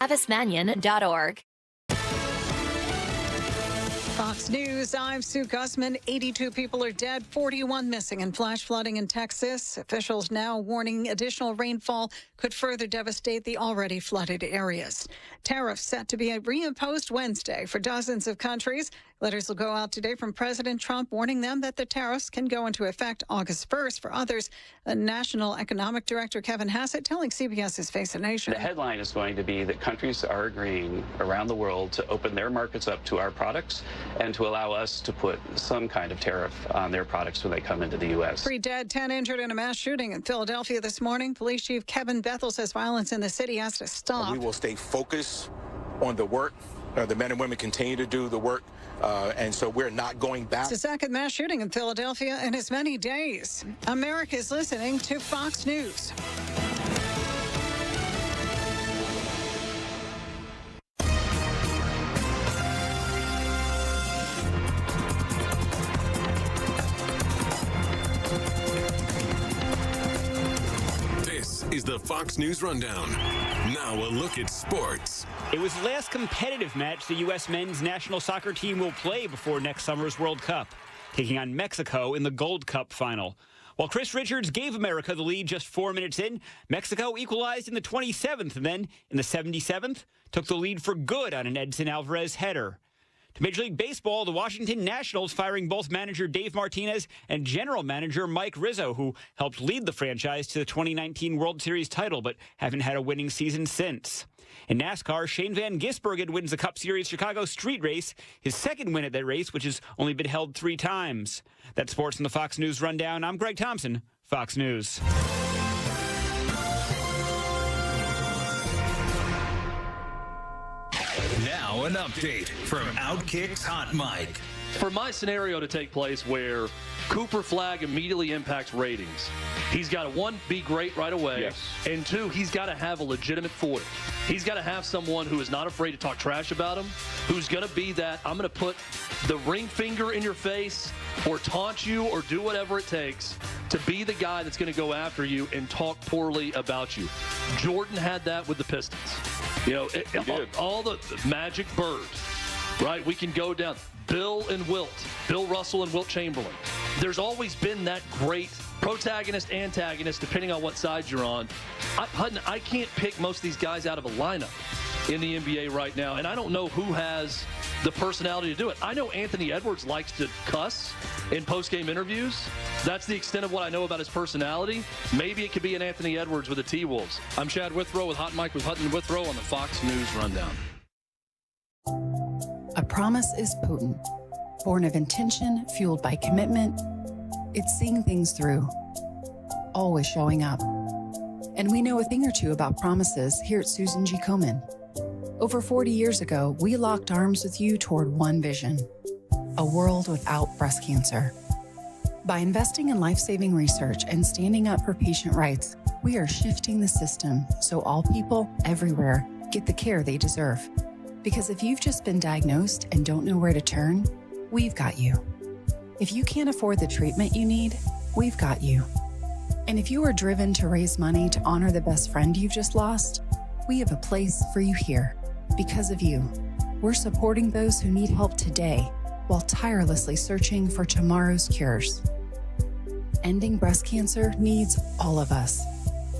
travismannion.org. Fox News, I'm Sue Gussman. 82 people are dead, 41 missing in flash flooding in Texas. Officials now warning additional rainfall could further devastate the already flooded areas. Tariffs set to be reimposed Wednesday for dozens of countries. Letters will go out today from President Trump warning them that the tariffs can go into effect August 1st for others. National Economic Director Kevin Hassett telling CBS's Face the Nation. The headline is going to be that countries are agreeing around the world to open their markets up to our products and to allow us to put some kind of tariff on their products when they come into the U.S. 3 dead, 10 injured in a mass shooting in Philadelphia this morning. Police Chief Kevin Bethel says violence in the city has to stop. We will stay focused on the work. The men and women continue to do the work, and so we're not going back. It's the second mass shooting in Philadelphia in as many days. America is listening to Fox News. This is the Fox News Rundown. Now a look at sports. It was the last competitive match the U.S. men's national soccer team will play before next summer's World Cup, taking on Mexico in the Gold Cup final. While Chris Richards gave America the lead just 4 minutes in, Mexico equalized in the 27th and then, in the 77th, took the lead for good on an Edson Alvarez header. To Major League Baseball, the Washington Nationals firing both manager Dave Martinez and general manager Mike Rizzo, who helped lead the franchise to the 2019 World Series title but haven't had a winning season since. In NASCAR, Shane Van Gisbergen wins the Cup Series Chicago Street Race, his second win at that race, which has only been held 3 times. That's sports in the Fox News Rundown. I'm Greg Thompson, Fox News. Now an update from Outkick's Hot Mic. For my scenario to take place where Cooper Flagg immediately impacts ratings, he's got to, 1, be great right away, Yes. and 2, he's got to have a legitimate footing. He's got to have someone who is not afraid to talk trash about him, who's going to be that, I'm going to put the ring finger in your face or taunt you or do whatever it takes to be the guy that's going to go after you and talk poorly about you. Jordan had that with the Pistons. You know, all the Magic Bird, right? We can go down. Bill and Wilt, Bill Russell and Wilt Chamberlain. There's always been that great protagonist, antagonist, depending on what side you're on. I can't pick most of these guys out of a lineup in the NBA right now, and I don't know who has the personality to do it. I know Anthony Edwards likes to cuss in post-game interviews. That's the extent of what I know about his personality. Maybe it could be an Anthony Edwards with the T-Wolves. I'm Chad Withrow with Hot Mike with Hutton and Withrow on the Fox News Rundown. A promise is potent, born of intention, fueled by commitment. It's seeing things through, always showing up. And we know a thing or two about promises here at Susan G. Komen. Over 40 years ago, we locked arms with you toward one vision, a world without breast cancer. By investing in life-saving research and standing up for patient rights, we are shifting the system so all people everywhere get the care they deserve. Because if you've just been diagnosed and don't know where to turn, we've got you. If you can't afford the treatment you need, we've got you. And if you are driven to raise money to honor the best friend you've just lost, we have a place for you here. Because of you, we're supporting those who need help today while tirelessly searching for tomorrow's cures. Ending breast cancer needs all of us.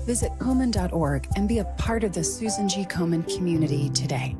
Visit Komen.org and be a part of the Susan G. Komen community today.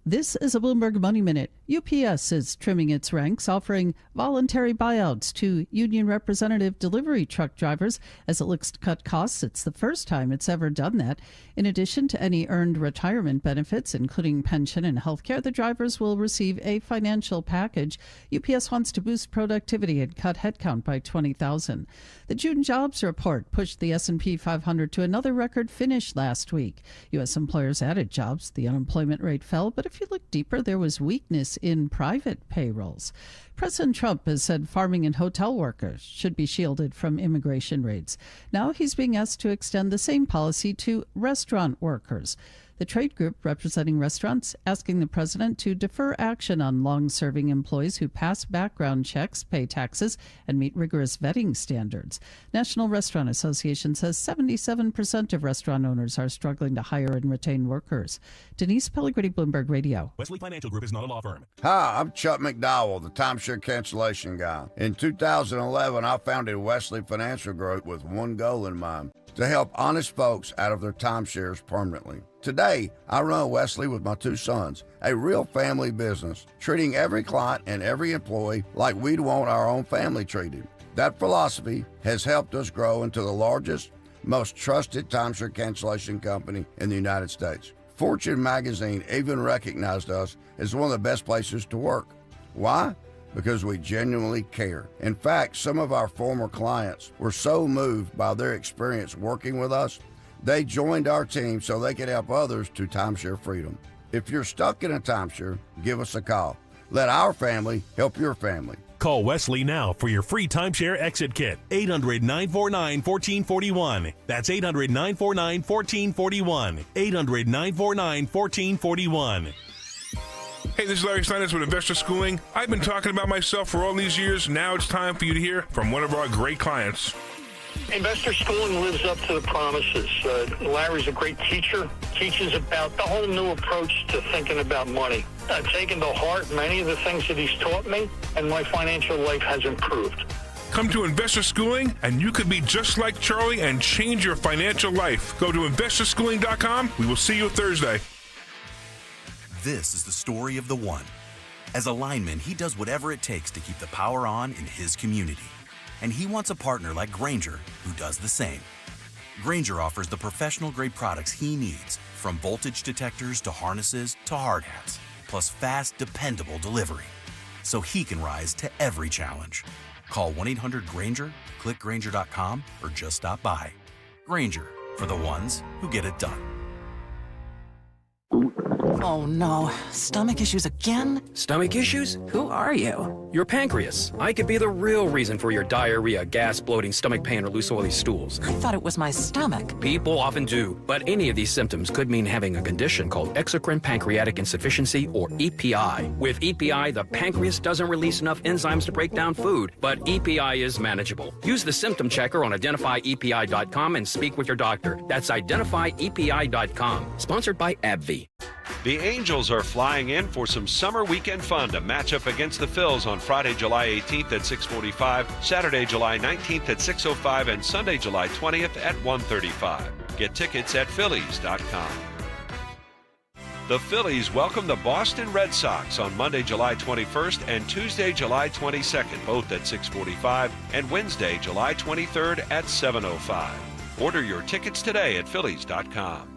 This is a Bloomberg Money Minute. UPS is trimming its ranks, offering voluntary buyouts to union representative delivery truck drivers as it looks to cut costs. It's the first time it's ever done that. In addition to any earned retirement benefits, including pension and health care, the drivers will receive a financial package. UPS wants to boost productivity and cut headcount by 20,000. The June jobs report pushed the S&P 500 to another record finish last week. U.S. employers added jobs. The unemployment rate fell, but if you look deeper, there was weakness in private payrolls. President Trump has said farming and hotel workers should be shielded from immigration raids. Now he's being asked to extend the same policy to restaurant workers. The trade group representing restaurants asking the president to defer action on long-serving employees who pass background checks, pay taxes, and meet rigorous vetting standards. National Restaurant Association says 77% of restaurant owners are struggling to hire and retain workers. Denise Pellegrini, Bloomberg Radio. Wesley Financial Group is not a law firm. Hi, I'm Chuck McDowell, the timeshare cancellation guy. In 2011, I founded Wesley Financial Group with one goal in mind: to help honest folks out of their timeshares permanently. Today, I run Wesley with my two sons, a real family business, treating every client and every employee like we'd want our own family treated. That philosophy has helped us grow into the largest, most trusted timeshare cancellation company in the United States. Fortune magazine even recognized us as one of the best places to work. Why? Because we genuinely care. In fact, some of our former clients were so moved by their experience working with us, they joined our team so they could help others to timeshare freedom. If you're stuck in a timeshare, give us a call. Let our family help your family. Call Wesley now for your free timeshare exit kit. 800-949-1441. That's 800-949-1441. 800-949-1441. Hey, this is Larry Steinitz with Investor Schooling. I've been talking about myself for all these years. Now it's time for you to hear from one of our great clients. Investor Schooling lives up to the promises. Larry's a great teacher, teaches about the whole new approach to thinking about money. I've taken to heart many of the things that he's taught me, and my financial life has improved. Come to Investor Schooling, and you could be just like Charlie and change your financial life. Go to investorschooling.com. We will see you Thursday. This is the story of the one. As a lineman, he does whatever it takes to keep the power on in his community. And he wants a partner like Grainger who does the same. Grainger offers the professional-grade products he needs, from voltage detectors to harnesses to hard hats, plus fast, dependable delivery, so he can rise to every challenge. Call 1-800-GRAINGER, click Grainger.com, or just stop by. Grainger, for the ones who get it done. Oh no, stomach issues again? Stomach issues? Who are you? Your pancreas. I could be the real reason for your diarrhea, gas, bloating, stomach pain, or loose oily stools. I thought it was my stomach. People often do, but any of these symptoms could mean having a condition called exocrine pancreatic insufficiency, or EPI. With EPI, the pancreas doesn't release enough enzymes to break down food, but EPI is manageable. Use the symptom checker on identifyepi.com and speak with your doctor. That's identifyepi.com. Sponsored by AbbVie. The Angels are flying in for some summer weekend fun to match up against the Phils on Friday, July 18th at 6:45, Saturday, July 19th at 6:05, and Sunday, July 20th at 1:35. Get tickets at Phillies.com. The Phillies welcome the Boston Red Sox on Monday, July 21st and Tuesday, July 22nd, both at 6:45, and Wednesday, July 23rd at 7:05. Order your tickets today at Phillies.com.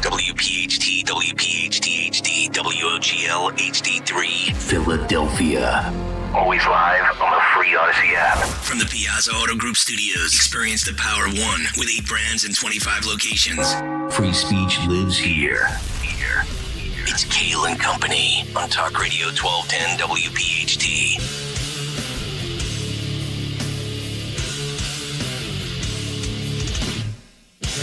WPHT, WPHT HD, WOGL HD3, Philadelphia. Always live on the free Odyssey app. From the Piazza Auto Group Studios, experience the power of one with 8 brands and 25 locations. Free speech lives here. It's Kayal and Company on Talk Radio 1210 WPHT.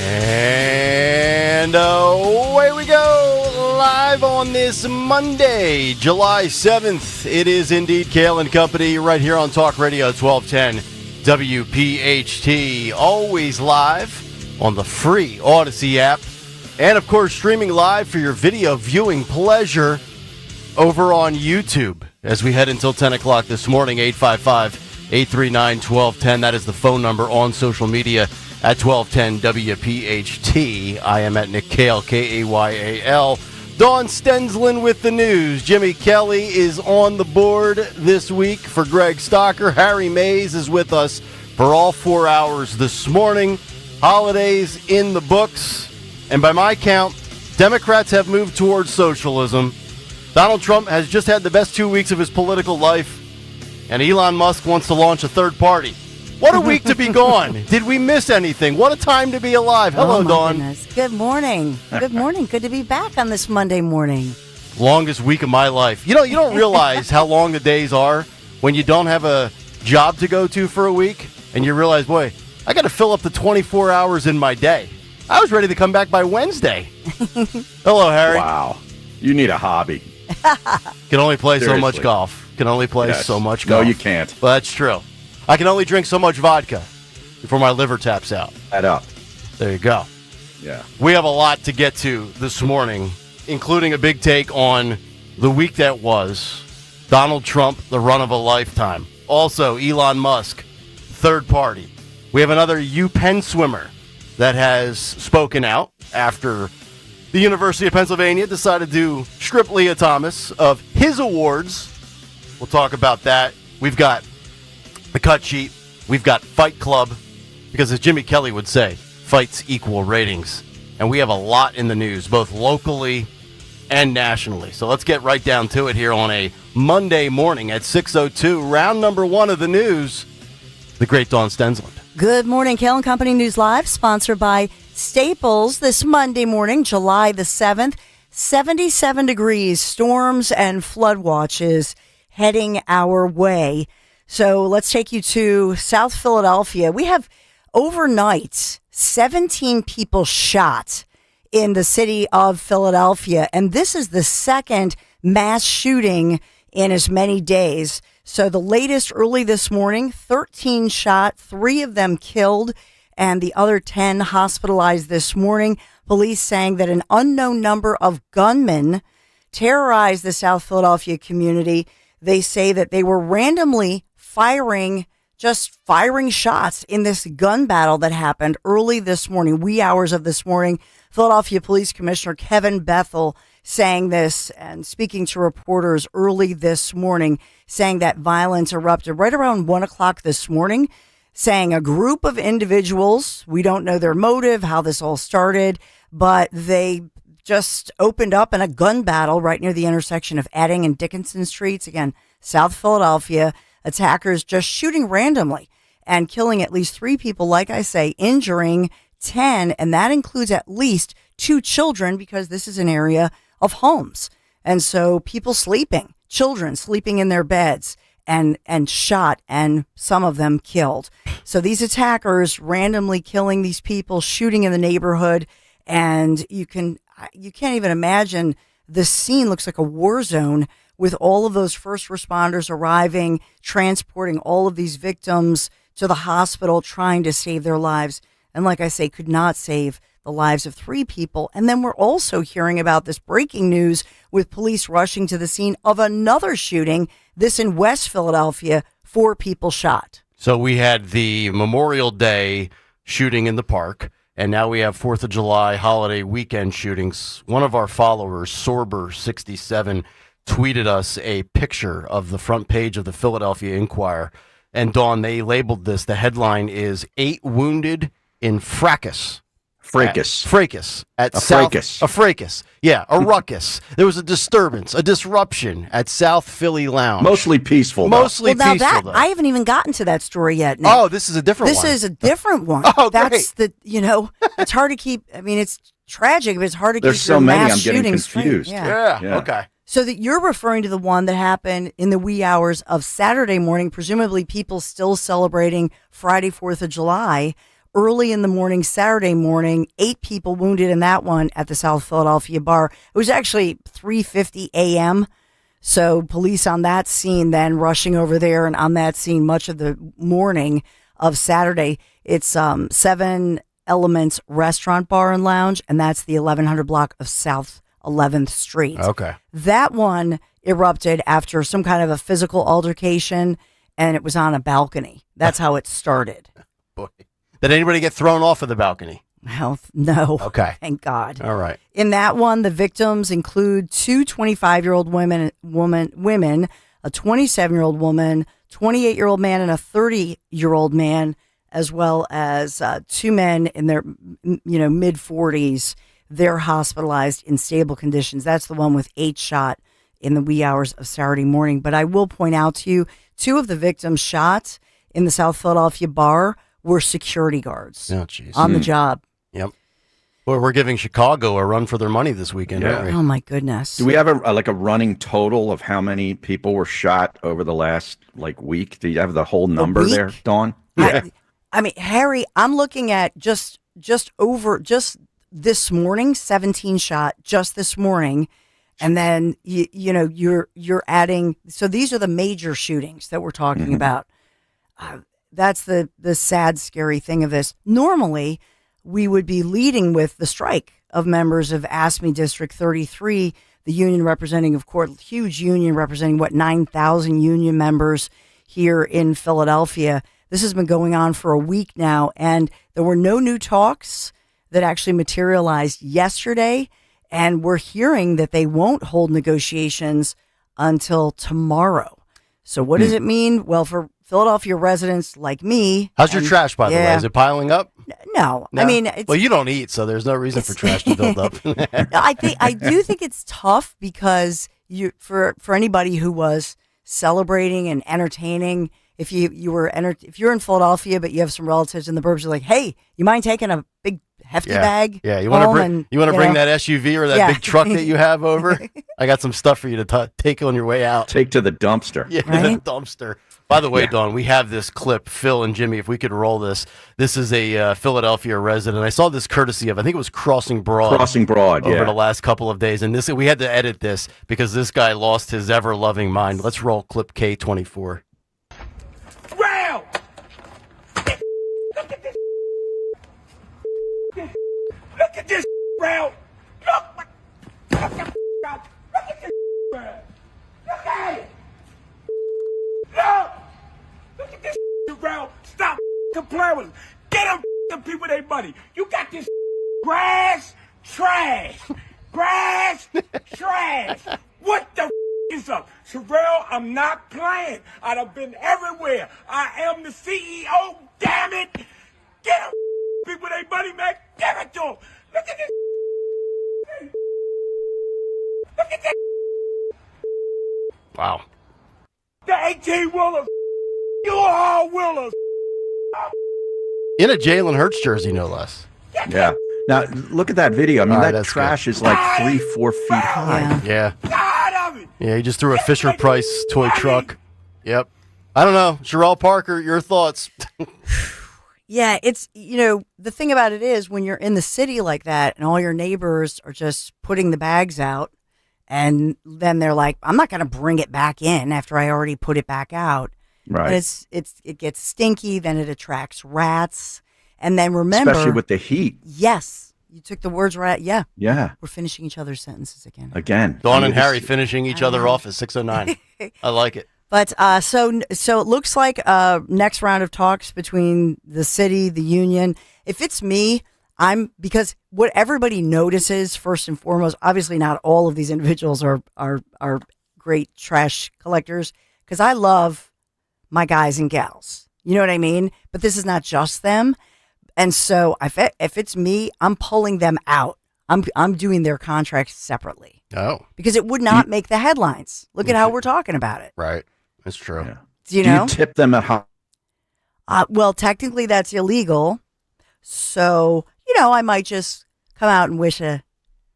And away we go, live on this Monday, July 7th. It is indeed Kayal and Company right here on Talk Radio 1210 WPHT. Always live on the free Odyssey app. And, of course, streaming live for your video viewing pleasure over on YouTube as we head until 10 o'clock this morning, 855-839-1210. That is the phone number on social media at 1210 WPHT. I am at Nick Kayal, Kayal. Dawn Stensland with the news. Jimmy Kelly is on the board this week for Greg Stocker. Harry Mays is with us for all 4 hours this morning. Holidays in the books. And by my count, Democrats have moved towards socialism. Donald Trump has just had the best 2 weeks of his political life. And Elon Musk wants to launch a third party. What a week to be gone. Did we miss anything? What a time to be alive. Hello, Dawn. Goodness. Good morning. Good morning. Good to be back on this Monday morning. Longest week of my life. You know, you don't realize how long the days are when you don't have a job to go to for a week, and you realize, boy, I got to fill up the 24 hours in my day. I was ready to come back by Wednesday. Hello, Harry. Wow. You need a hobby. Can only play Seriously. so much golf. Can only play Yes. so much No, golf. you can't. Well, that's true. I can only drink so much vodka before my liver taps out. Add up. There you go. Yeah. We have a lot to get to this morning, including a big take on the week that was. Donald Trump, the run of a lifetime. Also, Elon Musk, third party. We have another UPenn swimmer that has spoken out after the University of Pennsylvania decided to strip Leah Thomas of his awards. We'll talk about that. We've got the cut sheet. We've got Fight Club, because as Jimmy Kelly would say, fights equal ratings. And we have a lot in the news, both locally and nationally. So let's get right down to it here on a Monday morning at 6:02. Round number one of the news, the great Dawn Stensland. Good morning, Kayal and Company News Live, sponsored by Staples. This Monday morning, July the 7th, 77 degrees, storms and flood watches heading our way. So let's take you to South Philadelphia. We have overnight 17 people shot in the city of Philadelphia, and this is the second mass shooting in as many days. So the latest early this morning, 13 shot, 3 of them killed, and the other 10 hospitalized this morning. Police saying that an unknown number of gunmen terrorized the South Philadelphia community. They say that they were randomly firing shots in this gun battle that happened early this morning, wee hours of this morning. Philadelphia Police Commissioner Kevin Bethel saying this and speaking to reporters early this morning, saying that violence erupted right around 1 o'clock this morning, saying a group of individuals, we don't know their motive, how this all started, but they just opened up in a gun battle right near the intersection of Adding and Dickinson Streets. Again, South Philadelphia, attackers just shooting randomly and killing at least 3 people, like I say, injuring 10, and that includes at least 2 children, because this is an area of homes. And so people sleeping, children sleeping in their beds and shot, and some of them killed. So these attackers randomly killing these people, shooting in the neighborhood, and you can't even imagine. The scene looks like a war zone, with all of those first responders arriving, transporting all of these victims to the hospital, trying to save their lives. And like I say, could not save the lives of 3 people. And then we're also hearing about this breaking news with police rushing to the scene of another shooting, this in West Philadelphia, 4 people shot. So we had the Memorial Day shooting in the park, and now we have 4th of July holiday weekend shootings. One of our followers, Sorber67, tweeted us a picture of the front page of the Philadelphia Inquirer. And Dawn, they labeled this, the headline is 8 wounded in fracas. Fracas. At A South. fracas. A fracas. Yeah, a ruckus. There was a disturbance, a disruption at South Philly Lounge. Mostly peaceful, though. Mostly Well, now peaceful, that though. I haven't even gotten to that story yet, Nick. Oh, this is a different one. This is a different one. Oh, That's it's hard to keep. I mean, it's tragic, but it's hard to There's keep so your many, mass I'm getting shootings straight. confused. Yeah, okay. So that you're referring to the one that happened in the wee hours of Saturday morning, presumably people still celebrating Friday, 4th of July. Early in the morning, Saturday morning, 8 people wounded in that one at the South Philadelphia bar. It was actually 3:50 a.m. So police on that scene then rushing over there, and on that scene much of the morning of Saturday. It's 7 Elements Restaurant Bar and Lounge, and that's the 1100 block of South 11th Street. Okay. That one erupted after some kind of a physical altercation, and it was on a balcony. That's how it started. Boy. Did anybody get thrown off of the balcony? Well, no. Okay. Thank God. All right. In that one, the victims include 2 25-year-old women, a 27-year-old woman, 28-year-old man, and a 30-year-old man, as well as 2 men in their mid-40s. They're hospitalized in stable conditions. That's the one with 8 shot in the wee hours of Saturday morning. But I will point out to you, 2 of the victims shot in the South Philadelphia bar were security guards on the job. Yep. Well, we're giving Chicago a run for their money this weekend, aren't we? Oh, my goodness. Do we have a running total of how many people were shot over the last week? Do you have the whole number there, Dawn? Yeah. I mean, Harry, I'm looking at just this morning, 17 shot just this morning. And then, you're adding. So these are the major shootings that we're talking about. That's the sad, scary thing of this. Normally, we would be leading with the strike of members of ASME District 33, the union representing, of course, huge union representing, 9,000 union members here in Philadelphia. This has been going on for a week now, and there were no new talks that actually materialized yesterday. And we're hearing that they won't hold negotiations until tomorrow. So what does it mean? Well, for Philadelphia residents like me. How's your trash, by the way? Is it piling up? No. I mean, well, you don't eat, so there's no reason for trash to build up. I do think it's tough because for anybody who was celebrating and entertaining, if you're in Philadelphia but you have some relatives in the burbs, you're like, hey, you mind taking a big hefty bag? Yeah, you want to bring that SUV or that big truck that you have over? I got some stuff for you to take on your way out. Take to the dumpster. Yeah, the dumpster. By the way, Dawn, we have this clip. Phil and Jimmy, if we could roll this. This is a Philadelphia resident. I saw this courtesy of, I think it was Crossing Broad. Over the last couple of days. And we had to edit this because this guy lost his ever-loving mind. Let's roll clip K24. Rail! Look at this. Look at this, Rail. Look at this, Rail. Look at it. Look at this, Rail. Stop complaining with us. Get them people their money. You got this grass trash. Grass trash. What the is up? Sherelle, I'm not playing. I've been everywhere. I am the CEO, damn it. Get them people their money, man. Give it to them. Look at this. Look at this. Wow. The 18-wheelers. You all wheelers. In a Jalen Hurts jersey, no less. Yeah. Now, look at that video. I mean, that trash is like 3-4 feet high. Yeah. Yeah, he just threw a Fisher Price toy truck. Yep. I don't know. Sherelle Parker, your thoughts? Yeah, it's, the thing about it is when you're in the city like that and all your neighbors are just putting the bags out and then they're like, I'm not going to bring it back in after I already put it back out. Right. And it gets stinky, then it attracts rats. And then remember. Especially with the heat. Yes. You took the words right. Yeah. Yeah. We're finishing each other's sentences again. Dawn and Harry finishing each other off at 6:09. I like it. But so it looks like next round of talks between the city, the union. If it's me, because what everybody notices first and foremost, obviously not all of these individuals are great trash collectors, because I love my guys and gals. You know what I mean? But this is not just them. And so if it's me, I'm pulling them out. I'm doing their contracts separately. Oh. Because it would not make the headlines. Look at how we're talking about it. Right. That's true. Yeah. Do you know? You tip them at how? Well, technically that's illegal. So, I might just come out and wish a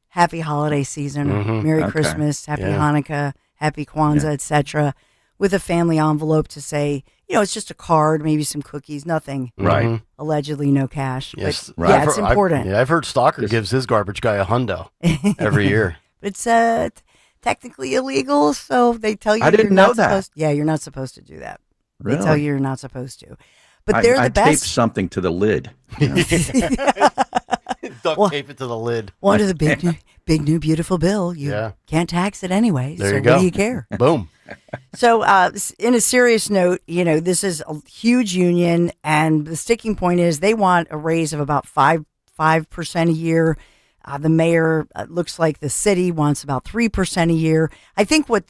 happy holiday season, Merry Christmas, Happy Hanukkah, Happy Kwanzaa, etc., with a family envelope to say, it's just a card, maybe some cookies, nothing. Right. Allegedly no cash. Yes. But yeah, it's important. I've heard Stalker gives his garbage guy a hundo every year. It's technically illegal, so they tell you I didn't know that. Yeah, you're not supposed to do that. Really? They tell you you're not supposed to. But they're the best. I taped something to the lid. Duct tape it to the lid. Well, under the big new beautiful bill, you can't tax it anyway. There so you go. What do you care? Boom. So, in a serious note, this is a huge union, and the sticking point is they want a raise of about 5% a year. The mayor looks like the city wants about 3% a year. I think what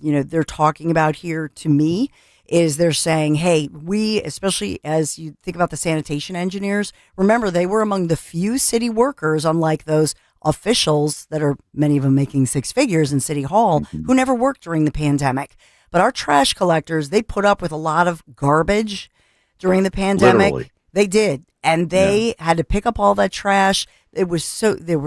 they're talking about here to me is they're saying, hey, we, especially as you think about the sanitation engineers, remember they were among the few city workers, unlike those officials that are many of them making six figures in City Hall, who never worked during the pandemic. But our trash collectors, they put up with a lot of garbage during the pandemic. Literally. They did. And they had to pick up all that trash. They were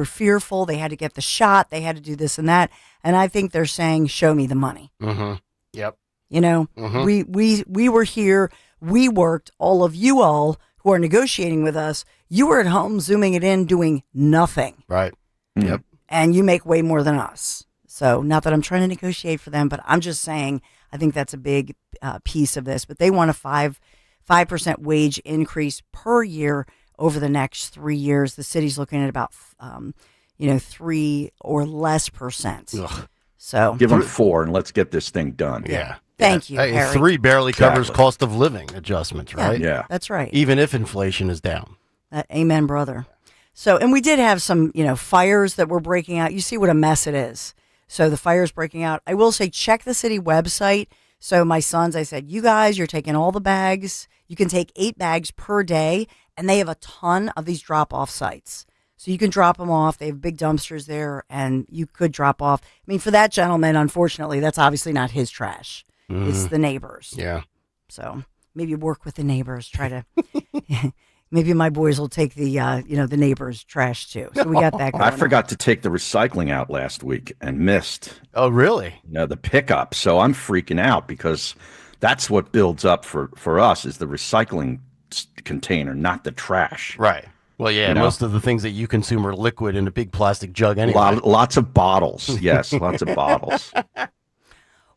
fearful. They had to get the shot. They had to do this and that. And I think they're saying, show me the money. Mm-hmm. Yep. We were here we worked, all of you all who are negotiating with us, you were at home zooming it in, doing nothing. Right. Yep. And you make way more than us. So not that I'm trying to negotiate for them, but I'm just saying I think that's a big piece of this. But they want a 5% wage increase per year over the next 3 years. The city's looking at about 3 or less percent. Ugh. So give them 4 and let's get this thing done. Yeah. Thank you, Hey, Harry. 3 barely covers cost of living adjustments, right? Yeah. That's right. Even if inflation is down. Amen, brother. So, and we did have some, fires that were breaking out. You see what a mess it is. So the fire's breaking out. I will say, check the city website. So my sons, I said, you guys, you're taking all the bags. You can take 8 bags per day, and they have a ton of these drop-off sites. So you can drop them off. They have big dumpsters there, and you could drop off. I mean, for that gentleman, unfortunately, that's obviously not his trash. It's the neighbors. Yeah. So maybe work with the neighbors. Try to... Maybe my boys will take the, the neighbors' trash too. So we got that going. I forgot to take the recycling out last week and missed. Oh, really? The pickup. So I'm freaking out because that's what builds up for us is the recycling container, not the trash. Right. Well, yeah, most of the things that you consume are liquid in a big plastic jug anyway. Lots of bottles. Yes, lots of bottles.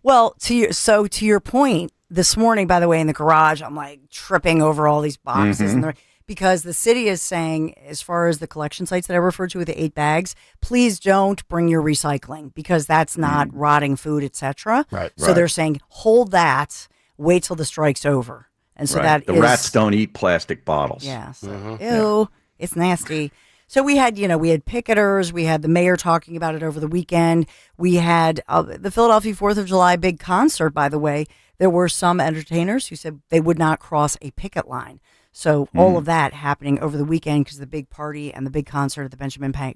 Well, to your point, this morning, by the way, in the garage, I'm like tripping over all these boxes because the city is saying, as far as the collection sites that I referred to with the 8 bags, please don't bring your recycling because that's not rotting food, etc. Right. So they're saying, hold that, wait till the strike's over. And so that the rats don't eat plastic bottles. Yeah. So, ew, it's nasty. So we had picketers. We had the mayor talking about it over the weekend. We had the Philadelphia 4th of July big concert, by the way. There were some entertainers who said they would not cross a picket line. So all of that happening over the weekend because the big party and the big concert at the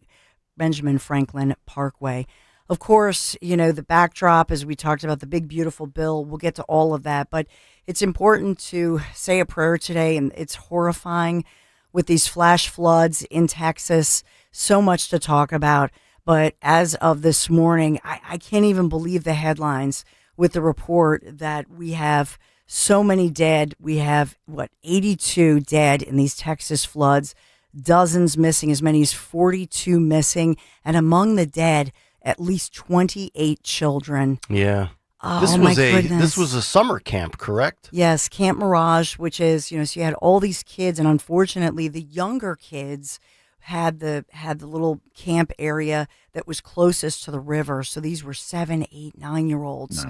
Benjamin Franklin Parkway. Of course, the backdrop, as we talked about, the big, beautiful bill. We'll get to all of that. But it's important to say a prayer today, and it's horrifying with these flash floods in Texas. So much to talk about. But as of this morning, I can't even believe the headlines with the report that we have so many dead. We have, 82 dead in these Texas floods, dozens missing, as many as 42 missing. And among the dead, at least 28 children. Yeah. Oh, This was a summer camp, correct? Yes, Camp Mirage, which is, so you had all these kids, and unfortunately the younger kids had the little camp area that was closest to the river. So these were 7, 8, 9-year-olds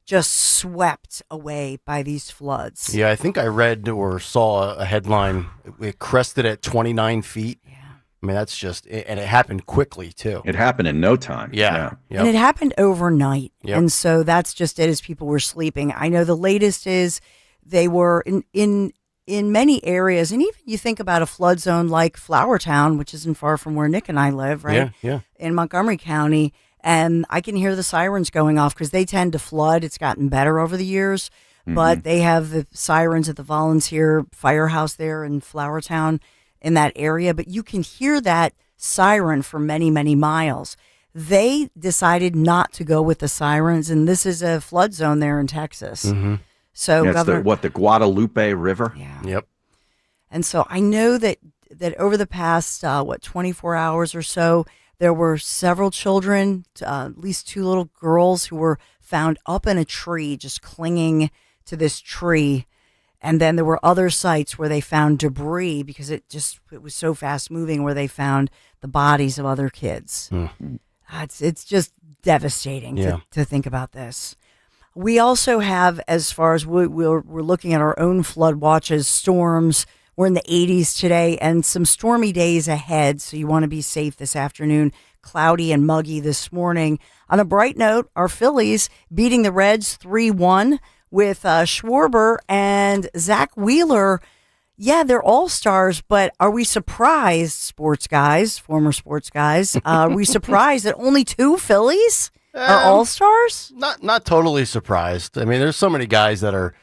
just swept away by these floods. Yeah, I think I read or saw a headline. It crested at 29 feet. Yeah. I mean, that's just, and it happened quickly too. It happened in no time. Yeah. Yep. And it happened overnight. Yep. And so that's just it as people were sleeping. I know the latest is they were in many areas, and even you think about a flood zone like Flowertown, which isn't far from where Nick and I live, right? Yeah. In Montgomery County. And I can hear the sirens going off because they tend to flood. It's gotten better over the years, but they have the sirens at the volunteer firehouse there in Flowertown in that area. But you can hear that siren for many, many miles. They decided not to go with the sirens, and this is a flood zone there in Texas. So it's the Guadalupe River? Yeah. Yep. And so I know that over the past, 24 hours or so, there were several children, at least 2 little girls who were found up in a tree, just clinging to this tree. And then there were other sites where they found debris because it was so fast moving, where they found the bodies of other kids. It's just devastating to think about this. We also have, as far as we're looking at our own flood watches, storms. We're in the 80s today and some stormy days ahead, so you want to be safe this afternoon. Cloudy and muggy this morning. On a bright note, our Phillies beating the Reds 3-1 with Schwarber and Zach Wheeler. Yeah, they're all-stars, but are we surprised, former sports guys, are we surprised that only 2 Phillies are all-stars? Not totally surprised. I mean, there's so many guys that are,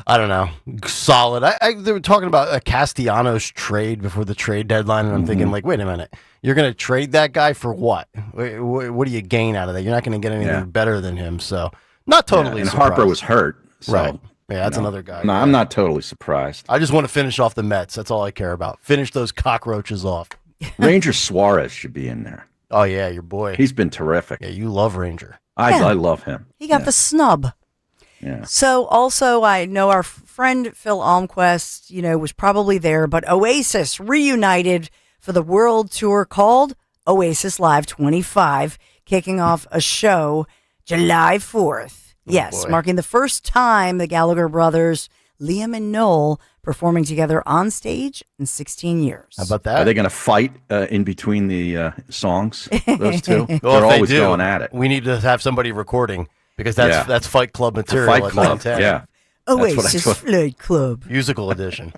I don't know, solid. They were talking about a Castellanos trade before the trade deadline, and I'm thinking, wait a minute. You're going to trade that guy for what? What do you gain out of that? You're not going to get anything better than him. So, not totally and surprised. Harper was hurt. So. Right. Yeah, that's another guy. No, yeah. I'm not totally surprised. I just want to finish off the Mets. That's all I care about. Finish those cockroaches off. Ranger Suarez should be in there. Oh, yeah, your boy. He's been terrific. Yeah, you love Ranger. I love him. He got the snub. Yeah. So also, I know our friend Phil Almquist, was probably there, but Oasis reunited for the world tour called Oasis Live 25, kicking off a show July 4th. Yes, boy. marking the first time the Gallagher brothers, Liam and Noel, performing together on stage in 16 years. How about that? Are they going to fight in between the songs? Those two? Well, They're if they always do, going at it. We need to have somebody recording because that's Fight Club material. Fight at Club, 9:10. yeah. Oasis Flight Club. Musical edition.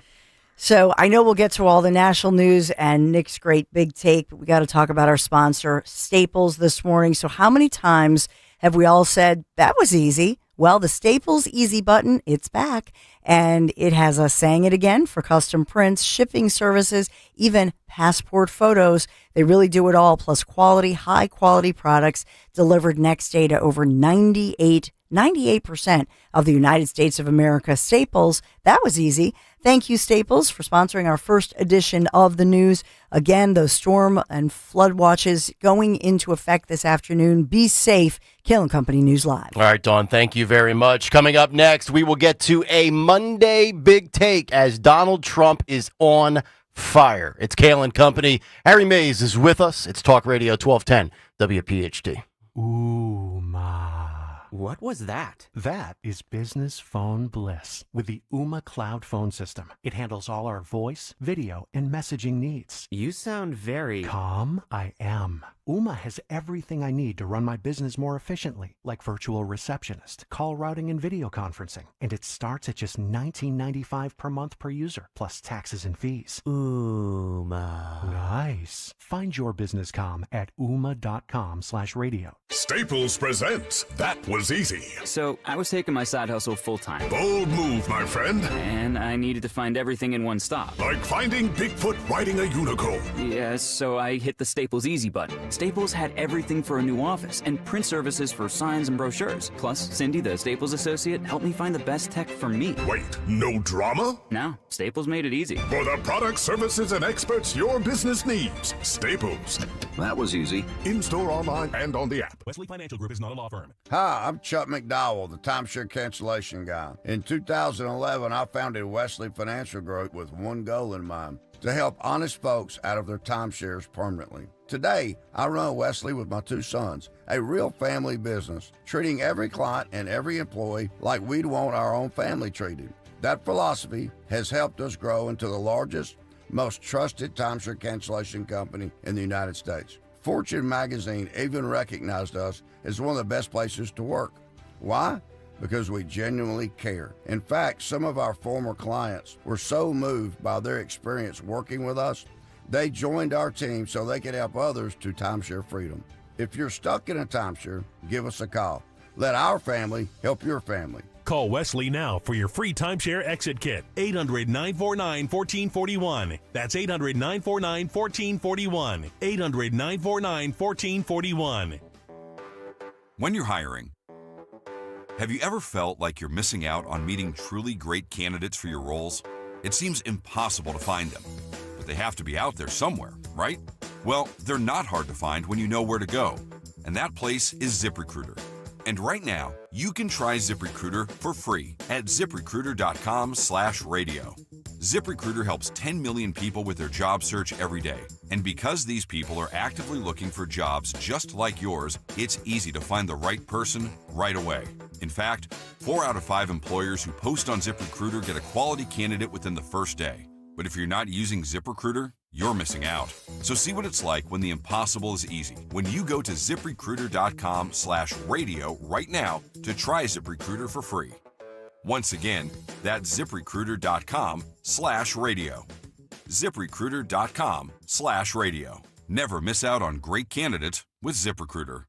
So I know we'll get to all the national news and Nick's great big take, but we got to talk about our sponsor, Staples, this morning. So how many times have we all said, that was easy? Well, the Staples Easy button, it's back. And it has us saying it again for custom prints, shipping services, even passport photos. They really do it all, plus quality, high quality products delivered next day to over 98% of the United States of America. Staples, that was easy. Thank you, Staples, for sponsoring our first edition of the news. Again, those storm and flood watches going into effect this afternoon. Be safe. Kayal Company News Live. All right, Dawn, thank you very much. Coming up next, we will get to a Monday big take as Donald Trump is on fire. It's Kayal Company. Harry Mays is with us. It's Talk Radio 1210 WPHT. Ooh, ma. What was that? That is business phone bliss with the Ooma Cloud phone system. It handles all our voice, video, and messaging needs. You sound very... Calm? I am. Ooma has everything I need to run my business more efficiently, like virtual receptionist, call routing, and video conferencing. And it starts at just $19.95 per month per user, plus taxes and fees. Ooma. Nice. Find your business calm at ooma.com/radio. Staples presents That Was Easy. So, I was taking my side hustle full-time. Bold move, my friend. And I needed to find everything in one stop. Like finding Bigfoot riding a unicorn. Yes, so I hit the Staples Easy button. Staples had everything for a new office and print services for signs and brochures. Plus, Cindy, the Staples associate, helped me find the best tech for me. Wait, no drama? No, Staples made it easy. For the products, services, and experts your business needs. Staples. That was easy. In-store, online, and on the app. Wesley Financial Group is not a law firm. Hi, I'm Chuck McDowell, the timeshare cancellation guy. In 2011, I founded Wesley Financial Group with one goal in mind: to help honest folks out of their timeshares permanently. Today, I run Wesley with my two sons, a real family business, treating every client and every employee like we'd want our own family treated. That philosophy has helped us grow into the largest, most trusted timeshare cancellation company in the United States. Fortune magazine even recognized us as one of the best places to work. Why? Because we genuinely care. In fact, some of our former clients were so moved by their experience working with us, they joined our team so they could help others to timeshare freedom. If you're stuck in a timeshare, give us a call. Let our family help your family. Call Wesley now for your free timeshare exit kit. 800-949-1441. That's 800-949-1441. 800-949-1441. When you're hiring, have you ever felt like you're missing out on meeting truly great candidates for your roles? It seems impossible to find them, but they have to be out there somewhere, right? Well, they're not hard to find when you know where to go, and that place is ZipRecruiter. And right now, you can try ZipRecruiter for free at ZipRecruiter.com/radio. ZipRecruiter helps 10 million people with their job search every day. And because these people are actively looking for jobs just like yours, it's easy to find the right person right away. In fact, 4 out of 5 employers who post on ZipRecruiter get a quality candidate within the first day. But if you're not using ZipRecruiter, you're missing out. So see what it's like when the impossible is easy. When you go to ZipRecruiter.com/radio right now to try ZipRecruiter for free. Once again, that's ZipRecruiter.com/radio. ZipRecruiter.com/radio. Never miss out on great candidates with ZipRecruiter.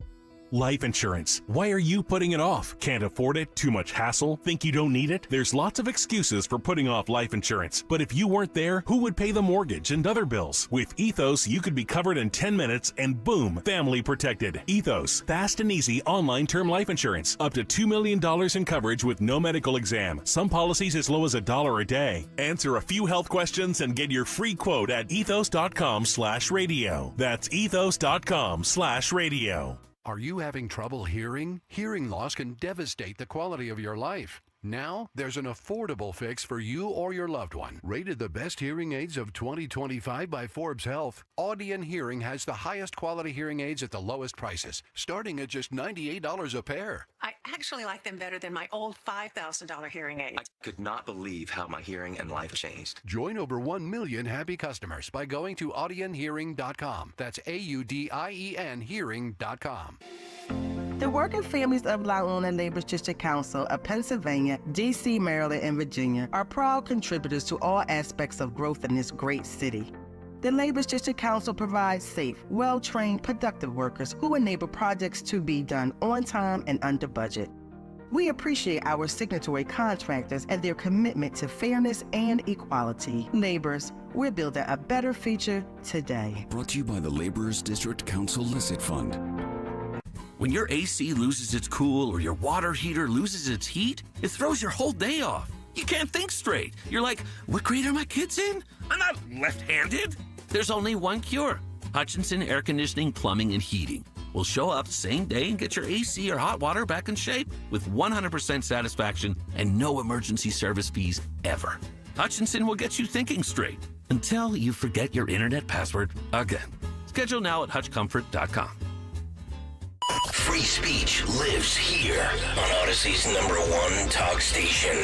Life insurance. Why are you putting it off? Can't afford it? Too much hassle? Think you don't need it? There's lots of excuses for putting off life insurance. But if you weren't there, who would pay the mortgage and other bills? With Ethos, you could be covered in 10 minutes and boom, family protected. Ethos, fast and easy online term life insurance. Up to $2 million in coverage with no medical exam. Some policies as low as $1 a day. Answer a few health questions and get your free quote at ethos.com/radio. That's ethos.com/radio. Are you having trouble hearing? Hearing loss can devastate the quality of your life. Now, there's an affordable fix for you or your loved one. Rated the best hearing aids of 2025 by Forbes Health, Audion Hearing has the highest quality hearing aids at the lowest prices, starting at just $98 a pair. I actually like them better than my old $5,000 hearing aid. I could not believe how my hearing and life changed. Join over 1 million happy customers by going to audionhearing.com. That's AUDIEN hearing.com. The working families of La Una Labor District Council of Pennsylvania, D.C., Maryland, and Virginia are proud contributors to all aspects of growth in this great city. The Labor District Council provides safe, well-trained, productive workers who enable projects to be done on time and under budget. We appreciate our signatory contractors and their commitment to fairness and equality. Laborers, we're building a better future today. Brought to you by the Laborers District Council Licit Fund. When your AC loses its cool or your water heater loses its heat, it throws your whole day off. You can't think straight. You're like, what grade are my kids in? I'm not left-handed. There's only one cure. Hutchinson Air Conditioning, Plumbing, and Heating will show up same day and get your AC or hot water back in shape with 100% satisfaction and no emergency service fees ever. Hutchinson will get you thinking straight until you forget your internet password again. Schedule now at hutchcomfort.com. Free speech lives here on Odyssey's #1 talk station.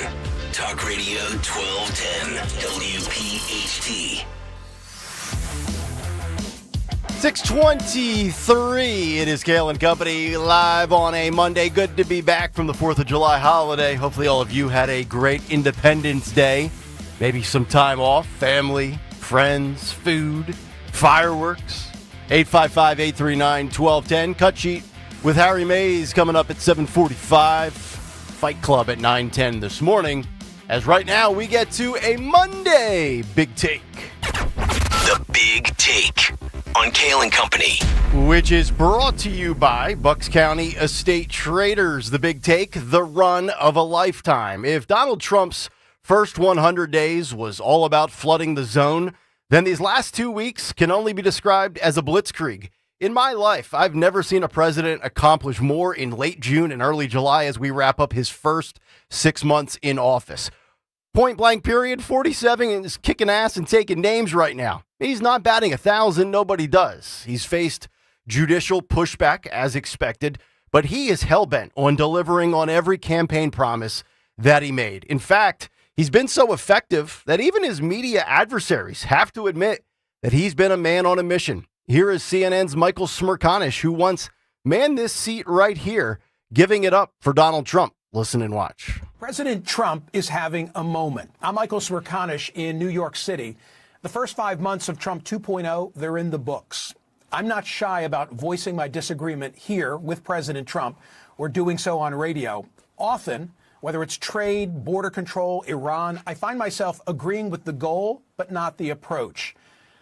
Talk Radio 1210 WPHT. 6:23. It is Kayal and Company live on a Monday. Good to be back from the 4th of July holiday. Hopefully all of you had a great Independence Day. Maybe some time off, family, friends, food, fireworks. 855-839-1210. Cut sheet with Harry Mays coming up at 7:45. Fight Club at 9:10 this morning. As right now we get to a Monday Big Take. The Big Take on Kayal and Company. Which is brought to you by Bucks County Estate Traders. The Big Take, the run of a lifetime. If Donald Trump's first 100 days was all about flooding the zone, then these last 2 weeks can only be described as a blitzkrieg. In my life, I've never seen a president accomplish more in late June and early July as we wrap up his first 6 months in office. Point blank period, 47 is kicking ass and taking names right now. He's not batting 1,000, nobody does. He's faced judicial pushback as expected, but he is hell-bent on delivering on every campaign promise that he made. In fact, he's been so effective that even his media adversaries have to admit that he's been a man on a mission. Here is CNN's Michael Smerconish, who once manned this seat right here, giving it up for Donald Trump. Listen and watch. President Trump is having a moment. I'm Michael Smerconish in New York City. The first 5 months of Trump 2.0, they're in the books. I'm not shy about voicing my disagreement here with President Trump or doing so on radio. Often, whether it's trade, border control, Iran, I find myself agreeing with the goal, but not the approach.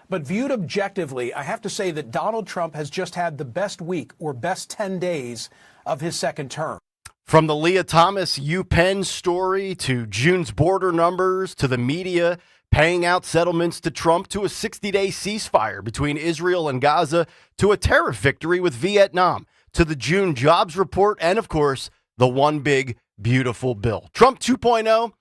But viewed objectively, I have to say that Donald Trump has just had the best week or best 10 days of his second term. From the Leah Thomas UPenn story to June's border numbers to the media paying out settlements to Trump to a 60-day ceasefire between Israel and Gaza to a tariff victory with Vietnam to the June jobs report and, of course, the one big, beautiful bill. Trump 2.0,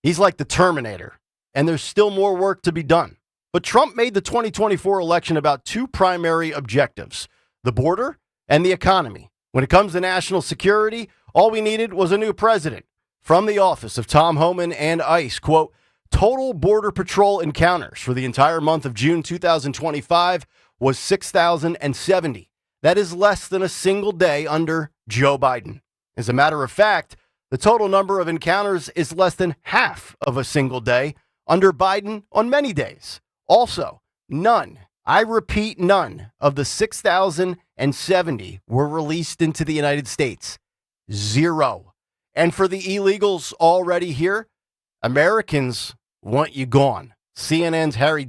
he's like the Terminator, and there's still more work to be done. But Trump made the 2024 election about two primary objectives, the border and the economy. When it comes to national security, all we needed was a new president. From the office of Tom Homan and ICE, quote, total Border Patrol encounters for the entire month of June 2025 was 6,070. That is less than a single day under Joe Biden. As a matter of fact, the total number of encounters is less than half of a single day under Biden on many days. Also, none, I repeat, none of the 6,070 were released into the United States. 0. And for the illegals already here, Americans want you gone. CNN's Harry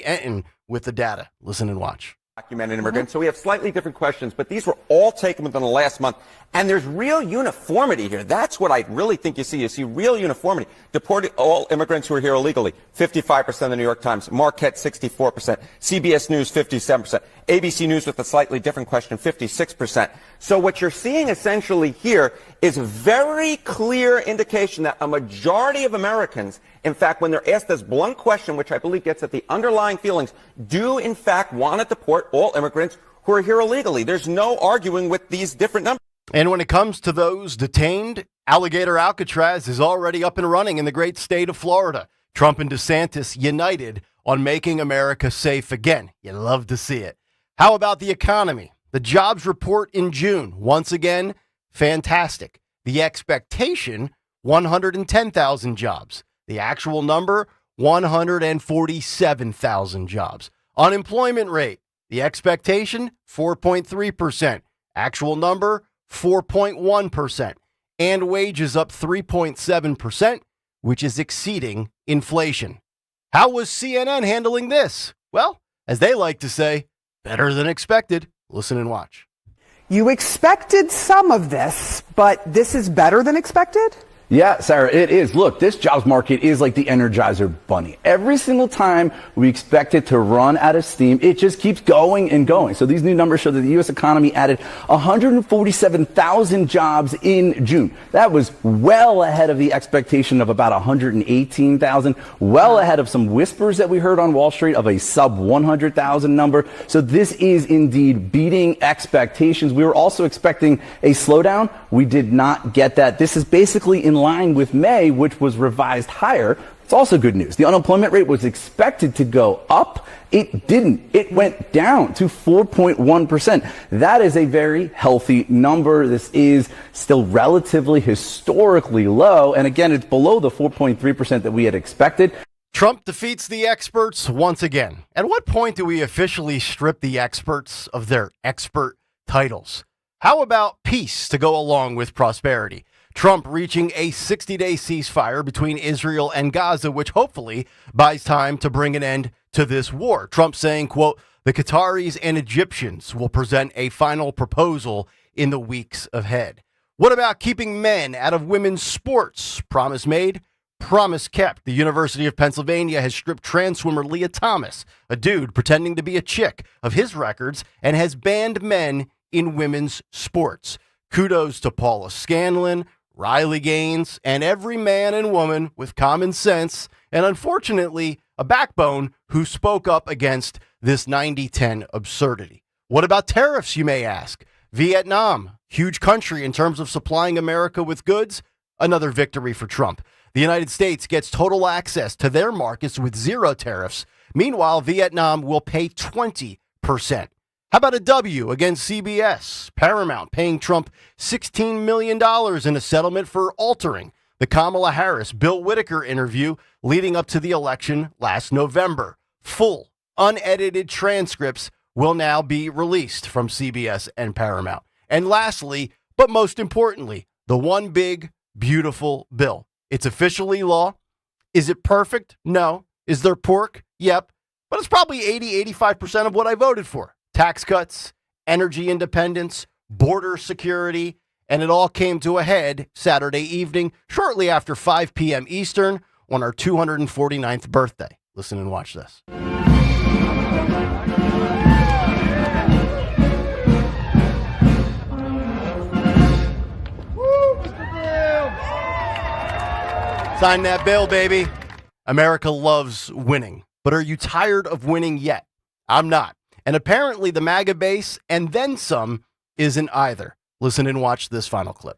Enton with the data. Listen and watch. Documented immigrants. So we have slightly different questions, but these were all taken within the last month. And there's real uniformity here. That's what I really think you see. You see real uniformity. Deported all immigrants who are here illegally, 55% of the New York Times. Marquette, 64%. CBS News, 57%. ABC News with a slightly different question, 56%. So what you're seeing essentially here is a very clear indication that a majority of Americans, in fact, when they're asked this blunt question, which I believe gets at the underlying feelings, do in fact want to deport all immigrants who are here illegally. There's no arguing with these different numbers. And when it comes to those detained, Alligator Alcatraz is already up and running in the great state of Florida. Trump and DeSantis united on making America safe again. You love to see it. How about the economy? The jobs report in June, once again, fantastic. The expectation, 110,000 jobs. The actual number, 147,000 jobs. Unemployment rate, the expectation, 4.3%. Actual number, 4.1%. And wages up 3.7%, which is exceeding inflation. How was CNN handling this? Well, as they like to say, better than expected. Listen and watch. You expected some of this, but this is better than expected? Yeah, Sarah, it is. Look, this jobs market is like the Energizer Bunny. Every single time we expect it to run out of steam, it just keeps going and going. So these new numbers show that the U.S. economy added 147,000 jobs in June. That was well ahead of the expectation of about 118,000, well ahead of some whispers that we heard on Wall Street of a sub 100,000 number. So this is indeed beating expectations. We were also expecting a slowdown. We did not get that. This is basically in line with May, which was revised higher. It's also good news. The unemployment rate was expected to go up. It didn't. It went down to 4.1%. That is a very healthy number. This is still relatively historically low. And again, it's below the 4.3% that we had expected. Trump defeats the experts once again. At what point do we officially strip the experts of their expert titles? How about peace to go along with prosperity? Trump reaching a 60-day ceasefire between Israel and Gaza, which hopefully buys time to bring an end to this war. Trump saying, quote, the Qataris and Egyptians will present a final proposal in the weeks ahead. What about keeping men out of women's sports? Promise made, promise kept. The University of Pennsylvania has stripped trans swimmer Leah Thomas, a dude pretending to be a chick, of his records and has banned men in women's sports. Kudos to Paula Scanlon, Riley Gaines, and every man and woman with common sense and, unfortunately, a backbone who spoke up against this 90-10 absurdity. What about tariffs, you may ask? Vietnam, huge country in terms of supplying America with goods, another victory for Trump. The United States gets total access to their markets with zero tariffs. Meanwhile, Vietnam will pay 20%. How about a W against CBS? Paramount paying Trump $16 million in a settlement for altering the Kamala Harris-Bill Whitaker interview leading up to the election last November. Full, unedited transcripts will now be released from CBS and Paramount. And lastly, but most importantly, the one big, beautiful bill. It's officially law. Is it perfect? No. Is there pork? Yep. But it's probably 85% of what I voted for. Tax cuts, energy independence, border security, and it all came to a head Saturday evening, shortly after 5 p.m. Eastern on our 249th birthday. Listen and watch this. Sign that bill, baby. America loves winning. But are you tired of winning yet? I'm not. And apparently the MAGA base and then some isn't either. Listen and watch this final clip.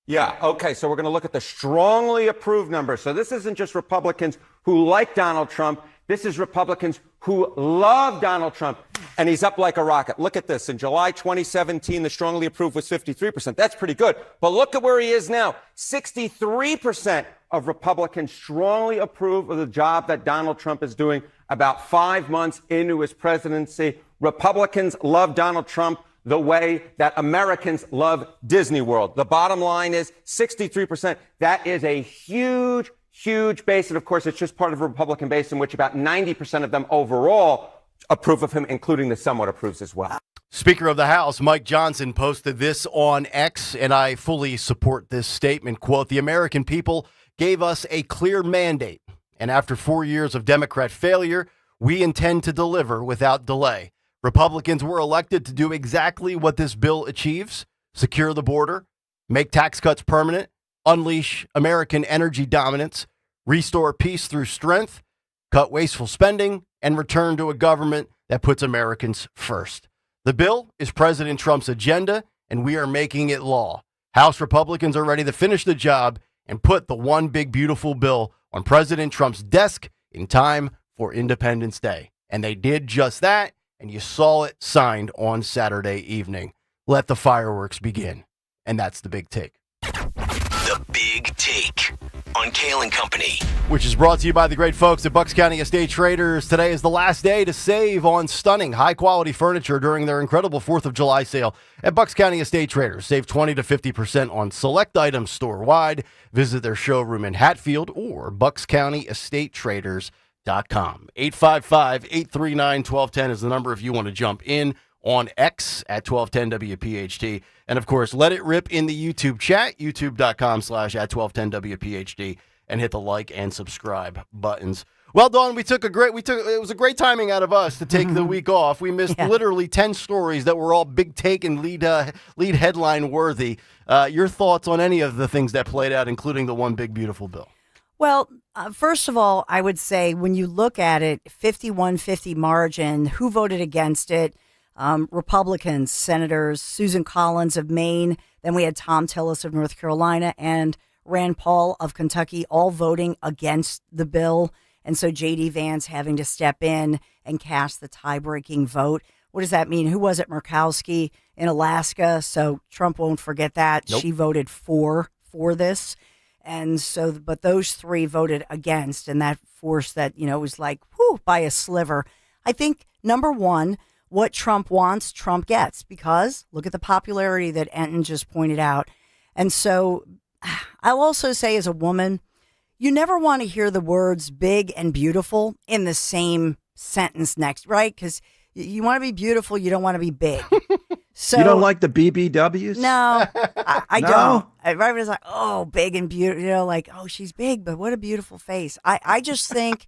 Yeah, okay, so we're going to look at the strongly approved numbers. So this isn't just Republicans who like Donald Trump This is Republicans who love Donald Trump, and he's up like a rocket. Look at this. In July 2017, the strongly approved was 53%. That's pretty good. But look at where he is now. 63% of Republicans strongly approve of the job that Donald Trump is doing about 5 months into his presidency. Republicans love Donald Trump the way that Americans love Disney World. The bottom line is 63%. That is a huge base. And of course, it's just part of a Republican base in which about 90% of them overall approve of him, including the somewhat approves as well. Speaker of the House, Mike Johnson, posted this on X, and I fully support this statement. Quote, "The American people gave us a clear mandate, and after 4 years of Democrat failure, we intend to deliver without delay. Republicans were elected to do exactly what this bill achieves: secure the border, make tax cuts permanent, unleash American energy dominance, restore peace through strength, cut wasteful spending, and return to a government that puts Americans first. The bill is President Trump's agenda, and we are making it law. House Republicans are ready to finish the job and put the one big beautiful bill on President Trump's desk in time for Independence Day." And they did just that, and you saw it signed on Saturday evening. Let the fireworks begin. And that's the big take. The Big Take on Kayal and Company. Which is brought to you by the great folks at Bucks County Estate Traders. Today is the last day to save on stunning, high-quality furniture during their incredible 4th of July sale at Bucks County Estate Traders. Save 20 to 50% on select items store-wide. Visit their showroom in Hatfield or buckscountyestatetraders.com. 855-839-1210 is the number if you want to jump in on X at 1210 WPHT. And, of course, let it rip in the YouTube chat, youtube.com/@1210WPHT, and hit the like and subscribe buttons. Well, Dawn, it was a great timing out of us to take the week off. We missed literally 10 stories that were all big take and lead headline worthy. Your thoughts on any of the things that played out, including the one big beautiful bill? Well, first of all, I would say when you look at it, 51-50 margin, who voted against it? Republicans, Senators Susan Collins of Maine, then we had Tom Tillis of North Carolina, and Rand Paul of Kentucky, all voting against the bill. And so J.D. Vance having to step in and cast the tie-breaking vote. What does that mean? Who was it? Murkowski in Alaska. So Trump won't forget that. Nope. She voted for this. And so, but those three voted against, and that force that, was like, whew, by a sliver. I think, number one, what Trump wants, Trump gets, because look at the popularity that Enton just pointed out. And so I'll also say, as a woman, you never want to hear the words big and beautiful in the same sentence next, right? Because you want to be beautiful, you don't want to be big. So you don't like the BBWs? No, I No? don't. I was like, oh, big and beautiful, like, oh, she's big, but what a beautiful face. I just think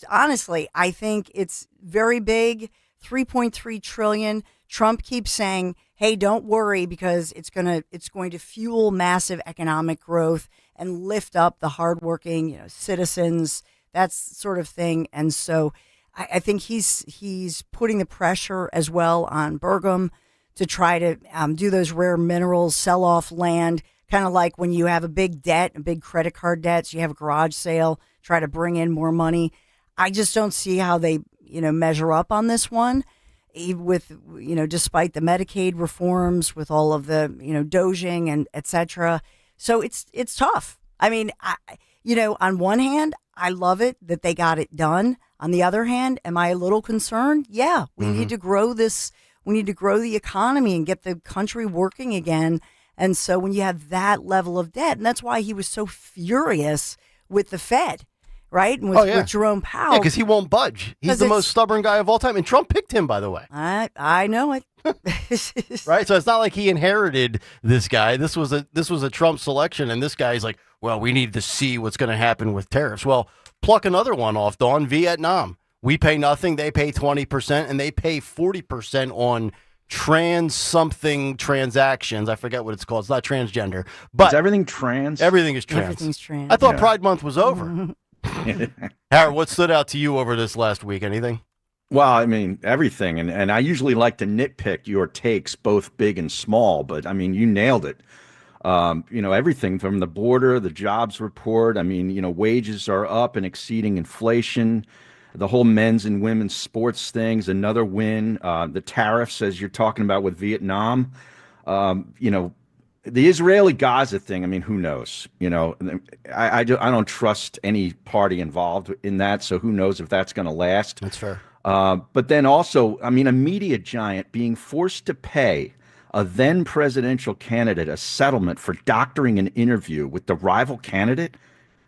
honestly, I think it's very big. 3.3 trillion. Trump keeps saying, hey, don't worry, because it's going to fuel massive economic growth and lift up the hardworking, citizens, that sort of thing. And so I think he's putting the pressure as well on Burgum to try to do those rare minerals, sell off land, kind of like when you have a big debt, a big credit card debt, so you have a garage sale, try to bring in more money. I just don't see how they measure up on this one, with, despite the Medicaid reforms, with all of the, doging and et cetera. So it's tough. I mean, on one hand, I love it that they got it done. On the other hand, am I a little concerned? Yeah, we need to grow this. We need to grow the economy and get the country working again. And so when you have that level of debt, and that's why he was so furious with the Fed. Right? And with Jerome Powell. Yeah, because he won't budge. He's the most stubborn guy of all time. And Trump picked him, by the way. I know it. Right? So it's not like he inherited this guy. This was a Trump selection. And this guy's like, well, we need to see what's going to happen with tariffs. Well, pluck another one off, Dawn. Vietnam. We pay nothing. They pay 20%. And they pay 40% on trans something transactions. I forget what it's called. It's not transgender. But is everything trans? Everything is trans. Everything's trans. I thought Pride Month was over. Howard, what stood out to you over this last week? Anything? Well, I mean, everything. And I usually like to nitpick your takes, both big and small. But, I mean, you nailed it. Everything from the border, the jobs report. I mean, wages are up and exceeding inflation. The whole men's and women's sports things, another win. The tariffs, as you're talking about with Vietnam. The Israeli Gaza thing. I mean, who knows? I don't trust any party involved in that. So who knows if that's going to last? That's fair. But then also, I mean, a media giant being forced to pay a then presidential candidate a settlement for doctoring an interview with the rival candidate.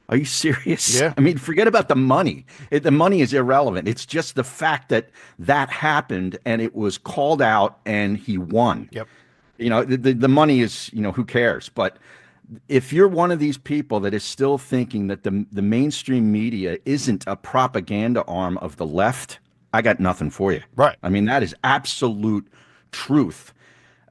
Are you serious? Yeah. I mean, forget about the money. The money is irrelevant. It's just the fact that happened and it was called out and he won. Yep. The money is, who cares? But if you're one of these people that is still thinking that the mainstream media isn't a propaganda arm of the left, I got nothing for you. Right. I mean, that is absolute truth.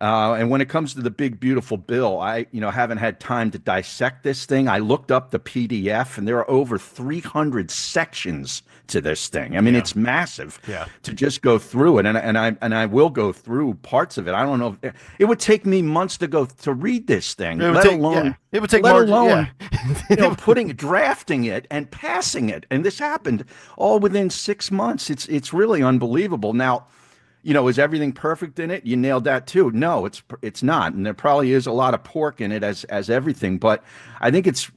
And when it comes to the big, beautiful bill, I haven't had time to dissect this thing. I looked up the PDF, and there are over 300 sections to this thing. I mean, it's massive. Yeah. To just go through it, and I will go through parts of it. I don't know. It would take me months to read this thing, It would take drafting it and passing it. And this happened all within 6 months. It's really unbelievable. Now, is everything perfect in it? You nailed that too. No, it's not, and there probably is a lot of pork in it as everything. But I think it's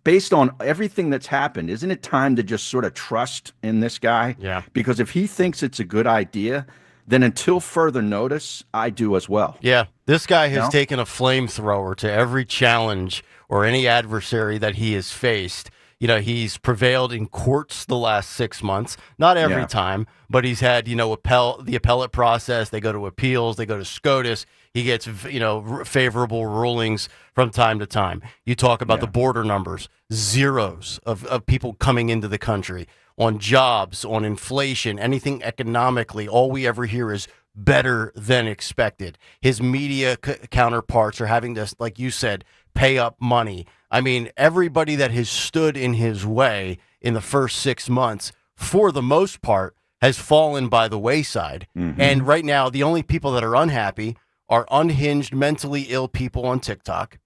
based on everything that's happened. Isn't it time to just sort of trust in this guy? Yeah. Because if he thinks it's a good idea, then until further notice, I do as well. Yeah, this guy has taken a flamethrower to every challenge or any adversary that he has faced. He's prevailed in courts the last 6 months, not every time, but he's had, the appellate process. They go to appeals, they go to SCOTUS. He gets, favorable rulings from time to time. You talk about the border numbers, zeros of people coming into the country, on jobs, on inflation, anything economically. All we ever hear is better than expected. His media counterparts are having to, like you said, pay up money. I mean, everybody that has stood in his way in the first 6 months, for the most part, has fallen by the wayside. Mm-hmm. And right now, the only people that are unhappy are unhinged, mentally ill people on TikTok,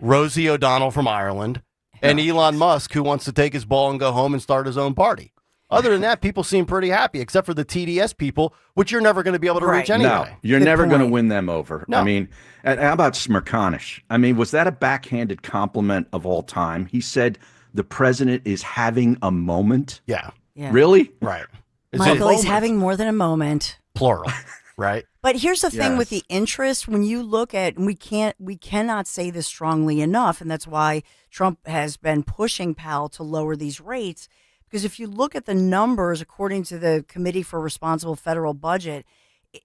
Rosie O'Donnell from Ireland, and Elon Musk, who wants to take his ball and go home and start his own party. Other than that, people seem pretty happy, except for the TDS people, which you're never going to be able to reach anyway. No, you're never going to win them over. No. I mean, and how about Smirkanish? I mean, was that a backhanded compliment of all time? He said the president is having a moment. Yeah. Really? Right. Michael, he's having more than a moment. Plural, right? But here's the thing with the interest. When you look at, and we cannot say this strongly enough, and that's why Trump has been pushing Powell to lower these rates. Because if you look at the numbers, according to the Committee for Responsible Federal Budget,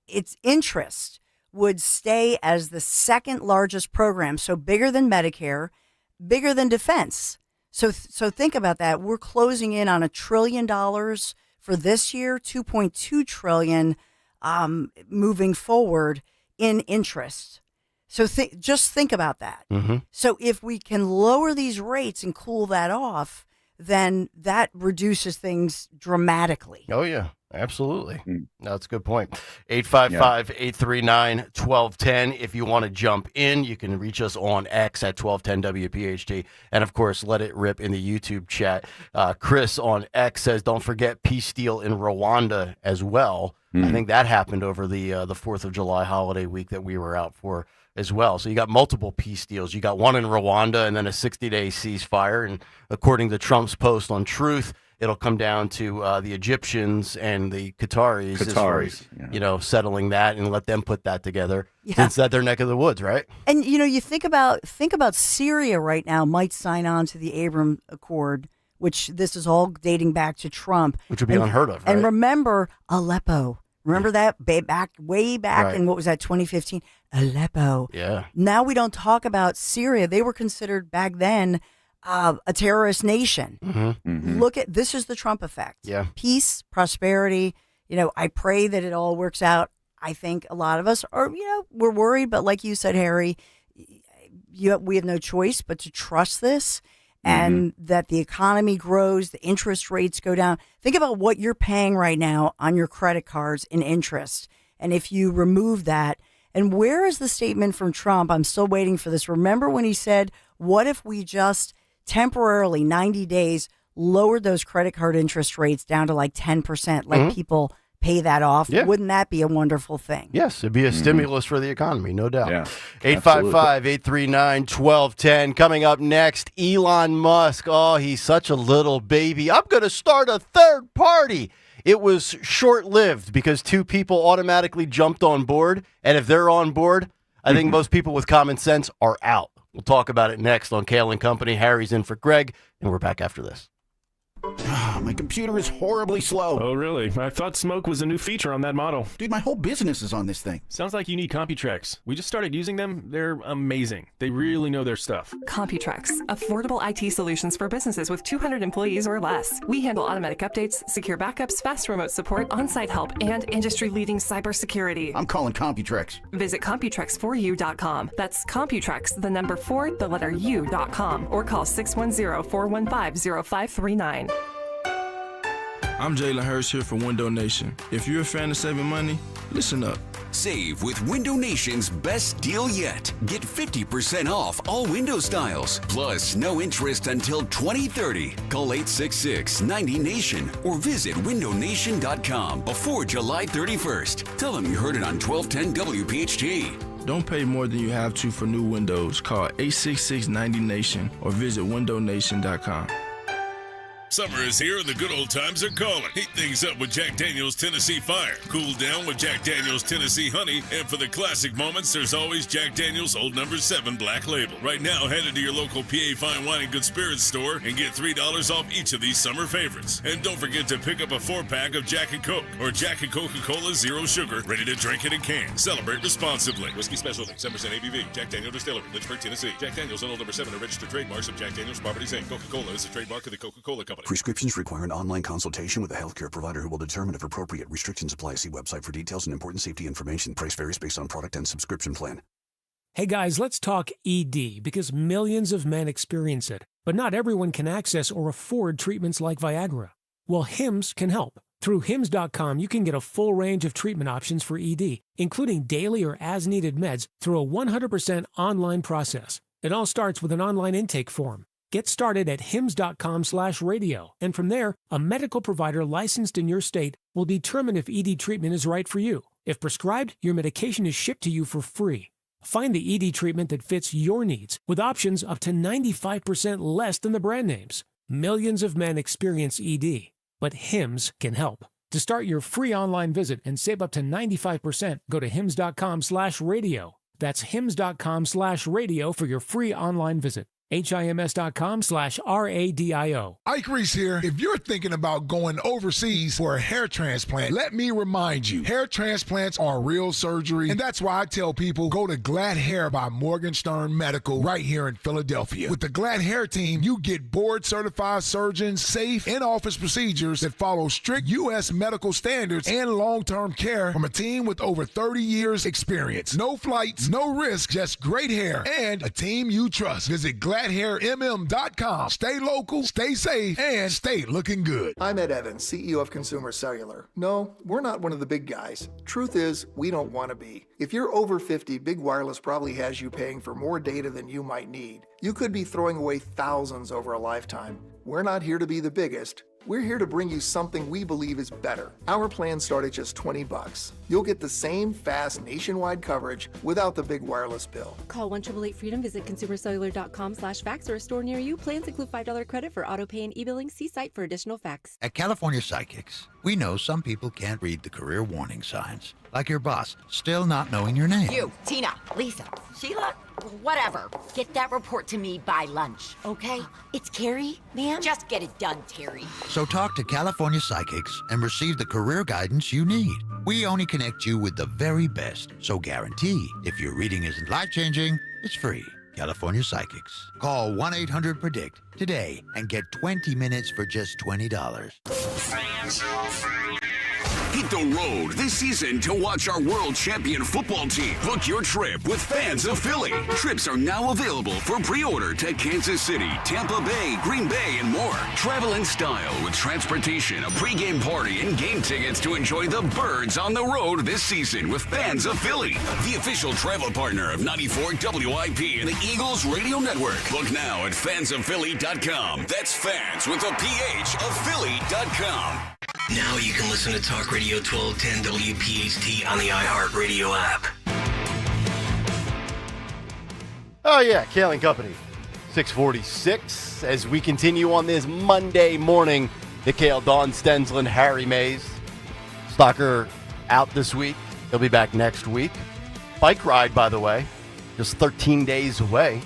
its interest would stay as the second largest program, so bigger than Medicare, bigger than defense. So think about that. We're closing in on $1 trillion for this year, $2.2 trillion moving forward in interest. So just think about that. Mm-hmm. So if we can lower these rates and cool that off, then that reduces things dramatically. Oh, yeah, absolutely. That's a good point. 855-839-1210. If you want to jump in, you can reach us on X at 1210 WPHT. And, of course, let it rip in the YouTube chat. Chris on X says, don't forget peace deal in Rwanda as well. I think that happened over the 4th of July holiday week that we were out for as well. So you got multiple peace deals. You got one in Rwanda and then a 60-day ceasefire. And according to Trump's post on Truth, it'll come down to the Egyptians and the Qataris as far as, settling that and let them put that together since that's their neck of the woods, right? And, you think about Syria right now might sign on to the Abraham Accord, which this is all dating back to Trump. Which would be unheard of, right? And remember Aleppo. Remember that way back in, what was that, 2015? Aleppo. Yeah. Now we don't talk about Syria. They were considered back then a terrorist nation. Mm-hmm. Mm-hmm. Look at, this is the Trump effect. Yeah. Peace, prosperity. I pray that it all works out. I think a lot of us are, we're worried, but like you said, Harry, we have no choice but to trust this. And that the economy grows, the interest rates go down. Think about what you're paying right now on your credit cards in interest. And if you remove that And where is the statement from Trump? I'm still waiting for this. Remember when he said, what if we just temporarily, 90 days, lowered those credit card interest rates down to like 10%, let people pay that off? Yeah. Wouldn't that be a wonderful thing? Yes, it'd be a stimulus for the economy, no doubt. Yeah, 855-839-1210. Coming up next, Elon Musk. Oh, he's such a little baby. I'm going to start a third party. It was short-lived because two people automatically jumped on board. And if they're on board, I think most people with common sense are out. We'll talk about it next on Kayal and Company. Harry's in for Greg, and we're back after this. My computer is horribly slow. Oh, really? I thought smoke was a new feature on that model. Dude, my whole business is on this thing. Sounds like you need Computrex. We just started using them. They're amazing. They really know their stuff. Computrex, affordable IT solutions for businesses with 200 employees or less. We handle automatic updates, secure backups, fast remote support, on-site help, and industry-leading cybersecurity. I'm calling Computrex. Visit ComputrexForYou.com. That's Computrex, the number 4, the letter U.com, or call 610-415-0539. I'm Jalen Hurst here for Window Nation. If you're a fan of saving money, listen up. Save with Window Nation's best deal yet. Get 50% off all window styles, plus no interest until 2030. Call 866-90-NATION or visit windownation.com before July 31st. Tell them you heard it on 1210 WPHT. Don't pay more than you have to for new windows. Call 866-90-NATION or visit windownation.com. Summer is here and the good old times are calling. Heat things up with Jack Daniel's Tennessee Fire. Cool down with Jack Daniel's Tennessee Honey. And for the classic moments, there's always Jack Daniel's Old No. 7 Black Label. Right now, head into your local PA Fine Wine and Good Spirits store and get $3 off each of these summer favorites. And don't forget to pick up a 4-pack of Jack and Coke or Jack and Coca-Cola Zero Sugar, ready to drink in a can. Celebrate responsibly. Whiskey Specialty, 7% ABV. Jack Daniel Distillery, Lynchburg, Tennessee. Jack Daniel's and Old No. 7 are registered trademarks of Jack Daniel's Properties Inc. Coca-Cola is a trademark of the Coca-Cola Company. Prescriptions require an online consultation with a healthcare provider who will determine if appropriate. Restrictions apply. See website for details and important safety information. Price varies based on product and subscription plan. Hey guys, let's talk ED because millions of men experience it, but not everyone can access or afford treatments like Viagra. Well, Hims can help. Through Hims.com, you can get a full range of treatment options for ED, including daily or as-needed meds through a 100% online process. It all starts with an online intake form. Get started at hims.com/radio, and from there, a medical provider licensed in your state will determine if ED treatment is right for you. If prescribed, your medication is shipped to you for free. Find the ED treatment that fits your needs with options up to 95% less than the brand names. Millions of men experience ED, but Hims can help. To start your free online visit and save up to 95%, go to hims.com/radio. That's hims.com/radio for your free online visit. HIMS.com/RADIO. Ike Reese here. If you're thinking about going overseas for a hair transplant, let me remind you, hair transplants are real surgery, and that's why I tell people go to Glad Hair by Morgenstern Medical right here in Philadelphia. With the Glad Hair team, you get board-certified surgeons, safe in-office procedures that follow strict U.S. medical standards and long-term care from a team with over 30 years experience. No flights, no risk, just great hair and a team you trust. Visit GladHairMM.com. Stay local, stay safe, and stay looking good. I'm Ed Evans, CEO of Consumer Cellular. No, we're not one of the big guys. Truth is, we don't want to be. If you're over 50, Big Wireless probably has you paying for more data than you might need. You could be throwing away thousands over a lifetime. We're not here to be the biggest. We're here to bring you something we believe is better. Our plans start at just $20. You'll get the same fast nationwide coverage without the big wireless bill. Call 1-888-FREEDOM, visit consumercellular.com/fax or a store near you. Plans include $5 credit for auto pay and e-billing. See site for additional facts. At California Psychics, we know some people can't read the career warning signs. Like your boss, still not knowing your name. You, Tina, Lisa, Sheila, whatever. Get that report to me by lunch, okay? It's Carrie, ma'am. Just get it done, Terry. So talk to California Psychics and receive the career guidance you need. We only connect you with the very best, so guarantee if your reading isn't life-changing, it's free. California Psychics. Call 1-800-PREDICT today and get 20 minutes for just $20. Hit the road this season to watch our world champion football team. Book your trip with Fans of Philly. Trips are now available for pre-order to Kansas City, Tampa Bay, Green Bay, and more. Travel in style with transportation, a pregame party, and game tickets to enjoy the Birds on the road this season with Fans of Philly, the official travel partner of 94 WIP and the Eagles Radio Network. Book now at fansofphilly.com. That's fans with a PH of Philly.com. Now you can listen to Talk Radio 1210 WPHT on the iHeartRadio app. Oh, yeah, Kayal and Company. 646 as we continue on this Monday morning. The Kayal, Dawn Stensland, Harry Mays. Stocker out this week. He'll be back next week. Bike ride, by the way, just 13 days away.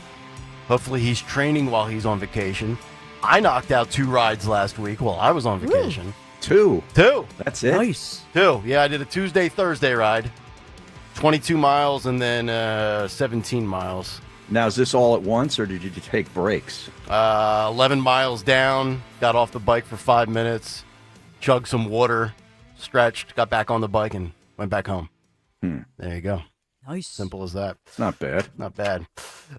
Hopefully he's training while he's on vacation. I knocked out 2 rides last week while I was on vacation. Two. That's it? Nice. 2. Yeah, I did a Tuesday, Thursday ride. 22 miles and then 17 miles. Now, is this all at once, or did you take breaks? 11 miles down, got off the bike for 5 minutes, chugged some water, stretched, got back on the bike, and went back home. There you go. Nice. Simple as that. It's not bad. Not bad.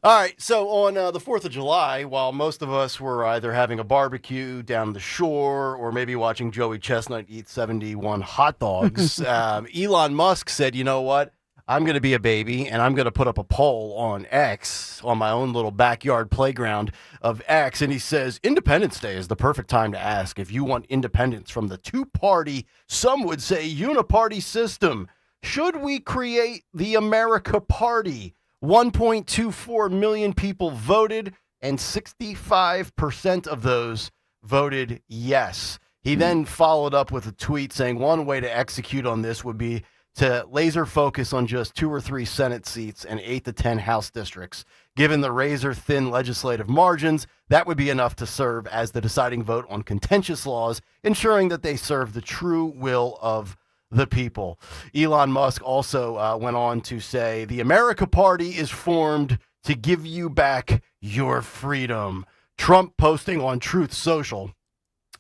All right, so on the 4th of July, while most of us were either having a barbecue down the shore or maybe watching Joey Chestnut eat 71 hot dogs, Elon Musk said, you know what? I'm going to be a baby, and I'm going to put up a poll on X, on my own little backyard playground of X, and he says, Independence Day is the perfect time to ask if you want independence from the two-party, some would say uniparty system. Should we create the America Party? 1.24 million people voted, and 65% of those voted yes. He then followed up with a tweet saying one way to execute on this would be to laser focus on just 2 or 3 Senate seats and 8 to 10 House districts. Given the razor-thin legislative margins, that would be enough to serve as the deciding vote on contentious laws, ensuring that they serve the true will of the people. Elon Musk also went on to say, the America Party is formed to give you back your freedom. Trump posting on Truth Social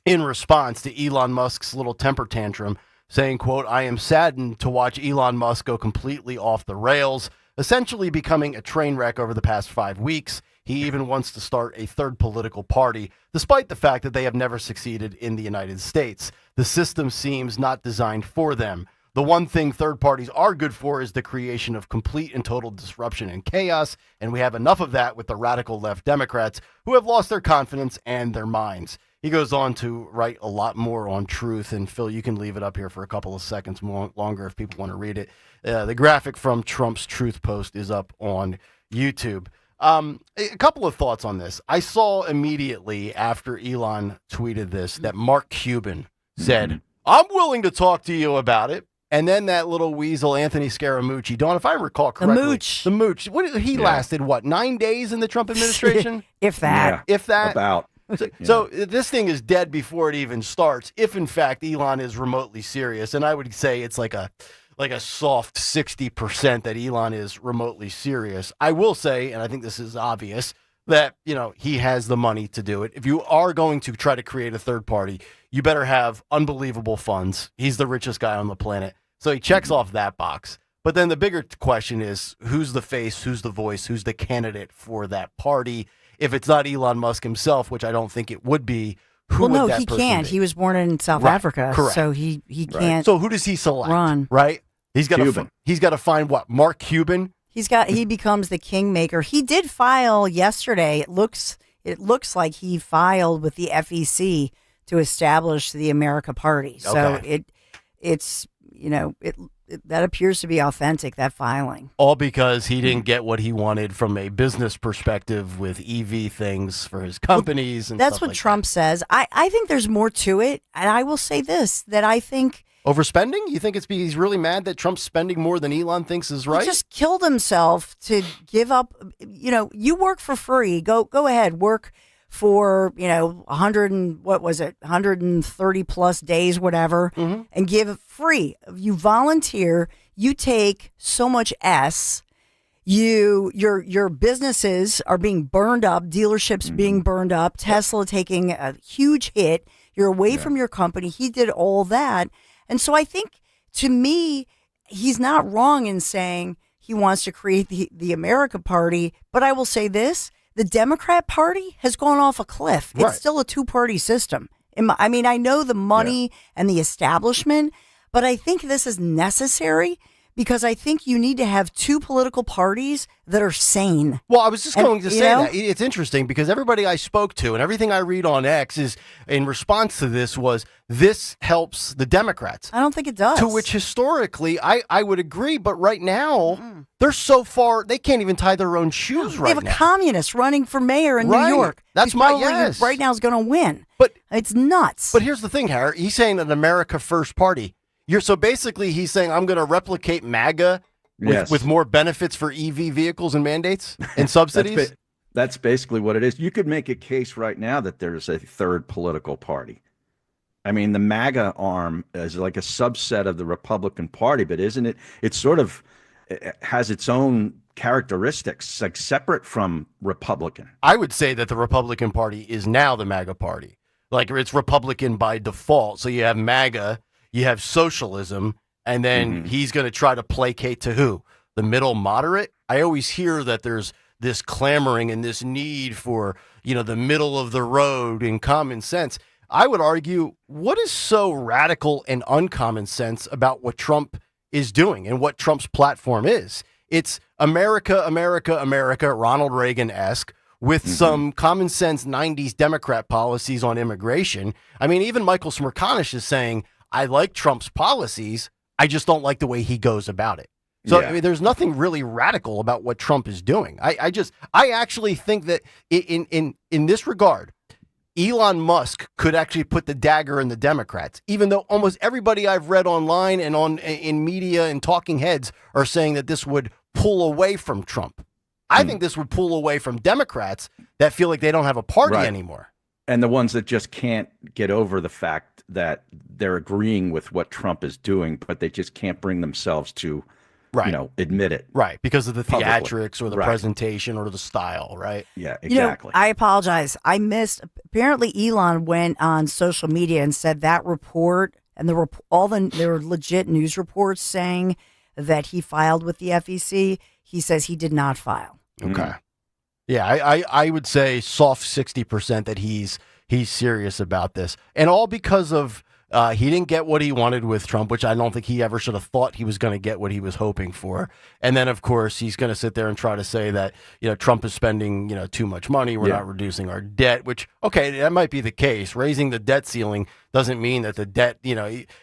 in response to Elon Musk's little temper tantrum, saying, quote, I am saddened to watch Elon Musk go completely off the rails, essentially becoming a train wreck over the past 5 weeks. He even wants to start a third political party, despite the fact that they have never succeeded in the United States. The system seems not designed for them. The one thing third parties are good for is the creation of complete and total disruption and chaos, and we have enough of that with the radical left Democrats who have lost their confidence and their minds. He goes on to write a lot more on Truth, and Phil, you can leave it up here for a couple of seconds longer if people want to read it. The graphic from Trump's Truth post is up on YouTube. A couple of thoughts on this. I saw immediately after Elon tweeted this that Mark Cuban said, I'm willing to talk to you about it. And then that little weasel, Anthony Scaramucci, Dawn, if I recall correctly. The mooch. He lasted, 9 days in the Trump administration? If that. If that. About. So this thing is dead before it even starts, if in fact Elon is remotely serious. And I would say it's like a soft 60% that Elon is remotely serious. I will say, and I think this is obvious, that, he has the money to do it. If you are going to try to create a third party, you better have unbelievable funds. He's the richest guy on the planet. So he checks off that box. But then the bigger question is, who's the face, who's the voice, who's the candidate for that party? If it's not Elon Musk himself, which I don't think it would be, who would that person he can't. be? He was born in South Africa, correct. so he can't. So who does he select? Run. Right? He's got to find what? Mark Cuban? He becomes the kingmaker. He did file yesterday. It looks like he filed with the FEC to establish the America Party. So it's that appears to be authentic, that filing. All because he didn't get what he wanted from a business perspective with EV things for his companies. Well, and that's stuff what like Trump says. I think there's more to it. And I will say this, that I think... Overspending? You think it's because he's really mad that Trump's spending more than Elon thinks is right? He just killed himself to give up. You work for free. Go ahead, work for 130 plus days, whatever, and give it free. You volunteer. You take so much S. Your businesses are being burned up. Dealerships being burned up. Tesla taking a huge hit. You're away from your company. He did all that. And so I think, to me, he's not wrong in saying he wants to create the America Party. But I will say this, the Democrat Party has gone off a cliff. It's still a two-party system. I mean, I know the money and the establishment, but I think this is necessary because I think you need to have two political parties that are sane. Well, I was just going to say that. It's interesting because everybody I spoke to and everything I read on X is in response to this helps the Democrats. I don't think it does. To which historically, I would agree. But right now, they're so far, they can't even tie their own shoes right now. They have a communist running for mayor in New York. That's right now is going to win. But it's nuts. But here's the thing, Harry. He's saying an America First Party. So basically, he's saying I'm going to replicate MAGA with more benefits for EV vehicles and mandates and subsidies. That's basically what it is. You could make a case right now that there's a third political party. I mean, the MAGA arm is like a subset of the Republican Party, but isn't it? It sort of has its own characteristics, like separate from Republican. I would say that the Republican Party is now the MAGA Party. Like it's Republican by default. So you have MAGA. You have socialism, and then he's going to try to placate to who? The middle moderate? I always hear that there's this clamoring and this need for, the middle of the road and common sense. I would argue, what is so radical and uncommon sense about what Trump is doing and what Trump's platform is? It's America, America, America, Ronald Reagan-esque, with some common sense 90s Democrat policies on immigration. I mean, even Michael Smerconish is saying, I like Trump's policies. I just don't like the way he goes about it. So, I mean, there's nothing really radical about what Trump is doing. I actually think that in this regard, Elon Musk could actually put the dagger in the Democrats, even though almost everybody I've read online and in media and talking heads are saying that this would pull away from Trump. I think this would pull away from Democrats that feel like they don't have a party anymore. And the ones that just can't get over the fact that they're agreeing with what Trump is doing, but they just can't bring themselves to, admit it. Right, because of the publicly. theatrics or the presentation or the style, right? Yeah, exactly. I apologize. I missed. Apparently, Elon went on social media and said that report, and there were legit news reports saying that he filed with the FEC. He says he did not file. Okay. Yeah, I would say soft 60% that he's serious about this. And all because of he didn't get what he wanted with Trump, which I don't think he ever should have thought he was going to get what he was hoping for. And then, of course, he's going to sit there and try to say that, Trump is spending, too much money. We're not reducing our debt, which, okay, that might be the case. Raising the debt ceiling doesn't mean that the debt,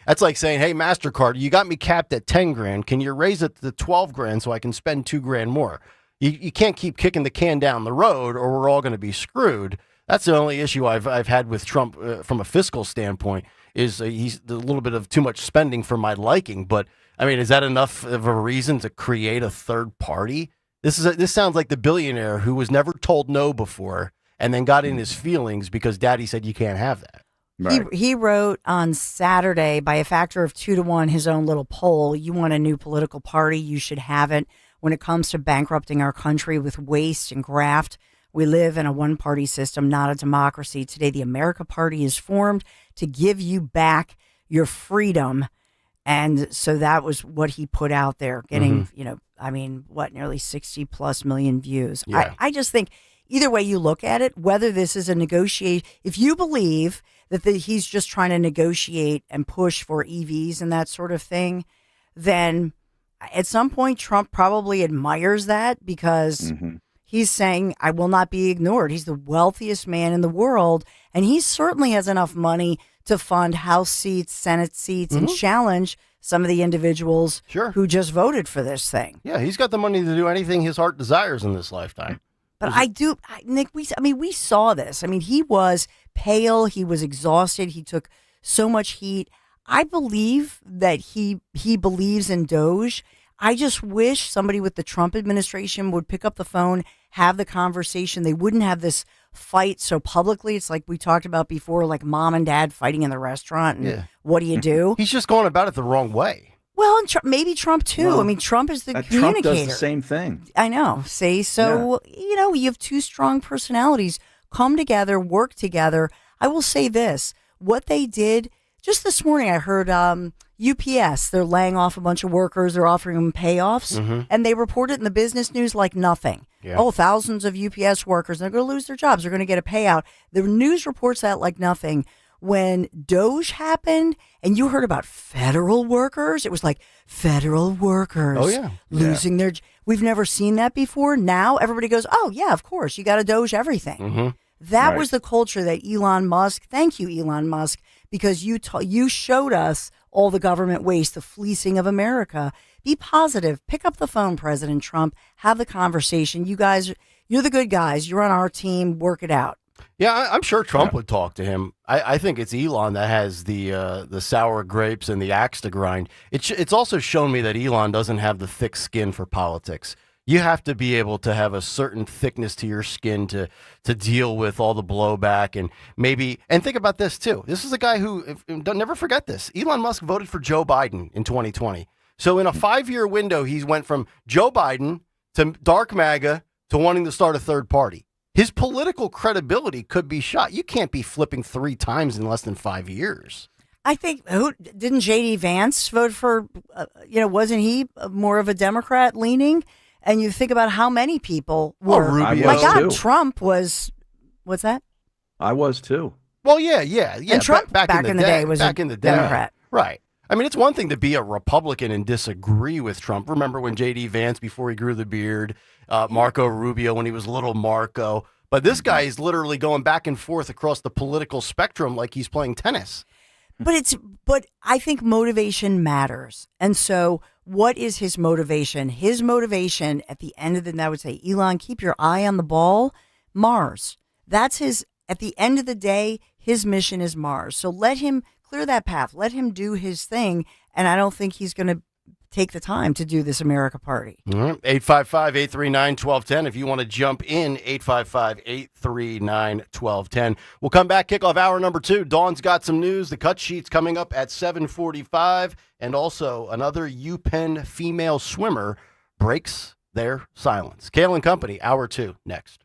that's like saying, hey, MasterCard, you got me capped at 10 grand. Can you raise it to 12 grand so I can spend 2 grand more? You can't keep kicking the can down the road or we're all going to be screwed. That's the only issue I've had with Trump from a fiscal standpoint is he's a little bit of too much spending for my liking. But I mean, is that enough of a reason to create a third party? This sounds like the billionaire who was never told no before and then got in his feelings because daddy said you can't have that. Right. He wrote on Saturday by a factor of 2-1 his own little poll. You want a new political party, you should have it. When it comes to bankrupting our country with waste and graft, we live in a one-party system, not a democracy. Today, the America Party is formed to give you back your freedom. And so that was what he put out there, getting, nearly 60+ million views. Yeah. I just think either way you look at it, whether this is a negotiate, if you believe that he's just trying to negotiate and push for EVs and that sort of thing, then at some point Trump probably admires that because he's saying, I will not be ignored. He's the wealthiest man in the world, and he certainly has enough money to fund House seats, Senate seats, and challenge some of the individuals who just voted for this thing. Yeah, he's got the money to do anything his heart desires in this lifetime. But Nick, we saw this. I mean, he was pale. He was exhausted. He took so much heat. I believe that he believes in Doge. I just wish somebody with the Trump administration would pick up the phone, have the conversation. They wouldn't have this fight so publicly. It's like we talked about before, like mom and dad fighting in the restaurant. And what do you do? He's just going about it the wrong way. Well, and maybe Trump too. Well, I mean, Trump is the communicator. Trump does the same thing. I know. See, so, you have two strong personalities. Come together, work together. I will say this. What they did, just this morning I heard, UPS, they're laying off a bunch of workers. They're offering them payoffs, and they report it in the business news like nothing. Yeah. Oh, thousands of UPS workers, they're going to lose their jobs. They're going to get a payout. The news reports that like nothing. When Doge happened and you heard about federal workers, it was like federal workers losing their... We've never seen that before. Now everybody goes, oh, yeah, of course. You got to Doge everything. That was the culture that Elon Musk... Thank you, Elon Musk, because you showed us all the government waste, the fleecing of America. Be positive. Pick up the phone, President Trump. Have the conversation. You guys, you're the good guys. You're on our team. Work it out. Yeah, I'm sure Trump would talk to him. I think it's Elon that has the sour grapes and the axe to grind. It's also shown me that Elon doesn't have the thick skin for politics. You have to be able to have a certain thickness to your skin to deal with all the blowback and think about this too. This is a guy who, don't never forget this. Elon Musk voted for Joe Biden in 2020. So in a 5-year window, he's went from Joe Biden to dark MAGA to wanting to start a third party. His political credibility could be shot. You can't be flipping 3 times in less than 5 years. I think, didn't J.D. Vance vote for, wasn't he more of a Democrat leaning? And you think about how many people were. Rubio. My God, Too. Trump was, what's that? I was too. Well, yeah. And Trump back in the day was back a in the day. Democrat. Right. I mean, it's one thing to be a Republican and disagree with Trump. Remember when J.D. Vance, before he grew the beard, Marco Rubio when he was little Marco. But this guy is literally going back and forth across the political spectrum like he's playing tennis. But I think motivation matters. And so what is his motivation? His motivation at the end of the day, I would say, Elon, keep your eye on the ball. Mars. That's at the end of the day, his mission is Mars. So let him clear that path. Let him do his thing. And I don't think he's going to take the time to do this America party. 855-839-1210. If you want to jump in, 855-839-1210. We'll come back, kick off hour number 2. Dawn's got some news. The cut sheet's coming up at 7:45. And also another UPenn female swimmer breaks their silence. Kayal and Company, hour 2, next.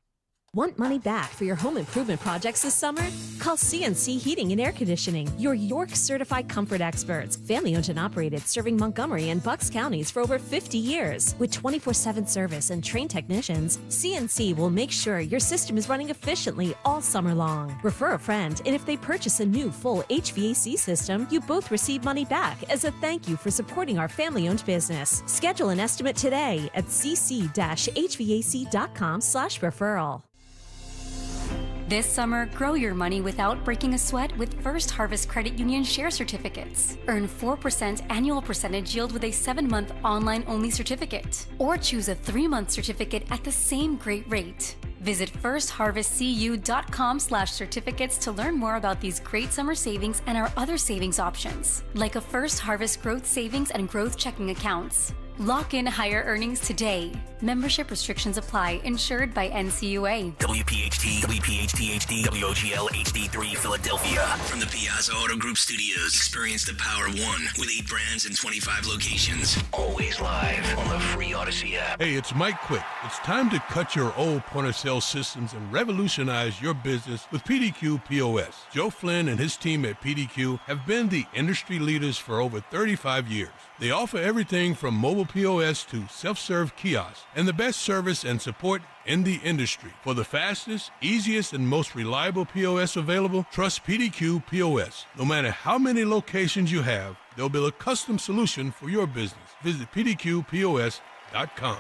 Want money back for your home improvement projects this summer? Call CNC Heating and Air Conditioning, your York certified comfort experts. Family owned and operated, serving Montgomery and Bucks counties for over 50 years. With 24/7 service and trained technicians, CNC will make sure your system is running efficiently all summer long. Refer a friend, and if they purchase a new full HVAC system, you both receive money back as a thank you for supporting our family owned business. Schedule an estimate today at cc-hvac.com/referral. This summer, grow your money without breaking a sweat with First Harvest Credit Union Share Certificates. Earn 4% annual percentage yield with a 7-month online-only certificate. Or choose a 3-month certificate at the same great rate. Visit firstharvestcu.com/certificates to learn more about these great summer savings and our other savings options, like a First Harvest Growth Savings and Growth Checking accounts. Lock in higher earnings today. Membership restrictions apply. Insured by NCUA. WPHT, WPHT HD, WOGL HD3 Philadelphia. From the Piazza Auto Group Studios, experience the power of one with 8 brands and 25 locations. Always live on the free Odyssey app. Hey, it's Mike Quick. It's time to cut your old point-of-sale systems and revolutionize your business with PDQ POS. Joe Flynn and his team at PDQ have been the industry leaders for over 35 years. They offer everything from mobile POS to self-serve kiosks and the best service and support in the industry. For the fastest, easiest, and most reliable POS available, trust PDQ POS. No matter how many locations you have, they'll build a custom solution for your business. Visit pdqpos.com.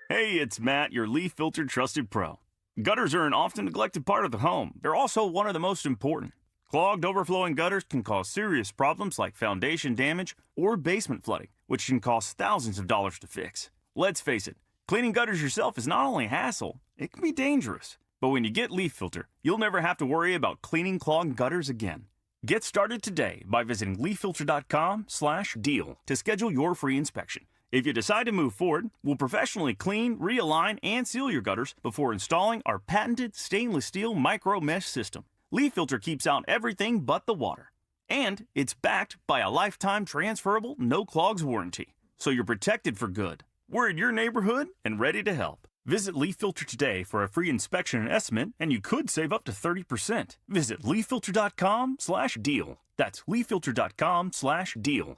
Hey, it's Matt, your leaf filter trusted pro. Gutters are an often neglected part of the home. They're also one of the most important. Clogged, overflowing gutters can cause serious problems like foundation damage or basement flooding, which can cost thousands of dollars to fix. Let's face it, cleaning gutters yourself is not only a hassle, it can be dangerous. But when you get Leaf Filter, you'll never have to worry about cleaning clogged gutters again. Get started today by visiting leaffilter.com/deal to schedule your free inspection. If you decide to move forward, we'll professionally clean, realign, and seal your gutters before installing our patented stainless steel micro mesh system. Leaf Filter keeps out everything but the water. And it's backed by a lifetime transferable no clogs warranty. So you're protected for good. We're in your neighborhood and ready to help. Visit Leaf Filter today for a free inspection and estimate, and you could save up to 30%. Visit leaffilter.com/deal. That's leaffilter.com/deal.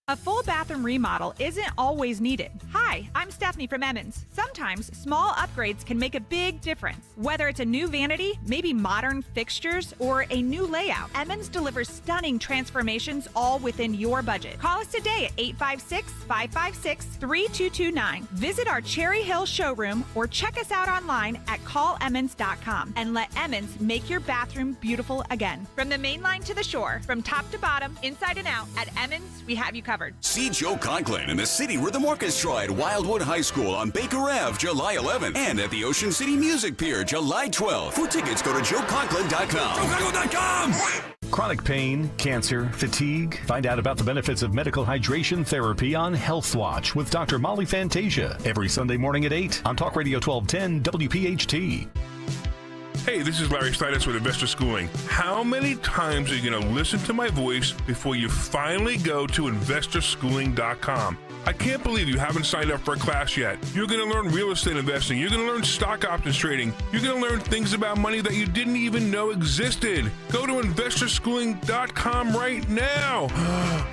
A full bathroom remodel isn't always needed. Hi, I'm Stephanie from Emmons. Sometimes small upgrades can make a big difference. Whether it's a new vanity, maybe modern fixtures, or a new layout, Emmons delivers stunning transformations all within your budget. Call us today at 856-556-3229. Visit our Cherry Hill showroom or check us out online at callemmons.com and let Emmons make your bathroom beautiful again. From the main line to the shore, from top to bottom, inside and out, at Emmons, we have you covered. See Joe Conklin in the City Rhythm Orchestra at Wildwood High School on Baker Ave, July 11th, and at the Ocean City Music Pier, July 12th. For tickets, go to joeconklin.com. joeconklin.com! Chronic pain, cancer, fatigue. Find out about the benefits of medical hydration therapy on Health Watch with Dr. Molly Fantasia every Sunday morning at 8 on Talk Radio 1210 WPHT. Hey, this is Larry Stitus with Investor Schooling. How many times are you going to listen to my voice before you finally go to investorschooling.com? I can't believe you haven't signed up for a class yet. You're going to learn real estate investing. You're going to learn stock options trading. You're going to learn things about money that you didn't even know existed. Go to investorschooling.com right now.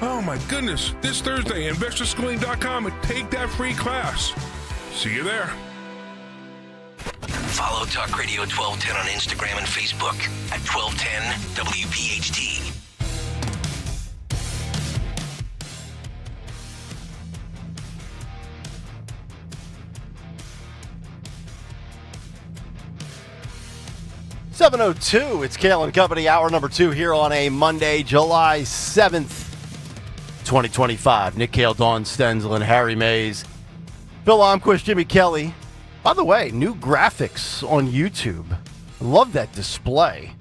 Oh my goodness. This Thursday, investorschooling.com, and take that free class. See you there. Follow Talk Radio 1210 on Instagram and Facebook at 1210 WPHT. .702, it's Kayal and Company, hour number 2 here on a Monday, July 7th, 2025. Nick Kayal, Dawn Stenzel, and Harry Mays. Phil Omquist, Jimmy Kelly. By the way, new graphics on YouTube. I love that display.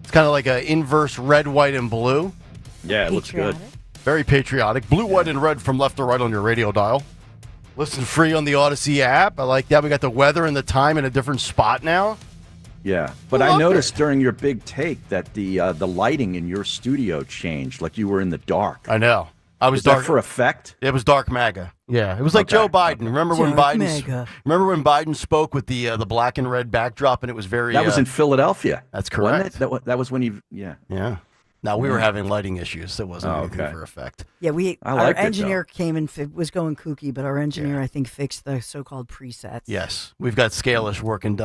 It's kind of like an inverse red, white, and blue. Yeah, it looks good. Very patriotic. Blue, white, and red from left to right on your radio dial. Listen free on the Odyssey app. I like that. We got the weather and the time in a different spot now. Yeah, but I noticed during your big take that the lighting in your studio changed, like you were in the dark. I know. I was dark for effect. It was dark MAGA. Yeah, it was like Joe Biden. Remember when Biden spoke with the black and red backdrop, and it was very. That was in Philadelphia. That's correct. That was when he. Yeah. Yeah. Now we were having lighting issues. So it wasn't anything for effect. Yeah, our engineer came and was going kooky, but our engineer I think fixed the so-called presets. Yes, we've got Scalish working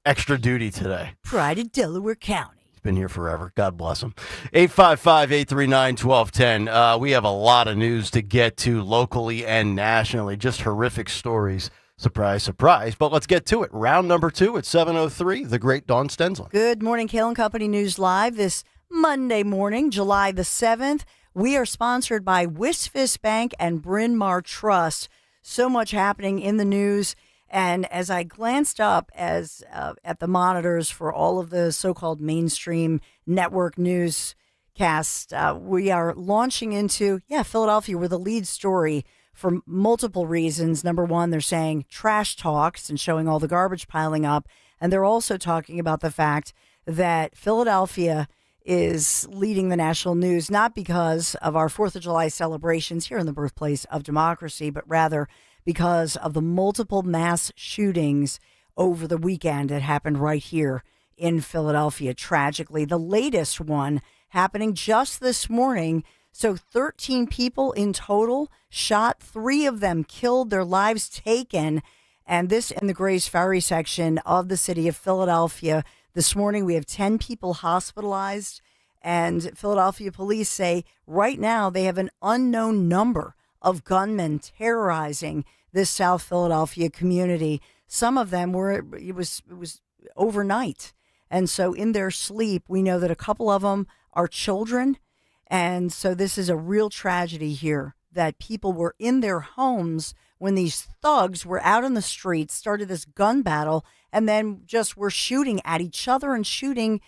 extra duty today. Pride of Delaware County. Been here forever. God bless him. 855-839-1210. We have a lot of news to get to locally and nationally. Just horrific stories. Surprise, surprise. But let's get to it. Round number 2 at 7:03. The great Dawn Stenzel. Good morning, Kayal and Company News Live. This Monday morning, July the 7th. We are sponsored by Wisfis Bank and Bryn Mawr Trust. So much happening in the news. And as I glanced up at the monitors for all of the so-called mainstream network newscasts, we are launching into, Philadelphia. We're the lead story for multiple reasons. Number one, they're saying trash talks and showing all the garbage piling up. And they're also talking about the fact that Philadelphia is leading the national news, not because of our 4th of July celebrations here in the birthplace of democracy, but rather because of the multiple mass shootings over the weekend that happened right here in Philadelphia, tragically. The latest one happening just this morning. So 13 people in total shot, 3 of them killed, their lives taken. And this in the Grays Ferry section of the city of Philadelphia. This morning we have 10 people hospitalized. And Philadelphia police say right now they have an unknown number of gunmen terrorizing this South Philadelphia community. Some of them it was overnight. And so in their sleep, we know that a couple of them are children. And so this is a real tragedy here, that people were in their homes when these thugs were out in the streets, started this gun battle, and then just were shooting at each other and shooting.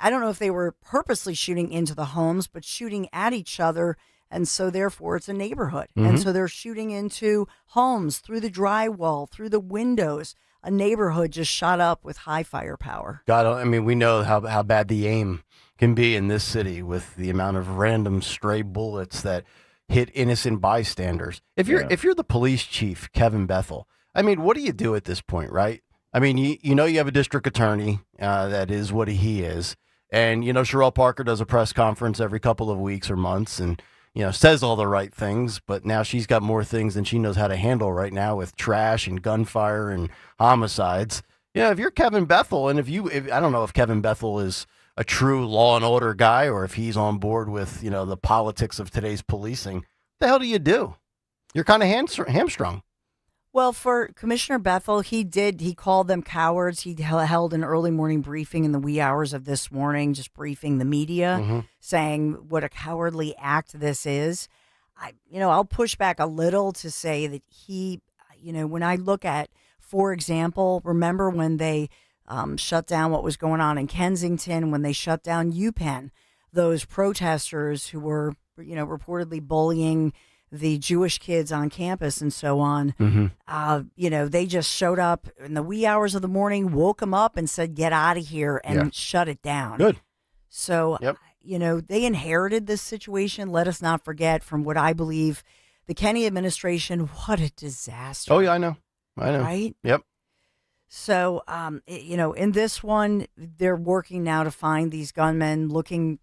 I don't know if they were purposely shooting into the homes, but shooting at each other. And so, therefore, it's a neighborhood. Mm-hmm. And so they're shooting into homes, through the drywall, through the windows. A neighborhood just shot up with high firepower. God, I mean, we know how bad the aim can be in this city with the amount of random stray bullets that hit innocent bystanders. If you're the police chief, Kevin Bethel, I mean, what do you do at this point, right? I mean, you know you have a district attorney that is what he is. And, you know, Sherelle Parker does a press conference every couple of weeks or months and, you know, says all the right things. But now she's got more things than she knows how to handle right now with trash and gunfire and homicides. Yeah, if you're Kevin Bethel, and if I don't know if Kevin Bethel is a true law and order guy or if he's on board with, you know, the politics of today's policing, what the hell do you do? You're kind of hamstrung. Well, for Commissioner Bethel, he called them cowards. He held an early morning briefing in the wee hours of this morning, just briefing the media, saying what a cowardly act this is. I'll push back a little to say that when I look at, for example, remember when they shut down what was going on in Kensington, when they shut down UPenn, those protesters who were, reportedly bullying the Jewish kids on campus and so on, they just showed up in the wee hours of the morning, woke them up and said, get out of here and shut it down. Good. So, they inherited this situation. Let us not forget, from what I believe, the Kenney administration, what a disaster. Oh, yeah, I know. Right? Yep. So, in this one, they're working now to find these gunmen, looking,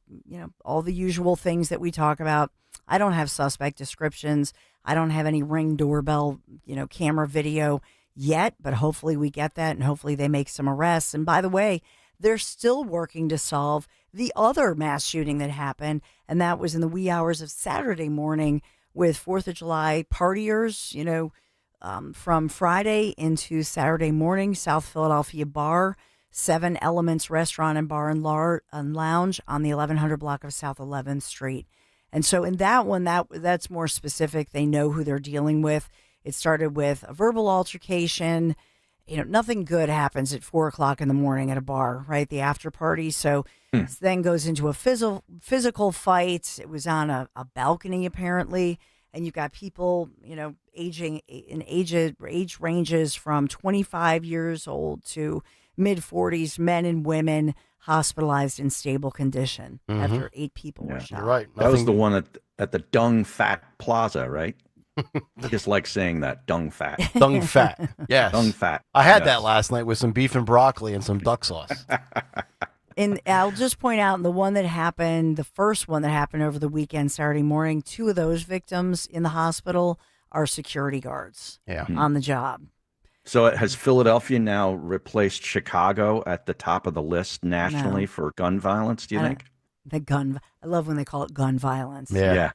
all the usual things that we talk about. I don't have suspect descriptions. I don't have any Ring doorbell, camera video yet, but hopefully we get that and hopefully they make some arrests. And by the way, they're still working to solve the other mass shooting that happened, and that was in the wee hours of Saturday morning with 4th of July partiers, from Friday into Saturday morning, South Philadelphia bar, 7 Elements Restaurant and Bar and Lounge on the 1100 block of South 11th Street. And so in that one, that's more specific. They know who they're dealing with. It started with a verbal altercation. Nothing good happens at 4 o'clock in the morning at a bar, right? The after party. So it then goes into a physical fight. It was on a balcony, apparently. And you've got people, aging in age ranges from 25 years old to mid 40s, men and women hospitalized in stable condition after 8 people were shot. You're right. That was the one at the Dung Fat Plaza, right? Just like saying that, Dung Fat. Dung Fat. Yes. Dung Fat. I had that last night with some beef and broccoli and some duck sauce. And I'll just point out, the first one that happened over the weekend, Saturday morning, 2 of those victims in the hospital are security guards on the job. So has Philadelphia now replaced Chicago at the top of the list nationally for gun violence, do you think? I love when they call it gun violence. Yeah.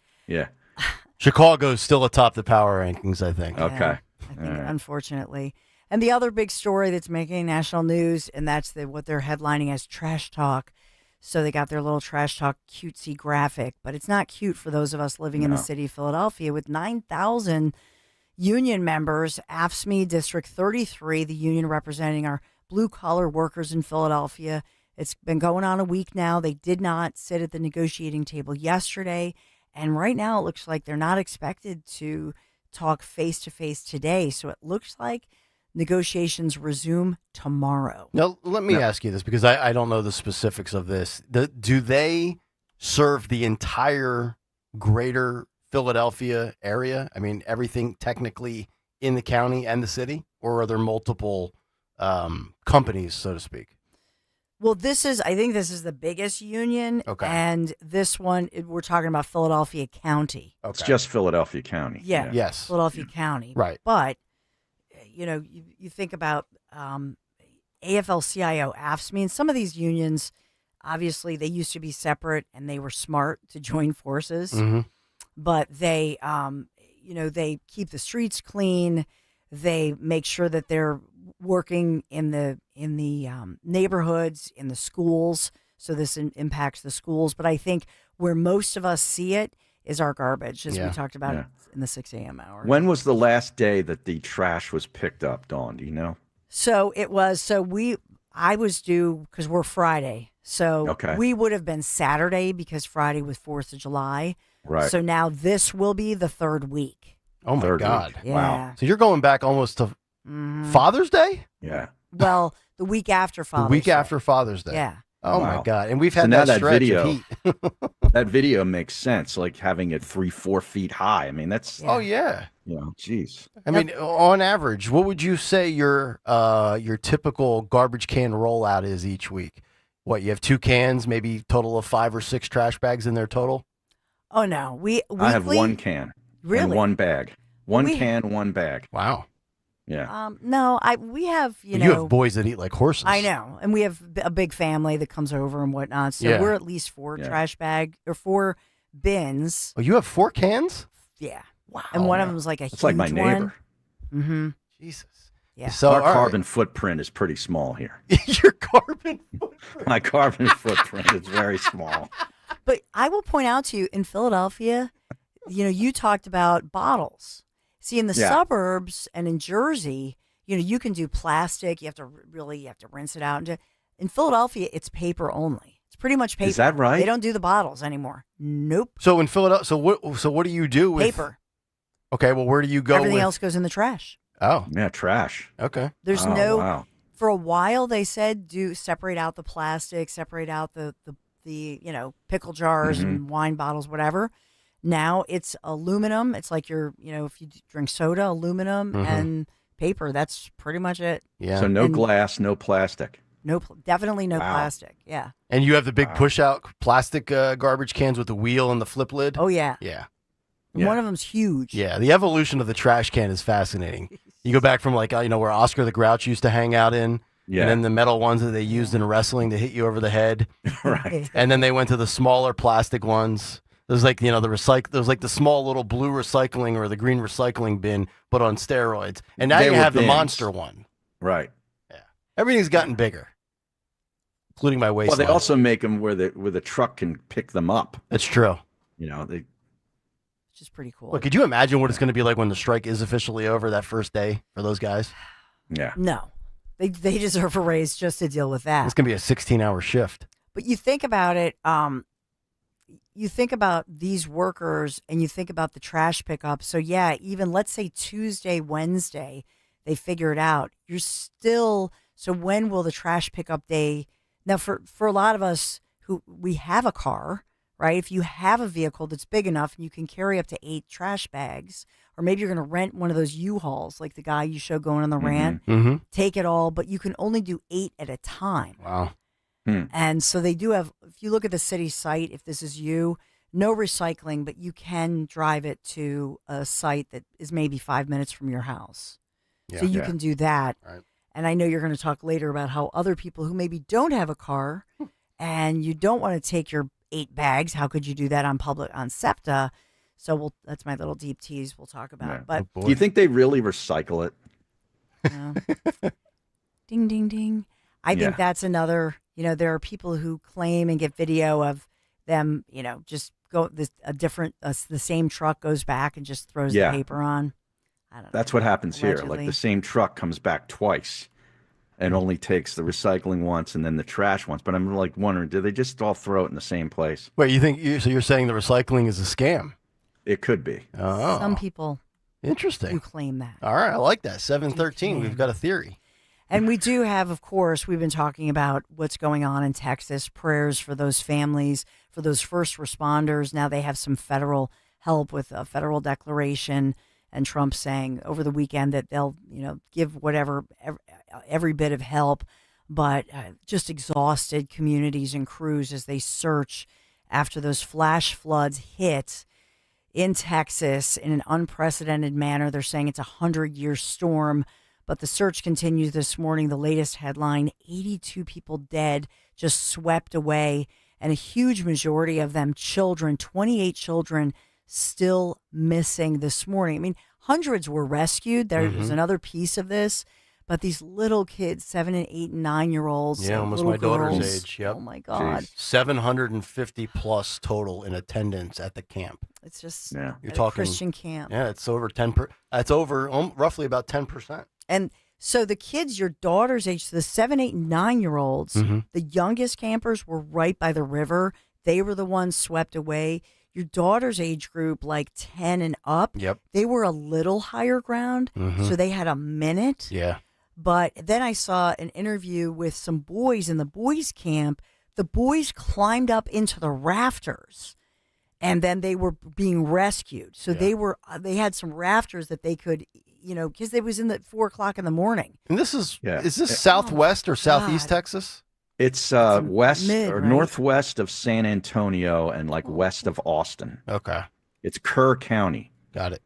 Chicago's still atop the power rankings, I think. Okay. I think, unfortunately. And the other big story that's making national news, and that's what they're headlining as Trash Talk. So they got their little Trash Talk cutesy graphic, but it's not cute for those of us living in the city of Philadelphia. With 9,000 union members, AFSCME District 33, the union representing our blue-collar workers in Philadelphia. It's been going on a week now. They did not sit at the negotiating table yesterday, and right now it looks like they're not expected to talk face-to-face today. So it looks like negotiations resume tomorrow. Now, let me ask you this, because I don't know the specifics of this. Do they serve the entire greater Philadelphia area? I mean, everything technically in the county and the city? Or are there multiple companies, so to speak? Well, I think this is the biggest union. Okay. And this one, we're talking about Philadelphia County. It's just Philadelphia County. Yeah. Yes. Philadelphia County. Right. But, you think about AFL-CIO, AFSCME, and some of these unions, obviously they used to be separate and they were smart to join forces. Mm-hmm. But they, they keep the streets clean. They make sure that they're working in the neighborhoods, in the schools. So this impacts the schools. But I think where most of us see it is our garbage, as we talked about in the 6 a.m. hour. When was the last day that the trash was picked up, Dawn? Do you know? So it was. I was due because we're Friday. So we would have been Saturday because Friday was 4th of July. Right. So now this will be the 3rd week. Oh, my God. Yeah. Wow. So you're going back almost to Father's Day? Yeah. Well, the week after Father's Day. The week after Father's Day. Yeah. Oh my God! And we've So had now that stretch video, of heat. that video makes sense, like having it 3-4 feet high. I mean, that's Oh yeah. Geez. I mean, on average, what would you say your typical garbage can rollout is each week? What, you have 2 cans, maybe total of 5 or 6 trash bags in there total? Oh no, I have 1 can Really? and 1 bag. One We- can, 1 bag. Wow. Yeah. No, we have You have boys that eat like horses. I know, and we have a big family that comes over and whatnot. So Yeah. we're at least 4 trash bag or 4 bins. Oh, you have 4 cans? Yeah. Wow. And one of them's like a It's like my huge neighbor. one. Mm-hmm. Jesus. Yeah. So our all right. carbon footprint is pretty small here. Your carbon footprint. My carbon footprint is very small. But I will point out to you in Philadelphia, you talked about bottles. See, in the Yeah. suburbs and in Jersey, you can do plastic. You have to rinse it out. In Philadelphia, it's paper only. It's pretty much paper. Is that right? They don't do the bottles anymore. Nope. So in Philadelphia, so what do you do with Paper. Okay, well, where do you go? Everything with, else goes in the trash. Oh, yeah, trash. Okay. There's Wow. For a while they said do separate out the plastic, separate out the pickle jars and wine bottles, whatever. Now it's aluminum. It's like if you drink soda, aluminum and paper. That's pretty much it. Yeah. So no And glass, no plastic. definitely no Wow. plastic. Yeah. And you have the big push-out plastic garbage cans with the wheel and the flip lid? Oh yeah. Yeah. And one of them's huge. Yeah, the evolution of the trash can is fascinating. You go back from where Oscar the Grouch used to hang out in, Yeah. and then the metal ones that they used in wrestling to hit you over the head. Right. And then they went to the smaller plastic ones. There's like, there's like the small little blue recycling or the green recycling bin, but on steroids. And now They you were have the bins. monster one. Right. Everything's gotten bigger, including my Well, waistline. they also make them where the truck can pick them up. That's true. They Which is pretty cool. Look, could you imagine what it's going to be like when the strike is officially over that first day for those guys? Yeah. No. They deserve a raise just to deal with that. It's going to be a 16-hour shift. But you think about it, you think about these workers and you think about the trash pickup. So yeah, even let's say Tuesday, Wednesday, they figure it out. You're still, so when will the trash pickup day? Now for a lot of us who we have a car, right? If you have a vehicle that's big enough and you can carry up to 8 trash bags, or maybe you're going to rent one of those U-Hauls, like the guy you show going on the rant, take it all, but you can only do 8 at a time. Wow. And so they do have, if you look at the city site, if this is you, no recycling, but you can drive it to a site that is maybe 5 minutes from your house. Yeah. So you Yeah. can do that. Right. And I know you're going to talk later about how other people who maybe don't have a car and you don't want to take your 8 bags, how could you do that on SEPTA? So that's my little deep tease we'll talk about. Yeah. But Do you think they really recycle it? ding, ding, ding. I think Yeah. that's another, there are people who claim and get video of them, just go the same truck goes back and just throws Yeah. the paper on. I don't know. That's what happens here. Like Allegedly. the same truck comes back twice and only takes the recycling once and then the trash once. But I'm like wondering, do they just all throw it in the same place? Wait, so you're saying the recycling is a scam? It could be. Oh. Some people Interesting. do claim that. All right, I like that. 713, we've got a theory. And we do have, of course, we've been talking about what's going on in Texas, prayers for those families, for those first responders. Now they have some federal help with a federal declaration, and Trump saying over the weekend that they'll, give every bit of help, but just exhausted communities and crews as they search after those flash floods hit in Texas in an unprecedented manner. They're saying it's a 100-year storm. But the search continues this morning. The latest headline, 82 people dead, just swept away, and a huge majority of them children, 28 children still missing this morning. I mean, hundreds were rescued. There's another piece of this, but these little kids, 7 and 8 and 9-year-olds. Yeah, almost little my daughter's girls. age. Yep. Oh, my God. 750 plus total in attendance at the camp. It's just You're at a talking Christian camp. Yeah, it's over 10. It's over roughly about 10%. And so the kids, your daughter's age, the 7, 8, and 9-year-olds, the youngest campers were right by the river. They were the ones swept away. Your daughter's age group, like 10 and up, Yep. they were a little higher ground, so they had a minute. Yeah. But then I saw an interview with some boys in the boys' camp. the boys climbed up into the rafters, and then they were being rescued. So they had some rafters that they could, because it was in the 4:00 in the morning. And is this southwest or southeast Texas? It's west or right? northwest of San Antonio and like west of Austin. Okay. It's Kerr County. Got it.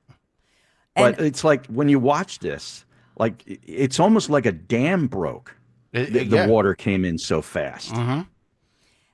But it's like when you watch this, like it's almost like a dam broke. The water came in so fast. Mm-hmm.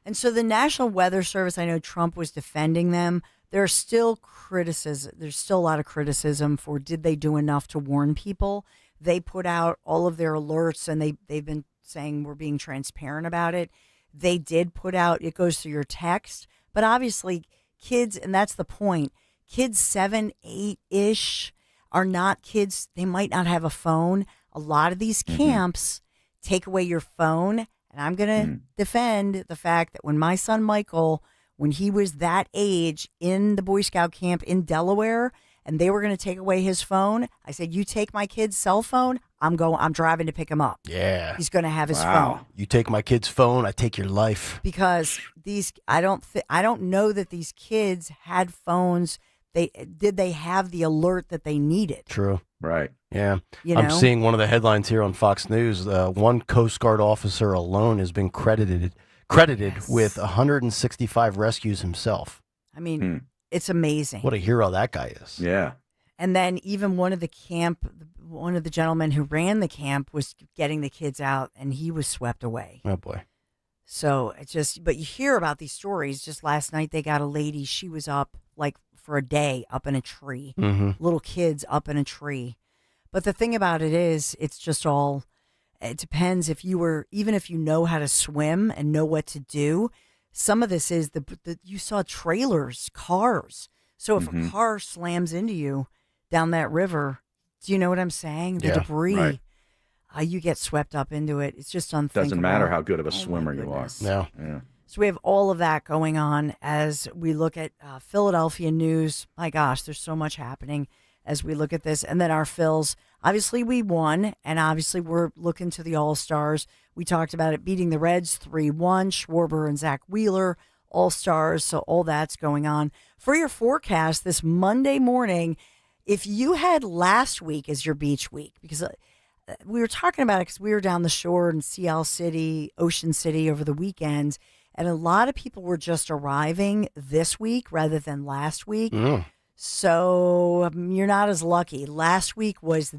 And so the National Weather Service, I know Trump was defending them. There's still criticism. There's still a lot of criticism for did they do enough to warn people? They put out all of their alerts, and they've been saying we're being transparent about it. They did put out, it goes through your text, but obviously kids, and that's the point, kids 7, 8-ish are not kids. They might not have a phone. A lot of these camps take away your phone. And I'm going to defend the fact that when my son Michael, when he was that age in the Boy Scout camp in Delaware, and they were going to take away his phone, I said, "You take my kid's cell phone, I'm driving to pick him up." Yeah. He's going to have his phone. You take my kid's phone, I take your life. Because I don't know that these kids had phones. Did they have the alert that they needed? True. Right. Yeah. I'm seeing one of the headlines here on Fox News. One Coast Guard officer alone has been credited with 165 rescues himself. I mean, it's amazing. What a hero that guy is. Yeah. And then even one of the gentlemen who ran the camp was getting the kids out, and he was swept away. Oh, boy. So but you hear about these stories. Just last night, they got a lady, she was up like for a day up in a tree, little kids up in a tree. But the thing about it is, it's just it depends even if you know how to swim and know what to do. Some of this is you saw trailers, cars. So if a car slams into you down that river, do you know what I'm saying? The debris, right. You get swept up into it. It's just unthinkable. Doesn't matter how good of a swimmer you are. No. Yeah. So we have all of that going on as we look at Philadelphia news. My gosh, there's so much happening as we look at this. And then our Phils, obviously we won, and obviously we're looking to the All-Stars. We talked about it beating the Reds 3-1, Schwarber and Zach Wheeler, All-Stars, so all that's going on. For your forecast this Monday morning, if you had last week as your beach week, because we were talking about it because we were down the shore in Sea City, Ocean City over the weekend, and a lot of people were just arriving this week rather than last week. So you're not as lucky. Last week was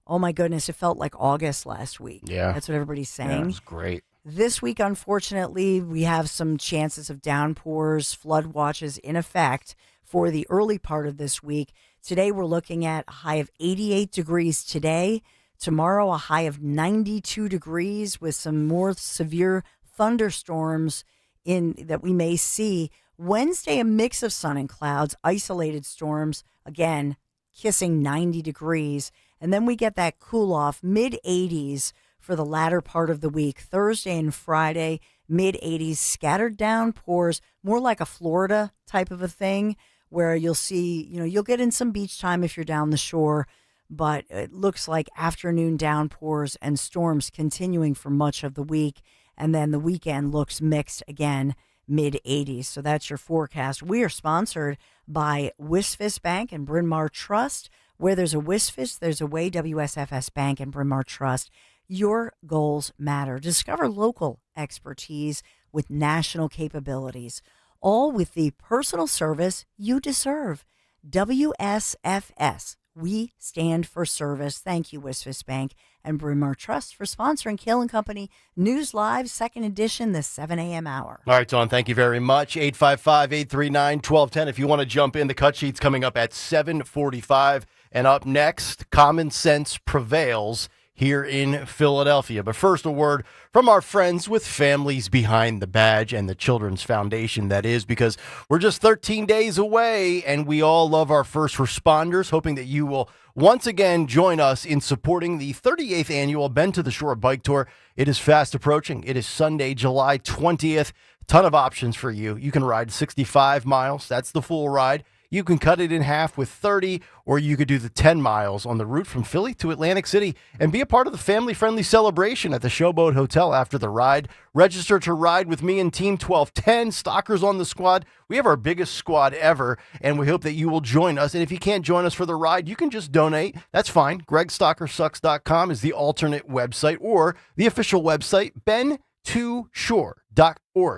oh my goodness, it felt like August last week. Yeah. That's what everybody's saying. Yeah, it was great. This week, unfortunately, we have some chances of downpours, flood watches in effect for the early part of this week. Today, we're looking at a high of 88 degrees today. Tomorrow, a high of 92 degrees with some more severe thunderstorms that we may see. Wednesday, a mix of sun and clouds, isolated storms, again, kissing 90 degrees. And then we get that cool off, mid-80s for the latter part of the week. Thursday and Friday, mid-80s, scattered downpours, more like a Florida type of a thing, where you'll see, you'll get in some beach time if you're down the shore, but it looks like afternoon downpours and storms continuing for much of the week. And then the weekend looks mixed again, mid-80s. So that's your forecast. We are sponsored by Wisfis Bank and Bryn Mawr Trust. Where there's a Wisfis, there's a way. WSFS Bank and Bryn Mawr Trust. Your goals matter. Discover local expertise with national capabilities, all with the personal service you deserve. WSFS. We stand for service. Thank you, Wisfis Bank and Bryn Mawr Trust, for sponsoring Kayal and Company News Live, second edition, the 7 a.m. hour. All right, Dawn, thank you very much. 855-839-1210. If you want to jump in, the cut sheet's coming up at 7:45. And up next, Common Sense Prevails here in Philadelphia. But first, a word from our friends with Families Behind the Badge and the Children's Foundation, that is, because we're just 13 days away, and we all love our first responders, hoping that you will once again join us in supporting the 38th annual Bend to the Shore Bike Tour. It is fast approaching. It is Sunday, July 20th. Ton of options for you. You can ride 65 miles. That's the full ride. You can cut it in half with 30, or you could do the 10 miles on the route from Philly to Atlantic City and be a part of the family-friendly celebration at the Showboat Hotel after the ride. Register to ride with me and Team 1210, Stalkers on the squad. We have our biggest squad ever, and we hope that you will join us. And if you can't join us for the ride, you can just donate. That's fine. GregStalkerSucks.com is the alternate website, or the official website, ben2shore.org.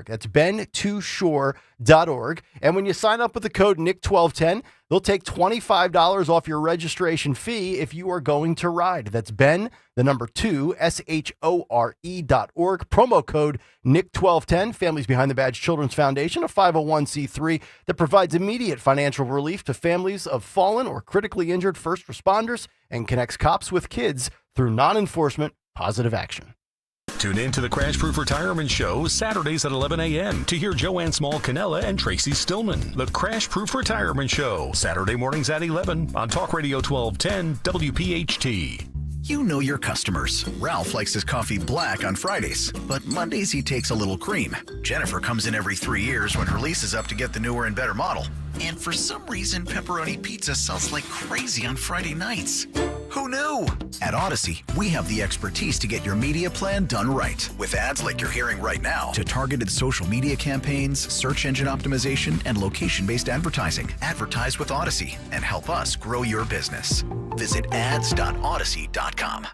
That's ben2shore.org. And when you sign up with the code NICK1210, they'll take $25 off your registration fee if you are going to ride. That's Ben, the number 2, SHORE.org. Promo code NICK1210. Families Behind the Badge Children's Foundation, a 501c3 that provides immediate financial relief to families of fallen or critically injured first responders and connects cops with kids through non-enforcement positive action. Tune in to the Crash Proof Retirement Show Saturdays at 11 a.m. to hear Joanne Small-Canella and Tracy Stillman. The Crash Proof Retirement Show, Saturday mornings at 11 on Talk Radio 1210 WPHT. You know your customers. Ralph likes his coffee black on Fridays, but Mondays he takes a little cream. Jennifer comes in every 3 years when her lease is up to get the newer and better model. And for some reason, pepperoni pizza sells like crazy on Friday nights. Who knew? At Odyssey, we have the expertise to get your media plan done right. With ads like you're hearing right now, to targeted social media campaigns, search engine optimization, and location-based advertising. Advertise with Odyssey and help us grow your business. Visit ads.odyssey.com.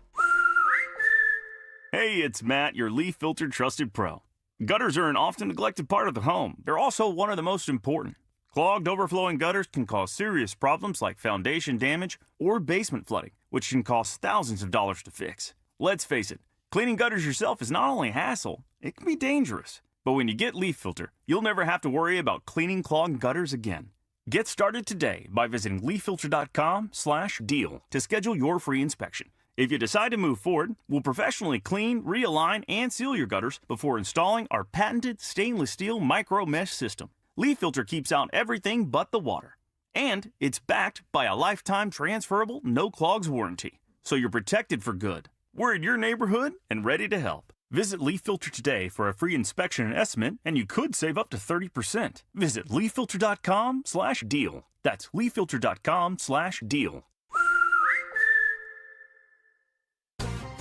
Hey, it's Matt, your leaf filter trusted pro. Gutters are an often neglected part of the home. They're also one of the most important. Clogged, overflowing gutters can cause serious problems like foundation damage or basement flooding, which can cost thousands of dollars to fix. Let's face it, cleaning gutters yourself is not only a hassle, it can be dangerous. But when you get Leaf Filter, you'll never have to worry about cleaning clogged gutters again. Get started today by visiting leaffilter.com/deal to schedule your free inspection. If you decide to move forward, we'll professionally clean, realign, and seal your gutters before installing our patented stainless steel micro mesh system. Leaf Filter keeps out everything but the water. And it's backed by a lifetime transferable no clogs warranty. So you're protected for good. We're in your neighborhood and ready to help. Visit Leaf Filter today for a free inspection and estimate, and you could save up to 30%. Visit leaffilter.com/deal. That's leaffilter.com/deal.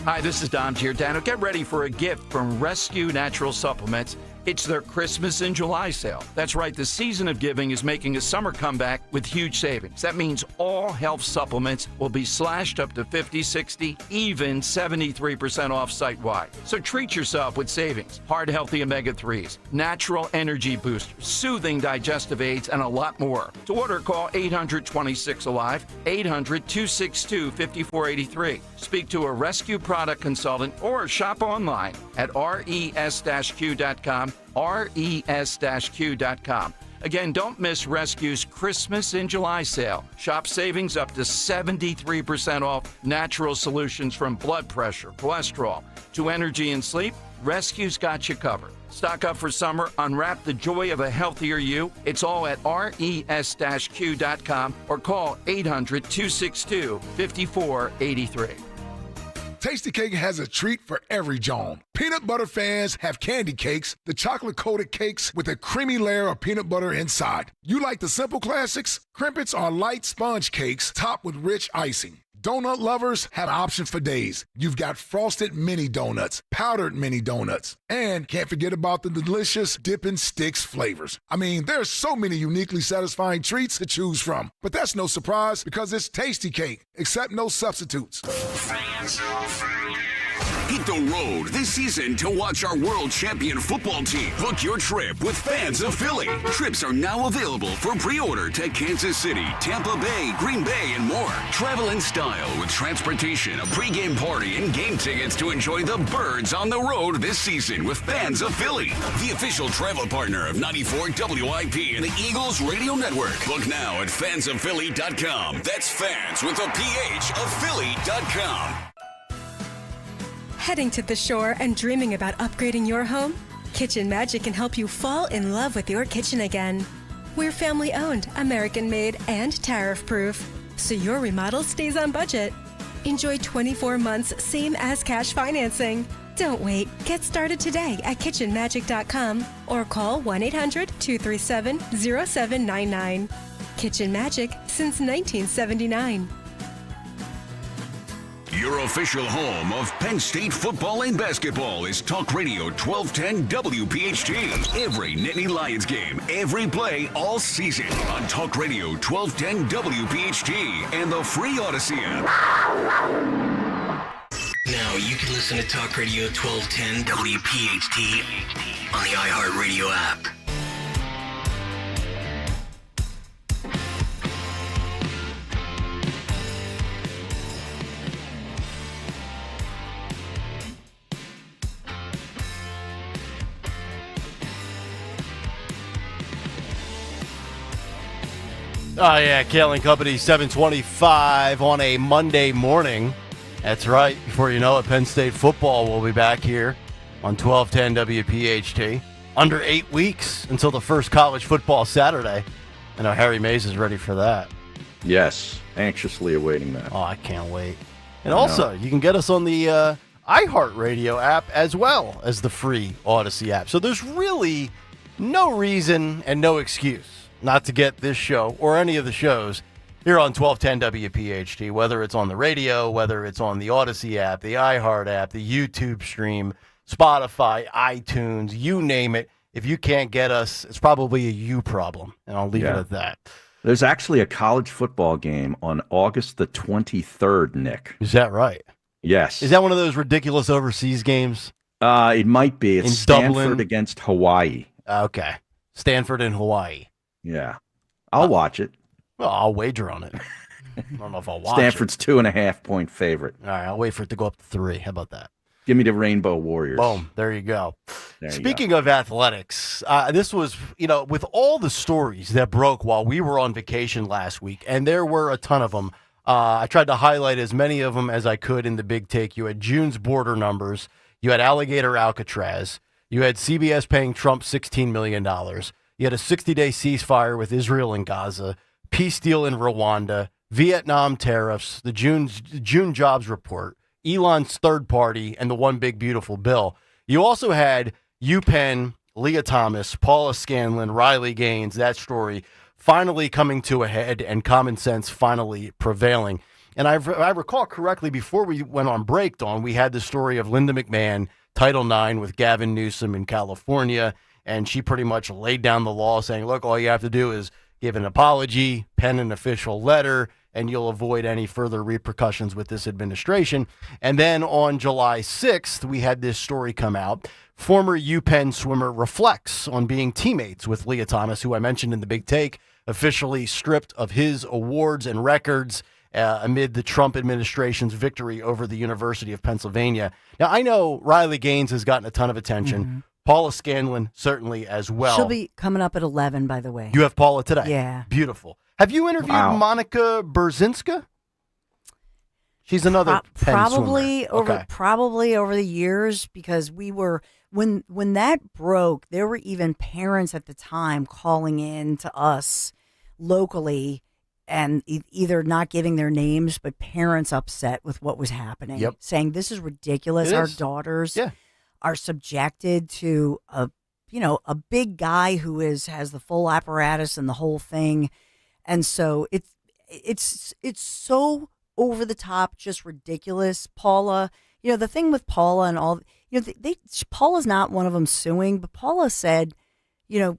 Hi, this is Dom Giordano. Get ready for a gift from Rescue Natural Supplements. It's their Christmas in July sale. That's right, the season of giving is making a summer comeback with huge savings. That means all health supplements will be slashed up to 50, 60, even 73% off site-wide. So treat yourself with savings. Heart Healthy Omega-3s, natural energy boosters, soothing digestive aids, and a lot more. To order, call 800-26-ALIVE, 800-262-5483. Speak to a Rescue product consultant or shop online at res-q.com, res-q.com. Again, don't miss Rescue's Christmas in July sale. Shop savings up to 73% off natural solutions from blood pressure, cholesterol, to energy and sleep. Rescue's got you covered. Stock up for summer. Unwrap the joy of a healthier you. It's all at res-q.com or call 800-262-5483. Tasty Cake has a treat for every Joan. Peanut butter fans have candy cakes, the chocolate-coated cakes with a creamy layer of peanut butter inside. You like the simple classics? Crimpets are light sponge cakes topped with rich icing. Donut lovers have options for days. You've got frosted mini donuts, powdered mini donuts, and can't forget about the delicious Dippin' Sticks flavors. I mean, there's so many uniquely satisfying treats to choose from. But that's no surprise because it's Tasty Cake, except no substitutes. Hit the road this season to watch our world champion football team. Book your trip with Fans of Philly. Trips are now available for pre-order to Kansas City, Tampa Bay, Green Bay, and more. Travel in style with transportation, a pregame party, and game tickets to enjoy the Birds on the road this season with Fans of Philly, the official travel partner of 94 WIP and the Eagles Radio Network. Book now at fansofphilly.com. That's fans with a PH of Philly.com. Heading to the shore and dreaming about upgrading your home? Kitchen Magic can help you fall in love with your kitchen again. We're family owned, American made, and tariff proof, so your remodel stays on budget. Enjoy 24 months same as cash financing. Don't wait. Get started today at kitchenmagic.com or call 1-800-237-0799. Kitchen Magic since 1979. Your official home of Penn State football and basketball is Talk Radio 1210 WPHT. Every Nittany Lions game, every play, all season on Talk Radio 1210 WPHT and the free Odyssey app. Now you can listen to Talk Radio 1210 WPHT on the iHeartRadio app. Oh, yeah, Kayal and Company, 725 on a Monday morning. That's right. Before you know it, Penn State football will be back here on 1210 WPHT. Under 8 weeks until the first college football Saturday. I know Harry Mays is ready for that. Yes, anxiously awaiting that. Oh, I can't wait. And also, you can get us on the iHeartRadio app as well as the free Odyssey app. So there's really no reason and no excuse not to get this show or any of the shows here on 1210 WPHT, whether it's on the radio, whether it's on the Odyssey app, the iHeart app, the YouTube stream, Spotify, iTunes, you name it. If you can't get us, it's probably a you problem, and I'll leave it at that. There's actually a college football game on August the 23rd, Nick. Is that right? Yes. Is that one of those ridiculous overseas games? It might be. It's in Stanford Dublin? against Hawaii. Okay. Stanford and Hawaii. Yeah. I'll watch it. Well, I'll wager on it. I don't know if I'll watch Stanford's 2.5-point favorite. All right, I'll wait for it to go up to 3. How about that? Give me the Rainbow Warriors. Boom. There you go. There you Speaking of athletics, this was, with all the stories that broke while we were on vacation last week, and there were a ton of them. I tried to highlight as many of them as I could in the big take. You had June's border numbers. You had Alligator Alcatraz. You had CBS paying Trump $16 million. You had a 60-day ceasefire with Israel and Gaza, peace deal in Rwanda, Vietnam tariffs, the June jobs report, Elon's third party, and the one big beautiful bill. You also had UPenn, Leah Thomas, Paula Scanlon, Riley Gaines, that story finally coming to a head and common sense finally prevailing. And I recall correctly, before we went on break, Dawn, we had the story of Linda McMahon, Title IX with Gavin Newsom in California, and she pretty much laid down the law saying, look, all you have to do is give an apology, pen an official letter, and you'll avoid any further repercussions with this administration. And then on July 6th, we had this story come out. Former UPenn swimmer reflects on being teammates with Leah Thomas, who I mentioned in the big take, officially stripped of his awards and records amid the Trump administration's victory over the University of Pennsylvania. Now, I know Riley Gaines has gotten a ton of attention. Mm-hmm. Paula Scanlon certainly as well. She'll be coming up at 11, by the way. You have Paula today? Yeah. Beautiful. Have you interviewed Monica Brzezinska? She's another Penn swimmer. Probably over the years, because we were when that broke, there were even parents at the time calling in to us locally and either not giving their names, but parents upset with what was happening, saying this is ridiculous. Our daughters are subjected to a big guy who has the full apparatus and the whole thing. And so it's so over the top, just ridiculous. Paula, the thing with Paula and all, Paula's not one of them suing, but Paula said,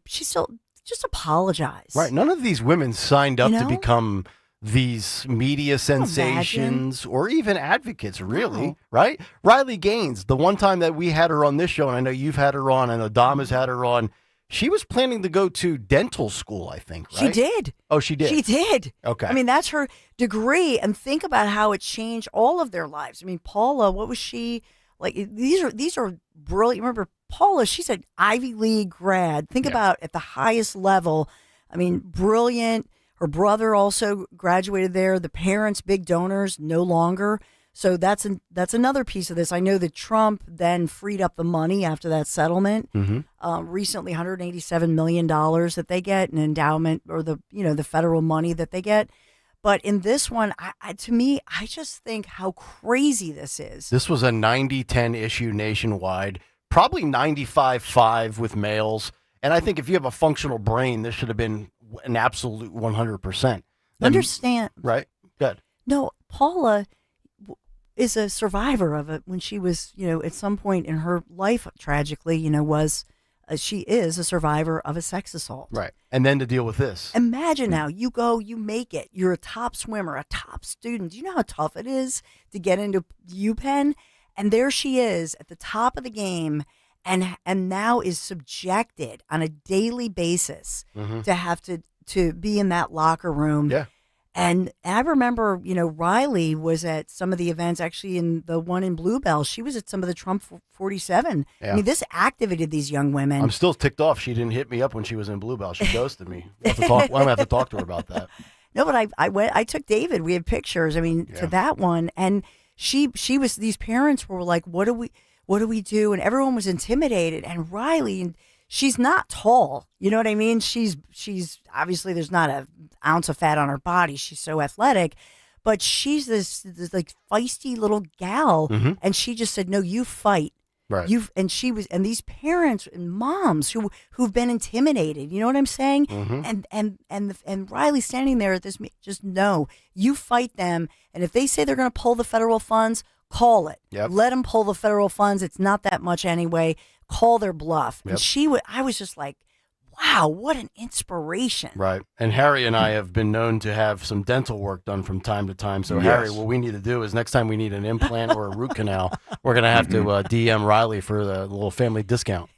she still just apologized. Right. None of these women signed up to become these media sensations or even advocates, really, right? Riley Gaines, the one time that we had her on this show, and I know you've had her on, and Adam has had her on, she was planning to go to dental school, I think, right? She did. Oh, she did? She did. Okay. I mean, that's her degree, and think about how it changed all of their lives. I mean, Paula, what was she, like, these are brilliant. Remember, Paula, she's an Ivy League grad. Think about at the highest level. I mean, brilliant. Her brother also graduated there. The parents, big donors, no longer. So that's another piece of this. I know that Trump then freed up the money after that settlement. Mm-hmm. Recently, $187 million that they get, an endowment, or the federal money that they get. But in this one, to me, I just think how crazy this is. This was a 90-10 issue nationwide, probably 95-5 with males. And I think if you have a functional brain, this should have been an absolute 100%. Understand. Right? Good. No, Paula is a survivor of it when she was, at some point in her life, tragically, she is a survivor of a sex assault. Right. And then to deal with this. Imagine now, you go, you make it. You're a top swimmer, a top student. Do you know how tough it is to get into UPenn? And there she is at the top of the game and now is subjected on a daily basis to have to be in that locker room. Yeah. And I remember, Riley was at some of the events, actually in the one in Bluebell. She was at some of the Trump 47. Yeah. I mean, this activated these young women. I'm still ticked off. She didn't hit me up when she was in Bluebell. She ghosted me. I'm going to have to talk to her about that. No, but I took David. We have pictures. I mean, to that one. And she was, these parents were like, what do we do? And everyone was intimidated. And Riley, she's not tall. You know what I mean? She's obviously there's not an ounce of fat on her body. She's so athletic, but she's this like feisty little gal. And she just said, no, you fight. Right. And these parents and moms who've been intimidated, you know what I'm saying? And Riley standing there at this, just no, you fight them. And if they say they're going to pull the federal funds, call it. Yep. Let them pull the federal funds. It's not that much anyway. Call their bluff. Yep. And I was just like, wow, what an inspiration. Right. And Harry and I have been known to have some dental work done from time to time. So, Yes. Harry, what we need to do is next time we need an implant or a root canal, we're going to have to DM Riley for the little family discount.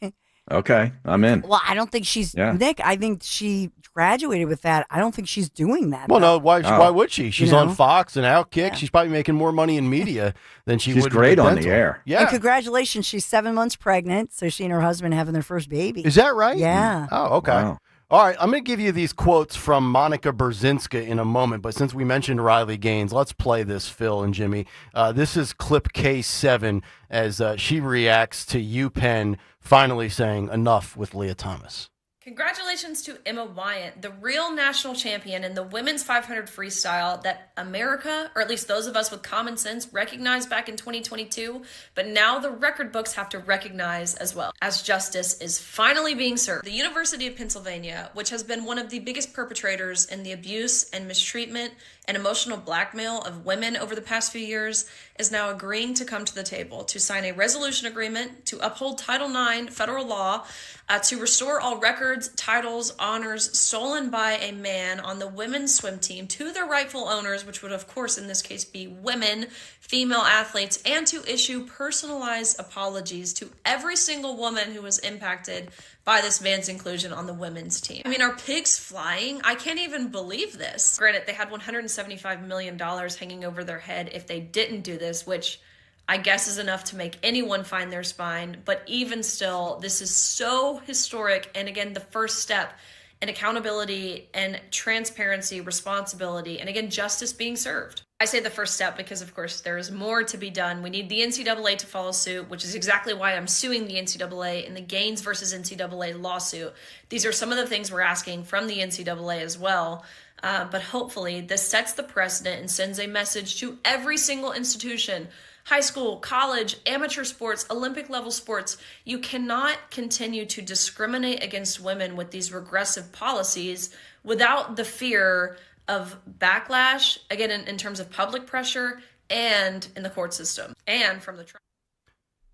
Okay, I'm in. Well, I don't think she's, Nick, I think she graduated with that. I don't think she's doing that. Well, though. no, why would she? She's on Fox and Outkick. Yeah. She's probably making more money in media than she She's would great with on dental. the air. Yeah. And congratulations, she's 7 months pregnant. So she and her husband having their first baby. Is that right? Yeah. Oh, okay. Wow. All right, I'm going to give you these quotes from Monica Brzezinska in a moment, but since we mentioned Riley Gaines, let's play this, Phil and Jimmy. This is clip K7 as she reacts to UPenn finally saying enough with Leah Thomas. Congratulations to Emma Wyant, the real national champion in the women's 500 freestyle that America, or at least those of us with common sense, recognized back in 2022, but now the record books have to recognize as well, as justice is finally being served. The University of Pennsylvania, which has been one of the biggest perpetrators in the abuse and mistreatment and emotional blackmail of women over the past few years, is now agreeing to come to the table to sign a resolution agreement to uphold Title IX federal law to restore all records, titles, honors stolen by a man on the women's swim team to their rightful owners, which would of course in this case be women, female athletes, and to issue personalized apologies to every single woman who was impacted by this man's inclusion on the women's team. I mean, are pigs flying? I can't even believe this. Granted, they had $175 million hanging over their head if they didn't do this, which I guess is enough to make anyone find their spine. But even still, this is so historic. And again, the first step in accountability and transparency, responsibility, and again, justice being served. I say the first step because, of course, there is more to be done. We need the NCAA to follow suit, which is exactly why I'm suing the NCAA in the Gaines versus NCAA lawsuit. These are some of the things we're asking from the NCAA as well. But hopefully this sets the precedent and sends a message to every single institution, high school, college, amateur sports, Olympic level sports. You cannot continue to discriminate against women with these regressive policies without the fear of backlash, again, in terms of public pressure and in the court system and from the trial.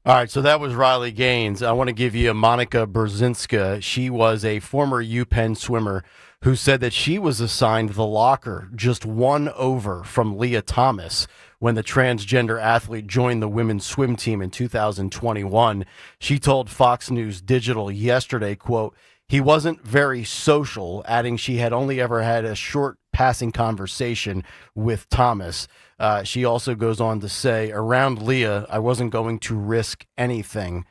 All right, so that was Riley Gaines. I want to give you Monica Brzezinska. She was a former UPenn swimmer who said that she was assigned the locker just one over from Leah Thomas when the transgender athlete joined the women's swim team in 2021. She told Fox News Digital yesterday, quote, "He wasn't very social," adding she had only ever had a short passing conversation with Thomas. She also goes on to say, around Leah, I wasn't going to risk anything.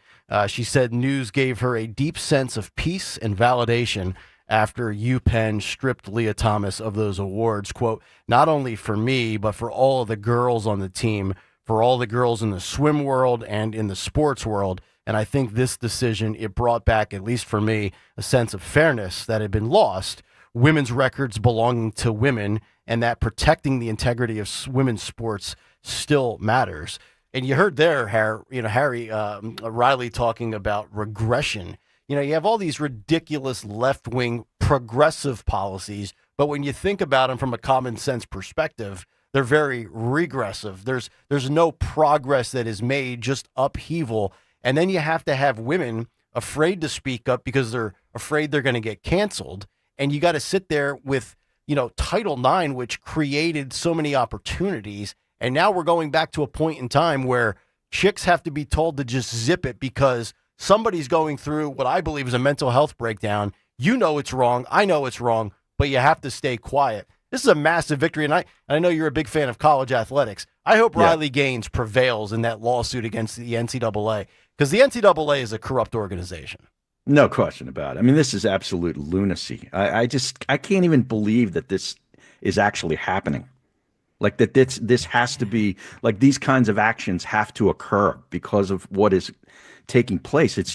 She said news gave her a deep sense of peace and validation after UPenn stripped Leah Thomas of those awards. Quote, not only for me, but for all of the girls on the team, for all the girls in the swim world and in the sports world. And I think this decision, it brought back, at least for me, a sense of fairness that had been lost, women's records belonging to women, and that protecting the integrity of women's sports still matters. And you heard there, Harry, Riley talking about regression. You have all these ridiculous left-wing progressive policies, but when you think about them from a common sense perspective, they're very regressive. There's no progress that is made, just upheaval. And then you have to have women afraid to speak up because they're afraid they're going to get canceled. And you got to sit there with, Title IX, which created so many opportunities. And now we're going back to a point in time where chicks have to be told to just zip it because somebody's going through what I believe is a mental health breakdown. You know it's wrong. I know it's wrong, but you have to stay quiet. This is a massive victory. And I know you're a big fan of college athletics. I hope Riley Gaines prevails in that lawsuit against the NCAA because the NCAA is a corrupt organization. No question about it. I mean, this is absolute lunacy. I can't even believe that this is actually happening. Like that this has to be, like these kinds of actions have to occur because of what is taking place. It's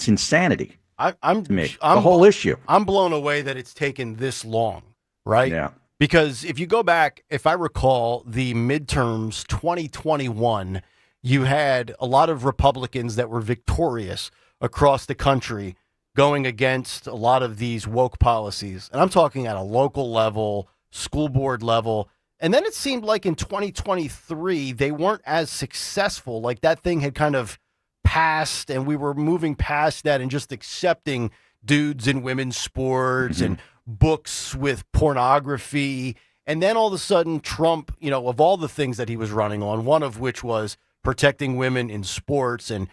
insanity. The whole issue. I'm blown away that it's taken this long, right? Yeah. Because if you go back, if I recall the midterms 2021, you had a lot of Republicans that were victorious across the country going against a lot of these woke policies. And I'm talking at a local level, school board level. And then it seemed like in 2023, they weren't as successful. Like that thing had kind of passed and we were moving past that and just accepting dudes in women's sports and books with pornography. And then all of a sudden Trump, of all the things that he was running on, one of which was protecting women in sports and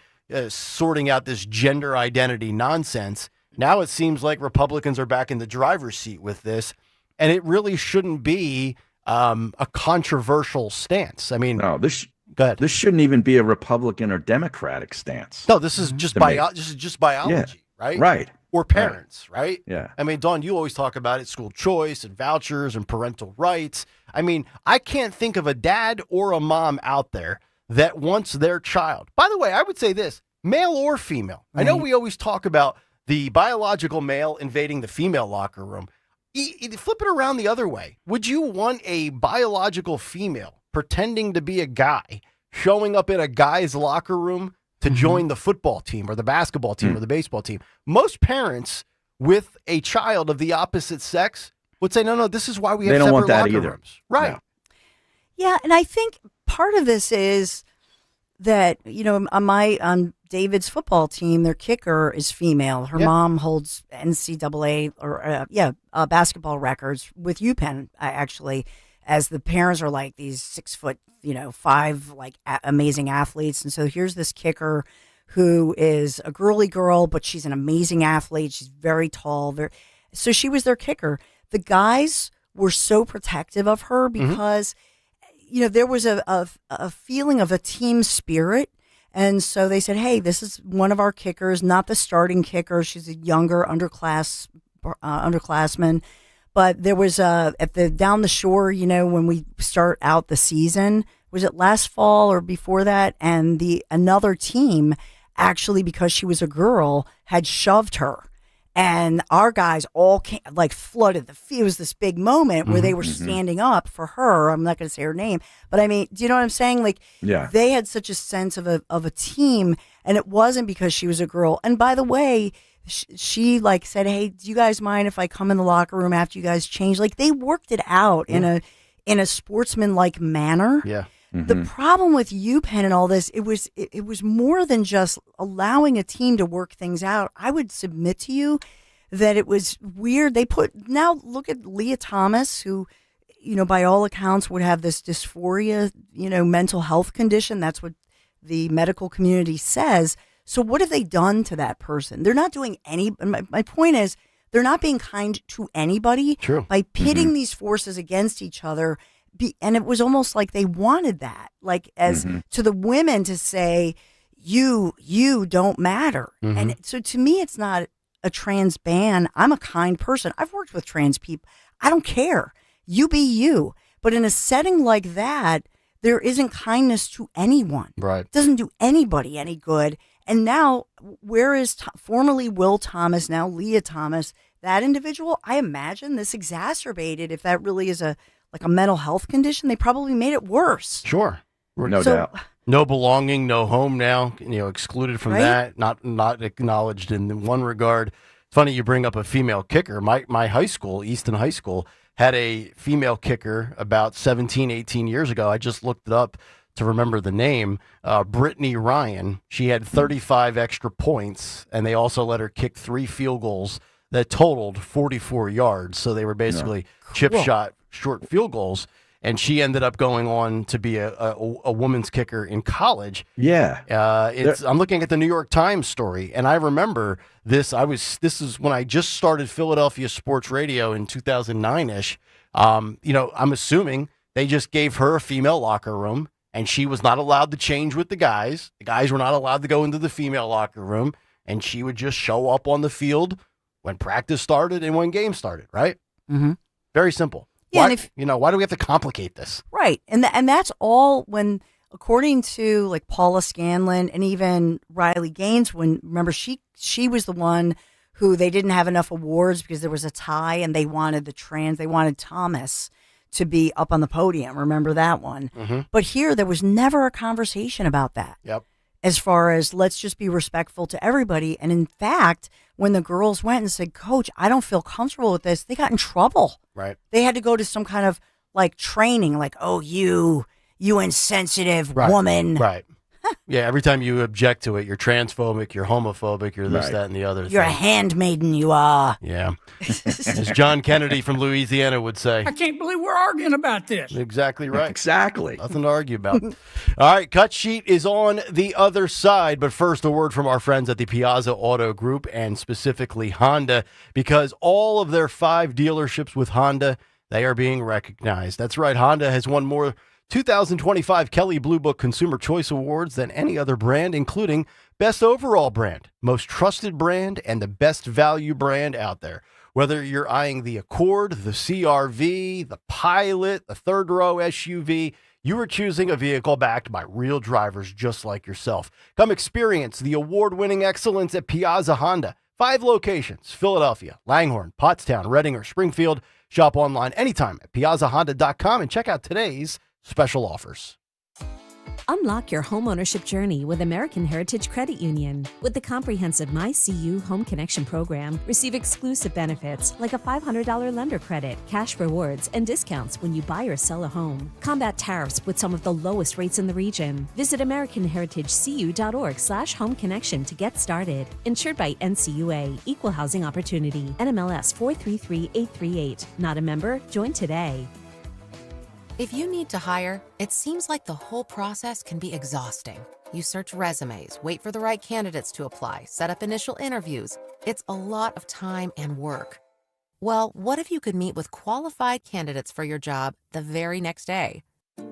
sorting out this gender identity nonsense. Now it seems like Republicans are back in the driver's seat with this. And it really shouldn't be a controversial stance. I mean, no, this shouldn't even be a Republican or Democratic stance. No, this is just biology, right? Right. Or parents, right? Yeah. I mean, Dawn, you always talk about it, school choice and vouchers and parental rights. I mean, I can't think of a dad or a mom out there that wants their child. By the way, I would say this, male or female. Right. I know we always talk about the biological male invading the female locker room. Flip it around the other way. Would you want a biological female pretending to be a guy showing up in a guy's locker room to join the football team or the basketball team or the baseball team? Most parents with a child of the opposite sex would say, no, this is why we have separate locker rooms. They don't want that either. Right. No. Yeah, and I think part of this is that, on David's football team, their kicker is female. Her mom holds NCAA or basketball records with UPenn, actually, as the parents are like these 6'5", like amazing athletes. And so here's this kicker who is a girly girl, but she's an amazing athlete. She's very tall. So she was their kicker. The guys were so protective of her because there was a feeling of a team spirit. And so they said, hey, this is one of our kickers, not the starting kicker. She's a younger underclassman. But there was down the shore, when we start out the season, was it last fall or before that? And another team, actually, because she was a girl, had shoved her. And our guys all flooded the field. It was this big moment where they were standing up for her. I'm not going to say her name, but I mean, do you know what I'm saying? They had such a sense of a team, and it wasn't because she was a girl. And by the way, she said, "Hey, do you guys mind if I come in the locker room after you guys change?" They worked it out in a sportsman-like manner. Yeah. The problem with UPenn and all this, it was more than just allowing a team to work things out. I would submit to you that it was weird. Now look at Leah Thomas, who, by all accounts would have this dysphoria, mental health condition. That's what the medical community says. So what have they done to that person? They're not doing my point is, they're not being kind to anybody. True. By pitting these forces against each other. And it was almost like they wanted that, as to the women to say, you don't matter. And so to me, it's not a trans ban. I'm a kind person. I've worked with trans people. I don't care. You be you. But in a setting like that, there isn't kindness to anyone. Right. It doesn't do anybody any good. And now, where is formerly Will Thomas, now Leah Thomas, that individual? I imagine this exacerbated, if that really is a mental health condition, they probably made it worse. Sure. No doubt. No belonging, no home now, excluded from Right? that, not acknowledged in one regard. Funny you bring up a female kicker. My high school, Easton High School, had a female kicker about 17, 18 years ago. I just looked it up to remember the name. Brittany Ryan. She had 35 extra points, and they also let her kick 3 field goals that totaled 44 yards. So they were basically chip shot short field goals. And she ended up going on to be a woman's kicker in college. Yeah. I'm looking at the New York Times story, and I remember this. This is when I just started Philadelphia sports radio in 2009-ish. I'm assuming they just gave her a female locker room, and she was not allowed to change with the guys. The guys were not allowed to go into the female locker room, and she would just show up on the field when practice started and when games started, right? Mm-hmm. Very simple. Yeah, why do we have to complicate this? Right. And that's all when, according to like Paula Scanlon and even Riley Gaines, remember she was the one who they didn't have enough awards because there was a tie and they wanted Thomas to be up on the podium. Remember that one? Mm-hmm. But here there was never a conversation about that. Yep. As far as let's just be respectful to everybody. And in fact, when the girls went and said, Coach, I don't feel comfortable with this, they got in trouble. Right. They had to go to some kind of like training, like, oh, you insensitive woman. Right. Yeah, every time you object to it, you're transphobic, you're homophobic, you're this, Right. that, and the other. You're a handmaiden, you are. Yeah. As John Kennedy from Louisiana would say. I can't believe we're arguing about this. Exactly right. Exactly. Nothing to argue about. All right, Cut Sheet is on the other side, but first a word from our friends at the Piazza Auto Group and specifically Honda, because all of their 5 dealerships with Honda, they are being recognized. That's right, Honda has won more 2025 Kelley Blue Book Consumer Choice Awards than any other brand, including Best Overall Brand, Most Trusted Brand, and the Best Value Brand out there. Whether you're eyeing the Accord, the CR-V, the Pilot, the third row SUV, you are choosing a vehicle backed by real drivers just like yourself. Come experience the award-winning excellence at Piazza Honda. 5 locations: Philadelphia, Langhorne, Pottstown, Reading, or Springfield. Shop online anytime at piazzahonda.com and check out today's special offers. Unlock your homeownership journey with American Heritage Credit Union. With the comprehensive MyCU Home Connection program, receive exclusive benefits like a $500 lender credit, cash rewards, and discounts when you buy or sell a home. Combat tariffs with some of the lowest rates in the region. Visit AmericanHeritageCU.org/home connection to get started. Insured by NCUA, Equal Housing Opportunity, NMLS 433838. Not a member? Join today. If you need to hire, it seems like the whole process can be exhausting. You search resumes, wait for the right candidates to apply, set up initial interviews. It's a lot of time and work. Well, what if you could meet with qualified candidates for your job the very next day?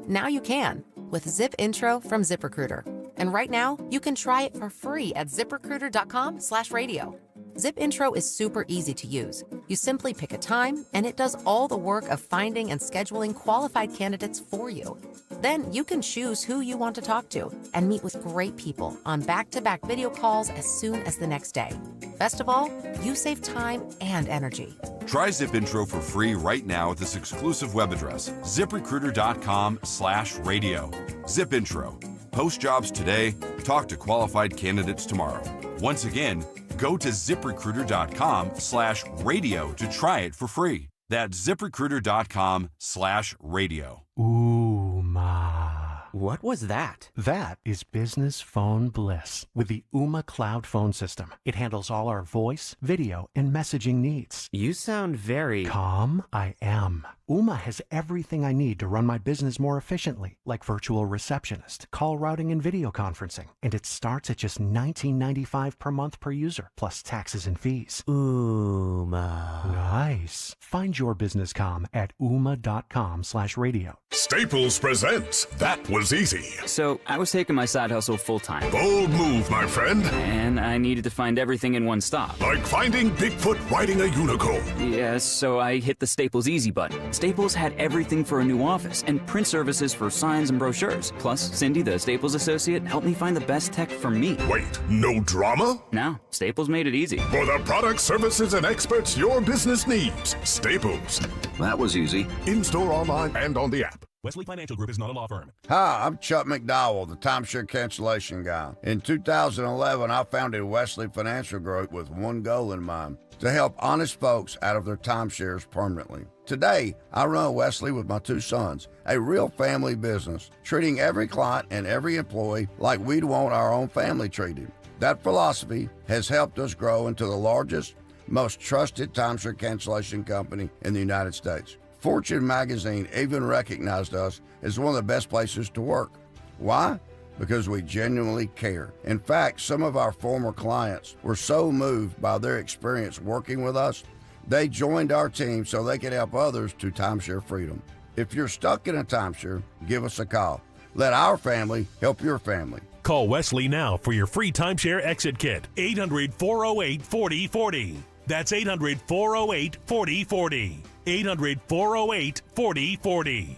Now you can with Zip Intro from ZipRecruiter. And right now, you can try it for free at ZipRecruiter.com/radio. Zip Intro is super easy to use. You simply pick a time, and it does all the work of finding and scheduling qualified candidates for you. Then you can choose who you want to talk to and meet with great people on back-to-back video calls as soon as the next day. Best of all, you save time and energy. Try Zip Intro for free right now at this exclusive web address, ZipRecruiter.com/radio. Zip Intro. Post jobs today, talk to qualified candidates tomorrow. Once again, go to ZipRecruiter.com/radio to try it for free. That's ZipRecruiter.com/radio. Ooh, ma. What was that? That is business phone bliss with the Ooma Cloud phone system. It handles all our voice, video, and messaging needs. You sound very... Calm, I am. Ooma has everything I need to run my business more efficiently, like virtual receptionist, call routing, and video conferencing. And it starts at just $19.95 per month per user, plus taxes and fees. Ooma. Nice. Find your business calm at ooma.com/radio. Staples presents That Was Easy. So, I was taking my side hustle full-time. Bold move, my friend. And I needed to find everything in one stop. Like finding Bigfoot riding a unicorn. Yes, so I hit the Staples Easy button. Staples had everything for a new office and print services for signs and brochures. Plus, Cindy, the Staples associate, helped me find the best tech for me. Wait, no drama? No, Staples made it easy. For the products, services, and experts your business needs. Staples. That was easy. In-store, online, and on the app. Wesley Financial Group is not a law firm. Hi, I'm Chuck McDowell, the timeshare cancellation guy. In 2011, I founded Wesley Financial Group with one goal in mind, to help honest folks out of their timeshares permanently. Today, I run Wesley with my two sons, a real family business, treating every client and every employee like we'd want our own family treated. That philosophy has helped us grow into the largest, most trusted timeshare cancellation company in the United States. Fortune magazine even recognized us as one of the best places to work. Why? Because we genuinely care. In fact, some of our former clients were so moved by their experience working with us, they joined our team so they could help others to timeshare freedom. If you're stuck in a timeshare, give us a call. Let our family help your family. Call Wesley now for your free timeshare exit kit. 800-408-4040. That's 800-408-4040. 800-408-4040.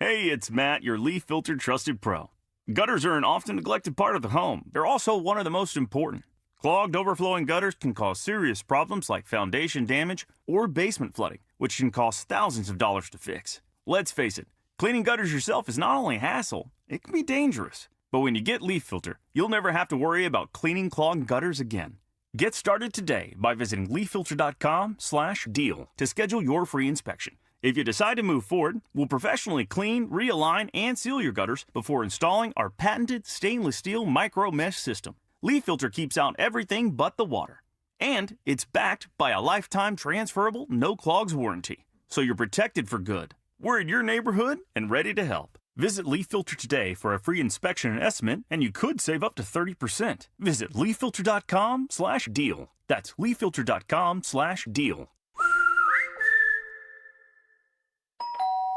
Hey, it's Matt, your leaf filter trusted pro. Gutters are an often neglected part of the home. They're also one of the most important. Clogged, overflowing gutters can cause serious problems like foundation damage or basement flooding, which can cost thousands of dollars to fix. Let's face it, cleaning gutters yourself is not only a hassle, it can be dangerous. But when you get Leaf Filter, you'll never have to worry about cleaning clogged gutters again. Get started today by visiting leaffilter.com/deal to schedule your free inspection. If you decide to move forward, we'll professionally clean, realign, and seal your gutters before installing our patented stainless steel micro mesh system. Leaf Filter keeps out everything but the water. And it's backed by a lifetime transferable no clogs warranty. So you're protected for good. We're in your neighborhood and ready to help. Visit Leaf Filter today for a free inspection and estimate, and you could save up to 30%. Visit leaffilter.com/deal. That's leaffilter.com/deal.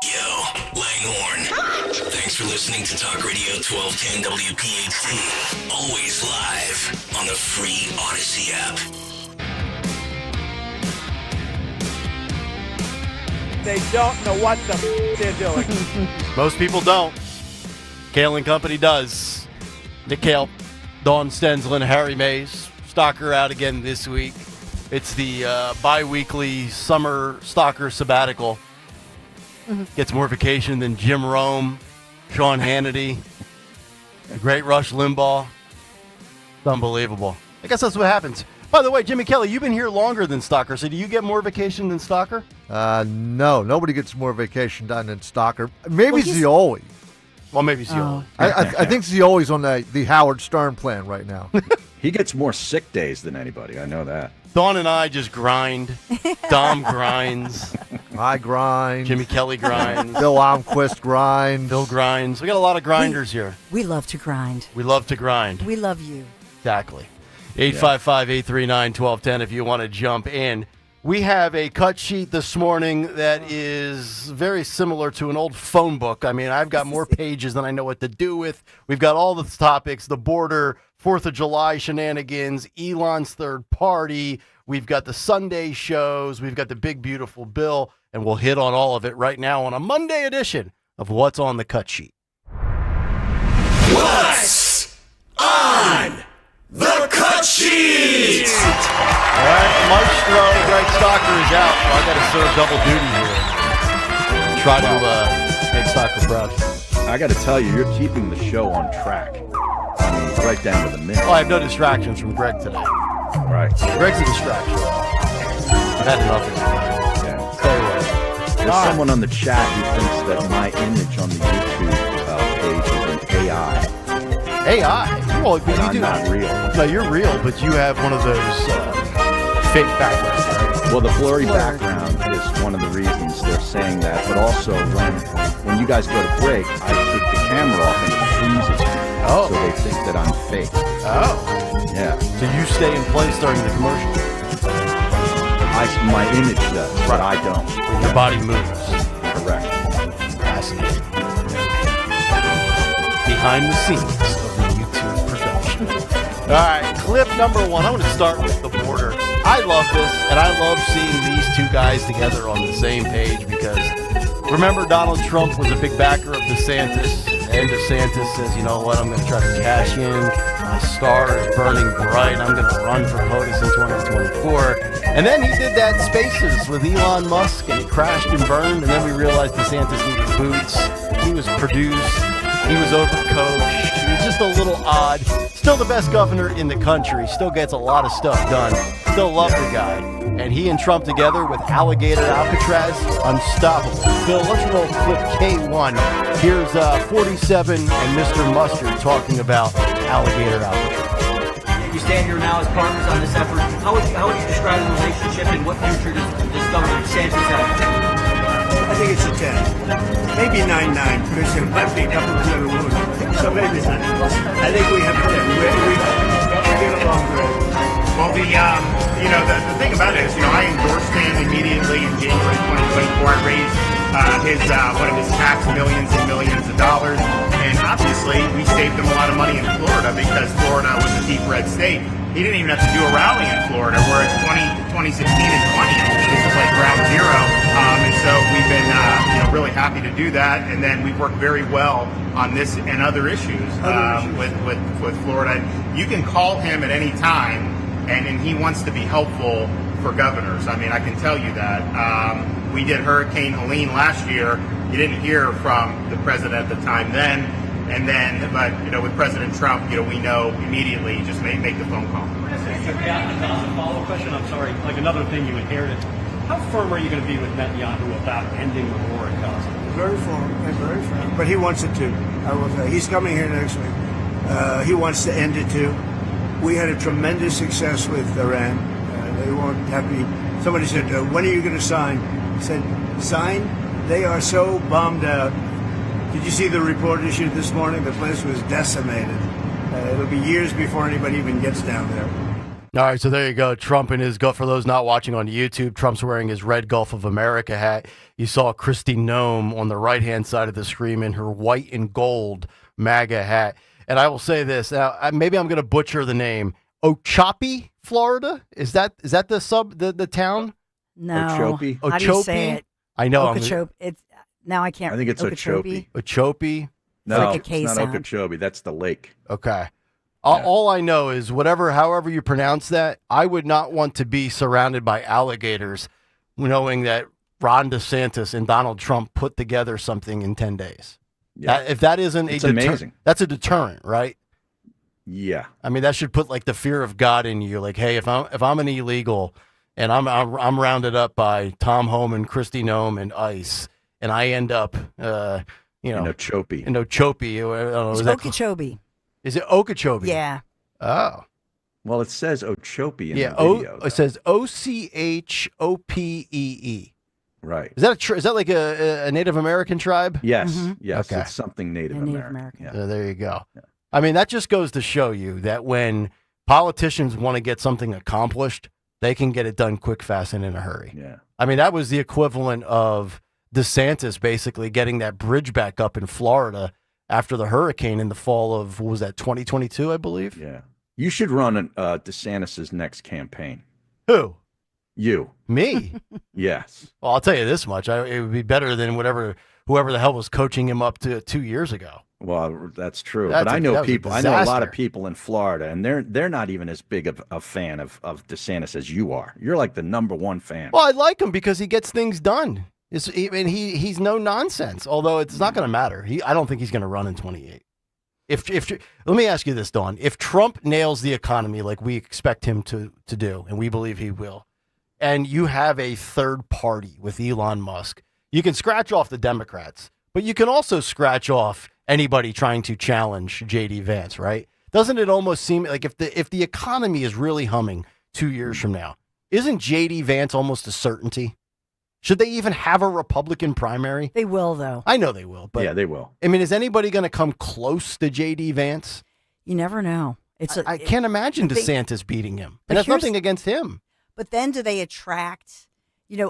Yo, Langhorne. Thanks for listening to Talk Radio 1210 WPHT. Always live on the free Odyssey app. They don't know what the they're doing. Most people don't. Kayal and Company does. Nick Kayal, Dawn Stensland, Harry Mays. Stalker out again this week. It's the bi-weekly summer stalker sabbatical. Gets more vacation than Jim Rome, Sean Hannity, the great Rush Limbaugh. It's unbelievable. I guess that's what happens. By the way, Jimmy Kelly, you've been here longer than Stalker, so do you get more vacation than Stalker? No, nobody gets more vacation done than Stalker. Maybe Zioli. Well, maybe Zioli. I think Zioli's on the Howard Stern plan right now. He gets more sick days than anybody. I know that. Dawn and I just grind. Dom grinds. I grind. Jimmy Kelly grinds. Bill Almquist grinds. Bill grinds. We got a lot of grinders here. We love to grind. We love to grind. We love you. Exactly. 855-839-1210 if you want to jump in. We have a cut sheet this morning that is very similar to an old phone book. I mean, I've got more pages than I know what to do with. We've got all the topics, the border, 4th of July shenanigans, Elon's third party. We've got the Sunday shows. We've got the big, beautiful bill, and we'll hit on all of it right now on a Monday edition of What's on the Cut Sheet. What's on the Cut Sheet? All right, Maestro Greg Stalker is out, so I got to serve double duty here. Try to make Stalker proud. I got to tell you, you're keeping the show on track. I mean, right down to the minute. Oh, I have no distractions from Greg today. Right. Greg's a distraction. I've had enough of it. Yeah. Tell you what. There's someone on the chat who thinks that my image on the YouTube page is an AI. AI? Well, but I'm not real. No, you're real, but you have one of those fake backgrounds, right? Well, the blurry background is one of the reasons they're saying that. But also, when you guys go to break, I take the camera off and it freezes me. Oh. So they think that I'm fake. Oh. Yeah. So you stay in place during the commercial? My image does, but I don't. Your body moves. Correct. Fascinating. Behind the scenes of the YouTube production. All right, clip number one. I'm going to start with the border. I love this, and I love seeing these two guys together on the same page because Remember, Donald Trump was a big backer of DeSantis, and DeSantis says, you know what, I'm going to try to cash in. My star is burning bright. I'm going to run for POTUS in 2024. And then he did that Spaces with Elon Musk, and it crashed and burned, and then we realized DeSantis needed boots. He was produced. He was overcoached. He was just a little odd. Still the best governor in the country. Still gets a lot of stuff done. Still love the guy. And he and Trump together with Alligator Alcatraz, unstoppable. Phil, let's roll clip K1. Here's 47 and Mr. Mustard talking about Alligator Alcatraz. You stand here now as partners on this effort. How would you describe the relationship, and what future does Governor DeSantis have? I think it's a 10. Maybe 9-9, because there might be a couple of little wounds. So maybe it's not. I think we have a 10. We get along great. Well, the thing about it is, I endorsed him immediately in January 2024. I raised one of his tax millions and millions of dollars. And obviously, we saved him a lot of money in Florida because Florida was a deep red state. He didn't even have to do a rally in Florida, whereas 2016 and 20, this was like ground zero. And so we've been really happy to do that. And then we've worked very well on this and other issues with Florida. You can call him at any time, and he wants to be helpful for governors. I mean, I can tell you that. We did Hurricane Helene last year. You didn't hear from the president at the time then. But with President Trump, we know immediately, just make the phone call. A follow-up question. I'm sorry. Like another thing you inherited. How firm are you going to be with Netanyahu about ending the war in Gaza? Very firm. But he wants it too. I will say. He's coming here next week. He wants to end it too. We had a tremendous success with Iran. They won't have me. Somebody said, when are you going to sign? I said, sign? They are so bombed out. Did you see the report issued this morning? The place was decimated. It'll be years before anybody even gets down there. All right, so there you go. Trump and his Gulf. For those not watching on YouTube, Trump's wearing his red Gulf of America hat. You saw Kristi Noem on the right-hand side of the screen in her white and gold MAGA hat. And I will say this. Now, maybe I'm going to butcher the name. Okeechobee, Florida? Is that the town? No. Okeechobee? How do you say it? I know. Okeechobee. Now I can't. I think it's Okeechobee. Okeechobee? No, like it's not Okeechobee. That's the lake. Okay. All I know is however you pronounce that, I would not want to be surrounded by alligators knowing that Ron DeSantis and Donald Trump put together something in 10 days. Yeah. If that isn't amazing. That's a deterrent, right? Yeah. I mean, that should put like the fear of God in you. Like, hey, if I'm an illegal and I'm rounded up by Tom Homan, Kristi Noem, and ICE, and I end up, in Okeechobee. In Okeechobee. It's Okeechobee. Is it Okeechobee? Yeah. Oh. Well, it says Okeechobee in the video. It says OCHOPEE. Right. Is that like a Native American tribe? Yes. Mm-hmm. Yes. Okay. It's something Native American. Yeah. So there you go. Yeah. I mean, that just goes to show you that when politicians want to get something accomplished, they can get it done quick, fast, and in a hurry. Yeah. I mean, that was the equivalent of DeSantis basically getting that bridge back up in Florida after the hurricane in the fall of, what was that, 2022, I believe? Yeah. You should run DeSantis' next campaign. Who? You. Me? Yes. Well, I'll tell you this much. It would be better than whoever the hell was coaching him up to 2 years ago. Well, that's true. But I know people. I know a lot of people in Florida, and they're not even as big of a fan of DeSantis as you are. You're like the number one fan. Well, I like him because he gets things done. He's no nonsense. Although it's not going to matter. I don't think he's going to run in 28. If let me ask you this, Dawn. If Trump nails the economy like we expect him to do, and we believe he will, and you have a third party with Elon Musk, you can scratch off the Democrats, but you can also scratch off anybody trying to challenge J.D. Vance, right? Doesn't it almost seem like if the economy is really humming 2 years from now, isn't J.D. Vance almost a certainty? Should they even have a Republican primary? They will, though. I know they will, but yeah, they will. I mean, is anybody going to come close to J.D. Vance? You never know. I can't imagine DeSantis beating him, and that's nothing against him. But then, do they attract?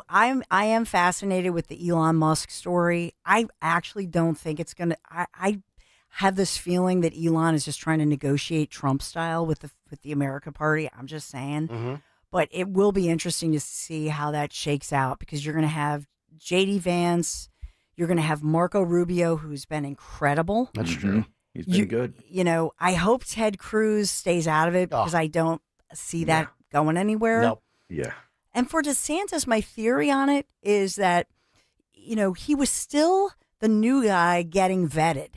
I am fascinated with the Elon Musk story. I actually don't think it's going to. I have this feeling that Elon is just trying to negotiate Trump style with the America Party. I'm just saying. Mm-hmm. But it will be interesting to see how that shakes out because you're going to have J.D. Vance, You're going to have Marco Rubio, who's been incredible. That's true. He's been good. You know, I hope Ted Cruz stays out of it because I don't see that going anywhere. Nope. Yeah. And for DeSantis, my theory on it is that, you know, he was still the new guy getting vetted.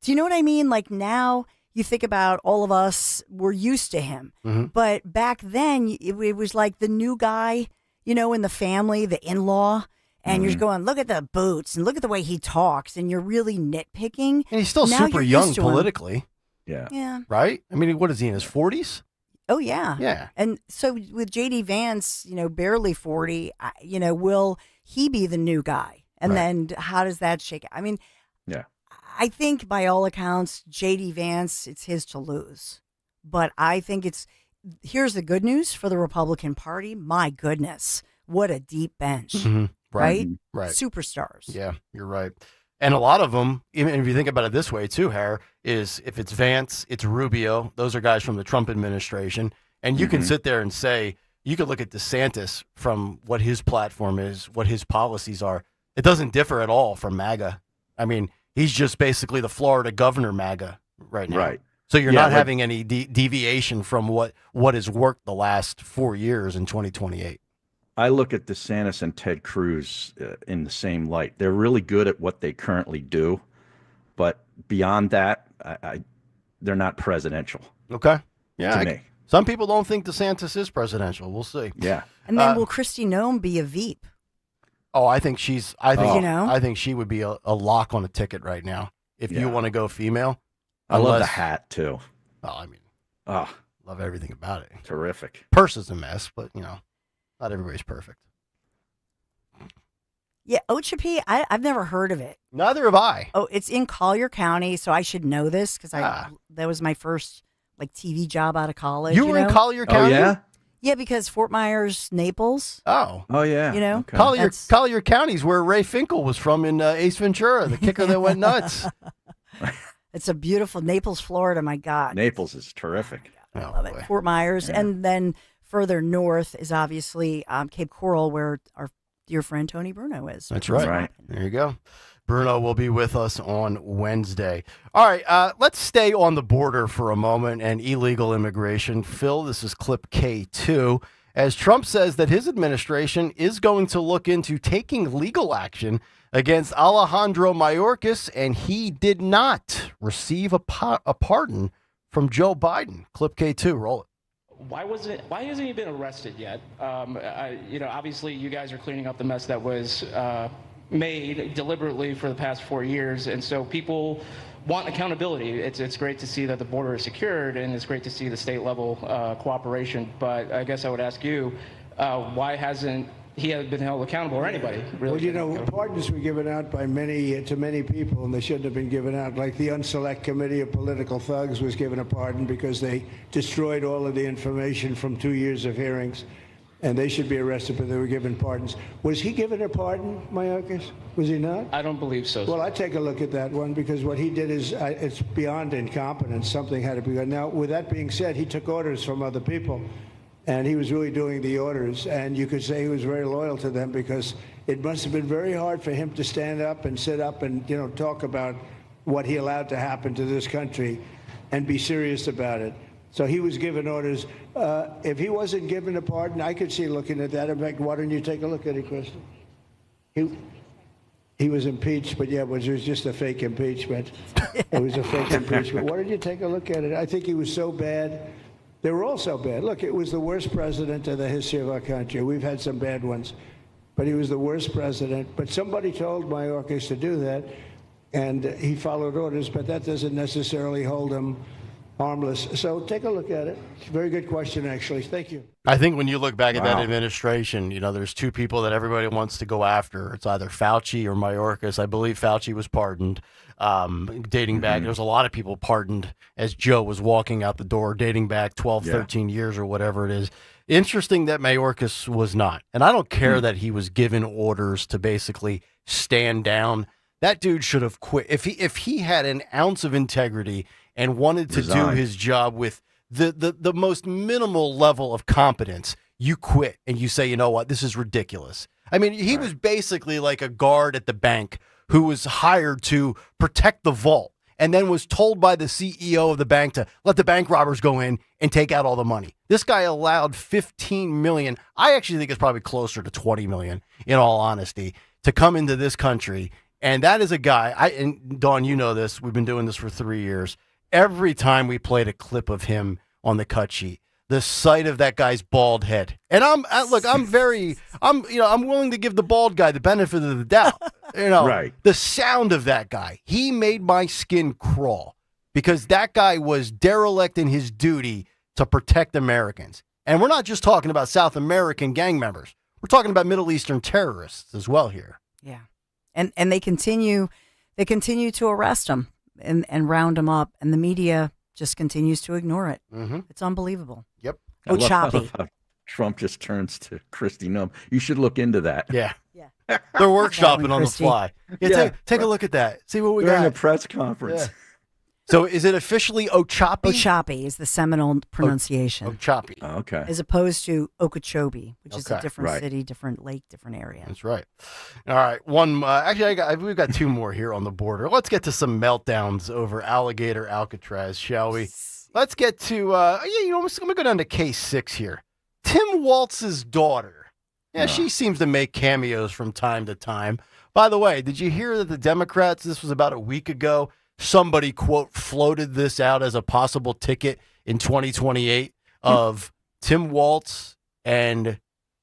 Do you know what I mean? Like now you think about all of us, we're used to him. Mm-hmm. But back then it was like the new guy, you know, in the family, the in-law. And you're going, look at the boots and look at the way he talks. And you're really nitpicking. And he's still Now super you're young used to him. politically. Yeah. Yeah. Right? I mean, what is he, in his 40s? Oh, yeah. Yeah. And so with J.D. Vance, you know, barely 40, you know, will he be the new guy? And then how does that shake out? I mean, I think by all accounts, J.D. Vance, it's his to lose. But I think here's the good news for the Republican Party. My goodness, what a deep bench. Mm-hmm. Right? Right. Superstars. Yeah, you're right. And a lot of them, even if you think about it this way too, Harry, is if it's Vance, it's Rubio. Those are guys from the Trump administration. And you can sit there and say, you could look at DeSantis from what his platform is, what his policies are. It doesn't differ at all from MAGA. I mean, he's just basically the Florida governor MAGA right now. Right. So you're not having any deviation from what has worked the last 4 years in 2028. I look at DeSantis and Ted Cruz in the same light. They're really good at what they currently do, but beyond that, they're not presidential. Okay. Yeah. To me. Some people don't think DeSantis is presidential. We'll see. Yeah. And then will Kristi Noem be a Veep? Oh, I think she would be a lock on a ticket right now. If you want to go female. I love the hat too. Well, I mean, love everything about it. Terrific. Purse is a mess, but you know, not everybody's perfect. Yeah, Ochapi, I've never heard of it. Neither have I. Oh, it's in Collier County, so I should know this because that was my first like TV job out of college. You were in Collier County? Oh, yeah? Yeah, because Fort Myers, Naples. Oh. Oh, yeah. You know? Okay. Collier County's where Ray Finkel was from in Ace Ventura, the kicker that went nuts. It's a beautiful Naples, Florida. My God. Naples is terrific. I love it. Fort Myers. Yeah. And then further north is obviously Cape Coral, where our dear friend Tony Bruno is. That's right. There you go. Bruno will be with us on Wednesday. All right, let's stay on the border for a moment and illegal immigration. Phil, this is clip K2. As Trump says that his administration is going to look into taking legal action against Alejandro Mayorkas, and he did not receive a pardon from Joe Biden. Clip K2, roll it. Why hasn't he been arrested yet? Obviously you guys are cleaning up the mess that was made deliberately for the past 4 years, and so people want accountability. It's great to see that the border is secured, and it's great to see the state level cooperation. But I guess I would ask you, why hasn't he been held accountable, or anybody really? Well, pardons were given out by to many people, and they shouldn't have been given out. Like the Unselect Committee of Political Thugs was given a pardon because they destroyed all of the information from 2 years of hearings, and they should be arrested, but they were given pardons. Was he given a pardon, Mayorkas? Was he not? I don't believe so. Well, I take a look at that one because what he did is it's beyond incompetence. Something had to be done. Now, with that being said, he took orders from other people. And he was really doing the orders, and you could say he was very loyal to them because it must have been very hard for him to stand up and sit up and talk about what he allowed to happen to this country and be serious about it. So he was given orders. If he wasn't given a pardon, I could see looking at that. In fact, why don't you take a look at it, Kristen? He was impeached, but it was just a fake impeachment. It was a fake impeachment. Why don't you take a look at it? I think he was so bad. They were all so bad. Look, it was the worst president in the history of our country. We've had some bad ones, but he was the worst president. But somebody told Mayorkas to do that, and he followed orders, but that doesn't necessarily hold him harmless. So take a look at it. It's a very good question, actually. Thank you. I think when you look back at that administration, there's two people that everybody wants to go after. It's either Fauci or Mayorkas. I believe Fauci was pardoned. Dating back, there's a lot of people pardoned as Joe was walking out the door, dating back 12, 13 years or whatever it is. Interesting that Mayorkas was not. And I don't care that he was given orders to basically stand down. That dude should have quit. If he had an ounce of integrity and wanted to do his job with the most minimal level of competence, you quit and you say, you know what, this is ridiculous. I mean, he was basically like a guard at the bank who was hired to protect the vault and then was told by the CEO of the bank to let the bank robbers go in and take out all the money. This guy allowed $15 million. I actually think it's probably closer to $20 million, in all honesty, to come into this country. And that is a guy, and Dawn, you know this, we've been doing this for 3 years. Every time we played a clip of him on the cut sheet, the sight of that guy's bald head. And I'm willing to give the bald guy the benefit of the doubt. Right. The sound of that guy, he made my skin crawl because that guy was derelict in his duty to protect Americans. And we're not just talking about South American gang members. We're talking about Middle Eastern terrorists as well here. Yeah. And they continue to arrest him and round him up, and the media just continues to ignore it. Mm-hmm. It's unbelievable. Yep. Oh, choppy. I love how Trump just turns to Christy Nome. You should look into that. Yeah. They're workshopping on the fly. Yeah. Take a look at that. See what we During got. a press conference. Yeah. So is it officially Ochapi? Ochapi is the Seminole pronunciation. Ochapi. Oh, okay. As opposed to Okeechobee, which is a Okay, different right. city, different lake, different area. That's right. All right. We've got two more here on the border. Let's get to some meltdowns over Alligator Alcatraz, shall we? Let's get to, let me go down to case 6 here. Tim Waltz's daughter. Yeah, she seems to make cameos from time to time. By the way, did you hear that the Democrats, this was about a week ago, somebody, quote, floated this out as a possible ticket in 2028 of Tim Waltz and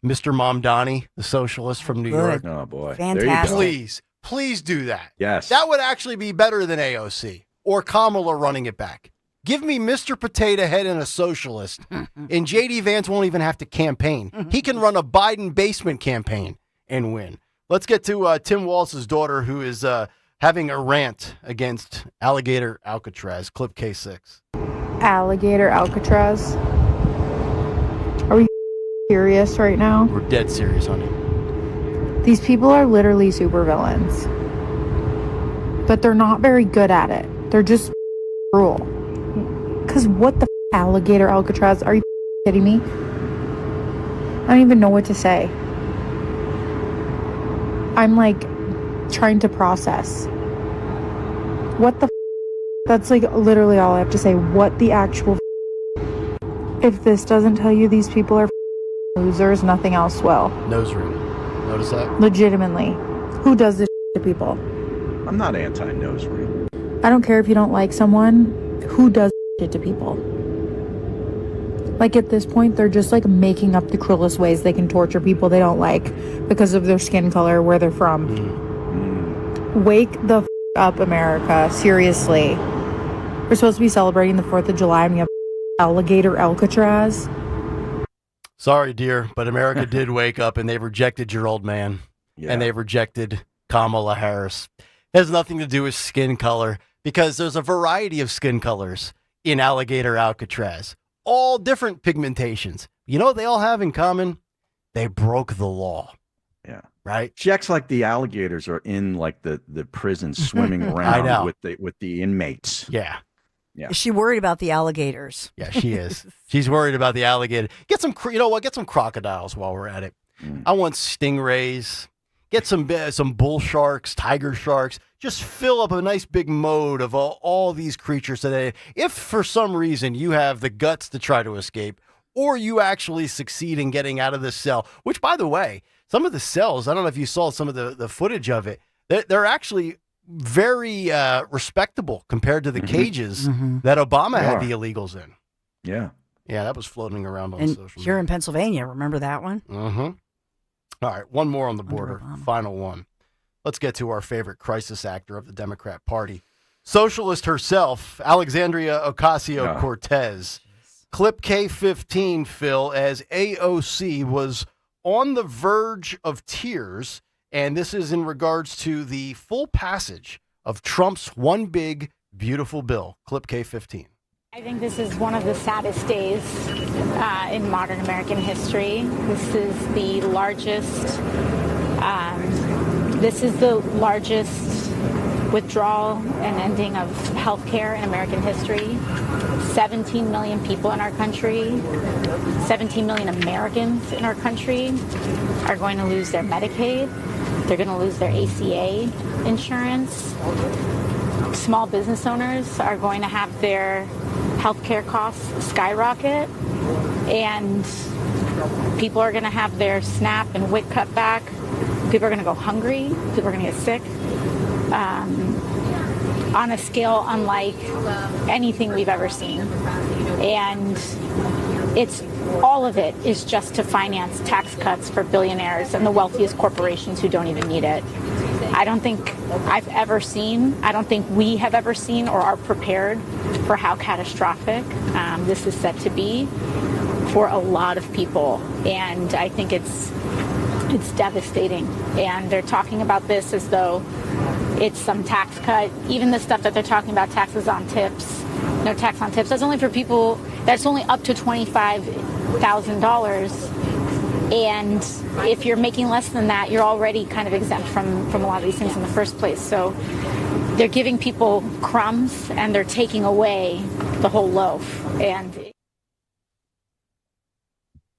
Mr. Mamdani, the socialist from New York. Oh, boy. Fantastic. Please do that. Yes. That would actually be better than AOC or Kamala running it back. Give me Mr. Potato Head and a socialist, and J.D. Vance won't even have to campaign. He can run a Biden basement campaign and win. Let's get to Tim Waltz's daughter, who is having a rant against Alligator Alcatraz. Clip K6. Alligator Alcatraz? Are we serious right now? We're dead serious, honey. These people are literally supervillains. But they're not very good at it. They're just cruel. Because what the Alligator Alcatraz? Are you kidding me? I don't even know what to say. I'm like trying to process. What the That's like literally all I have to say. What the actual If this doesn't tell you these people are losers, nothing else will. Nose ring. Notice that? Legitimately. Who does this to people? I'm not anti-nose ring. I don't care if you don't like someone. Who does shit to people? Like at this point, they're just like making up the cruelest ways they can torture people they don't like because of their skin color, where they're from. Wake the up, America. Seriously. We're supposed to be celebrating the 4th of July and we have Alligator Alcatraz. Sorry, dear, but America did wake up and they've rejected your old man. Yeah. And they've rejected Kamala Harris. It has nothing to do with skin color because there's a variety of skin colors in Alligator Alcatraz. All different pigmentations. You know what they all have in common? They broke the law. Yeah. Right? She acts like the alligators are in like the prison swimming I know. around with the inmates. Yeah. Yeah. Is she worried about the alligators? Yeah, she is. She's worried about the alligator. Get some, get some crocodiles while we're at it. I want stingrays. Get some bull sharks, tiger sharks. Just fill up a nice big mode of all these creatures today. If for some reason you have the guts to try to escape, or you actually succeed in getting out of this cell, which, by the way, some of the cells, I don't know if you saw some of the footage of it, they're actually very respectable compared to the cages that Obama had the illegals in. Yeah. Yeah, that was floating around on And social media. here in Pennsylvania, remember that one? All right, one more on the border. Final one. Let's get to our favorite crisis actor of the Democrat Party. Socialist herself, Alexandria Ocasio-Cortez. Clip K15, Phil, as AOC was on the verge of tears, and this is in regards to the full passage of Trump's one big, beautiful bill. Clip K15. I think this is one of the saddest days in modern American history. This is the largest withdrawal and ending of health care in American history. 17 million people in our country, 17 million Americans in our country are going to lose their Medicaid. They're going to lose their ACA insurance. Small business owners are going to have their healthcare costs skyrocket, and people are going to have their SNAP and WIC cut back. People are going to go hungry. People are going to get sick on a scale unlike anything we've ever seen. And all of it is just to finance tax cuts for billionaires and the wealthiest corporations who don't even need it. I don't think I don't think we have ever seen or are prepared for how catastrophic this is set to be for a lot of people. And I think it's devastating. And they're talking about this as though it's some tax cut. Even the stuff that they're talking about, taxes on tips, no tax on tips, that's only for people, that's only up to $25,000. And if you're making less than that, you're already kind of exempt from a lot of these things in the first place. So they're giving people crumbs and they're taking away the whole loaf. And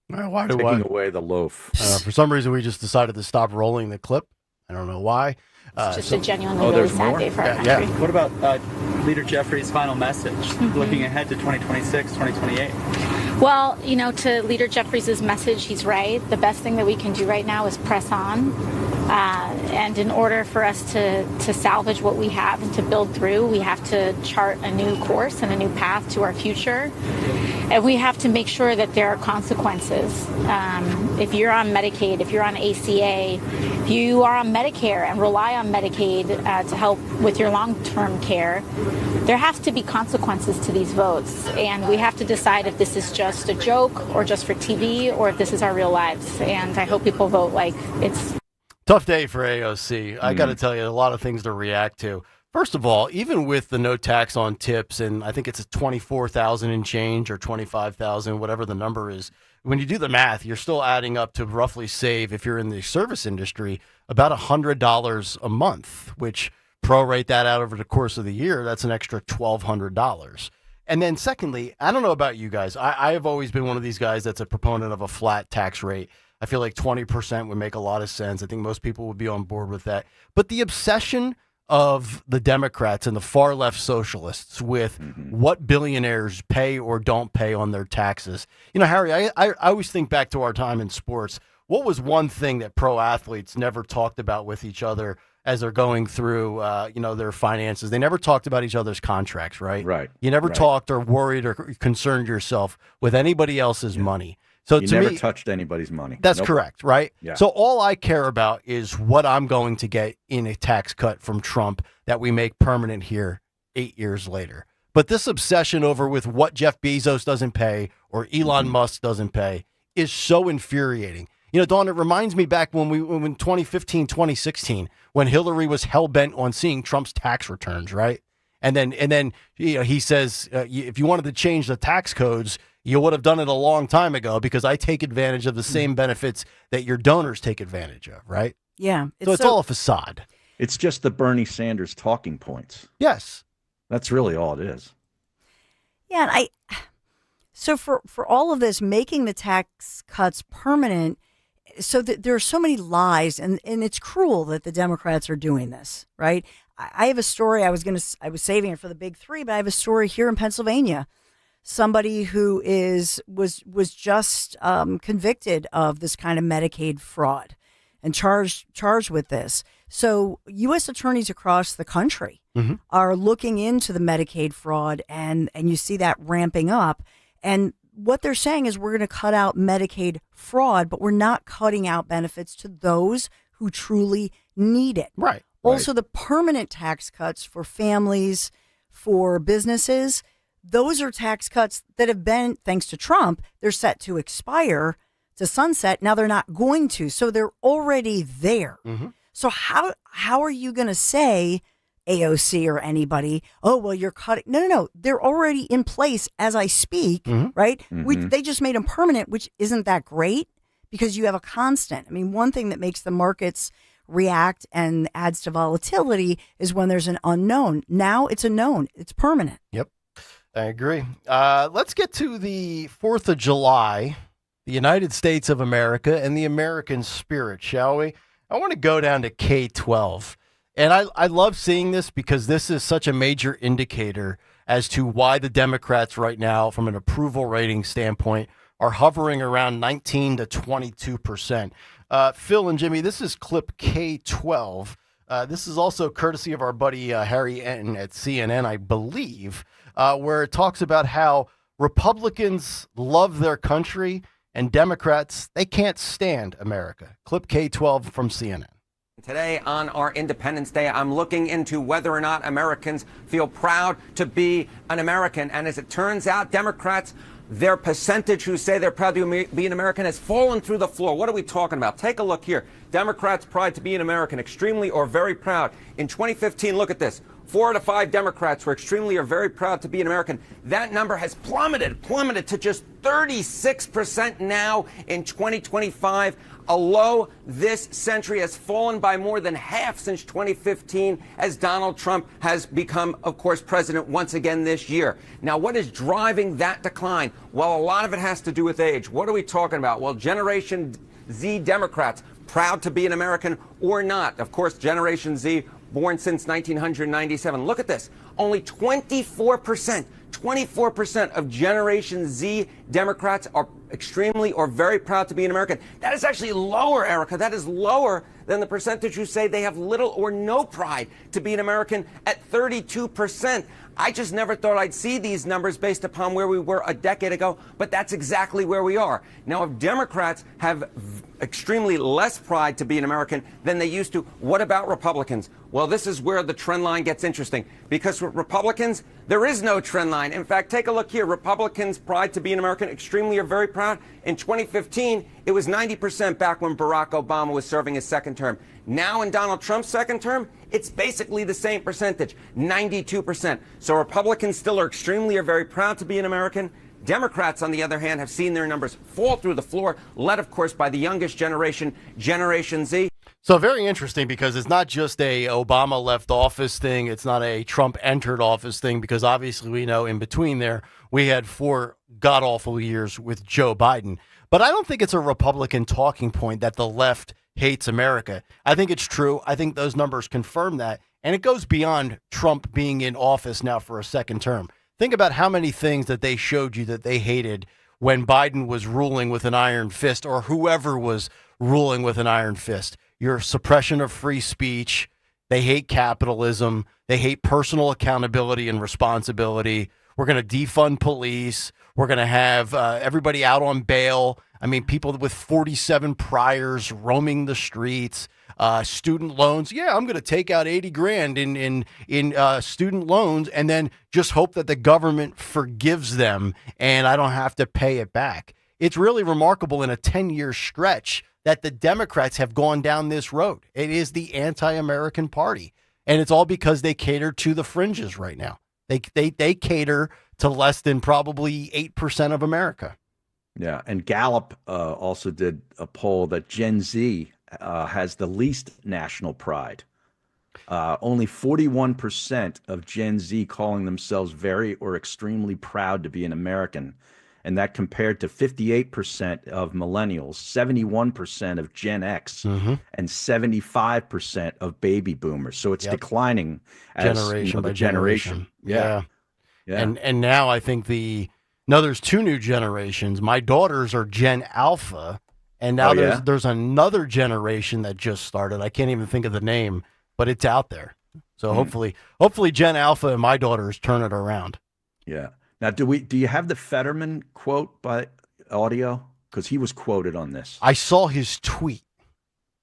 Why Taking away the loaf. For some reason, we just decided to stop rolling the clip. I don't know why. it's just a genuinely really sad day for our country. What about Leader Jeffrey's final message, looking ahead to 2026, 2028? Well, to Leader Jeffries' message, he's right. The best thing that we can do right now is press on. And in order for us to salvage what we have and to build through, we have to chart a new course and a new path to our future. And we have to make sure that there are consequences. If you're on Medicaid, if you're on ACA, if you are on Medicare and rely on Medicaid to help with your long-term care, there has to be consequences to these votes. And we have to decide if this is just a joke or just for TV or if this is our real lives. And I hope people vote like it's... Tough day for AOC. I got to tell you, a lot of things to react to. First of all, even with the no tax on tips, and I think it's a 24,000 and change or 25,000, whatever the number is. When you do the math, you're still adding up to roughly save, if you're in the service industry, about $100 a month, which prorate that out over the course of the year, that's an extra $1,200. And then secondly, I don't know about you guys. I have always been one of these guys that's a proponent of a flat tax rate. I feel like 20% would make a lot of sense. I think most people would be on board with that. But the obsession of the Democrats and the far left socialists with what billionaires pay or don't pay on their taxes. Harry, I always think back to our time in sports. What was one thing that pro athletes never talked about with each other as they're going through, their finances? They never talked about each other's contracts, right? Right. You never talked or worried or concerned yourself with anybody else's money. So you to never me, touched anybody's money. That's correct, right? Yeah. So all I care about is what I'm going to get in a tax cut from Trump that we make permanent here 8 years later. But this obsession over with what Jeff Bezos doesn't pay or Elon Musk doesn't pay is so infuriating. Dawn, it reminds me back when 2015, 2016, when Hillary was hell-bent on seeing Trump's tax returns, right? And then he says, if you wanted to change the tax codes, you would have done it a long time ago because I take advantage of the same benefits that your donors take advantage of, right? Yeah. So it's all a facade. It's just the Bernie Sanders talking points. Yes. That's really all it is. Yeah. And so for all of this, making the tax cuts permanent, so that there are so many lies, and it's cruel that the Democrats are doing this, right? I have a story. I was saving it for the big three, but I have a story here in Pennsylvania. Somebody who was just convicted of this kind of Medicaid fraud and charged with this. So U.S. attorneys across the country are looking into the Medicaid fraud, and you see that ramping up. And what they're saying is we're going to cut out Medicaid fraud, but we're not cutting out benefits to those who truly need it. Right. Also, the permanent tax cuts for families, for businesses, those are tax cuts that have been, thanks to Trump, they're set to expire, to sunset. Now they're not going to. So they're already there. So how are you going to say, AOC or anybody, oh, well, you're cutting? No. They're already in place as I speak, right? They just made them permanent, which isn't that great because you have a constant. I mean, one thing that makes the markets react and adds to volatility is when there's an unknown. Now it's a known. It's permanent. Yep. I agree. Let's get to the 4th of July, the United States of America and the American spirit, shall we? I want to go down to K-12. And I love seeing this because this is such a major indicator as to why the Democrats right now, from an approval rating standpoint, are hovering around 19 to 22%. Phil and Jimmy, this is clip K-12. This is also courtesy of our buddy Harry Enton at CNN, I believe, where it talks about how Republicans love their country and Democrats, they can't stand America. Clip K-12 from CNN. Today on our Independence Day, I'm looking into whether or not Americans feel proud to be an American. And as it turns out, Democrats, their percentage who say they're proud to be an American has fallen through the floor. What are we talking about? Take a look here. Democrats' pride to be an American, extremely or very proud. In 2015, look at this. 4 out of 5 Democrats were extremely or very proud to be an American. That number has plummeted to just 36% now in 2025. A low this century has fallen by more than half since 2015 as Donald Trump has become, of course, president once again this year. Now, what is driving that decline? Well, a lot of it has to do with age. What are we talking about? Well, Generation Z Democrats, proud to be an American or not. Of course, Generation Z, born since 1997. Look at this. Only 24% of Generation Z Democrats are extremely or very proud to be an American. That is actually lower, Erica. That is lower than the percentage who say they have little or no pride to be an American at 32%. I just never thought I'd see these numbers based upon where we were a decade ago, but that's exactly where we are. Now, if Democrats have extremely less pride to be an American than they used to, what about Republicans? Well, this is where the trend line gets interesting, because with Republicans, there is no trend line. In fact, take a look here. Republicans' pride to be an American, extremely or very proud. In 2015, it was 90% back when Barack Obama was serving his second term. Now in Donald Trump's second term, it's basically the same percentage, 92%. So Republicans still are extremely or very proud to be an American. Democrats, on the other hand, have seen their numbers fall through the floor, led, of course, by the youngest generation, Generation Z. So very interesting, because it's not just a Obama left office thing. It's not a Trump entered office thing, because obviously we know in between there we had 4 god-awful years with Joe Biden. But I don't think it's a Republican talking point that the left hates America. I think it's true. I think those numbers confirm that. And it goes beyond Trump being in office now for a second term. Think about how many things that they showed you that they hated when Biden was ruling with an iron fist, or whoever was ruling with an iron fist. Your suppression of free speech. They hate capitalism. They hate personal accountability and responsibility. We're going to defund police. We're going to have everybody out on bail. I mean, people with 47 priors roaming the streets. Student loans. Yeah, I'm going to take out 80 grand in student loans and then just hope that the government forgives them and I don't have to pay it back. It's really remarkable in a 10-year stretch that the Democrats have gone down this road. It is the anti-American party, and it's all because they cater to the fringes right now. They cater to less than probably 8% of America. Yeah, and Gallup also did a poll that Gen Z has the least national pride. Only 41% of Gen Z calling themselves very or extremely proud to be an American. And that compared to 58% of millennials, 71% of Gen X, and 75% of baby boomers. So it's declining as generation by generation. Yeah. And now I think there's 2 new generations. My daughters are Gen Alpha, and now there's another generation that just started. I can't even think of the name, but it's out there. So hopefully Gen Alpha and my daughters turn it around. Yeah. Now, do you have the Fetterman quote by audio? Because he was quoted on this. I saw his tweet.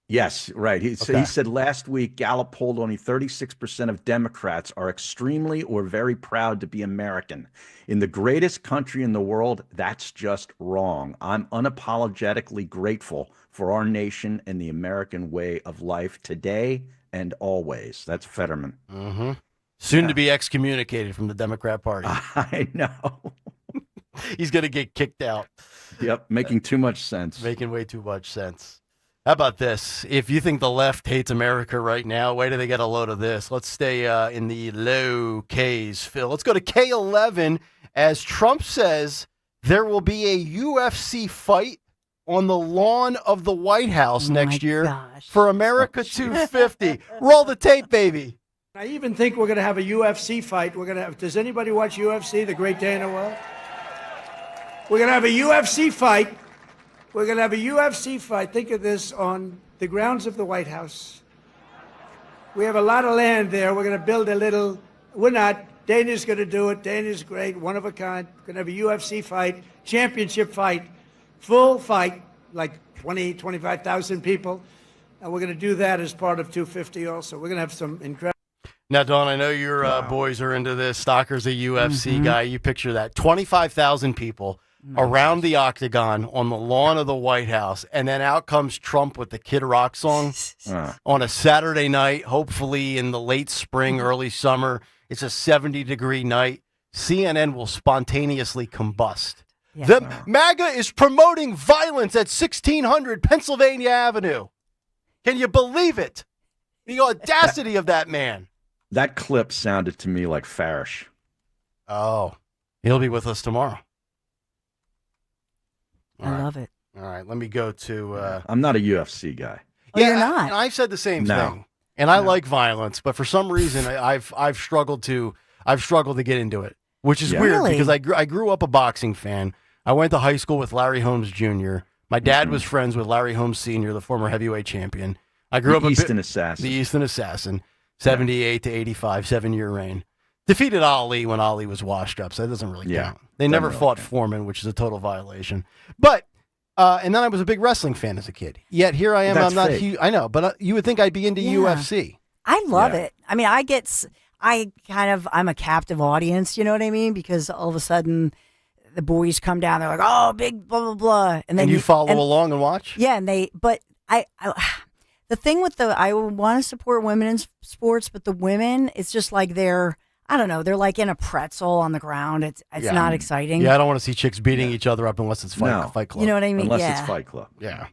Yes, right. He said last week, Gallup polled only 36% of Democrats are extremely or very proud to be American. In the greatest country in the world, that's just wrong. I'm unapologetically grateful for our nation and the American way of life today and always. That's Fetterman. Mm-hmm. Soon to be excommunicated from the Democrat Party. I know. He's going to get kicked out. Yep, making too much sense. Making way too much sense. How about this? If you think the left hates America right now, wait till they get a load of this. Let's stay in the low Ks, Phil. Let's go to K11 as Trump says there will be a UFC fight on the lawn of the White House next year for America 250. Roll the tape, baby. I even think we're going to have a UFC fight. We're going to have. Does anybody watch UFC? The great day in the world. We're going to have a UFC fight. We're going to have a UFC fight. Think of this, on the grounds of the White House. We have a lot of land there. We're going to build a little. We're not. Dana's going to do it. Dana's great, one of a kind. We're going to have a UFC fight, championship fight, full fight, like 20, 25,000 people. And we're going to do that as part of 250 also. We're going to have some incredible. Now, Dawn, I know your boys are into this. Stocker's a UFC guy. You picture that. 25,000 people around the octagon on the lawn of the White House, and then out comes Trump with the Kid Rock song on a Saturday night, hopefully in the late spring, early summer. It's a 70-degree night. CNN will spontaneously combust. Yeah. The MAGA is promoting violence at 1600 Pennsylvania Avenue. Can you believe it? The audacity of that man. That clip sounded to me like Farish. Oh, he'll be with us tomorrow. I love it. All right, let me go to... I'm not a UFC guy. Oh, you're not? And I've said the same No. thing. And I like violence, but for some reason, I've struggled to get into it, which is weird because I grew up a boxing fan. I went to high school with Larry Holmes Jr. My dad was friends with Larry Holmes Sr., the former heavyweight champion. I grew up The Eastern Assassin. 78 to 85, 7-year reign. Defeated Ali when Ali was washed up, so that doesn't really count. They never fought Foreman, which is a total violation. But and then I was a big wrestling fan as a kid. Yet here I am. That's I'm not fake. huge. I know, but you would think I'd be into UFC. I love it. I mean, I'm a captive audience, you know what I mean? Because all of a sudden the boys come down, they're like, oh, big blah, blah, blah. And then you follow along and watch? Yeah, and the thing with I want to support women in sports, but the women, it's just like they're like in a pretzel on the ground. It's not exciting. Yeah, I don't want to see chicks beating each other up unless it's Fight Club. You know what I mean? Unless it's Fight Club. Yeah.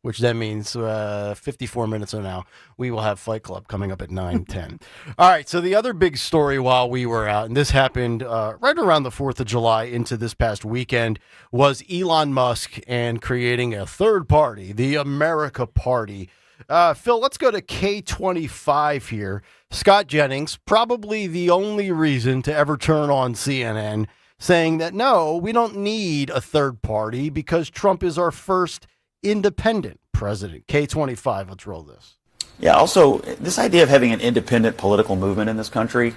Which then means 54 minutes from now, we will have Fight Club coming up at 9:10. All right, so the other big story while we were out, and this happened right around the 4th of July into this past weekend, was Elon Musk and creating a third party, the America Party. Phil, let's go to K25 here. Scott Jennings, probably the only reason to ever turn on CNN, saying that, no, we don't need a third party because Trump is our first independent president. K25, let's roll this. Yeah, also, this idea of having an independent political movement in this country,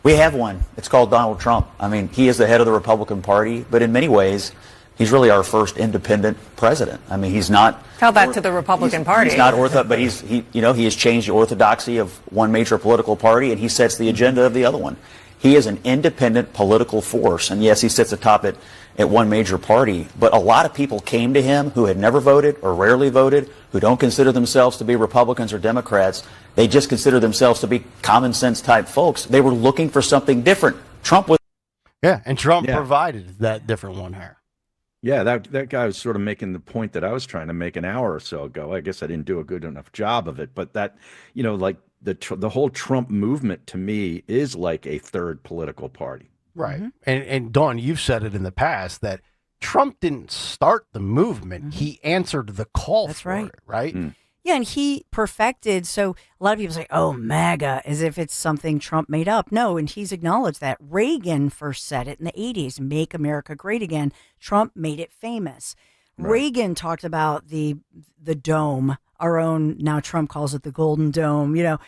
we have one. It's called Donald Trump. I mean, he is the head of the Republican Party, but in many ways, he's really our first independent president. I mean, he's not... Tell that to the Republican Party. He's not orthodox, but he has changed the orthodoxy of one major political party, and he sets the agenda of the other one. He is an independent political force, and yes, he sits atop it at one major party, but a lot of people came to him who had never voted or rarely voted, who don't consider themselves to be Republicans or Democrats. They just consider themselves to be common sense type folks. They were looking for something different. Trump was... Yeah, and Trump provided that different one here. Yeah, that guy was sort of making the point that I was trying to make an hour or so ago. I guess I didn't do a good enough job of it, but that, like the whole Trump movement to me is like a third political party. Right. Mm-hmm. And Dawn, you've said it in the past that Trump didn't start the movement. Mm-hmm. He answered the call for it, right? Mm. Yeah, and he perfected. So a lot of people say, oh, MAGA, as if it's something Trump made up. No, and he's acknowledged that. Reagan first said it in the 80s, make America great again. Trump made it famous. Right. Reagan talked about the dome, our own, now Trump calls it the Golden Dome.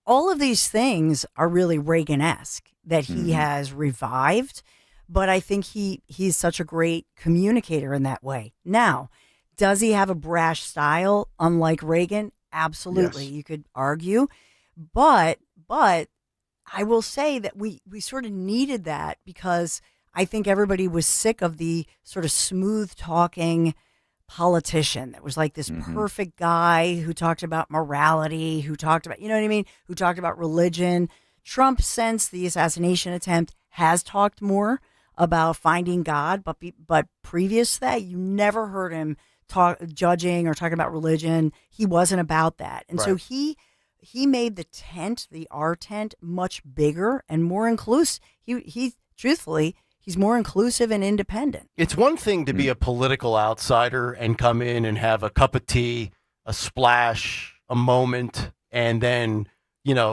All of these things are really Reagan-esque that he has revived. But I think he's such a great communicator in that way. Now, does he have a brash style, unlike Reagan? Absolutely. Yes. You could argue. But I will say that we sort of needed that because I think everybody was sick of the sort of smooth-talking politician that was like this perfect guy who talked about morality, who talked about, who talked about religion. Trump, since the assassination attempt, has talked more about finding God, but previous to that, you never heard him judging or talking about religion. He wasn't about that. And so he made our tent much bigger and more inclusive. He truthfully, He's more inclusive and independent. It's one thing to be a political outsider and come in and have a cup of tea, a splash, a moment, and then,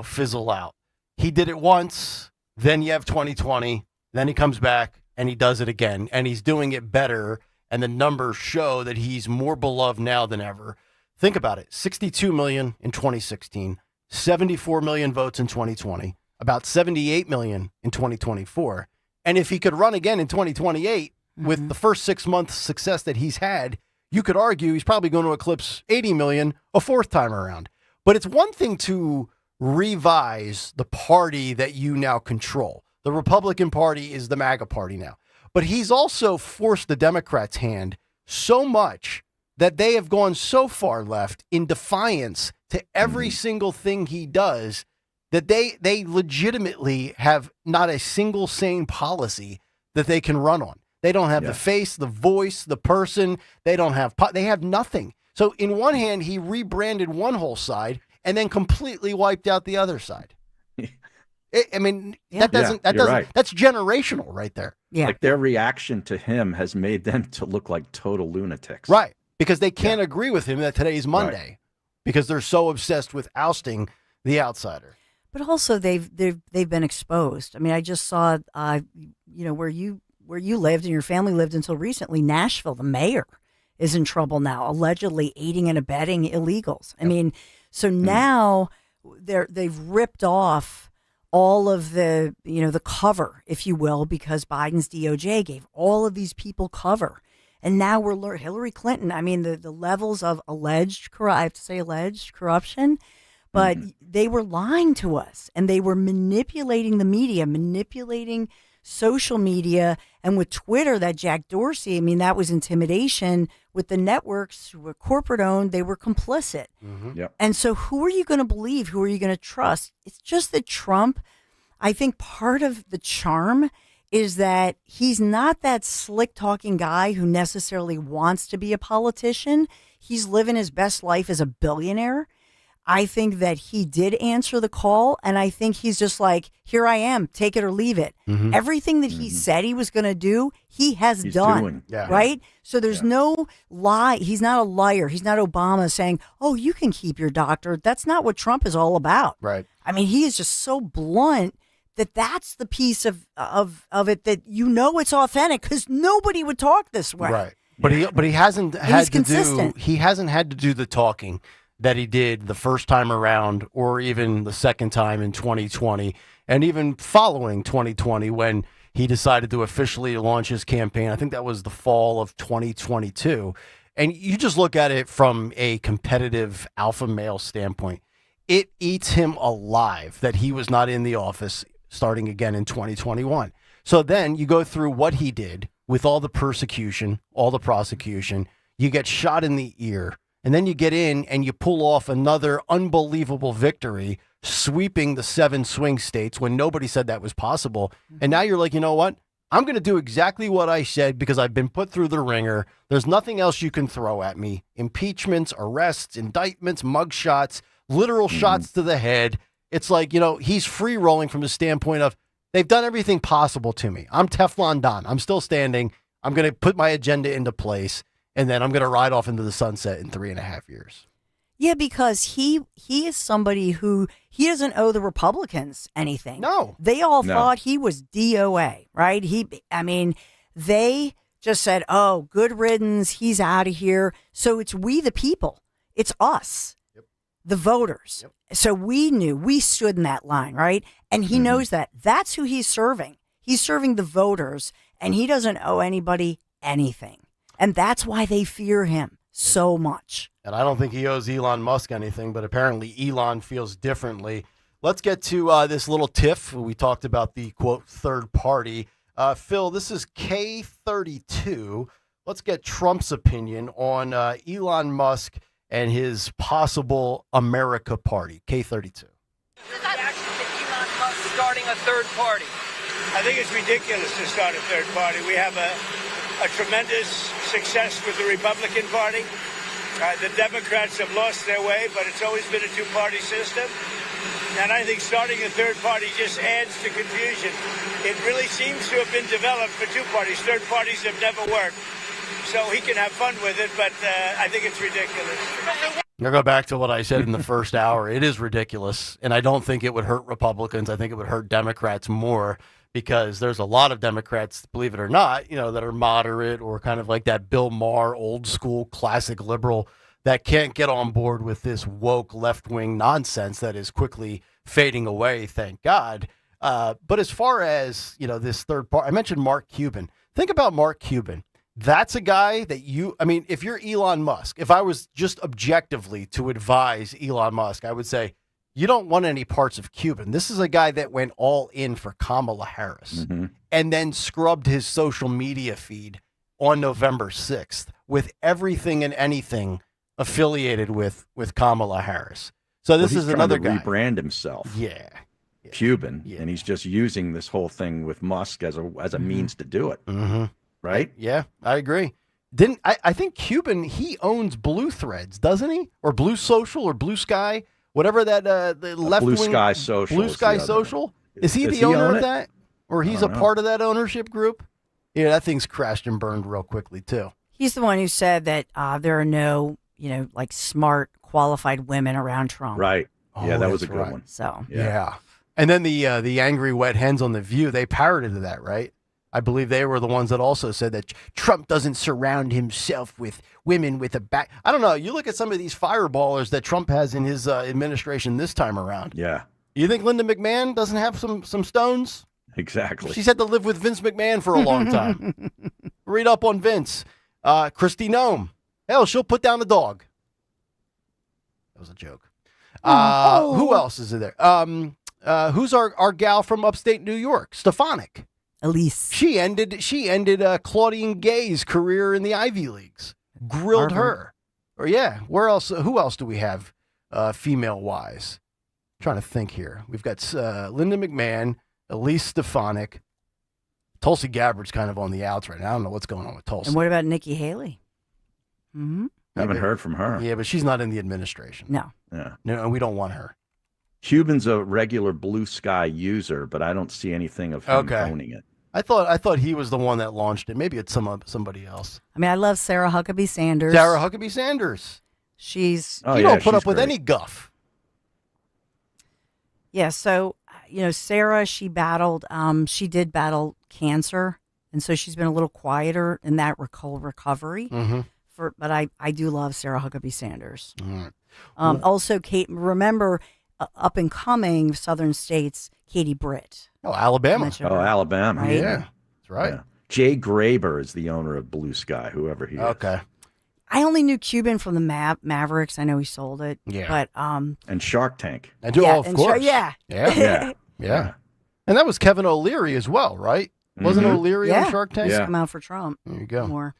fizzle out. He did it once, then you have 2020, then he comes back and he does it again, and he's doing it better, and the numbers show that he's more beloved now than ever. Think about it, 62 million in 2016, 74 million votes in 2020, about 78 million in 2024. And if he could run again in 2028 with the first 6 months success that he's had, you could argue he's probably going to eclipse 80 million a fourth time around. But it's one thing to revise the party that you now control. The Republican Party is the MAGA party now. But he's also forced the Democrats' hand so much that they have gone so far left in defiance to every single thing he does that they legitimately have not a single sane policy that they can run on. They don't have the face, the voice, the person. They have nothing. So in one hand, he rebranded one whole side and then completely wiped out the other side. That's generational right there. Yeah. Like their reaction to him has made them to look like total lunatics. Right. Because they can't agree with him that today's Monday because they're so obsessed with ousting the outsider. But also they've been exposed. I mean, I just saw, where you lived and your family lived until recently, Nashville, the mayor is in trouble now, allegedly aiding and abetting illegals. I mean, so now they've ripped off all of the, the cover, if you will, because Biden's DOJ gave all of these people cover. And now we're Hillary Clinton. I mean, the levels of alleged corruption, but they were lying to us and they were manipulating the media, manipulating social media. And with Twitter, that Jack Dorsey, I mean, that was intimidation. With the networks who were corporate owned, they were complicit. And so who are you going to believe? Who are you going to trust? It's just that Trump, I think part of the charm is that he's not that slick talking guy who necessarily wants to be a politician. He's living his best life as a billionaire. I think that he did answer the call, and I think he's just like, here I am, take it or leave it. Everything that he said he was going to do, he's done, right? So there's no lie. He's not a liar. He's not Obama saying, oh, you can keep your doctor. That's not what Trump is all about. Right. I mean, he is just so blunt that's the piece of it that it's authentic because nobody would talk this way. Right. But he hasn't had consistent. he hasn't had to do the talking that he did the first time around or even the second time in 2020 and even following 2020 when he decided to officially launch his campaign. I think that was the fall of 2022. And you just look at it from a competitive alpha male standpoint. It eats him alive that he was not in the office starting again in 2021. So then you go through what he did with all the persecution, all the prosecution, you get shot in the ear, and then you get in and you pull off another unbelievable victory, sweeping the 7 swing states when nobody said that was possible. And now you're like, you know what? I'm going to do exactly what I said because I've been put through the ringer. There's nothing else you can throw at me. Impeachments, arrests, indictments, mugshots, literal shots to the head. It's like, he's free rolling from the standpoint of they've done everything possible to me. I'm Teflon Don. I'm still standing. I'm going to put my agenda into place, and then I'm going to ride off into the sunset in 3.5 years. Yeah, because he is somebody who he doesn't owe the Republicans anything. No. They all thought he was DOA, right? They just said, oh, good riddance. He's out of here. So it's we the people. It's us. The voters. So we stood in that line, right? And he knows that. That's who he's serving. He's serving the voters, and he doesn't owe anybody anything. And that's why they fear him so much. And I don't think he owes Elon Musk anything, but apparently Elon feels differently. Let's get to this little tiff. We talked about the, quote, third party. Phil, this is K32. Let's get Trump's opinion on Elon Musk and his possible America party, K32. Reaction to Elon Musk starting a third party. I think it's ridiculous to start a third party. We have a tremendous success with the Republican Party. The Democrats have lost their way, but it's always been a two-party system. And I think starting a third party just adds to confusion. It really seems to have been developed for two parties. Third parties have never worked. So he can have fun with it, but I think it's ridiculous. I'll go back to what I said in the first hour. It is ridiculous, and I don't think it would hurt Republicans. I think it would hurt Democrats more because there's a lot of Democrats, believe it or not, that are moderate or kind of like that Bill Maher, old school, classic liberal that can't get on board with this woke left-wing nonsense that is quickly fading away, thank God. But as far as, this third part, I mentioned Mark Cuban. Think about Mark Cuban. That's a guy that if you're Elon Musk, if I was just objectively to advise Elon Musk, I would say, you don't want any parts of Cuban. This is a guy that went all in for Kamala Harris and then scrubbed his social media feed on November 6th with everything and anything affiliated with Kamala Harris. So this is another guy. Rebrand himself. Yeah. Cuban. Yeah. And he's just using this whole thing with Musk as a means to do it. Mm-hmm. Right? Yeah, I agree. I think Cuban, he owns Blue Threads, doesn't he? Or Blue Social or Blue Sky, whatever that the left wing. Blue Sky Social. Blue Sky Social. Is he the owner of that? Or he's a part of that ownership group? Yeah, that thing's crashed and burned real quickly too. He's the one who said that there are no, smart, qualified women around Trump. Right. Yeah, that was a good one. So. Yeah. And then the angry wet hens on The View, they parroted that, right? I believe they were the ones that also said that Trump doesn't surround himself with women with a back. I don't know. You look at some of these fireballers that Trump has in his administration this time around. Yeah. You think Linda McMahon doesn't have some stones? Exactly. She's had to live with Vince McMahon for a long time. Read up on Vince. Kristi Noem. Hell, she'll put down the dog. That was a joke. Who else is there? Who's our gal from upstate New York? Stefanik. Elise. She ended Claudine Gay's career in the Ivy Leagues. Grilled her. Or where else? Who else do we have female wise? I'm trying to think here. We've got Linda McMahon, Elise Stefanik. Tulsi Gabbard's kind of on the outs right now. I don't know what's going on with Tulsi. And what about Nikki Haley? I haven't heard from her. Yeah, but she's not in the administration. No. Yeah. No, we don't want her. Cuban's a regular Blue Sky user, but I don't see anything of him owning it. I thought he was the one that launched it. Maybe it's somebody else. I mean, I love Sarah Huckabee Sanders. Sarah Huckabee Sanders. She's you don't put up with any guff. Yeah, so Sarah, she did battle cancer, and so she's been a little quieter in that recovery. Mm-hmm. But I do love Sarah Huckabee Sanders. All right. Also, Kate, remember up and coming Southern states, Katie Britt. Oh, Alabama. Alabama. Right? Yeah, that's right. Yeah. Jay Graber is the owner of Blue Sky, whoever he is. Okay. I only knew Cuban from the Mavericks. I know he sold it. Yeah. But and Shark Tank. I do, of course. Yeah. And that was Kevin O'Leary as well, right? Wasn't O'Leary on Shark Tank? He's come out for Trump. There you go. More.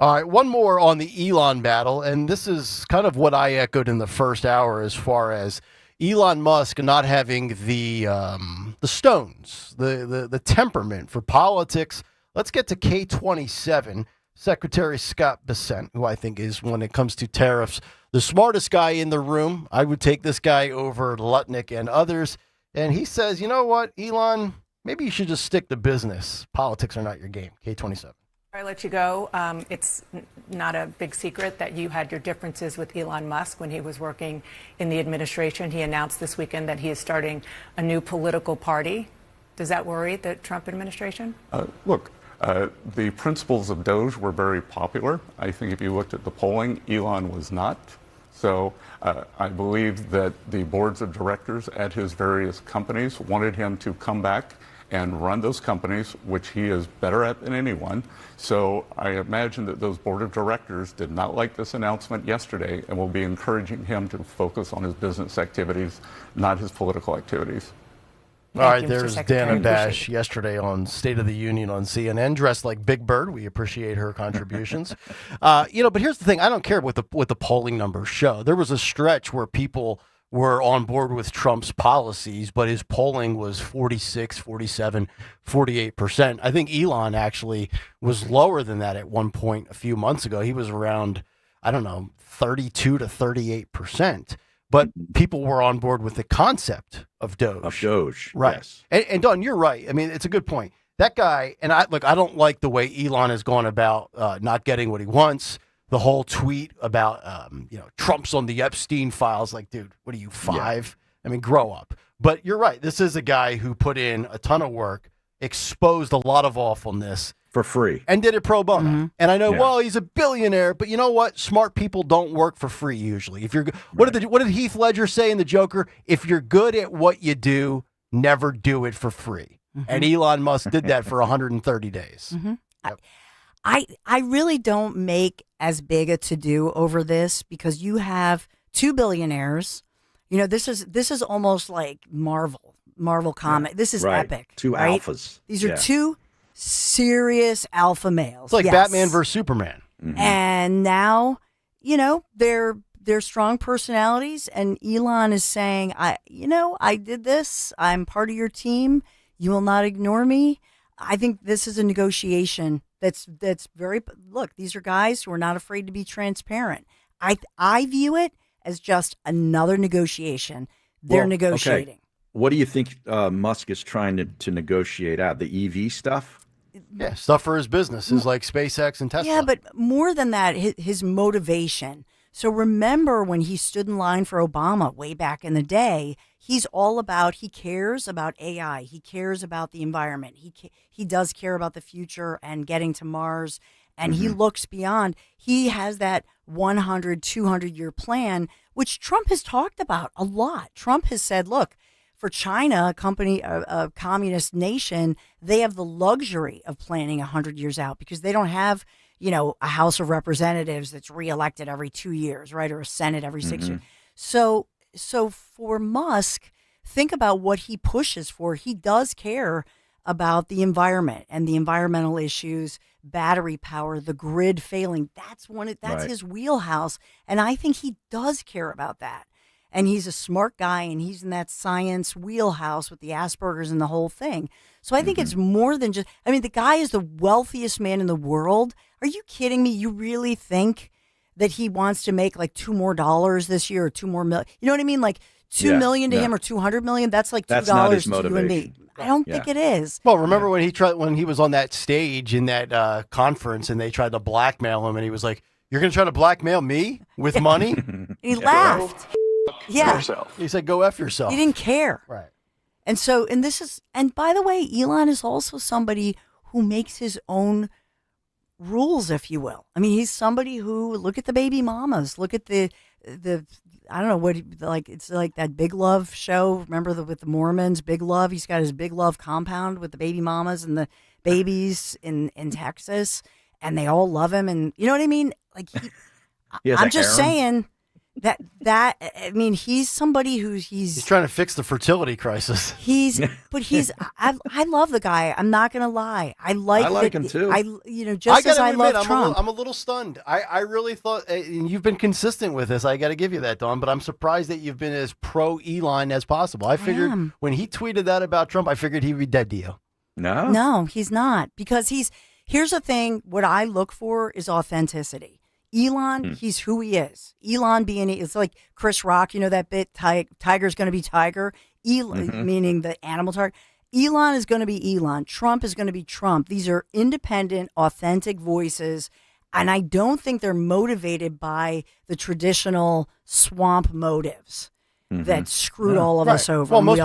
All right, one more on the Elon battle, and this is kind of what I echoed in the first hour as far as Elon Musk not having the stones, the temperament for politics. Let's get to K27, Secretary Scott Bessent, who I think is, when it comes to tariffs, the smartest guy in the room. I would take this guy over Lutnick and others. And he says, you know what, Elon, maybe you should just stick to business. Politics are not your game. K27. Before I let you go, it's not a big secret that you had your differences with Elon Musk when he was working in the administration. He announced this weekend that he is starting a new political party. Does that worry the Trump administration? Look, the principles of Doge were very popular. I think if you looked at the polling, Elon was not. So I believe that the boards of directors at his various companies wanted him to come back and run those companies, which he is better at than anyone. So I imagine that those board of directors did not like this announcement yesterday and will be encouraging him to focus on his business activities, not his political activities. All right, there's Dana Bash yesterday on State of the Union on CNN, dressed like Big Bird. We appreciate her contributions. But here's the thing. I don't care what the polling numbers show. There was a stretch where people were on board with Trump's policies, but his polling was 46, 47, 48%. I think Elon actually was lower than that at one point a few months ago. He was around, 32 to 38%. but people were on board with the concept of Doge. Of Doge, right? yes. And Don, you're right. I mean, it's a good point. That guy, and I don't like the way Elon has gone about not getting what he wants. The whole tweet about Trump's on the Epstein files. Like, dude, what are you, 5? I mean, grow up. But you're right. This is a guy who put in a ton of work, exposed a lot of awfulness for free, and did it pro bono. Mm-hmm. And I know, well, he's a billionaire, but you know what? Smart people don't work for free usually. If you're what did Heath Ledger say in The Joker? If you're good at what you do, never do it for free. Mm-hmm. And Elon Musk did that for 130 days. Mm-hmm. I really don't make as big a to-do over this because you have 2 billionaires. You know, this is almost like Marvel comic. This is epic. 2 right? alphas. These are 2 serious alpha males. It's like Batman versus Superman. Mm-hmm. And now, they're strong personalities, and Elon is saying, I did this. I'm part of your team. You will not ignore me. I think this is a negotiation that's very, look, these are guys who are not afraid to be transparent. I view it as just another negotiation. They're negotiating. Okay. What do you think Musk is trying to negotiate out? The EV stuff? Yeah, stuff for his businesses like SpaceX and Tesla. Yeah, but more than that, his motivation. So remember when he stood in line for Obama way back in the day, he cares about AI. He cares about the environment. He does care about the future and getting to Mars. And he looks beyond. He has that 100, 200-year plan, which Trump has talked about a lot. Trump has said, look, for China, a communist nation, they have the luxury of planning 100 years out because they don't have, a House of Representatives that's reelected every 2 years, right? Or a Senate every 6 years. So for Musk, think about what he pushes for. He does care about the environment and the environmental issues, battery power, the grid failing. That's his wheelhouse. And I think he does care about that. And he's a smart guy, and he's in that science wheelhouse with the Asperger's and the whole thing. So I think it's more than just, the guy is the wealthiest man in the world. Are you kidding me? You really think that he wants to make like $2 more this year or $2 more million? You know what I mean? Like $2 million to him or $200 million? That's like $2 to you and me. I don't think it is. Well, remember when he was on that stage in that conference and they tried to blackmail him and he was like, "You're going to try to blackmail me with money?" And he laughed. Yeah. He said, "Go F yourself." He didn't care. Right. And by the way, Elon is also somebody who makes his own rules, if you will. He's somebody who, look at the baby mamas, look at the I don't know what, it's like that Big Love show. Remember with the Mormons, Big Love? He's got his Big Love compound with the baby mamas and the babies in Texas, and they all love him. And you know what I mean? Like, I'm just saying he's somebody he's trying to fix the fertility crisis. I love the guy. I'm not gonna lie. I like him too. I love Trump. I'm a little stunned. I really thought, and you've been consistent with this. I got to give you that, Dawn. But I'm surprised that you've been as pro Elon as possible. I figured when he tweeted that about Trump, I figured he'd be dead to you. No, he's not, because here's the thing. What I look for is authenticity. Elon, he's who he is. Elon it's like Chris Rock, that bit, Tiger's going to be Tiger, Elon, meaning the animal tiger. Elon is going to be Elon. Trump is going to be Trump. These are independent, authentic voices, and I don't think they're motivated by the traditional swamp motives that screwed all of us over. Well, most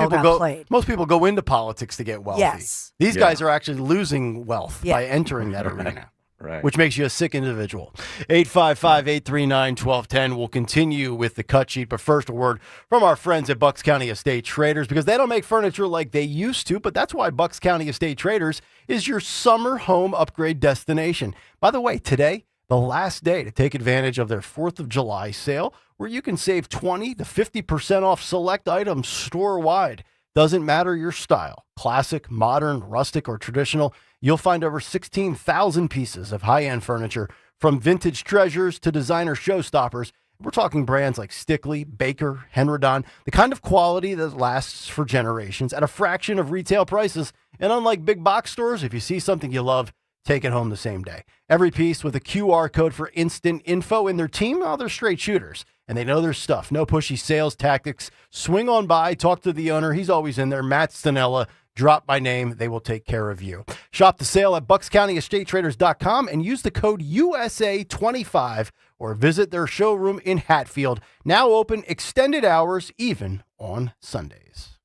people go into politics to get wealthy. Yes. These guys are actually losing wealth by entering that arena. Right. Which makes you a sick individual. 855-839-1210. We'll continue with the cut sheet, but first a word from our friends at Bucks County Estate Traders, because they don't make furniture like they used to, but that's why Bucks County Estate Traders is your summer home upgrade destination. By the way, today, the last day to take advantage of their 4th of July sale, where you can save 20 to 50% off select items store-wide. Doesn't matter your style, classic, modern, rustic, or traditional, you'll find over 16,000 pieces of high-end furniture, from vintage treasures to designer showstoppers. We're talking brands like Stickley, Baker, Henredon, the kind of quality that lasts for generations at a fraction of retail prices. And unlike big box stores, if you see something you love, take it home the same day. Every piece with a QR code for instant info, and their team, they're straight shooters, and they know their stuff. No pushy sales tactics. Swing on by, talk to the owner. He's always in there. Matt Stanella, drop by name. They will take care of you. Shop the sale at buckscountyestatetraders.com and use the code USA25 or visit their showroom in Hatfield. Now open extended hours, even on Sundays.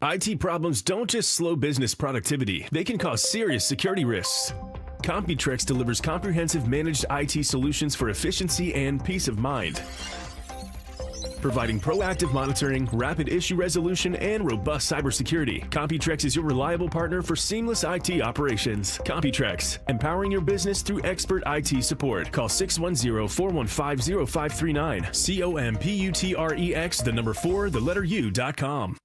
IT problems don't just slow business productivity, they can cause serious security risks. Computrex delivers comprehensive managed IT solutions for efficiency and peace of mind, providing proactive monitoring, rapid issue resolution, and robust cybersecurity. Computrex is your reliable partner for seamless IT operations. Computrex, empowering your business through expert IT support. Call 610-415-0539. COMPUTREX, 4, U.com.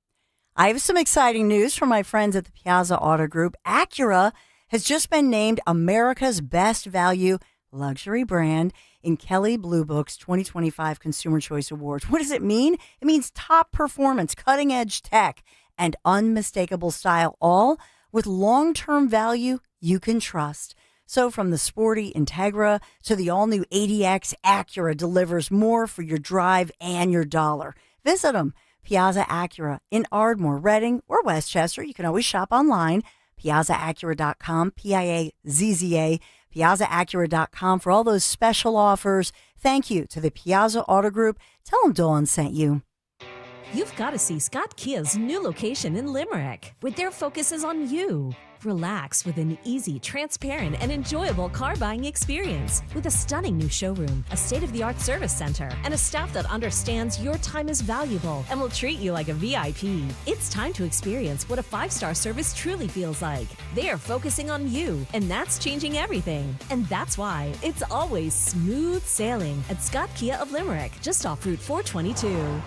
I have some exciting news from my friends at the Piazza Auto Group. Acura has just been named America's Best Value Luxury Brand in Kelley Blue Book's 2025 Consumer Choice Awards. What does it mean? It means top performance, cutting-edge tech, and unmistakable style, all with long-term value you can trust. So from the sporty Integra to the all-new ADX, Acura delivers more for your drive and your dollar. Visit them. Piazza Acura in Ardmore, Reading, or Westchester. You can always shop online, piazzaacura.com, Piazza, piazzaacura.com for all those special offers. Thank you to the Piazza Auto Group. Tell them Dawn sent you. You've got to see Scott Kia's new location in Limerick, where their focus is on you. Relax with an easy, transparent, and enjoyable car buying experience with a stunning new showroom, a state-of-the-art service center, and a staff that understands your time is valuable and will treat you like a VIP. It's time to experience what a 5-star service truly feels like. They are focusing on you, and that's changing everything. And that's why it's always smooth sailing at Scott Kia of Limerick, just off Route 422.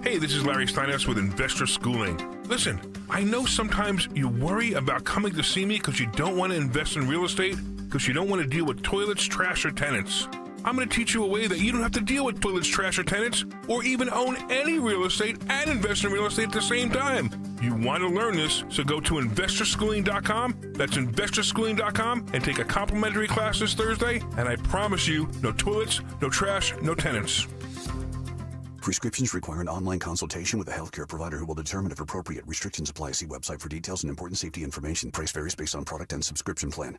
Hey, this is Larry Steinhaus with Investor Schooling. Listen, I know sometimes you worry about coming to see me because you don't want to invest in real estate, because you don't want to deal with toilets, trash, or tenants. I'm going to teach you a way that you don't have to deal with toilets, trash, or tenants, or even own any real estate and invest in real estate at the same time. You want to learn this, so go to investorschooling.com. That's investorschooling.com, and take a complimentary class this Thursday, and I promise you, no toilets, no trash, no tenants. Prescriptions require an online consultation with a healthcare provider who will determine if appropriate. Restrictions apply. See website for details and important safety information. Price varies based on product and subscription plan.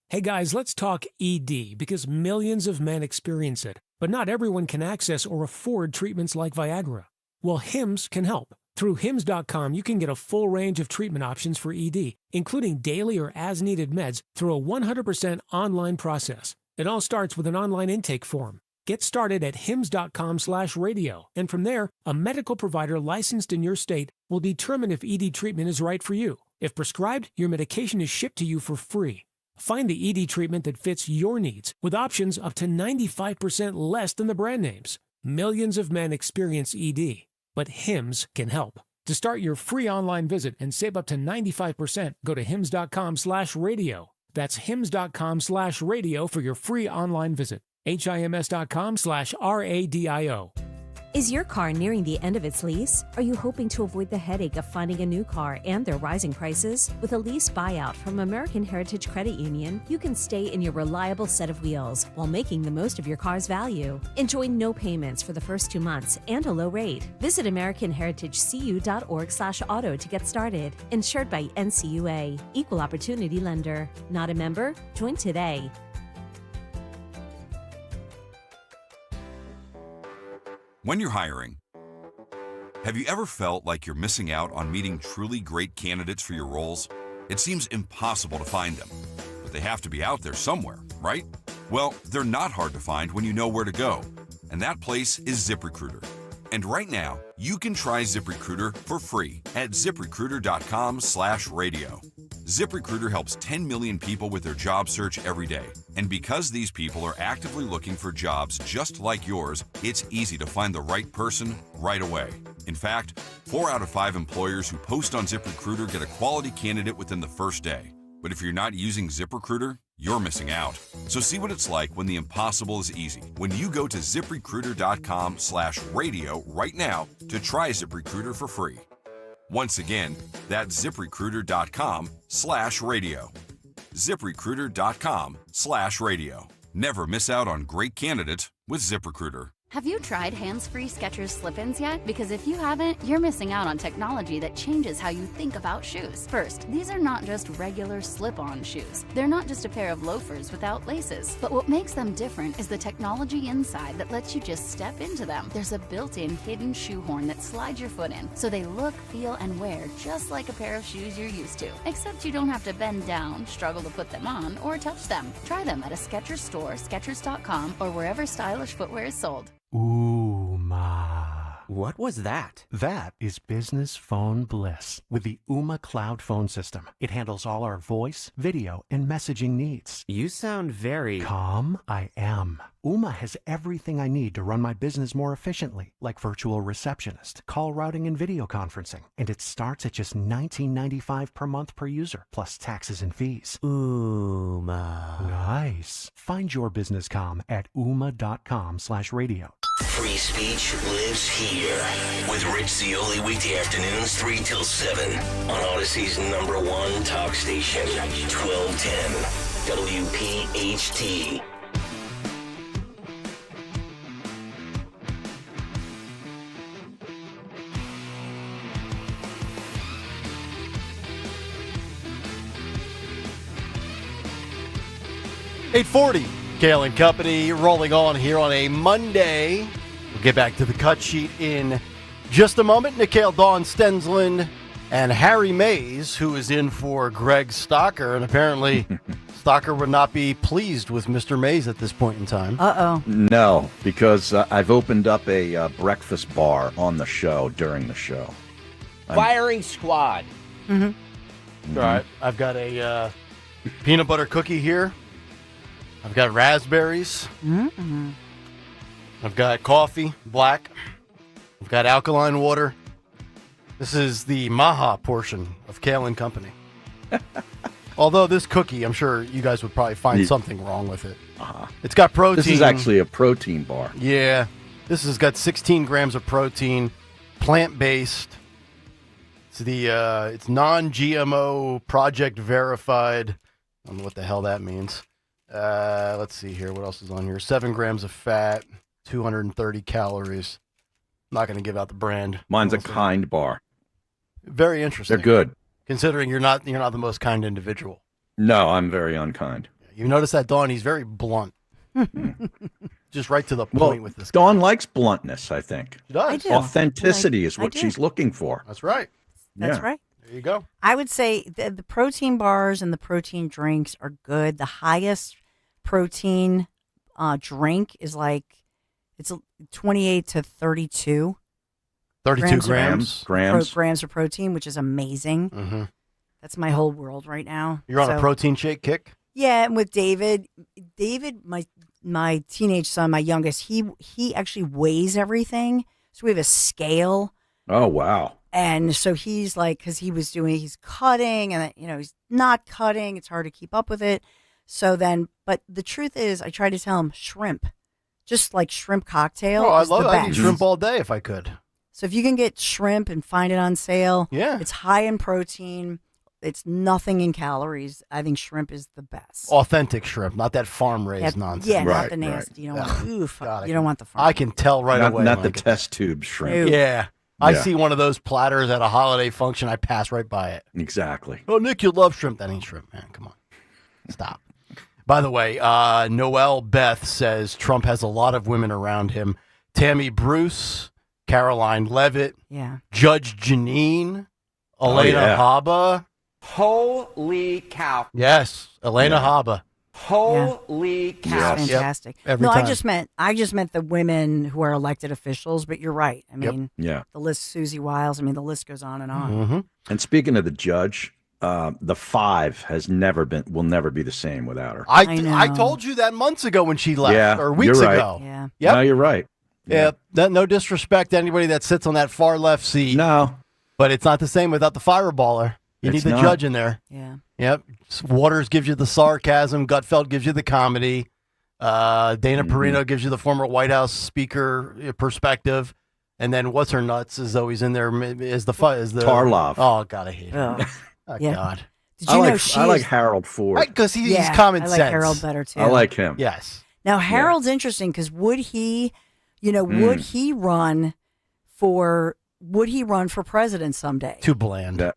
Hey guys, let's talk ED, because millions of men experience it, but not everyone can access or afford treatments like Viagra. Well, Hims can help. Through Hims.com, you can get a full range of treatment options for ED, including daily or as-needed meds through a 100% online process. It all starts with an online intake form. Get started at hims.com/radio, and from there, a medical provider licensed in your state will determine if ED treatment is right for you. If prescribed, your medication is shipped to you for free. Find the ED treatment that fits your needs, with options up to 95% less than the brand names. Millions of men experience ED, but Hims can help. To start your free online visit and save up to 95%, go to hims.com/radio. That's hims.com/radio for your free online visit. HIMS.com/RADIO. Is your car nearing the end of its lease? Are you hoping to avoid the headache of finding a new car and their rising prices? With a lease buyout from American Heritage Credit Union, you can stay in your reliable set of wheels while making the most of your car's value. Enjoy no payments for the first 2 months and a low rate. Visit AmericanHeritageCU.org/auto to get started. Insured by NCUA. Equal Opportunity Lender. Not a member? Join today. When you're hiring, have you ever felt like you're missing out on meeting truly great candidates for your roles? It seems impossible to find them, but they have to be out there somewhere, right? Well, they're not hard to find when you know where to go, and that place is ZipRecruiter. And right now, you can try ZipRecruiter for free at ZipRecruiter.com/radio. ZipRecruiter helps 10 million people with their job search every day. And because these people are actively looking for jobs just like yours, it's easy to find the right person right away. In fact, 4 out of 5 employers who post on ZipRecruiter get a quality candidate within the first day. But if you're not using ZipRecruiter, you're missing out. So see what it's like when the impossible is easy. When you go to ZipRecruiter.com/radio right now to try ZipRecruiter for free. Once again, that's ZipRecruiter.com/radio. ZipRecruiter.com/radio. Never miss out on great candidates with ZipRecruiter. Have you tried hands-free Skechers slip-ins yet? Because if you haven't, you're missing out on technology that changes how you think about shoes. First, these are not just regular slip-on shoes. They're not just a pair of loafers without laces. But what makes them different is the technology inside that lets you just step into them. There's a built-in hidden shoehorn that slides your foot in, so they look, feel, and wear just like a pair of shoes you're used to. Except you don't have to bend down, struggle to put them on, or touch them. Try them at a Skechers store, Skechers.com, or wherever stylish footwear is sold. Ooma. What was that? That is business phone bliss with the Ooma cloud phone system. It handles all our voice, video, and messaging needs. You sound very calm. I am. Ooma has everything I need to run my business more efficiently, like virtual receptionist, call routing, and video conferencing. And it starts at just $19.95 per month per user, plus taxes and fees. Ooma. Nice. Find your business comm at ooma.com/radio. Free speech lives here with Rich Zioli weekday afternoons 3 till 7 on Odyssey's #1 talk station, 1210 WPHT. $8:40. Kayal and Company rolling on here on a Monday. We'll get back to the cut sheet in just a moment. Nikhil, Dawn Stensland, and Harry Mays, who is in for Greg Stocker. And apparently, Stocker would not be pleased with Mr. Mays at this point in time. Uh-oh. No, because I've opened up a breakfast bar on the show during the show. Firing squad. Mm-hmm. All right. I've got a peanut butter cookie here. I've got raspberries. Mm-hmm. I've got coffee, black. I've got alkaline water. This is the Maha portion of Kayal and Company. Although this cookie, I'm sure you guys would probably find something wrong with it. It's got protein. This is actually a protein bar. Yeah. This has got 16 grams of protein, plant-based. It's non-GMO, project verified. I don't know what the hell that means. Let's see here. What else is on here? 7 grams of fat, 230 calories. I'm not going to give out the brand. Mine's a kind bar. Very interesting. They're good. Considering you're not the most kind individual. No, I'm very unkind. You notice that Dawn, he's very blunt. Just right to the point with this. Dawn likes bluntness, I think. She does. I do. Authenticity is I what do. she's looking for. That's right. That's Yeah. right. There you go. I would say the protein bars and the protein drinks are good. The highest protein drink is it's 28 to 32. 32 grams. Grams of protein, which is amazing. Mm-hmm. That's my whole world right now. You're on a protein shake kick? Yeah, and with David, my teenage son, my youngest, he actually weighs everything. So we have a scale. Oh, wow. And so he's because he's cutting and, he's not cutting. It's hard to keep up with it. So then, but the truth is, I try to tell him shrimp, just like shrimp cocktail. Oh, I is love the it. I'd eat best. shrimp all day if I could. So if you can get shrimp and find it on sale, yeah, it's high in protein. It's nothing in calories. I think shrimp is the best. Authentic shrimp, not that farm-raised nonsense. Yeah, not the nasty. You don't want. Oof, you don't want the farm. I can tell right away. Not when the I get test tube shrimp. Yeah. I see one of those platters at a holiday function, I pass right by it. Exactly. Oh, Nick, you love shrimp. That ain't shrimp, man. Come on. Stop. By the way, Noelle Beth says Trump has a lot of women around him. Tammy Bruce, Caroline Levitt, Judge Janine, Elena Haba. Holy cow. Yes, Elena Haba. Holy cow. It's fantastic. Every no, time. I just meant the women who are elected officials, but you're right. I mean, Yeah. the list, Susie Wiles, the list goes on and on. Mm-hmm. And speaking of the judge, the 5 will never be the same without her. I told you that months ago when she left, or weeks you're right. ago. Yeah. Yep. No, you're right. Yeah. No disrespect to anybody that sits on that far left seat. No. But it's not the same without the fireballer. You It's need the not. judge in there. Yeah. Yep. Waters gives you the sarcasm. Gutfeld gives you the comedy. Dana Perino gives you the former White House speaker perspective. And then what's her nuts is always in there is the Tarlov. Oh, God, I hate her. Oh, Oh, yeah. God. Did you know I like Harold Ford. Because he's common I sense. like Harold better too. I like him. Yes. Now Harold's interesting because would he run for president someday? Too bland. You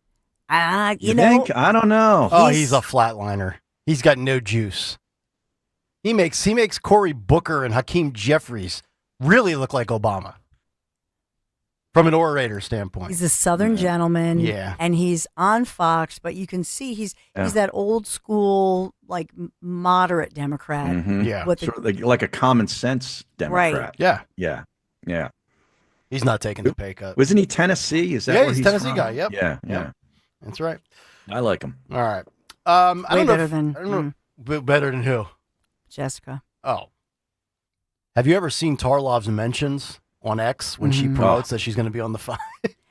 think? I don't know. Oh, he's a flatliner. He's got no juice. He makes Cory Booker and Hakeem Jeffries really look like Obama from an orator standpoint. He's a Southern gentleman. Yeah. And he's on Fox, but you can see he's that old school, like moderate Democrat. Mhm. Yeah. With the- Sort of like a common sense Democrat. Right. Yeah. Yeah. Yeah. He's not taking the pay cut. Wasn't he Tennessee? Is that Yeah, where he's he's Tennessee from? guy. Yep. Yeah. Yep. That's right. I like him. All right. I Way don't know better if- than- I don't know. Better than who? Jessica. Oh. Have you ever seen Tarlov's mentions on X when she promotes that she's going to be on the phone?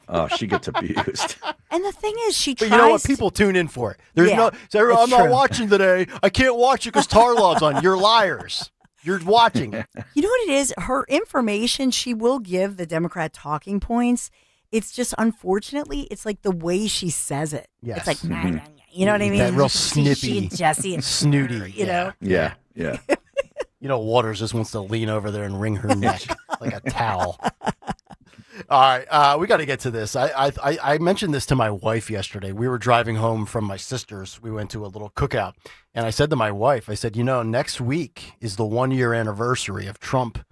Oh, she gets abused. And the thing is, she But tries. you know what? People tune in for it. There's Yeah, no. So I'm it's not true. watching today. I can't watch it because Tarlov's on. You're liars. You're watching it. You know what it is? Her information, she will give the Democrat talking points. It's just, unfortunately, it's like the way she says it. Yes. It's like, nah, nah, nah. You know what I mean? That real She snippy, and Jesse and snooty. her, you know? Yeah. Yeah. You know, Waters just wants to lean over there and wring her neck like a towel. All right, we got to get to this. I mentioned this to my wife yesterday. We were driving home from my sister's. We went to a little cookout, and I said to my wife, I said, next week is the 1-year anniversary of Trump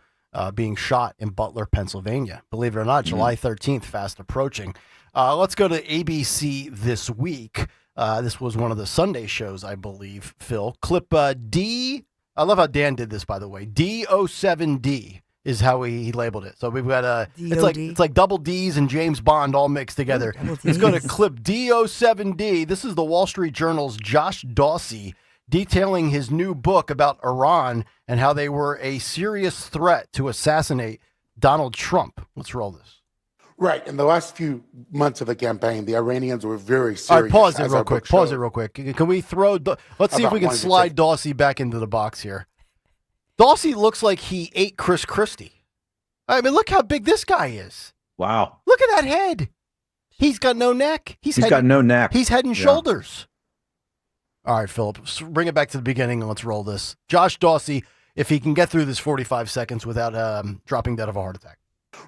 being shot in Butler, Pennsylvania. Believe it or not, July 13th, fast approaching. Let's go to ABC This Week. This was one of the Sunday shows, I believe, Phil. Clip D. I love how Dan did this, by the way. D07D is how he labeled it. So we've got it's like double D's and James Bond all mixed together. Let's go to clip D07D. This is the Wall Street Journal's Josh Dawsey detailing his new book about Iran and how they were a serious threat to assassinate Donald Trump. Let's roll this. Right. In the last few months of the campaign, the Iranians were very serious. All right, pause it as real our quick. book Pause showed. it real quick. Can we throw... Let's see if About we can wanting to slide take- Dawsey back into the box here. Dawsey looks like he ate Chris Christie. I mean, look how big this guy is. Wow. Look at that head. He's got no neck. He's got no neck. He's head and Yeah. shoulders. All right, Philip, bring it back to the beginning and let's roll this. Josh Dawsey, if he can get through this 45 seconds without dropping dead of a heart attack.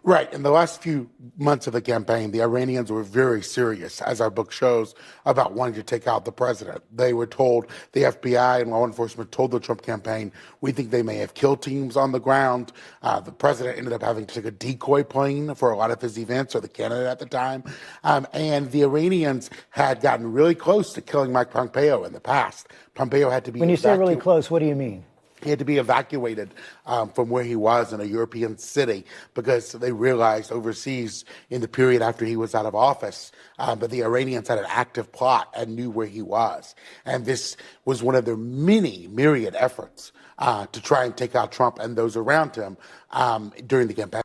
Right. In the last few months of the campaign, the Iranians were very serious, as our book shows, about wanting to take out the president. They were told, the FBI and law enforcement told the Trump campaign, we think they may have kill teams on the ground. The president ended up having to take a decoy plane for a lot of his events, or the candidate at the time. And the Iranians had gotten really close to killing Mike Pompeo in the past. Pompeo had to be When you say really evacuated. close, what do you mean? He had to be evacuated from where he was in a European city because they realized overseas in the period after he was out of office that the Iranians had an active plot and knew where he was. And this was one of their many myriad efforts to try and take out Trump and those around him during the campaign.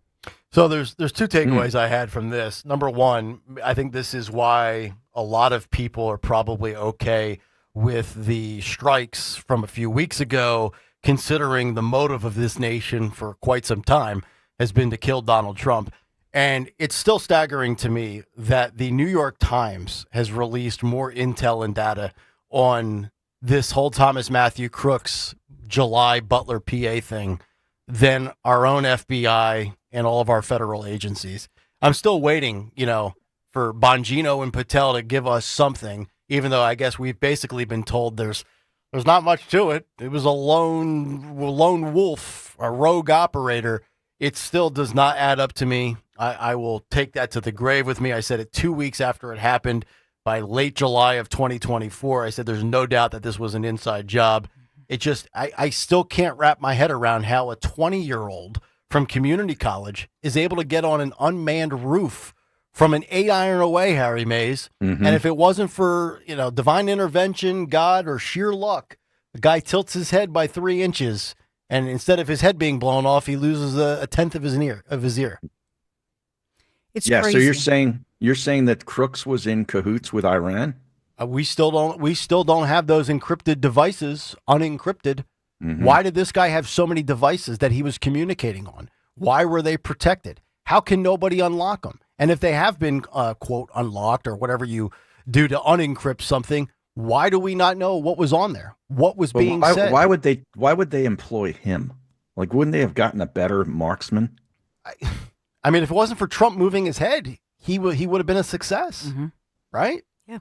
So there's two takeaways I had from this. Number one, I think this is why a lot of people are probably okay with the strikes from a few weeks ago, considering the motive of this nation for quite some time has been to kill Donald Trump. And it's still staggering to me that the New York Times has released more intel and data on this whole Thomas Matthew Crooks July Butler PA thing than our own FBI and all of our federal agencies. I'm still waiting, for Bongino and Patel to give us something, even though I guess we've basically been told there's not much to it. It was a lone wolf, a rogue operator. It still does not add up to me. I will take that to the grave with me. I said it 2 weeks after it happened. By late July of 2024, I said there's no doubt that this was an inside job. It just, I still can't wrap my head around how a 20-year-old from community college is able to get on an unmanned roof from an 8-iron away, Harry Mays. Mm-hmm. And if it wasn't for, divine intervention, God, or sheer luck, the guy tilts his head by 3 inches, and instead of his head being blown off, he loses a tenth of his ear. It's yeah. crazy. So you're saying that Crooks was in cahoots with Iran? We still don't have those encrypted devices unencrypted. Mm-hmm. Why did this guy have so many devices that he was communicating on? Why were they protected? How can nobody unlock them? And if they have been, quote, unlocked or whatever you do to unencrypt something, Why do we not know what was on there? What was But being said? why would they employ him? Like, wouldn't they have gotten a better marksman? I mean, if it wasn't for Trump moving his head, he would have been a success, right? Yeah.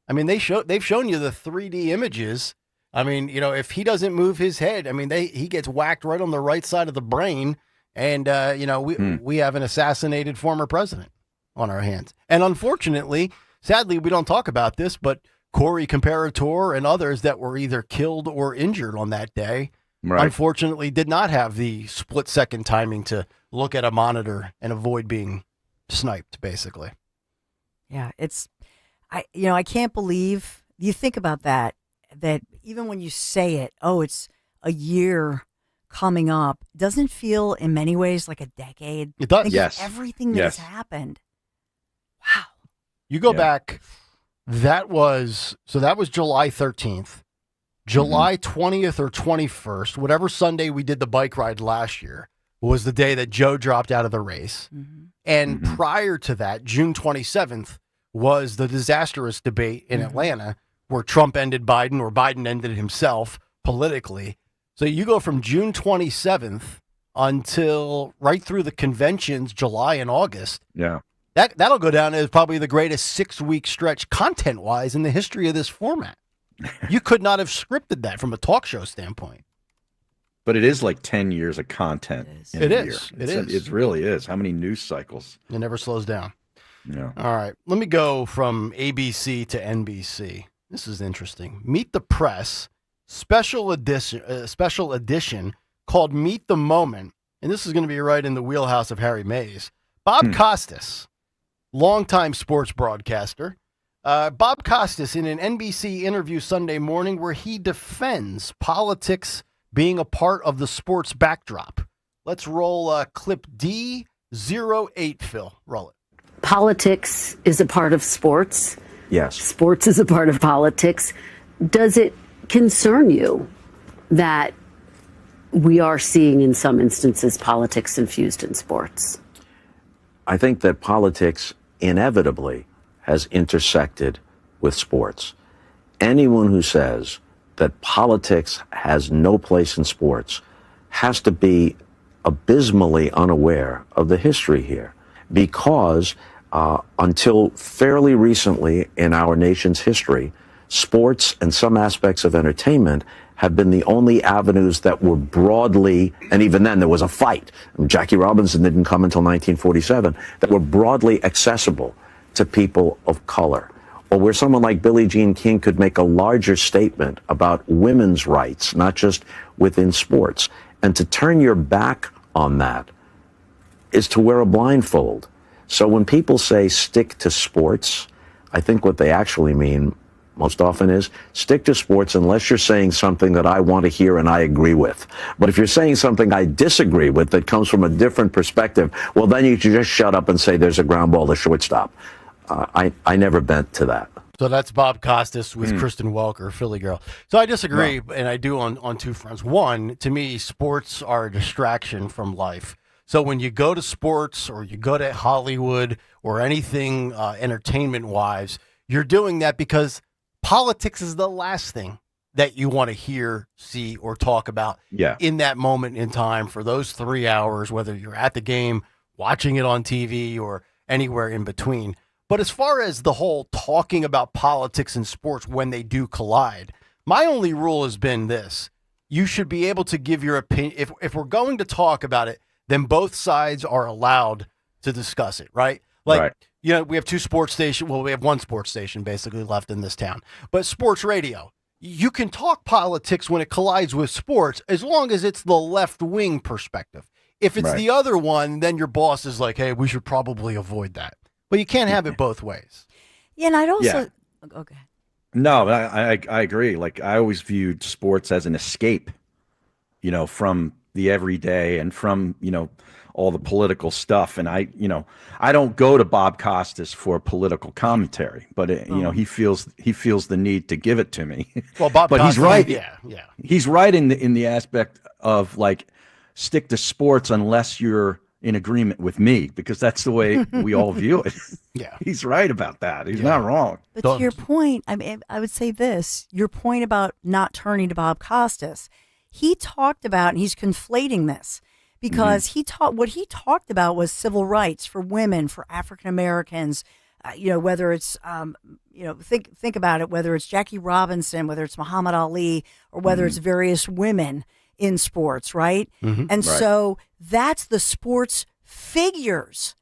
I mean, they've shown you the 3D images. I mean, if he doesn't move his head, I mean, he gets whacked right on the right side of the brain, and we have an assassinated former president on our hands. And unfortunately, sadly, we don't talk about this, but Corey Comparator and others that were either killed or injured on that day, unfortunately, did not have the split-second timing to look at a monitor and avoid being sniped, basically. Yeah, I can't believe you think about that even when you say it, it's a year coming up, doesn't feel in many ways like a decade. It does. Think of Yes. everything that has happened. You go back, that was July 13th, July 20th or 21st, whatever Sunday we did the bike ride last year, was the day that Joe dropped out of the race. And prior to that, June 27th, was the disastrous debate in Atlanta where Trump ended Biden or Biden ended himself politically. So you go from June 27th until right through the conventions, July and August. Yeah. That'll go down as probably the greatest 6-week stretch content-wise in the history of this format. You could not have scripted that from a talk show standpoint. But it is like 10 years of content. It is. It really is. How many news cycles? It never slows down. Yeah. All right. Let me go from ABC to NBC. This is interesting. Meet the Press, special edition called Meet the Moment. And this is going to be right in the wheelhouse of Harry Mays. Bob Costas, longtime sports broadcaster. Bob Costas in an NBC interview Sunday morning where he defends politics being a part of the sports backdrop. Let's roll clip D08, Phil. Roll it. Politics is a part of sports. Yes. Sports is a part of politics. Does it concern you that we are seeing in some instances politics infused in sports? I think that politics inevitably has intersected with sports. Anyone who says that politics has no place in sports has to be abysmally unaware of the history here, because until fairly recently in our nation's history, sports and some aspects of entertainment have been the only avenues that were broadly, and even then there was a fight. Jackie Robinson didn't come until 1947, that were broadly accessible to people of color, or where someone like Billie Jean King could make a larger statement about women's rights, not just within sports. And to turn your back on that is to wear a blindfold. So when people say stick to sports, I think what they actually mean most often is stick to sports unless you're saying something that I want to hear and I agree with. But if you're saying something I disagree with that comes from a different perspective, well, then you should just shut up and say there's a ground ball to shortstop. I never bent to that. So that's Bob Costas with Kristen Welker, Philly girl. So I disagree, and I do on two fronts. One, to me, sports are a distraction from life. So when you go to sports or you go to Hollywood or anything entertainment-wise, you're doing that because politics is the last thing that you want to hear, see, or talk about in that moment in time for those 3 hours, whether you're at the game, watching it on TV, or anywhere in between. But as far as the whole talking about politics and sports when they do collide, my only rule has been this. You should be able to give your opinion. If we're going to talk about it, then both sides are allowed to discuss it, right? Like, we have two sports stations. Well, we have one sports station basically left in this town. But sports radio, you can talk politics when it collides with sports as long as it's the left-wing perspective. If it's the other one, then your boss is like, hey, we should probably avoid that. But you can't have it both ways. Yeah, and I'd also... Okay. No, but I agree. Like, I always viewed sports as an escape, from the everyday and from, all the political stuff. And I don't go to Bob Costas for political commentary, but he feels the need to give it to me. Well, Bob but Costas, he's right. Yeah. He's right in the aspect of, like, stick to sports unless you're in agreement with me because that's the way we all view it. Yeah. He's right about that. He's not wrong. But to your point, I mean, I would say this, your point about not turning to Bob Costas, he talked about, and he's conflating this because what he talked about was civil rights for women, for African Americans, whether it's, think about it, whether it's Jackie Robinson, whether it's Muhammad Ali, or whether it's various women in sports, right? And so that's the sports figures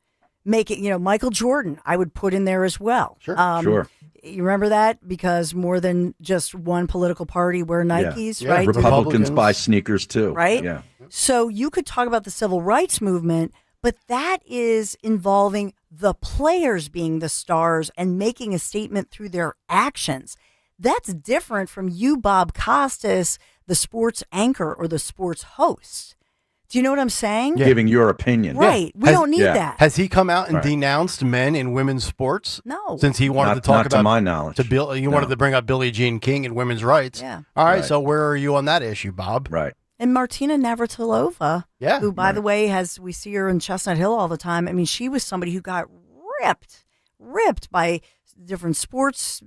making, Michael Jordan, I would put in there as well. Sure. You remember that? Because more than just one political party wear Nikes, right? Republicans buy sneakers too. Right? Yeah. So you could talk about the civil rights movement, but that is involving the players being the stars and making a statement through their actions. That's different from you, Bob Costas, the sports anchor or the sports host. Do you know what I'm saying? Giving your opinion. Right. We don't need that. Has he come out and denounced men in women's sports? No. Since he wanted to talk not about, to my knowledge. He wanted to bring up Billie Jean King and women's rights. Yeah. All right. So where are you on that issue, Bob? Right. And Martina Navratilova, who, by the way, we see her in Chestnut Hill all the time. I mean, she was somebody who got ripped by different sports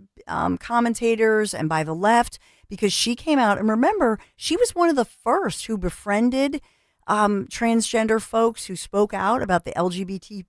commentators and by the left because she came out. And remember, she was one of the first who befriended transgender folks who spoke out about the LGBTQ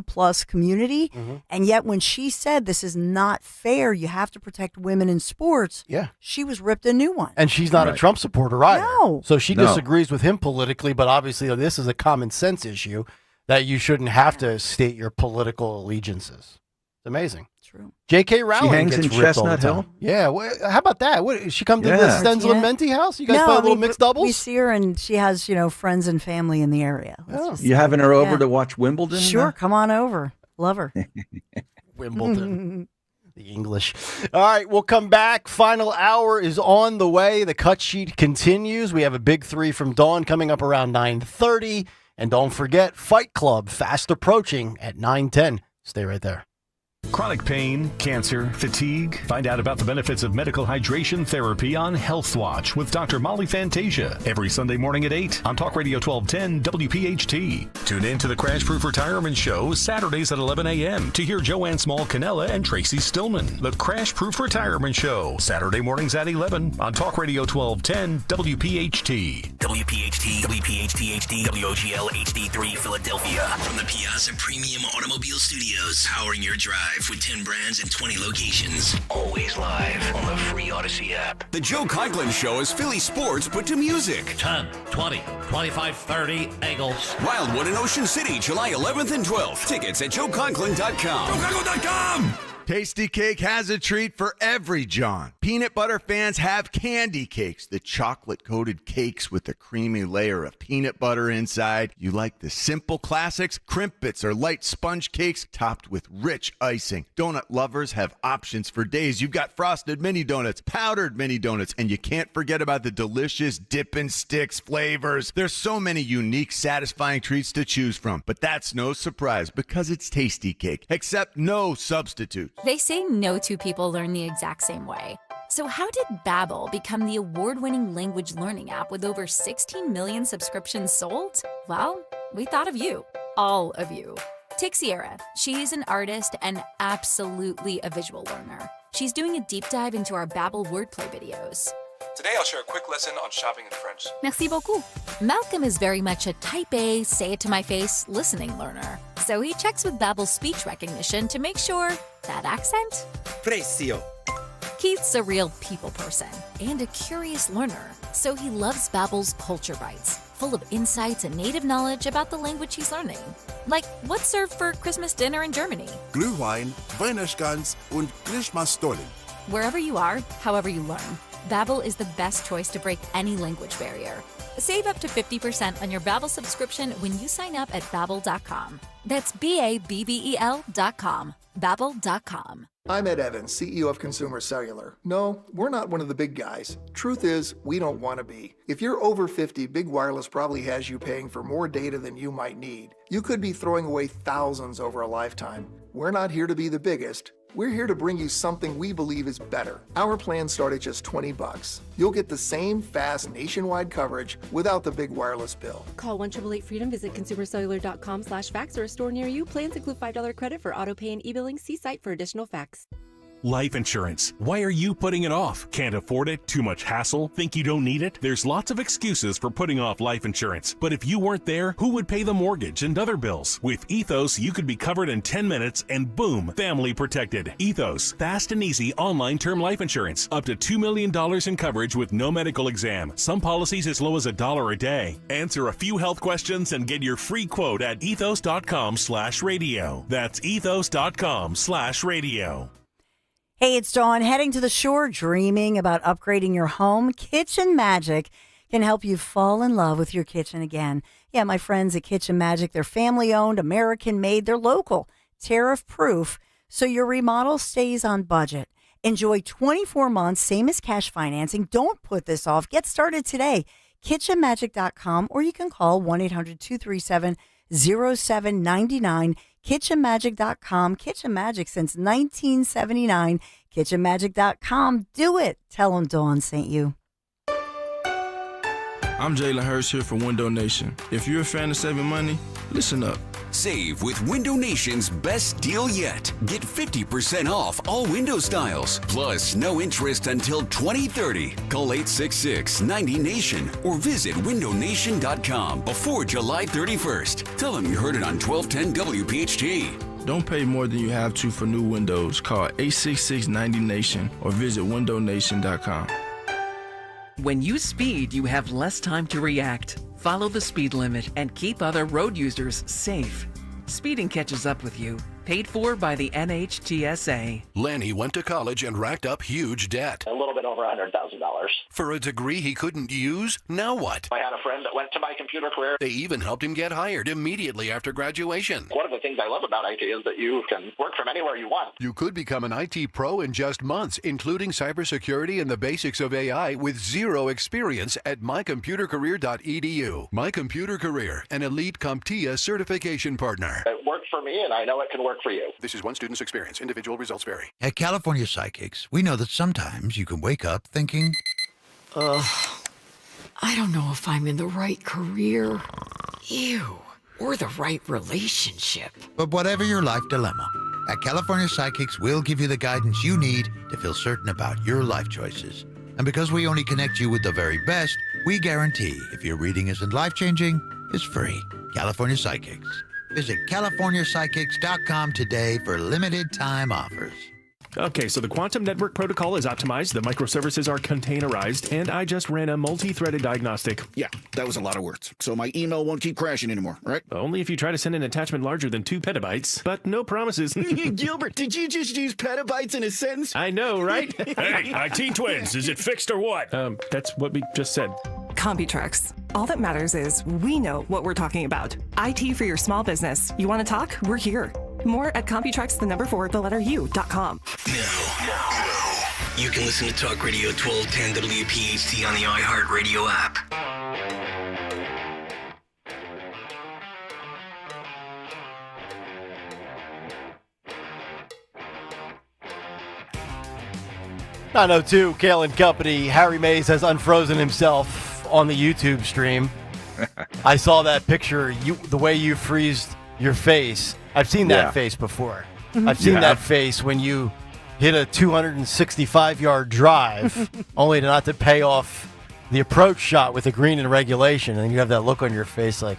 plus community. And yet when she said this is not fair, you have to protect women in sports, she was ripped a new one. And she's not a Trump supporter either. No. So she disagrees with him politically, but obviously this is a common sense issue that you shouldn't have to state your political allegiances. It's amazing. True. J.K. Rowling hangs gets in ripped all the Chestnut time. Hill? Yeah. How about that? What, she come to the Stenzel and Menti house? You guys play a little mixed doubles? We see her and she has, friends and family in the area. You having her over to watch Wimbledon? Sure. Come on over. Love her. Wimbledon. The English. All right, we'll come back. Final hour is on the way. The cut sheet continues. We have a big three from Dawn coming up around 9:30. And don't forget, Fight Club fast approaching at 9:10. Stay right there. Chronic pain, cancer, fatigue. Find out about the benefits of medical hydration therapy on Health Watch with Dr. Molly Fantasia every Sunday morning at 8 on Talk Radio 1210 WPHT. Tune in to the Crash Proof Retirement Show Saturdays at 11 a.m. to hear Joanne Small-Canella and Tracy Stillman. The Crash Proof Retirement Show Saturday mornings at 11 on Talk Radio 1210 WPHT. WPHT, WPHT HD, WOGL HD3 Philadelphia. From the Piazza Premium Automobile Studios, powering your drive with 10 brands and 20 locations. Always live on the free Odyssey app. The Joe Conklin Show is Philly sports put to music. 10, 20, 25, 30, Eagles. Wildwood in Ocean City, July 11th and 12th. Tickets at joeconklin.com. JoeConklin.com! Tasty Cake has a treat for every John. Peanut butter fans have candy cakes, the chocolate-coated cakes with a creamy layer of peanut butter inside. You like the simple classics, crimpets or light sponge cakes topped with rich icing. Donut lovers have options for days. You've got frosted mini donuts, powdered mini donuts, and you can't forget about the delicious Dippin' Sticks flavors. There's so many unique, satisfying treats to choose from, but that's no surprise because it's Tasty Cake, except no substitute. They say no two people learn the exact same way. So how did Babbel become the award-winning language learning app with over 16 million subscriptions sold? Well, we thought of you. All of you. Take Sierra. She's an artist and absolutely a visual learner. She's doing a deep dive into our Babbel wordplay videos. Today I'll share a quick lesson on shopping in French. Merci beaucoup. Malcolm is very much a type A, say it to my face, listening learner. So he checks with Babbel's speech recognition to make sure that accent? Precio. Keith's a real people person and a curious learner. So he loves Babbel's Culture Bites, full of insights and native knowledge about the language he's learning. Like what's served for Christmas dinner in Germany? Glühwein, Weihnachtsgans und Christmasstollen. Wherever you are, however you learn, Babbel is the best choice to break any language barrier. Save up to 50% on your Babbel subscription when you sign up at Babbel.com. That's BABBEL.com. Babbel.com. I'm Ed Evans, CEO of Consumer Cellular. No, we're not one of the big guys. Truth is, we don't want to be. If you're over 50, Big Wireless probably has you paying for more data than you might need. You could be throwing away thousands over a lifetime. We're not here to be the biggest. We're here to bring you something we believe is better. Our plans start at just $20. You'll get the same fast nationwide coverage without the big wireless bill. Call 1-888-FREEDOM, visit consumercellular.com/facts or a store near you. Plans include $5 credit for auto pay and e-billing. See site for additional facts. Life insurance. Why are you putting it off? Can't afford it? Too much hassle? Think you don't need it? There's lots of excuses for putting off life insurance. But if you weren't there, who would pay the mortgage and other bills? With Ethos, you could be covered in 10 minutes and boom, family protected. Ethos, fast and easy online term life insurance. Up to $2 million in coverage with no medical exam. Some policies as low as $1 a day. Answer a few health questions and get your free quote at ethos.com/radio. That's ethos.com/radio. Hey, it's Dawn. Heading to the shore, dreaming about upgrading your home? Kitchen Magic can help you fall in love with your kitchen again. Yeah, my friends at Kitchen Magic, they're family-owned, American-made, they're local, tariff-proof, so your remodel stays on budget. Enjoy 24 months, same as cash financing. Don't put this off. Get started today. KitchenMagic.com, or you can call 1-800-237-0799. KitchenMagic.com. Kitchen Magic since 1979. KitchenMagic.com. Do it. Tell them Dawn sent you. I'm Jalen Hurst here for Window Nation. If you're a fan of saving money, listen up. Save with Window Nation's best deal yet. Get 50% off all window styles, plus no interest until 2030. Call 866-90-NATION or visit windownation.com before July 31st. Tell them you heard it on 1210 WPHT. Don't pay more than you have to for new windows. Call 866-90-NATION or visit windownation.com. When you speed, you have less time to react. Follow the speed limit and keep other road users safe. Speeding catches up with you. Paid for by the NHTSA. Lanny went to college and racked up huge debt. A little bit over $100,000. For a degree he couldn't use, now what? I had a friend that went to my computer career. They even helped him get hired immediately after graduation. One of the things I love about IT is that you can work from anywhere you want. You could become an IT pro in just months, including cybersecurity and the basics of AI with zero experience at mycomputercareer.edu. My Computer Career, an elite CompTIA certification partner. It worked for me, and I know it can work for you. This is one student's experience. Individual results vary. At California Psychics, we know that sometimes you can wake up thinking, I don't know if I'm in the right career, or the right relationship. but whatever your life dilemma, at California Psychics, we'll give you the guidance you need to feel certain about your life choices. And because we only connect you with the very best, we guarantee if your reading isn't life-changing, it's free. California Psychics. Visit CaliforniaPsychics.com today for limited time offers. Okay, so the quantum network protocol is optimized, the microservices are containerized, and I just ran a multi-threaded diagnostic. Yeah, that was a lot of words. So my email won't keep crashing anymore, right? Only if you try to send an attachment larger than 2 petabytes, but no promises. Gilbert, did you just use petabytes in a sentence? I know, right? Hey, IT twins, is it fixed or what? That's what we just said. CompuTrex. All that matters is we know what we're talking about. IT for your small business. You want to talk? We're here. More at CompuTrex.u.com. Now, you can listen to Talk Radio 1210 WPHT on the iHeartRadio app. .902, Kayal and Company. Harry Mays has unfrozen himself on the YouTube stream. I saw that picture. The way you freezed your face. I've seen that face before. I've seen that face when you hit a 265-yard drive, only to not to pay off the approach shot with a green in regulation, and you have that look on your face like,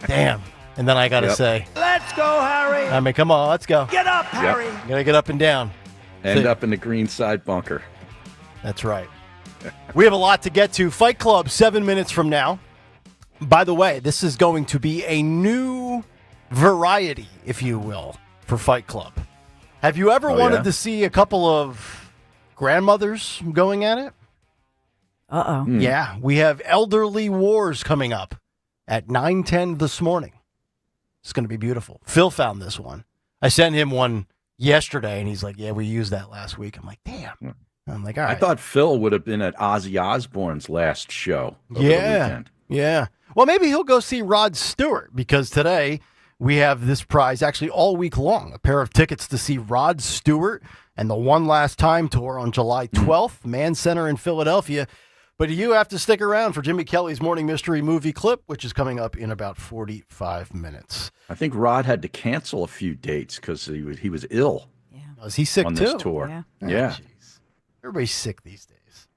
damn. And then I got to say, let's go, Harry. I mean, come on, let's go. Get up, Harry. You got to get up and down. End up in the green side bunker. That's right. We have a lot to get to. Fight Club, 7 minutes from now. By the way, this is going to be a new variety, if you will, for Fight Club. Have you ever wanted to see a couple of grandmothers going at it? Uh-oh. Yeah, we have Elderly Wars coming up at 9:10 this morning. It's going to be beautiful. Phil found this one. I sent him one yesterday, and he's like, yeah, we used that last week. I'm like, damn. I'm like, all right. I thought Phil would have been at Ozzy Osbourne's last show over the weekend. Yeah. Well, maybe he'll go see Rod Stewart, because today we have this prize actually all week long, a pair of tickets to see Rod Stewart and the One Last Time tour on July 12th, Mann Center in Philadelphia. But you have to stick around for Jimmy Kelly's Morning Mystery Movie Clip, which is coming up in about 45 minutes. I think Rod had to cancel a few dates because he was ill. Yeah. Was he sick on too? this tour? Yeah. Everybody's sick these days.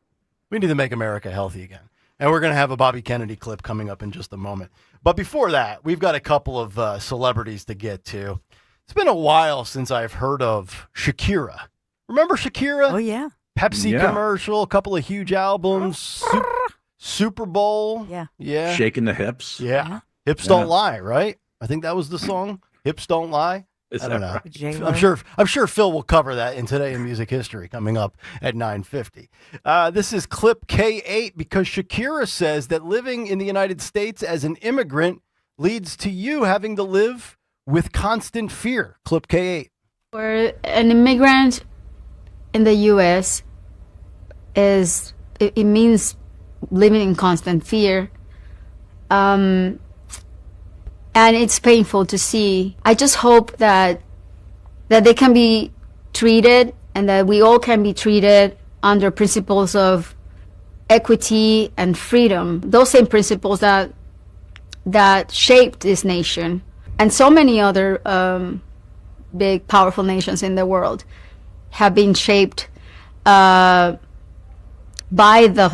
We need to make America healthy again. And we're going to have a Bobby Kennedy clip coming up in just a moment. But before that, we've got a couple of celebrities to get to. It's been a while since I've heard of Shakira. Remember Shakira? Oh, yeah. Pepsi commercial, a couple of huge albums, Super Bowl. Yeah. Shaking the hips. Yeah. Hips don't lie, right? I think that was the song. Hips don't lie. I don't know. Right? I'm sure Phil will cover that in Today in Music History coming up at 9:50. This is clip K8 because Shakira says that living in the United States as an immigrant leads to you having to live with constant fear. Clip K8. For an immigrant in the U.S., it means living in constant fear. And it's painful to see. I just hope that they can be treated and that we all can be treated under principles of equity and freedom. Those same principles that shaped this nation and so many other big, powerful nations in the world have been shaped by the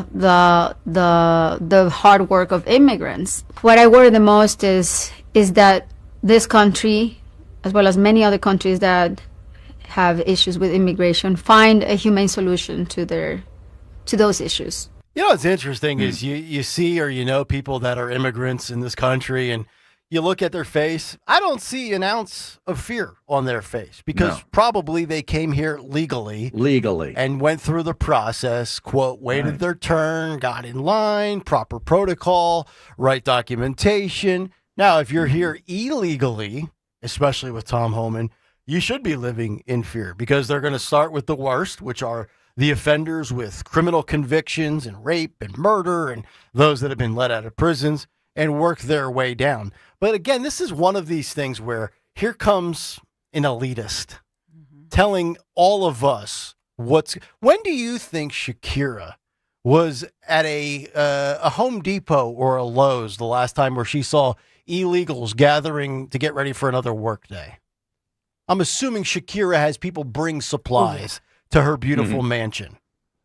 hard work of immigrants. What I worry the most is that this country, as well as many other countries that have issues with immigration, find a humane solution to those issues. You know what's interesting is you see or you know people that are immigrants in this country and you look at their face. I don't see an ounce of fear on their face because probably they came here legally and went through the process, quote, waited their turn, got in line, proper protocol, right documentation. Now, if you're here illegally, especially with Tom Homan, you should be living in fear because they're going to start with the worst, which are the offenders with criminal convictions and rape and murder and those that have been let out of prisons and work their way down. But again, this is one of these things where here comes an elitist telling all of us when do you think Shakira was at a Home Depot or a Lowe's the last time where she saw illegals gathering to get ready for another work day? I'm assuming Shakira has people bring supplies to her beautiful mansion.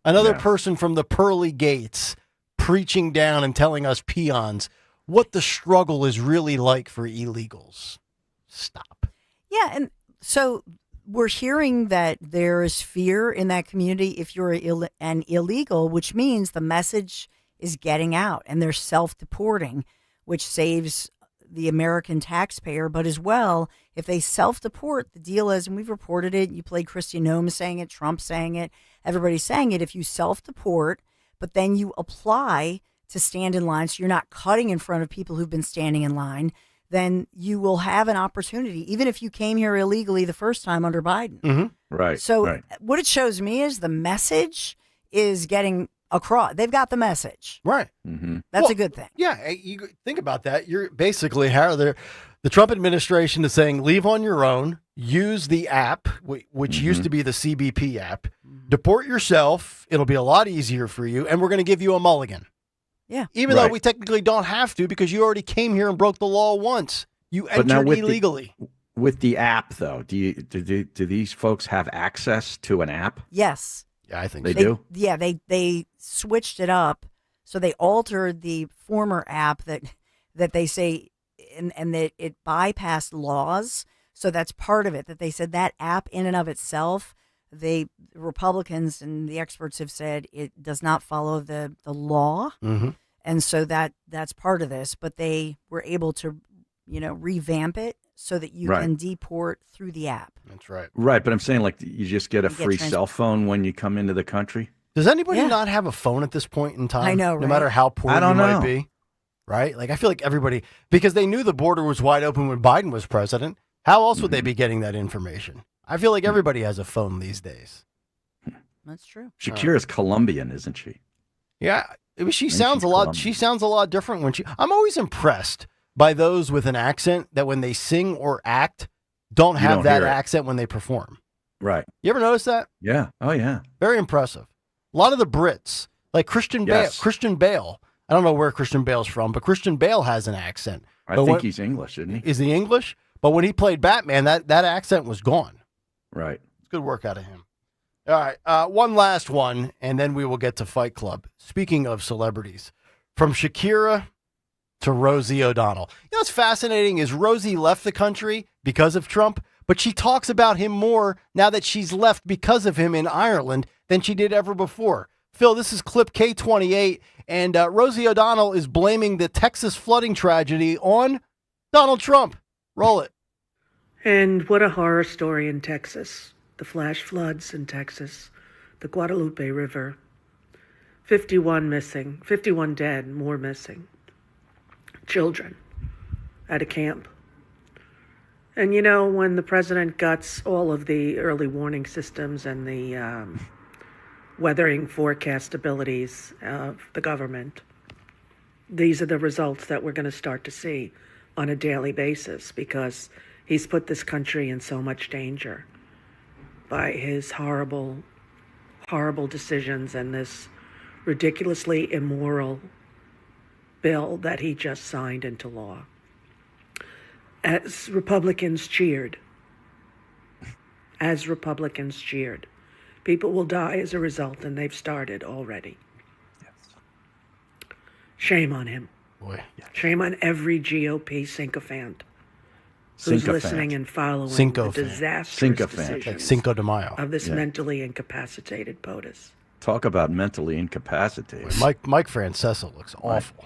Another person from the pearly gates preaching down and telling us peons what the struggle is really like for illegals. Stop. Yeah, and so we're hearing that there is fear in that community if you're an illegal, which means the message is getting out and they're self-deporting, which saves the American taxpayer. But as well, if they self-deport, the deal is, and we've reported it, you played Kristi Noem saying it, Trump saying it, everybody's saying it, if you self-deport, but then you apply to stand in line, so you're not cutting in front of people who've been standing in line, then you will have an opportunity, even if you came here illegally the first time under Biden. Right. So what it shows me is the message is getting across. They've got the message. Right. That's a good thing. Yeah. You think about that. You're basically how the Trump administration is saying, leave on your own, use the app, which used to be the CBP app, deport yourself. It'll be a lot easier for you. And we're going to give you a mulligan. Yeah. Even though we technically don't have to because you already came here and broke the law once. You entered illegally. With the app, though, do these folks have access to an app? Yes. Yeah, I think they do. Yeah, they switched it up. So they altered the former app that they say and that it bypassed laws. So that's part of it, that they said that app in and of itself, the Republicans and the experts have said it does not follow the law. And so that's part of this, but they were able to, revamp it so that you can deport through the app. That's right. Right. But I'm saying, like, you just get a free cell phone when you come into the country. Does anybody not have a phone at this point in time? I know, No right? matter how poor you might be, right? Like, I feel like everybody, because they knew the border was wide open when Biden was president. How else would they be getting that information? I feel like everybody has a phone these days. That's true. Shakira's Colombian, isn't she? Yeah, she sounds a lot. She sounds a lot different when I'm always impressed by those with an accent that when they sing or act, don't have that accent when they perform. Right. You ever notice that? Yeah. Oh, yeah. Very impressive. A lot of the Brits, like Christian Bale. Christian Bale. I don't know where Christian Bale's from, but Christian Bale has an accent. I think he's English, isn't he? Is he English? But when he played Batman, that accent was gone. Right. It's good work out of him. All right. One last one, and then we will get to Fight Club. Speaking of celebrities, from Shakira to Rosie O'Donnell. You know what's fascinating is Rosie left the country because of Trump, but she talks about him more now that she's left because of him in Ireland than she did ever before. Phil, this is clip K28, and Rosie O'Donnell is blaming the Texas flooding tragedy on Donald Trump. Roll it. And what a horror story in Texas. The flash floods in Texas, the Guadalupe River. 51 missing, 51 dead, more missing. Children at a camp. And you know, when the president guts all of the early warning systems and the weathering forecast abilities of the government, these are the results that we're going to start to see on a daily basis, because he's put this country in so much danger by his horrible, horrible decisions and this ridiculously immoral bill that he just signed into law. As Republicans cheered, people will die as a result, and they've started already. Yes. Shame on him. Boy. Shame on every GOP sycophant who's listening and following the disastrous decisions like Cinco de Mayo of this mentally incapacitated POTUS. Talk about mentally incapacitated. Mike Francesa looks awful.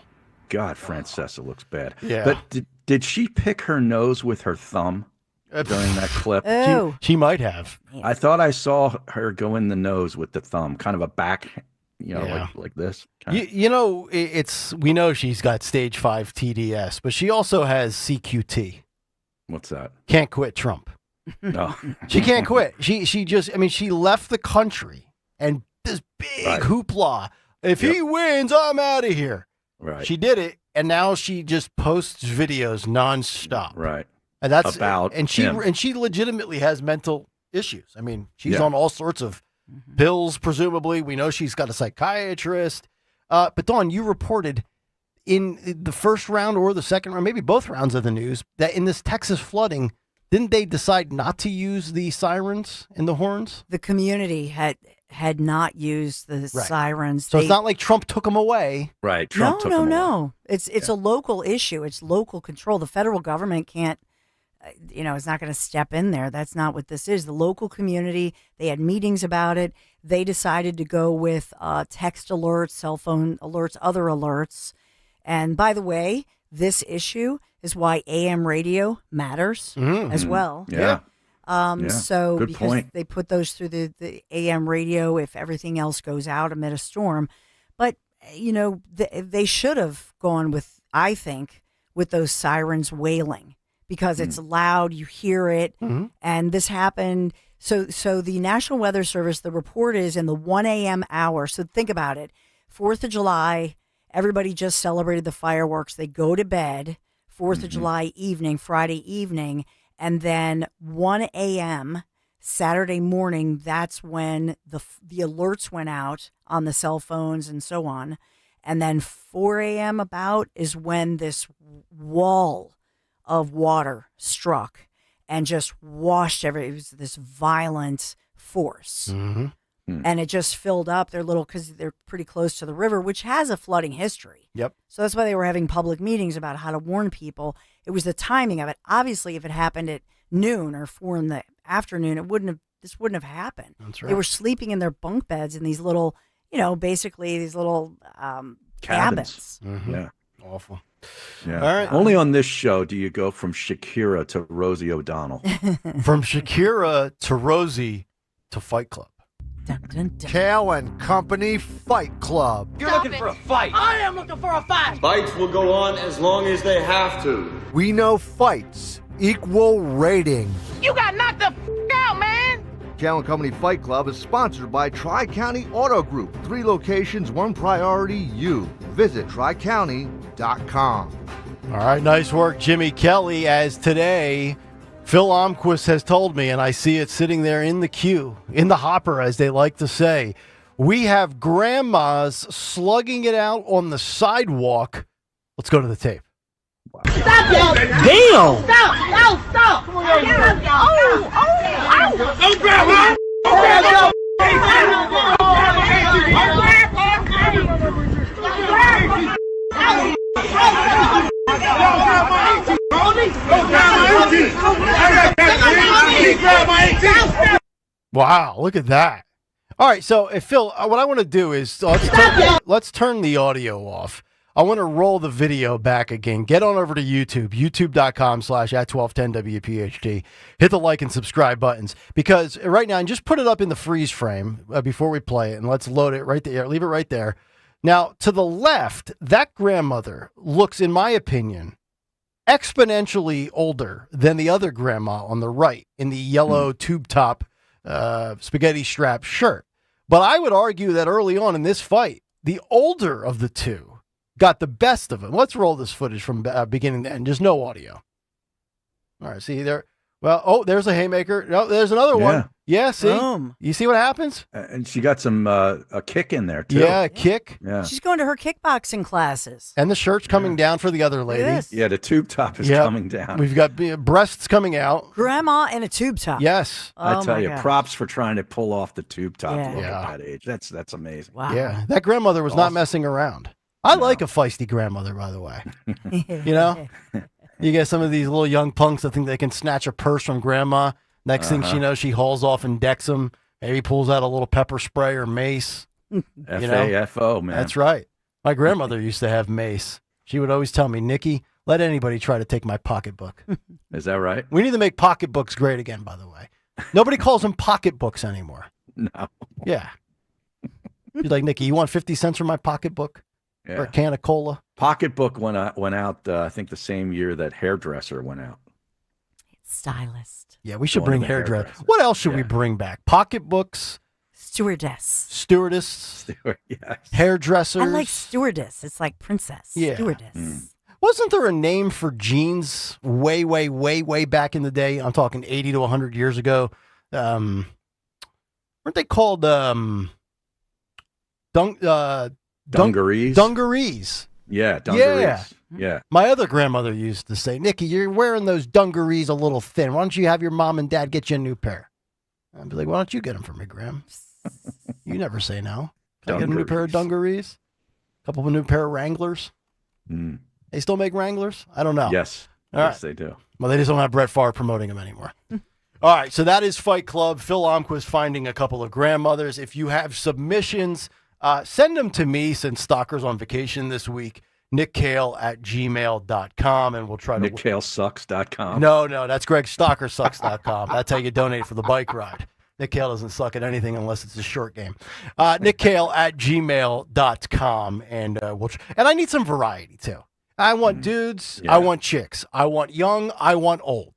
God, Francesa looks bad. Yeah. But did she pick her nose with her thumb during that clip? She might have. I thought I saw her go in the nose with the thumb, kind of a back, like this. We know she's got stage 5 TDS, but she also has CQT. What's that? Can't quit Trump. No. She can't quit. She left the country and this big hoopla. If he wins, I'm out of here. Right. She did it, and now she just posts videos nonstop. Right. And that's about him. And she legitimately has mental issues. I mean, she's Yeah. on all sorts of pills, presumably. We know she's got a psychiatrist. But Dawn, you reported in the first round or the second round, maybe both rounds of the news, that in this Texas flooding, didn't they decide not to use the sirens and the horns? The community had not used the sirens. So it's not like Trump took them away. Right. Trump took them away. It's a local issue. It's local control. The federal government can't, is not going to step in there. That's not what this is. The local community, they had meetings about it. They decided to go with text alerts, cell phone alerts, other alerts. And by the way, this issue is why AM radio matters as well. Yeah. So Good because point. they put those through the AM radio if everything else goes out amid a storm. But, they should have gone with, I think, with those sirens wailing, because it's loud, you hear it, and this happened. So the National Weather Service, the report is in the 1 a.m. hour. So think about it. 4th of July, everybody just celebrated the fireworks. They go to bed, 4th of July evening, Friday evening, and then 1 a.m. Saturday morning, that's when the alerts went out on the cell phones and so on. And then 4 a.m. about is when this wall of water struck and just washed it was this violent force. And it just filled up their because they're pretty close to the river, which has a flooding history. Yep. So that's why they were having public meetings about how to warn people. It was the timing of it. Obviously, if it happened at noon or 4 in the afternoon, this wouldn't have happened. That's right. They were sleeping in their bunk beds in these little, basically these little cabins. Yeah. Awful. Yeah. All right. Only on this show do you go from Shakira to Rosie O'Donnell. From Shakira to Rosie to Fight Club. Kayal and Company Fight Club. You're looking for a fight. I am looking for a fight. Fights will go on as long as they have to. We know fights equal ratings. You got knocked the out, man. Kayal and Company Fight Club is sponsored by Tri-County Auto Group. 3 locations, 1 priority, you. Visit tricounty.com. All right, nice work, Jimmy Kelly. As today, Phil Omquist has told me, and I see it sitting there in the queue, in the hopper, as they like to say, we have grandmas slugging it out on the sidewalk. Let's go to the tape. Stop, y'all. Damn. Stop. No, stop. Come on, Don't grab her. Wow, look at that. All right, so Phil, what I want to do is let's turn the audio off. I want to roll the video back again. Get on over to YouTube, youtube.com/@1210WPHT. Hit the like and subscribe buttons, because right now, and just put it up in the freeze frame before we play it, and let's load it right there. Leave it right there. Now, to the left, that grandmother looks, in my opinion, exponentially older than the other grandma on the right in the yellow tube top spaghetti strap shirt. But I would argue that early on in this fight, the older of the two got the best of him. Let's roll this footage from beginning to end. Just no audio. All right, see there. Well, there's a haymaker. No, there's another one. Yeah, see? You see what happens? And she got some a kick in there, too. Yeah, a kick. Yeah. She's going to her kickboxing classes. And the shirt's coming down for the other lady. Yes. Yeah, the tube top is coming down. We've got breasts coming out. Grandma in a tube top. Yes. I tell you, gosh. props for trying to pull off the tube top Yeah. look at that age. That's amazing. Wow. Yeah, that grandmother was not messing around. I like a feisty grandmother, by the way. You know? You get some of these little young punks that think they can snatch a purse from grandma. Next thing she knows, she hauls off and decks them. Maybe pulls out a little pepper spray or mace. F-A-F-O, man. That's right. My grandmother used to have mace. She would always tell me, Nikki, let anybody try to take my pocketbook. Is that right? We need to make pocketbooks great again, by the way. Nobody calls them pocketbooks anymore. No. Yeah. She's like, Nikki, you want 50 cents for my pocketbook? Yeah. Or a can of cola? Pocketbook went out I think, the same year that Hairdresser went out. Stylist. Yeah, we should Going bring to the hairdresser. hairdresser. What else should we bring back? Pocketbooks, Stewardess. stewardess, Yes. hairdressers. I like stewardess. It's like princess. Yeah. Stewardess. Wasn't there a name for jeans way, way, way, way back in the day? I'm talking 80 to 100 years ago. Weren't they called Dungarees? Dungarees. Yeah, dungarees. Yeah. Yeah. My other grandmother used to say, Nikki, you're wearing those dungarees a little thin. Why don't you have your mom and dad get you a new pair? I'd be like, why don't you get them for me, Graham? You never say no. Can I get a new pair of dungarees? A couple of new pair of Wranglers? Mm. They still make Wranglers? I don't know. Yes. All Yes, right. they do. Well, they just don't have Brett Favre promoting them anymore. All right, so that is Fight Club. Phil Omquist finding a couple of grandmothers. If you have submissions, send them to me, since Stocker's on vacation this week. NickKale@gmail.com, and we'll try to... NickKaleSucks.com. No, that's GregStockerSucks.com. That's how you donate for the bike ride. Nick Kale doesn't suck at anything unless it's a short game. NickKale@gmail.com, and and I need some variety too. I want dudes. Yeah. I want chicks. I want young. I want old.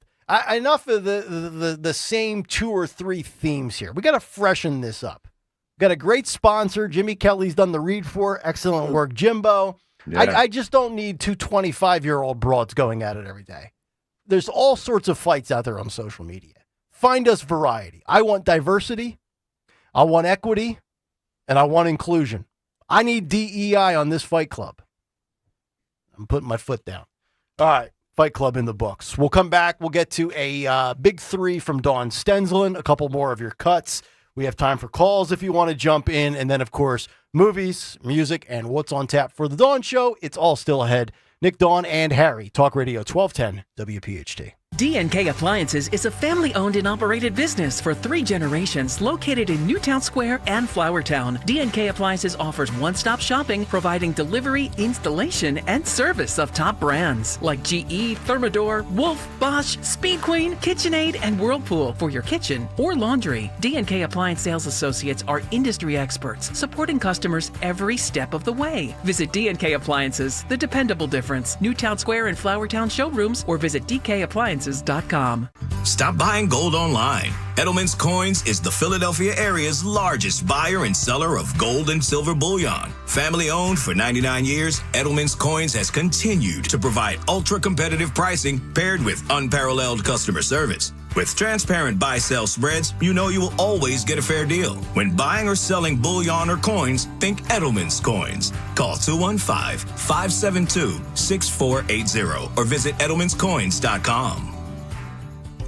Enough of the same 2 or 3 themes here. We got to freshen this up. Got a great sponsor. Jimmy Kelly's done the read for. Excellent work, Jimbo. Yeah. I just don't need 2 25-year-old broads going at it every day. There's all sorts of fights out there on social media. Find us variety. I want diversity. I want equity. And I want inclusion. I need DEI on this Fight Club. I'm putting my foot down. All right. Fight Club in the books. We'll come back. We'll get to a big 3 from Dawn Stensland. A couple more of your cuts. We have time for calls if you want to jump in. And then, of course, movies, music, and what's on tap for the Dawn Show. It's all still ahead. Nick, Dawn, and Harry. Talk Radio 1210 WPHT. D&K Appliances is a family-owned and operated business for 3 generations located in Newtown Square and Flowertown. D&K Appliances offers one-stop shopping, providing delivery, installation, and service of top brands like GE, Thermador, Wolf, Bosch, Speed Queen, KitchenAid, and Whirlpool for your kitchen or laundry. D&K Appliance sales associates are industry experts, supporting customers every step of the way. Visit D&K Appliances, the dependable difference. Newtown Square and Flowertown showrooms, or visit DKappliances.com. edelmanstaxes.com. Stop buying gold online. Edelman's Coins is the Philadelphia area's largest buyer and seller of gold and silver bullion. Family owned for 99 years, Edelman's Coins has continued to provide ultra-competitive pricing paired with unparalleled customer service. With transparent buy-sell spreads, you know you will always get a fair deal. When buying or selling bullion or coins, think Edelman's Coins. Call 215-572-6480 or visit edelmanscoins.com.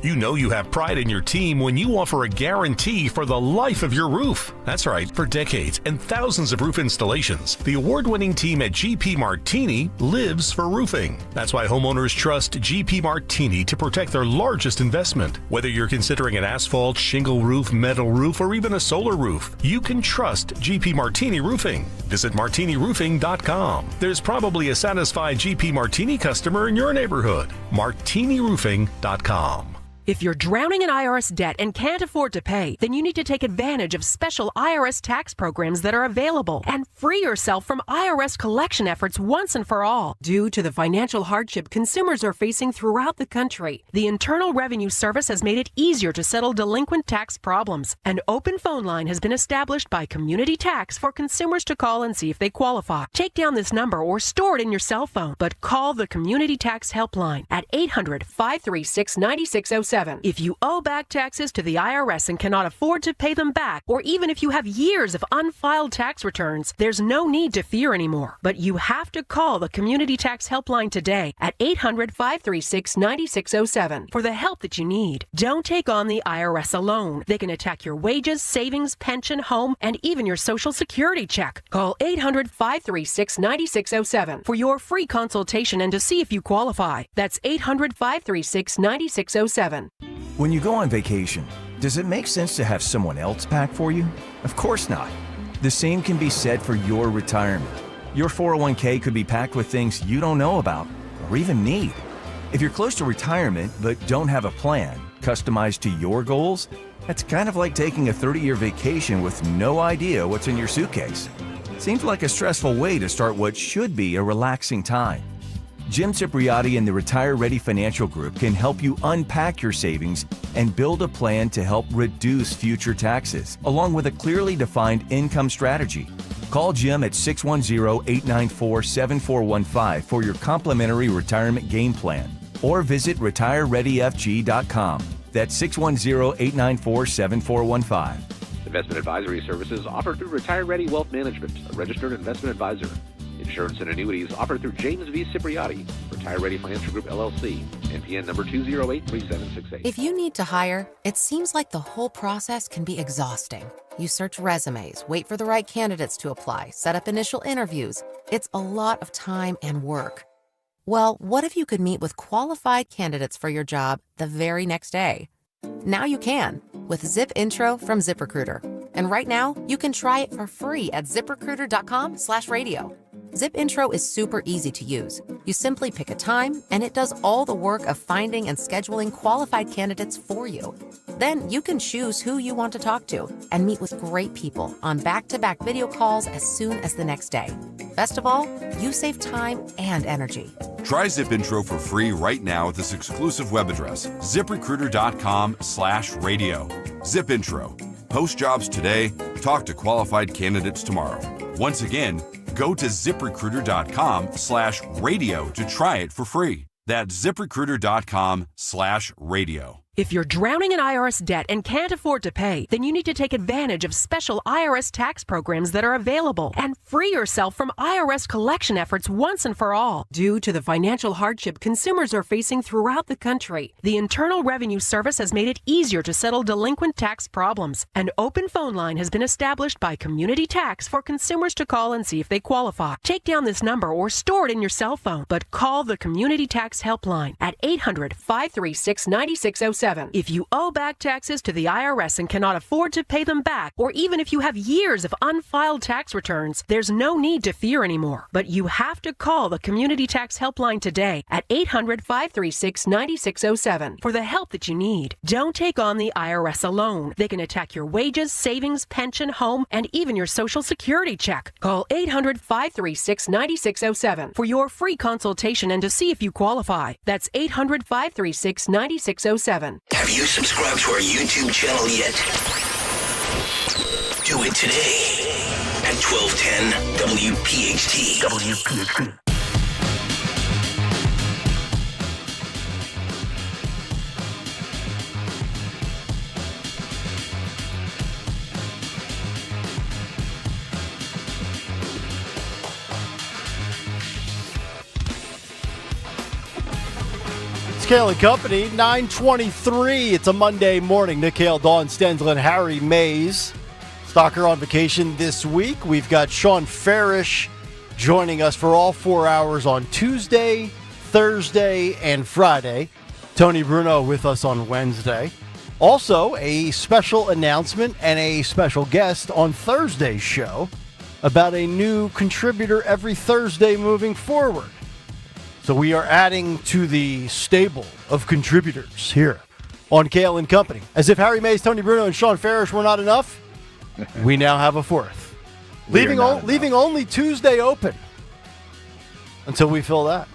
You know you have pride in your team when you offer a guarantee for the life of your roof. That's right, for decades and thousands of roof installations, the award-winning team at GP Martini lives for roofing. That's why homeowners trust GP Martini to protect their largest investment. Whether you're considering an asphalt, shingle roof, metal roof, or even a solar roof, you can trust GP Martini Roofing. Visit martiniroofing.com. There's probably a satisfied GP Martini customer in your neighborhood. martiniroofing.com. If you're drowning in IRS debt and can't afford to pay, then you need to take advantage of special IRS tax programs that are available and free yourself from IRS collection efforts once and for all. Due to the financial hardship consumers are facing throughout the country, the Internal Revenue Service has made it easier to settle delinquent tax problems. An open phone line has been established by Community Tax for consumers to call and see if they qualify. Take down this number or store it in your cell phone, but call the Community Tax Helpline at 800-536-9607. If you owe back taxes to the IRS and cannot afford to pay them back, or even if you have years of unfiled tax returns, there's no need to fear anymore. But you have to call the Community Tax Helpline today at 800-536-9607 for the help that you need. Don't take on the IRS alone. They can attack your wages, savings, pension, home, and even your Social Security check. Call 800-536-9607 for your free consultation and to see if you qualify. That's 800-536-9607. When you go on vacation, does it make sense to have someone else pack for you? Of course not. The same can be said for your retirement. Your 401k could be packed with things you don't know about or even need. If you're close to retirement but don't have a plan customized to your goals, that's kind of like taking a 30-year vacation with no idea what's in your suitcase. Seems like a stressful way to start what should be a relaxing time. Jim Cipriotti and the Retire Ready Financial Group can help you unpack your savings and build a plan to help reduce future taxes, along with a clearly defined income strategy. Call Jim at 610-894-7415 for your complimentary retirement game plan, or visit retirereadyfg.com. That's 610-894-7415. Investment advisory services offered through Retire Ready Wealth Management, a registered investment advisor. Insurance and annuities offered through James V. Cipriotti, Retire Ready Financial Group, LLC, NPN number 2083768. If you need to hire, it seems like the whole process can be exhausting. You search resumes, wait for the right candidates to apply, set up initial interviews. It's a lot of time and work. Well, what if you could meet with qualified candidates for your job the very next day? Now you can with Zip Intro from ZipRecruiter. And right now, you can try it for free at ZipRecruiter.com/radio. Zip Intro is super easy to use. You simply pick a time, and it does all the work of finding and scheduling qualified candidates for you. Then you can choose who you want to talk to and meet with great people on back-to-back video calls as soon as the next day. Best of all, you save time and energy. Try Zip Intro for free right now at this exclusive web address, ZipRecruiter.com/radio. Zip Intro. Post jobs today, talk to qualified candidates tomorrow. Once again, go to ZipRecruiter.com/radio to try it for free. That's ZipRecruiter.com/radio. If you're drowning in IRS debt and can't afford to pay, then you need to take advantage of special IRS tax programs that are available and free yourself from IRS collection efforts once and for all. Due to the financial hardship consumers are facing throughout the country, the Internal Revenue Service has made it easier to settle delinquent tax problems. An open phone line has been established by Community Tax for consumers to call and see if they qualify. Take down this number or store it in your cell phone, but call the Community Tax Helpline at 800-536-9607. 9607. If you owe back taxes to the IRS and cannot afford to pay them back, or even if you have years of unfiled tax returns, there's no need to fear anymore. But you have to call the Community Tax Helpline today at 800-536-9607 for the help that you need. Don't take on the IRS alone. They can attack your wages, savings, pension, home, and even your Social Security check. Call 800-536-9607 for your free consultation and to see if you qualify. That's 800-536-9607. Have you subscribed to our YouTube channel yet? Do it today at 1210 WPHT. WPHT. It's Kayal and Company, 9:23. It's a Monday morning. Nick Kayal, Dawn Stensland, Harry Mays. Stalker on vacation this week. We've got Sean Farish joining us for all 4 hours on Tuesday, Thursday, and Friday. Tony Bruno with us on Wednesday. Also, a special announcement and a special guest on Thursday's show about a new contributor every Thursday moving forward. So we are adding to the stable of contributors here on Kayal and Company. As if Harry Mays, Tony Bruno, and Sean Farish were not enough, we now have a fourth. Leaving only Tuesday open until we fill that.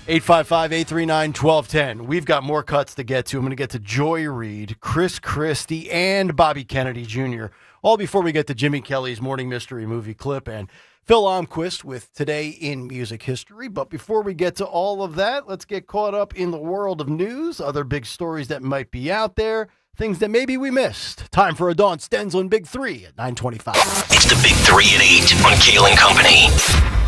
855-839-1210. We've got more cuts to get to. I'm going to get to Joy Reid, Chris Christie, and Bobby Kennedy Jr. All before we get to Jimmy Kelly's Morning Mystery Movie Clip and Phil Almquist with Today in Music History. But before we get to all of that, let's get caught up in the world of news, other big stories that might be out there, things that maybe we missed. Time for a Dawn Stensland Big 3 at 9:25. It's the Big 3 at 8 on Kayal and Company.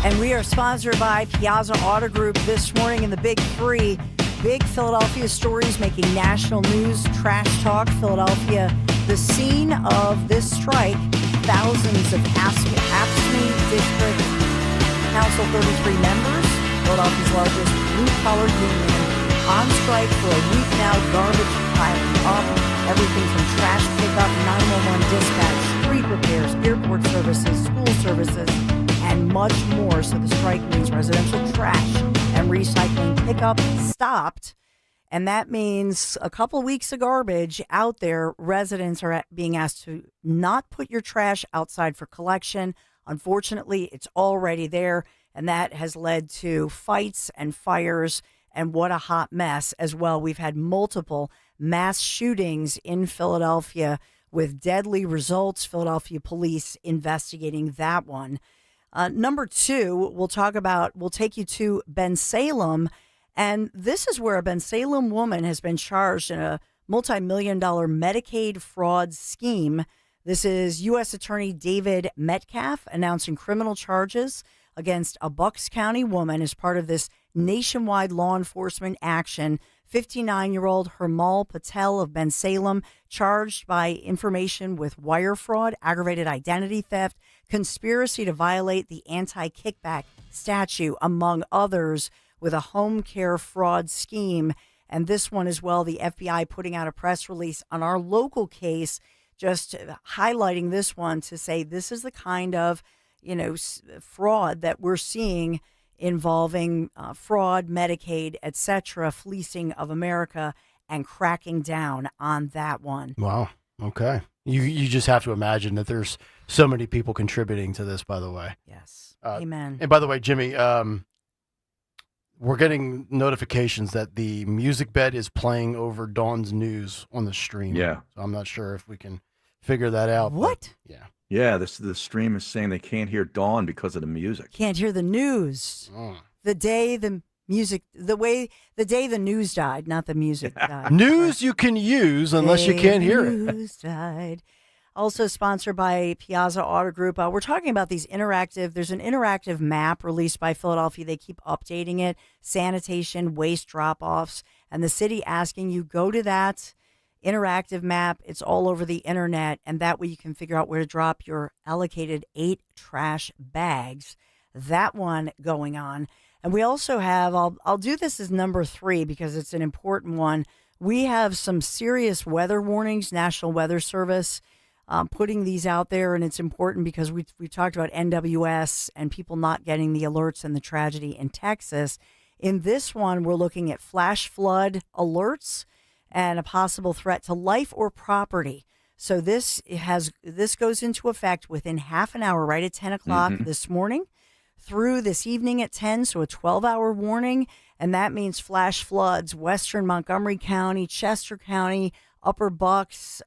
And we are sponsored by Piazza Auto Group this morning in the Big 3. Big Philadelphia stories making national news. Trash Talk Philadelphia, the scene of this strike. Thousands of AFSCME District Council 33 members, Philadelphia's largest blue-collar union, on strike for a week now. Garbage piling up, everything from trash pickup, 911 dispatch, street repairs, airport services, school services, and much more. So the strike means residential trash and recycling pickup stopped. And that means a couple weeks of garbage out there. Residents are being asked to not put your trash outside for collection. Unfortunately, it's already there, and that has led to fights and fires, and what a hot mess as well. We've had multiple mass shootings in Philadelphia with deadly results. Philadelphia police investigating that one. Number 2, we'll take you to Bensalem. And this is where a Bensalem woman has been charged in a multi-million-dollar Medicaid fraud scheme. This is U.S. Attorney David Metcalf announcing criminal charges against a Bucks County woman as part of this nationwide law enforcement action. 59-year-old Hermal Patel of Bensalem, charged by information with wire fraud, aggravated identity theft, conspiracy to violate the anti-kickback statute, among others, with a home care fraud scheme. And this one as well, the FBI putting out a press release on our local case, just highlighting this one to say this is the kind of, fraud that we're seeing involving fraud, Medicaid, etc., fleecing of America, and cracking down on that one. Wow. Okay. You just have to imagine that there's so many people contributing to this, by the way. Yes. Amen. And by the way, Jimmy, we're getting notifications that the music bed is playing over Dawn's news on the stream. Yeah. So I'm not sure if we can figure that out. What? Yeah. Yeah, the stream is saying they can't hear Dawn because of the music. Can't hear the news. Oh. The day the day the news died, not the music died. News you can use unless you can't hear it. News died. Also sponsored by Piazza Auto Group. We're talking about these there's an interactive map released by Philadelphia. They keep updating it. Sanitation, waste drop-offs, and the city asking you go to that interactive map. It's all over the internet, and that way you can figure out where to drop your allocated 8 trash bags. That one going on. And we also have, I'll do this as number 3 because it's an important one. We have some serious weather warnings, National Weather Service putting these out there, and it's important because we talked about NWS and people not getting the alerts and the tragedy in Texas. In this one, we're looking at flash flood alerts and a possible threat to life or property. So this goes into effect within half an hour, right at 10 o'clock this morning through this evening at 10, so a 12-hour warning, and that means flash floods, western Montgomery County, Chester County, Upper Bucks,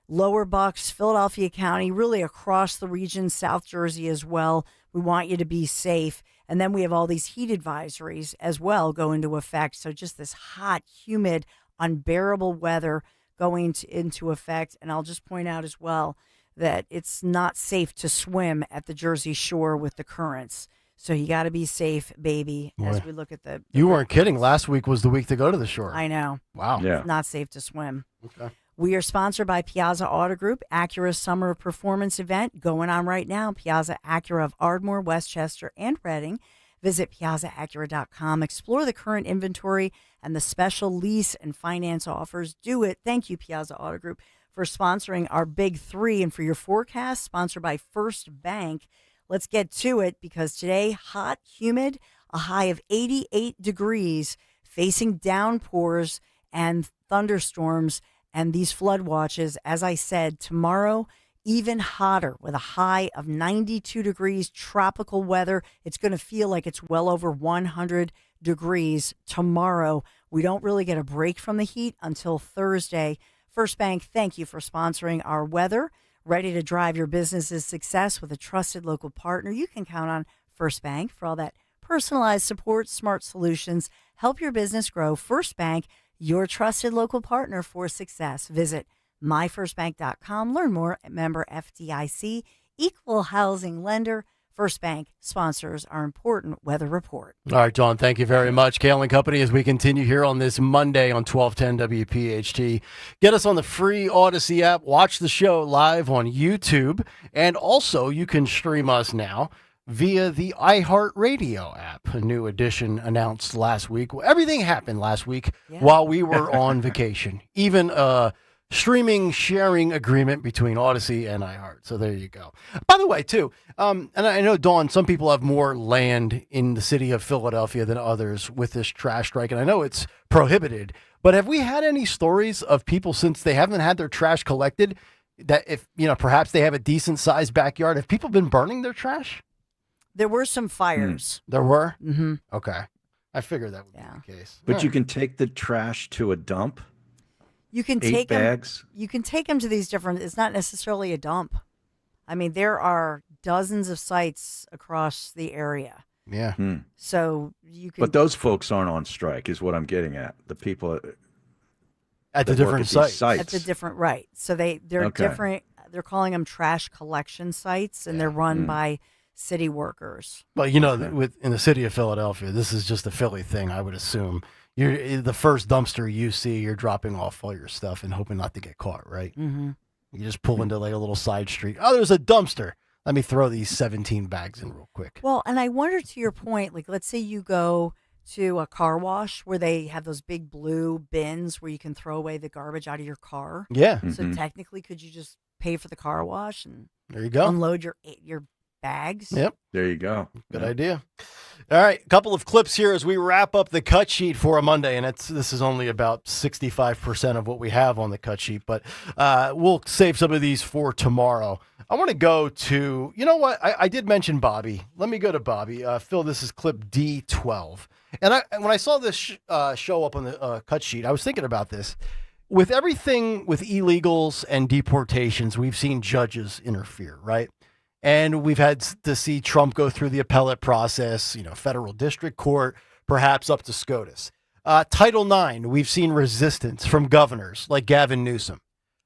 Lower Bucks, Philadelphia County, really across the region, South Jersey as well. We want you to be safe. And then we have all these heat advisories as well go into effect. So just this hot, humid, unbearable weather going into effect. And I'll just point out as well that it's not safe to swim at the Jersey Shore with the currents. So you got to be safe, baby, as we look at the You weren't kidding. Last week was the week to go to the shore. I know. Wow. Yeah. It's not safe to swim. Okay. We are sponsored by Piazza Auto Group, Acura's Summer Performance Event going on right now. Piazza Acura of Ardmore, Westchester, and Reading. Visit piazzaacura.com. Explore the current inventory and the special lease and finance offers. Do it. Thank you, Piazza Auto Group, for sponsoring our Big Three. And for your forecast, sponsored by First Bank. Let's get to it because today, hot, humid, a high of 88 degrees, facing downpours and thunderstorms and these flood watches. As I said, tomorrow, even hotter with a high of 92 degrees, tropical weather. It's going to feel like it's well over 100 degrees tomorrow. We don't really get a break from the heat until Thursday. First Bank, thank you for sponsoring our weather. Ready to drive your business's success with a trusted local partner? You can count on First Bank for all that personalized support, smart solutions. Help your business grow. First Bank, your trusted local partner for success. Visit myfirstbank.com. Learn more at member FDIC, equal housing lender. First Bank sponsors our important weather report. All right, Dawn, thank you very much. Kayal and Company, as we continue here on this Monday on 1210 WPHT. Get us on the free Odyssey app. Watch the show live on YouTube. And also, you can stream us now via the iHeartRadio app. A new edition announced last week. Everything happened last week while we were on vacation. Even streaming sharing agreement between Odyssey and iHeart. So there you go. By the way, too, and I know, Dawn, some people have more land in the city of Philadelphia than others with this trash strike, and I know it's prohibited, but have we had any stories of people, since they haven't had their trash collected, that if, perhaps they have a decent sized backyard, have people been burning their trash? There were some fires. There were? Mm-hmm. Okay. I figured that would be the case. But you can take the trash to a dump? You can 8 take bags? them. You can take them to these different. It's not necessarily a dump. I mean, there are dozens of sites across the area. Yeah. So you can. But those folks aren't on strike, is what I'm getting at. The people at the different sites. At the different right. So they're Okay. different. They're calling them trash collection sites, and they're run by city workers. Well, in the city of Philadelphia, this is just a Philly thing, I would assume. You're the first dumpster you see, you're dropping off all your stuff and hoping not to get caught, right? Mm-hmm. You just pull into like a little side street. Oh, there's a dumpster. Let me throw these 17 bags in real quick. Well, and I wonder, to your point, like let's say you go to a car wash where they have those big blue bins where you can throw away the garbage out of your car. Yeah. So technically, could you just pay for the car wash and there you go, unload your bags? Yep. There you go. Good idea. All right, a couple of clips here as we wrap up the cut sheet for a Monday, and this is only about 65% of what we have on the cut sheet, but we'll save some of these for tomorrow. I want to go to, you know what? I did mention Bobby. Let me go to Bobby. Phil, this is clip D12. And when I saw this show up on the cut sheet, I was thinking about this. With everything with illegals and deportations, we've seen judges interfere, right? And we've had to see Trump go through the appellate process, federal district court, perhaps up to SCOTUS. Title IX, we've seen resistance from governors like Gavin Newsom.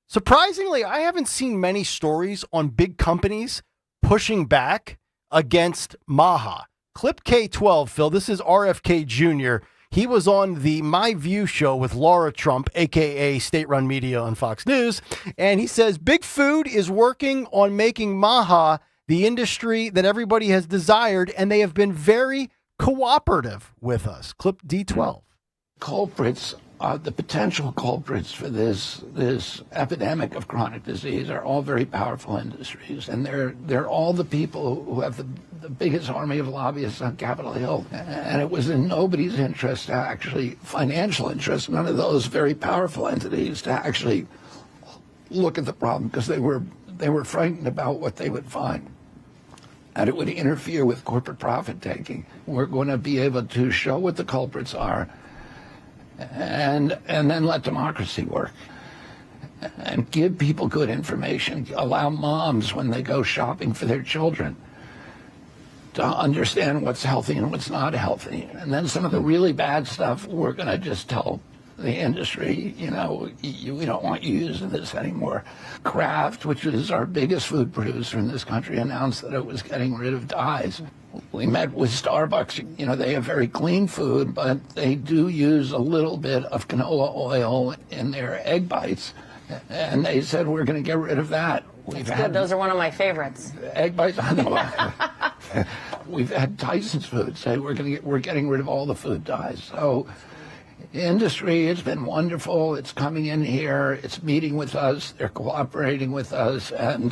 Surprisingly, I haven't seen many stories on big companies pushing back against MAHA. Clip K12, Phil, this is RFK Jr. He was on the My View show with Laura Trump, a.k.a. state-run media on Fox News, and he says Big Food is working on making MAHA the industry that everybody has desired, and they have been very cooperative with us. Clip D12. Culprits the potential culprits for this epidemic of chronic disease are all very powerful industries, and they're all the people who have the biggest army of lobbyists on Capitol Hill. And it was in nobody's interest, financial interest, none of those very powerful entities, to actually look at the problem, because they were frightened about what they would find. And it would interfere with corporate profit taking. We're going to be able to show what the culprits are, and then let democracy work, and give people good information. Allow moms, when they go shopping for their children, to understand what's healthy and what's not healthy. And then some of the really bad stuff, we're going to just tell the industry, we don't want you using this anymore. Kraft, which is our biggest food producer in this country, announced that it was getting rid of dyes. We met with Starbucks. They have very clean food, but they do use a little bit of canola oil in their egg bites. And they said, we're going to get rid of that. Those are one of my favorites. Egg bites. We've had Tyson's Food say we're getting rid of all the food dyes. So industry, it's been wonderful. It's coming in here. It's meeting with us. They're cooperating with us, and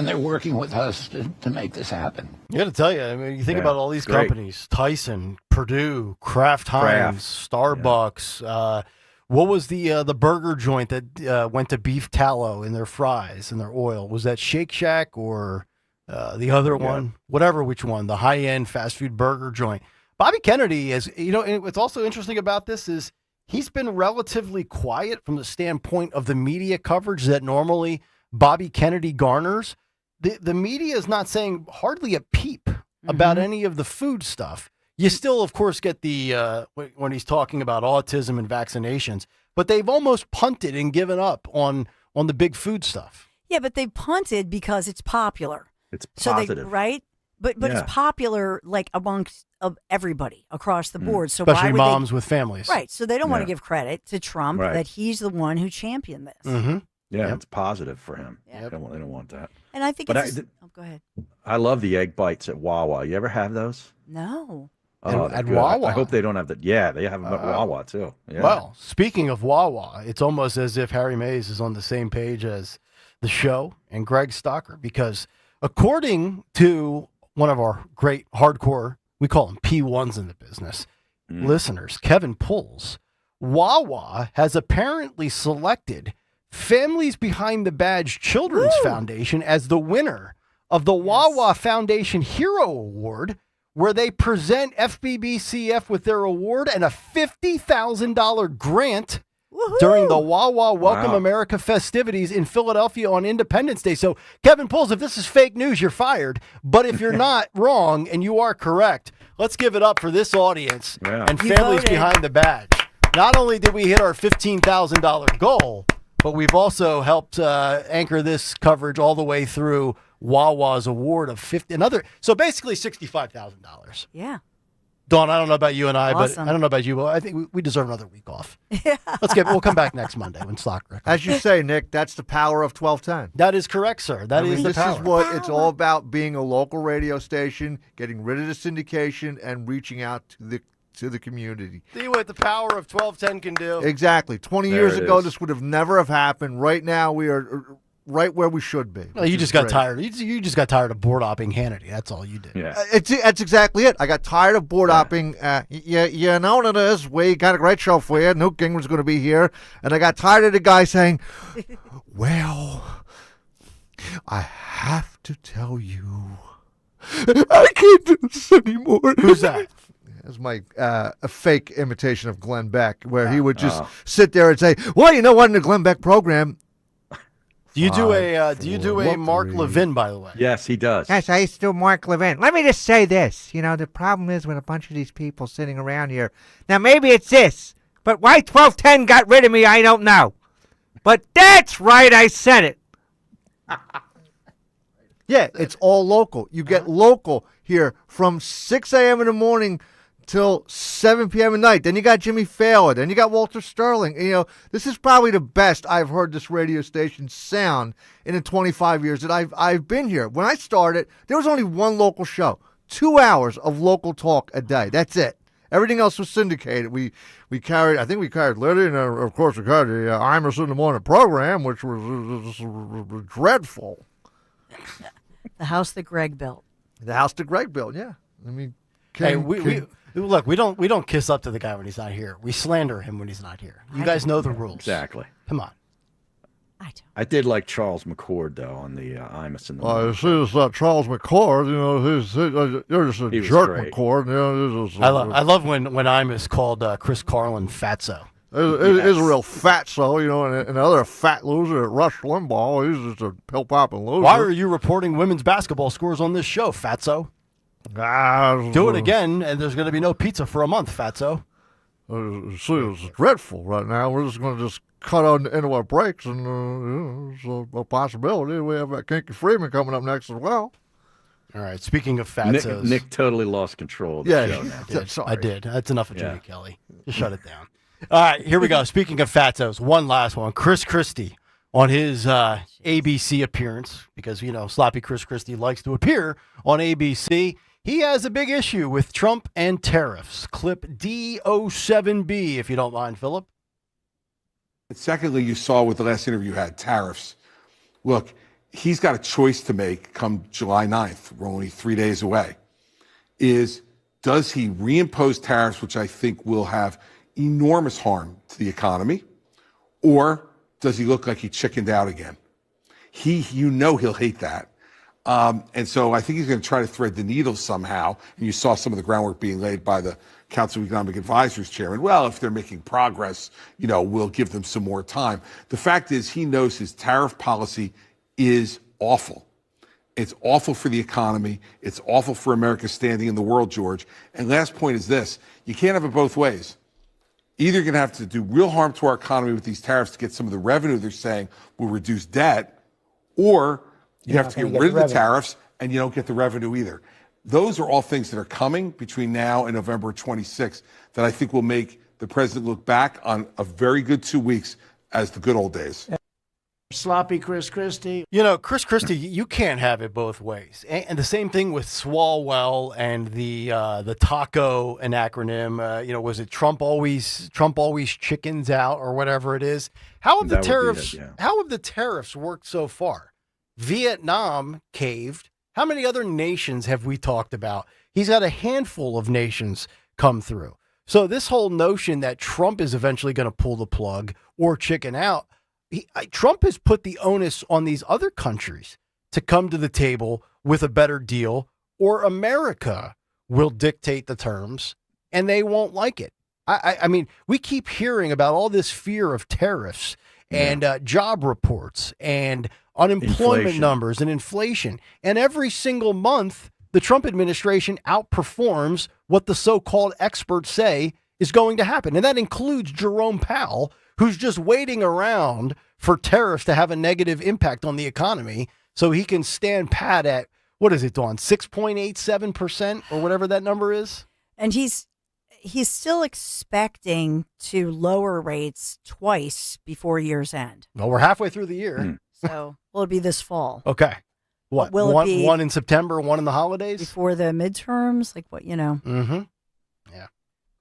they're working with us to make this happen. You got to tell you, you think about all these companies: Tyson, Purdue, Kraft Heinz, Starbucks. What was the burger joint that went to beef tallow in their fries and their oil? Was that Shake Shack or the other one? Which one? The high-end fast food burger joint. Bobby Kennedy, and what's also interesting about this is he's been relatively quiet from the standpoint of the media coverage that normally Bobby Kennedy garners. The media is not saying hardly a peep about any of the food stuff. You still, of course, get the when he's talking about autism and vaccinations, but they've almost punted and given up on the big food stuff. Yeah, but they punted because it's popular. It's positive, right? But it's popular amongst everybody across the board. So especially why moms with families, right? So they don't want to give credit to Trump that he's the one who championed this. Mm-hmm. Yeah, it's positive for him. Yeah. They don't want that. And I think go ahead. I love the egg bites at Wawa. You ever have those? No. Oh, at good. Wawa. I hope they don't have that. Yeah, they have them at Wawa too. Yeah. Well, speaking of Wawa, it's almost as if Harry Mays is on the same page as the show and Greg Stocker, because according to one of our great hardcore, we call them P1s in the business, listeners, Kevin Pulls, Wawa has apparently selected Families Behind the Badge Children's Foundation as the winner of the Wawa Foundation Hero Award, where they present FBBCF with their award and a $50,000 grant during the Wawa Welcome America festivities in Philadelphia on Independence Day. So, Kevin Pulls, if this is fake news, you're fired. But if you're not wrong and you are correct, let's give it up for this audience and Families Behind the Badge. Not only did we hit our $15,000 goal, but we've also helped anchor this coverage all the way through Wawa's award of so basically $65,000. Yeah. Dawn, I don't know about you and I, Awesome. but I don't know about you, but I think we deserve another week off. Yeah. We'll come back next Monday when Stocker. As you say, Nick, that's the power of 1210. That is correct, sir. That is the power. This is what it's all about: being a local radio station, getting rid of the syndication, and reaching out to the community. See what the power of 1210 can do. Exactly. 20 years ago, this would have never have happened. Right now, we are right where we should be. No, you just got tired. You just got tired of board hopping Hannity. That's all you did. Yeah. That's exactly it. I got tired of board hopping. You know what it is. We got a great show for you. Newt Gingram's going to be here. And I got tired of the guy saying, well, I have to tell you, I can't do this anymore. Who's that? That's my a fake imitation of Glenn Beck, where he would just sit there and say, well, you know what, in the Glenn Beck program, Do you do a Mark Levin, by the way? Yes, he does. Yes, I used to do Mark Levin. Let me just say this. The problem is with a bunch of these people sitting around here. Now, maybe it's this, but why 1210 got rid of me, I don't know. But that's right, I said it. Yeah, it's all local. You get local here from 6 a.m. in the morning till 7 p.m. at night. Then you got Jimmy Fallon. Then you got Walter Sterling. This is probably the best I've heard this radio station sound in the 25 years that I've been here. When I started, there was only one local show, 2 hours of local talk a day. That's it. Everything else was syndicated. I think we carried Liddy, and of course we carried the Imus in the Morning program, which was dreadful. The house that Greg built. The house that Greg built, yeah. I mean, we look, we don't kiss up to the guy when he's not here. We slander him when he's not here. You guys know the rules. Exactly. Come on. I did like Charles McCord, though, on the Imus in the You see, it's Charles McCord, you're just a He was jerk, great. McCord. I love when Imus called Chris Carlin fatso. He's a real fatso, and the other fat loser at Rush Limbaugh, he's just a pill-popping loser. Why are you reporting women's basketball scores on this show, fatso? Do it again, and there's going to be no pizza for a month, fatso. It's dreadful right now. We're just going to cut on into our breaks, and it's a possibility. We have that Kinky Freeman coming up next as well. All right, speaking of fatsos. Nick totally lost control of the show now. I did. That's enough of Jimmy Kelly. Just shut it down. All right, here we go. Speaking of fatsos, one last one. Chris Christie on his ABC appearance, because, sloppy Chris Christie likes to appear on ABC. He has a big issue with Trump and tariffs. Clip D07B, if you don't mind, Philip. And secondly, you saw with the last interview you had, tariffs. Look, he's got a choice to make come July 9th. We're only 3 days away. Does he reimpose tariffs, which I think will have enormous harm to the economy, or does he look like he chickened out again? He'll hate that. And so I think he's going to try to thread the needle somehow. And you saw some of the groundwork being laid by the Council of Economic Advisors chairman. Well, if they're making progress, we'll give them some more time. The fact is, he knows his tariff policy is awful. It's awful for the economy. It's awful for America's standing in the world, George. And last point is this. You can't have it both ways. Either you're going to have to do real harm to our economy with these tariffs to get some of the revenue they're saying will reduce debt, or you have to get rid of the tariffs and you don't get the revenue either. Those are all things that are coming between now and November 26th that I think will make the president look back on a very good 2 weeks as the good old days. Sloppy Chris Christie. Chris Christie, you can't have it both ways. And the same thing with Swalwell and the TACO, an acronym. Was it Trump always chickens out or whatever it is? How have the tariffs? How have the tariffs worked so far? Vietnam caved. How many other nations have we talked about? He's got a handful of nations come through. So this whole notion that Trump is eventually going to pull the plug or chicken out. Trump has put the onus on these other countries to come to the table with a better deal, or America will dictate the terms and they won't like it. I mean, we keep hearing about all this fear of tariffs and job reports and unemployment numbers and inflation. And every single month, the Trump administration outperforms what the so-called experts say is going to happen. And that includes Jerome Powell, who's just waiting around for tariffs to have a negative impact on the economy so he can stand pat at, what is it, Dawn, 6.87% or whatever that number is? And he's still expecting to lower rates twice before year's end. Well, we're halfway through the year. So will it be this fall? Okay. What? Will it be one in September, one in the holidays? Before the midterms? Like what, Mm-hmm. Yeah.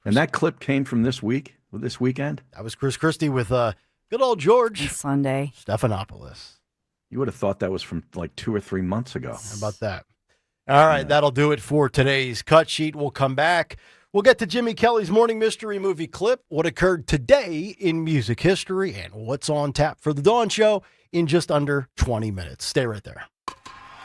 And that clip came from this weekend? That was Chris Christie with good old George. Sunday. Stephanopoulos. You would have thought that was from like 2 or 3 months ago. How about that? All right, that'll do it for today's cut sheet. We'll come back. We'll get to Jimmy Kelly's morning mystery movie clip, what occurred today in music history, and what's on tap for the Dawn Show in just under 20 minutes. Stay right there.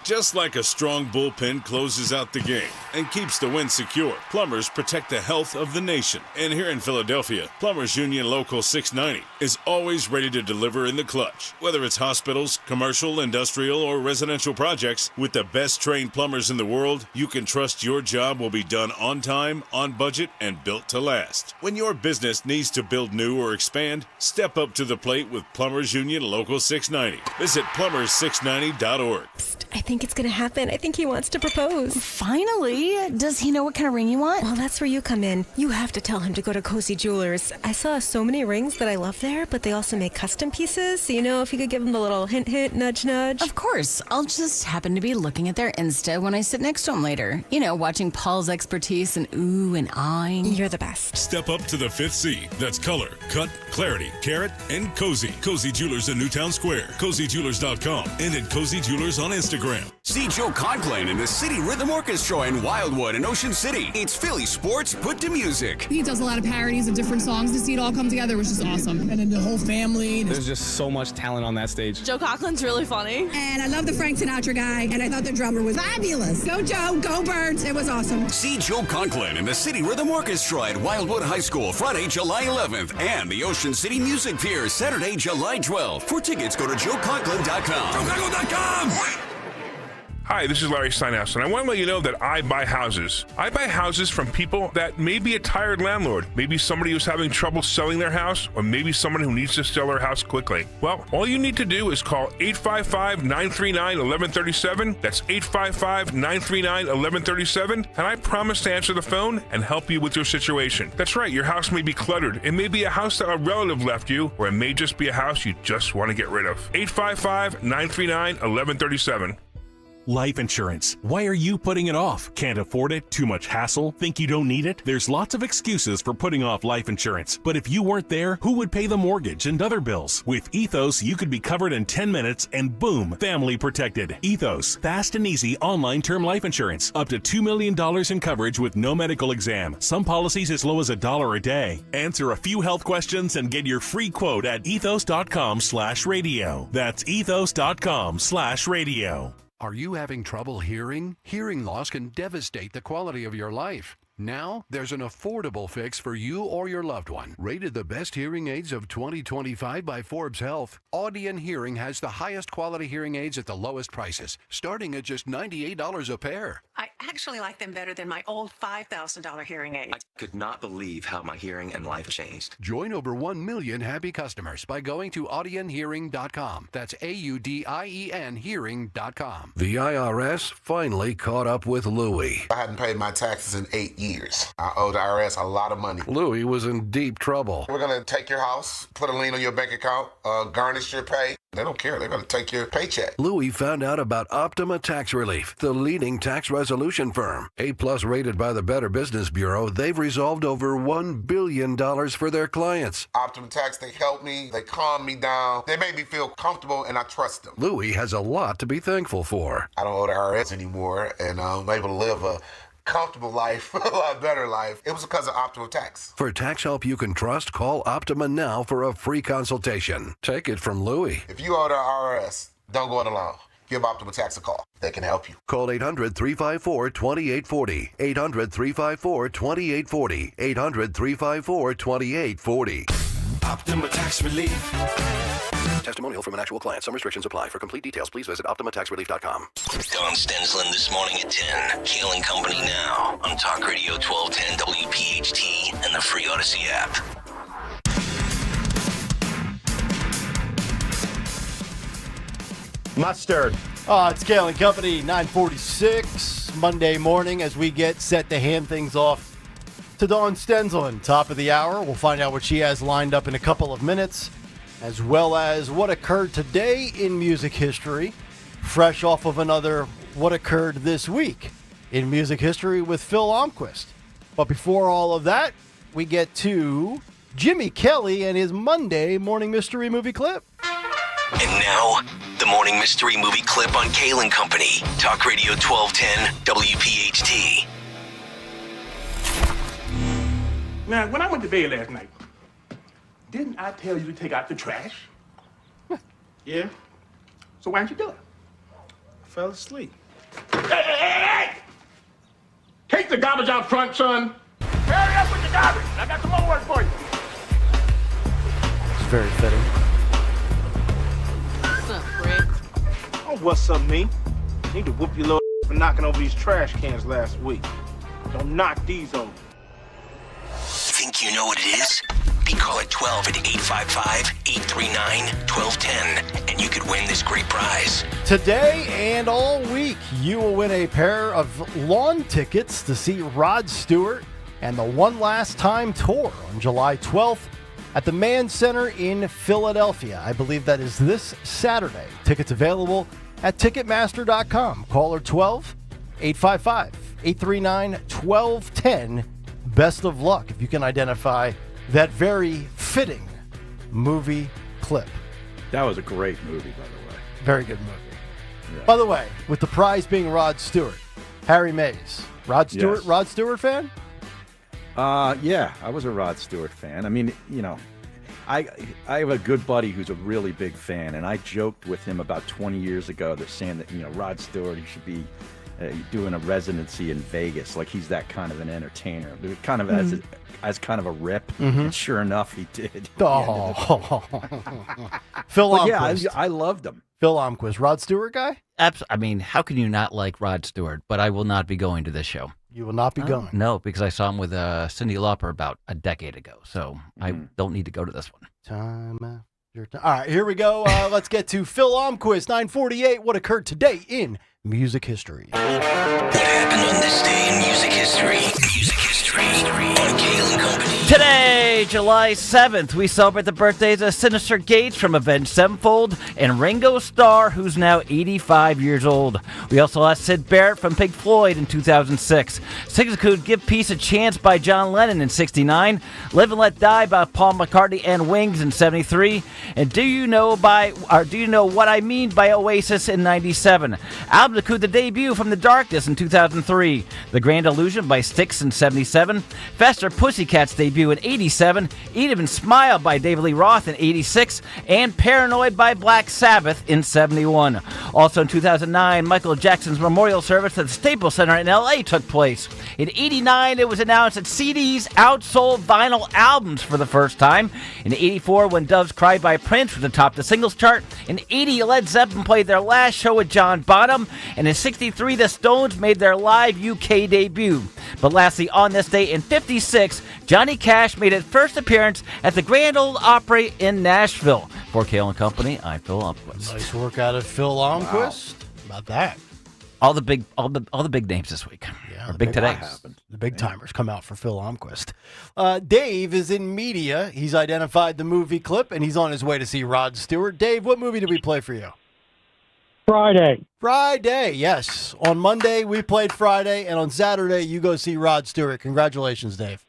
Just like a strong bullpen closes out the game and keeps the win secure, Plumbers protect the health of the nation. And here in Philadelphia, Plumbers Union Local 690 is always ready to deliver in the clutch. Whether it's hospitals, commercial, industrial, or residential projects, with the best trained plumbers in the world, you can trust your job will be done on time, on budget, and built to last. When your business needs to build new or expand, step up to the plate with Plumbers Union Local 690. Visit plumbers690.org. I think think it's going to happen. I think he wants to propose. Finally. Does he know what kind of ring you want? Well, that's where you come in. You have to tell him to go to Cozy Jewelers. I saw so many rings that I love there, but they also make custom pieces. So, if you could give him the little hint, hint, nudge, nudge. Of course. I'll just happen to be looking at their Insta when I sit next to him later. Watching Paul's expertise and ooh and eyeing. You're the best. Step up to the fifth C. That's color, cut, clarity, carat, and cozy. Cozy Jewelers in Newtown Square. CozyJewelers.com and at Cozy Jewelers on Instagram. See Joe Conklin in the City Rhythm Orchestra in Wildwood and Ocean City. It's Philly sports put to music. He does a lot of parodies of different songs. To see it all come together was just awesome. And then the whole family. There's just so much talent on that stage. Joe Conklin's really funny. And I love the Frank Sinatra guy. And I thought the drummer was fabulous. Go Joe, go Birds. It was awesome. See Joe Conklin in the City Rhythm Orchestra at Wildwood High School Friday, July 11th. And the Ocean City Music Pier Saturday, July 12th. For tickets, go to joeconklin.com. JoeConklin.com! Hi, this is Larry Steinhaus, and I want to let you know that I buy houses. I buy houses from people that may be a tired landlord, maybe somebody who's having trouble selling their house, or maybe someone who needs to sell their house quickly. Well, all you need to do is call 855-939-1137. That's 855-939-1137, and I promise to answer the phone and help you with your situation. That's right, your house may be cluttered. It may be a house that a relative left you, or it may just be a house you just want to get rid of. 855-939-1137. Life insurance. Why are you putting it off? Can't afford it? Too much hassle? Think you don't need it? There's lots of excuses for putting off life insurance. But if you weren't there, who would pay the mortgage and other bills? With Ethos, you could be covered in 10 minutes and boom, family protected. Ethos, fast and easy online term life insurance. Up to $2 million in coverage with no medical exam. Some policies as low as $1 a day. Answer a few health questions and get your free quote at ethos.com/radio. That's ethos.com/radio. Are you having trouble hearing? Hearing loss can devastate the quality of your life. Now, there's an affordable fix for you or your loved one. Rated the best hearing aids of 2025 by Forbes Health, Audion Hearing has the highest quality hearing aids at the lowest prices, starting at just $98 a pair. I actually like them better than my old $5,000 hearing aids. I could not believe how my hearing and life changed. Join over 1 million happy customers by going to audionhearing.com. That's AUDIEN hearing.com. The IRS finally caught up with Louie. I hadn't paid my taxes in 8 years. I owe the IRS a lot of money. Louie was in deep trouble. We're going to take your house, put a lien on your bank account, garnish your pay. They don't care. They're going to take your paycheck. Louie found out about Optima Tax Relief, the leading tax resolution firm. A-plus rated by the Better Business Bureau, they've resolved over $1 billion for their clients. Optima Tax, they helped me. They calmed me down. They made me feel comfortable, and I trust them. Louie has a lot to be thankful for. I don't owe the IRS anymore, and I'm able to live a comfortable life, a lot better life. It was because of Optima Tax. For tax help you can trust, call Optima now for a free consultation. Take it from Louie. If you owe the IRS, don't go it alone. Give Optima Tax a call. They can help you. Call 800-354-2840. 800-354-2840. 800-354-2840. Optima Tax Relief. Testimonial from an actual client. Some restrictions apply. For complete details, please visit OptimaTaxRelief.com. Don Stensland this morning at 10. Kayal and Company now on Talk Radio 1210 WPHT and the free Odyssey app. Mustard. It's Kayal and Company, 9:46 Monday morning as we get set to hand things off to Dawn Stensland. Top of the hour. We'll find out what she has lined up in a couple of minutes, as well as what occurred today in music history, fresh off of another what occurred this week in music history with Phil Almquist. But before all of that, we get to Jimmy Kelly and his Monday morning mystery movie clip. And now, the morning mystery movie clip on Kayal and Company. Talk Radio 1210 WPHT. Now, when I went to bed last night, didn't I tell you to take out the trash? Yeah? So why'd you do it? I fell asleep. Hey! Take the garbage out front, son. Hurry up with the garbage. I got some more work for you. It's very fitting. What's up, Fred? Oh, what's up, me? Need to whoop your little for knocking over these trash cans last week. Don't knock these over. Think you know what it is? Be call at 12 at 855-839-1210, and you could win this great prize. Today and all week, you will win a pair of lawn tickets to see Rod Stewart and the One Last Time tour on July 12th at the Mann Center in Philadelphia. I believe that is this Saturday. Tickets available at Ticketmaster.com. Caller 12-855-839-1210. Best of luck if you can identify that very fitting movie clip. That was a great movie, by the way. Very good movie. Yeah. By the way, with the prize being Rod Stewart, Harry Mays, Rod Stewart, Yes. Rod Stewart fan? Yeah, I was a Rod Stewart fan. I mean, I have a good buddy who's a really big fan, and I joked with him about 20 years ago that saying that, Rod Stewart, he should be doing a residency in Vegas. Like, he's that kind of an entertainer. Kind of as kind of a rip. And sure enough, he did. Oh. Phil But Omquist. yeah, I loved him. Phil Omquist, Rod Stewart guy? I mean, how can you not like Rod Stewart? But I will not be going to this show. You will not be going. No, because I saw him with Cyndi Lauper about a decade ago. So I don't need to go to this one. Time after time. All right, here we go. Let's get to Phil Omquist, 948. What occurred today in music history? What happened on this day in music history? Music history on Kayal and Company. Today, July 7th, we celebrate the birthdays of Sinister Gates from Avenged Sevenfold and Ringo Starr, who's now 85 years old. We also lost Syd Barrett from Pink Floyd in 2006. Six could Give Peace a Chance by John Lennon in 69. Live and Let Die by Paul McCartney and Wings in 73. And Do You Know What I Mean by Oasis in 97. Album that could the debut from The Darkness in 2003. The Grand Illusion by Styx in 77. Faster Pussycats debut in 87, Eat 'Em and Smile by David Lee Roth in 86, and Paranoid by Black Sabbath in 71. Also in 2009, Michael Jackson's memorial service at the Staples Center in LA took place. In 89, it was announced that CDs outsold vinyl albums for the first time. In 84, When Doves Cry by Prince was atop the singles chart. In 80, Led Zeppelin played their last show with John Bonham. And in 63, the Stones made their live UK debut. But lastly, on this day in 56, Johnny Cash made his first appearance at the Grand Ole Opry in Nashville. For Kayal and Company, I'm Phil Omquist. Nice work out of Phil Omquist. How about that? All the big names this week. Yeah, Or big today. The big timers come out for Phil Omquist. Dave is in media. He's identified the movie clip, and he's on his way to see Rod Stewart. Dave, what movie did we play for you? Friday, yes. On Monday, we played Friday, and on Saturday, you go see Rod Stewart. Congratulations, Dave.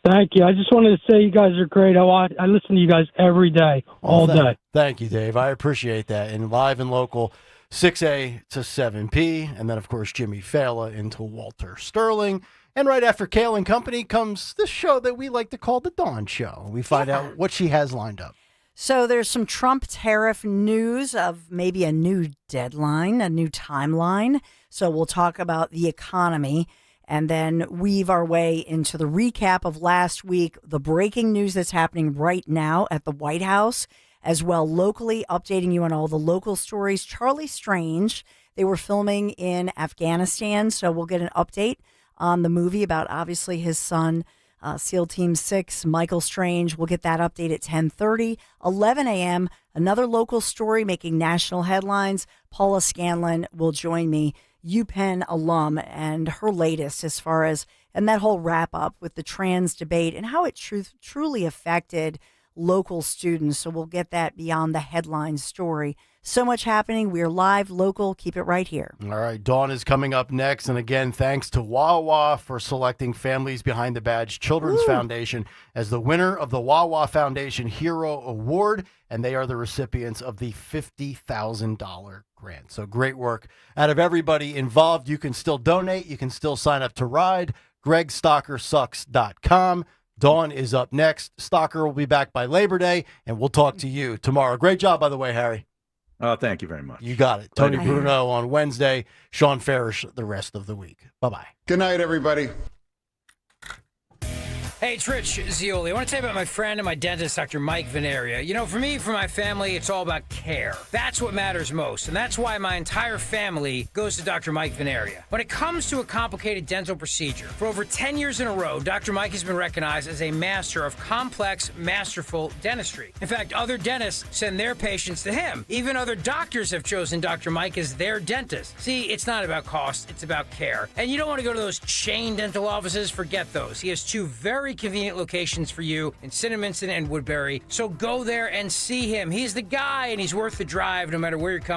Thank you. I just wanted to say you guys are great. I listen to you guys every day, all day. Thank you, Dave. I appreciate that. And live and local, 6A to 7P. And then, of course, Jimmy Fallon into Walter Sterling. And right after Kayal and Company comes this show that we like to call the Dawn Show. We find out what she has lined up. So there's some Trump tariff news of maybe a new deadline, a new timeline. So we'll talk about the economy and then weave our way into the recap of last week, the breaking news that's happening right now at the White House, as well locally, updating you on all the local stories. Charlie Strange, they were filming in Afghanistan, so we'll get an update on the movie about obviously his son, SEAL Team 6, Michael Strange. We'll get that update at 10:30. 11 a.m., another local story making national headlines. Paula Scanlon will join me, UPenn alum, and her latest as far as, and that whole wrap up with the trans debate and how it truly affected local students. So we'll get that beyond the headline story. So much happening. We're live, local. Keep it right here. All right. Dawn is coming up next. And again, thanks to Wawa for selecting Families Behind the Badge Children's Foundation as the winner of the Wawa Foundation Hero Award. And they are the recipients of the $50,000 grant. So great work out of everybody involved. You can still donate. You can still sign up to ride. GregStockerSucks.com. Dawn is up next. Stalker will be back by Labor Day, and we'll talk to you tomorrow. Great job, by the way, Harry. Oh, thank you very much. You got it. Tony Bruno on Wednesday, Sean Farish the rest of the week. Bye-bye. Good night, everybody. Hey, it's Rich Zioli. I want to tell you about my friend and my dentist, Dr. Mike Veneria. You know, for me, for my family, it's all about care. That's what matters most, and that's why my entire family goes to Dr. Mike Veneria. When it comes to a complicated dental procedure, for over 10 years in a row, Dr. Mike has been recognized as a master of complex, masterful dentistry. In fact, other dentists send their patients to him. Even other doctors have chosen Dr. Mike as their dentist. See, it's not about cost, it's about care. And you don't want to go to those chain dental offices, forget those. He has two very convenient locations for you in Cinnaminson and Woodbury. So go there and see him. He's the guy, and he's worth the drive no matter where you're coming.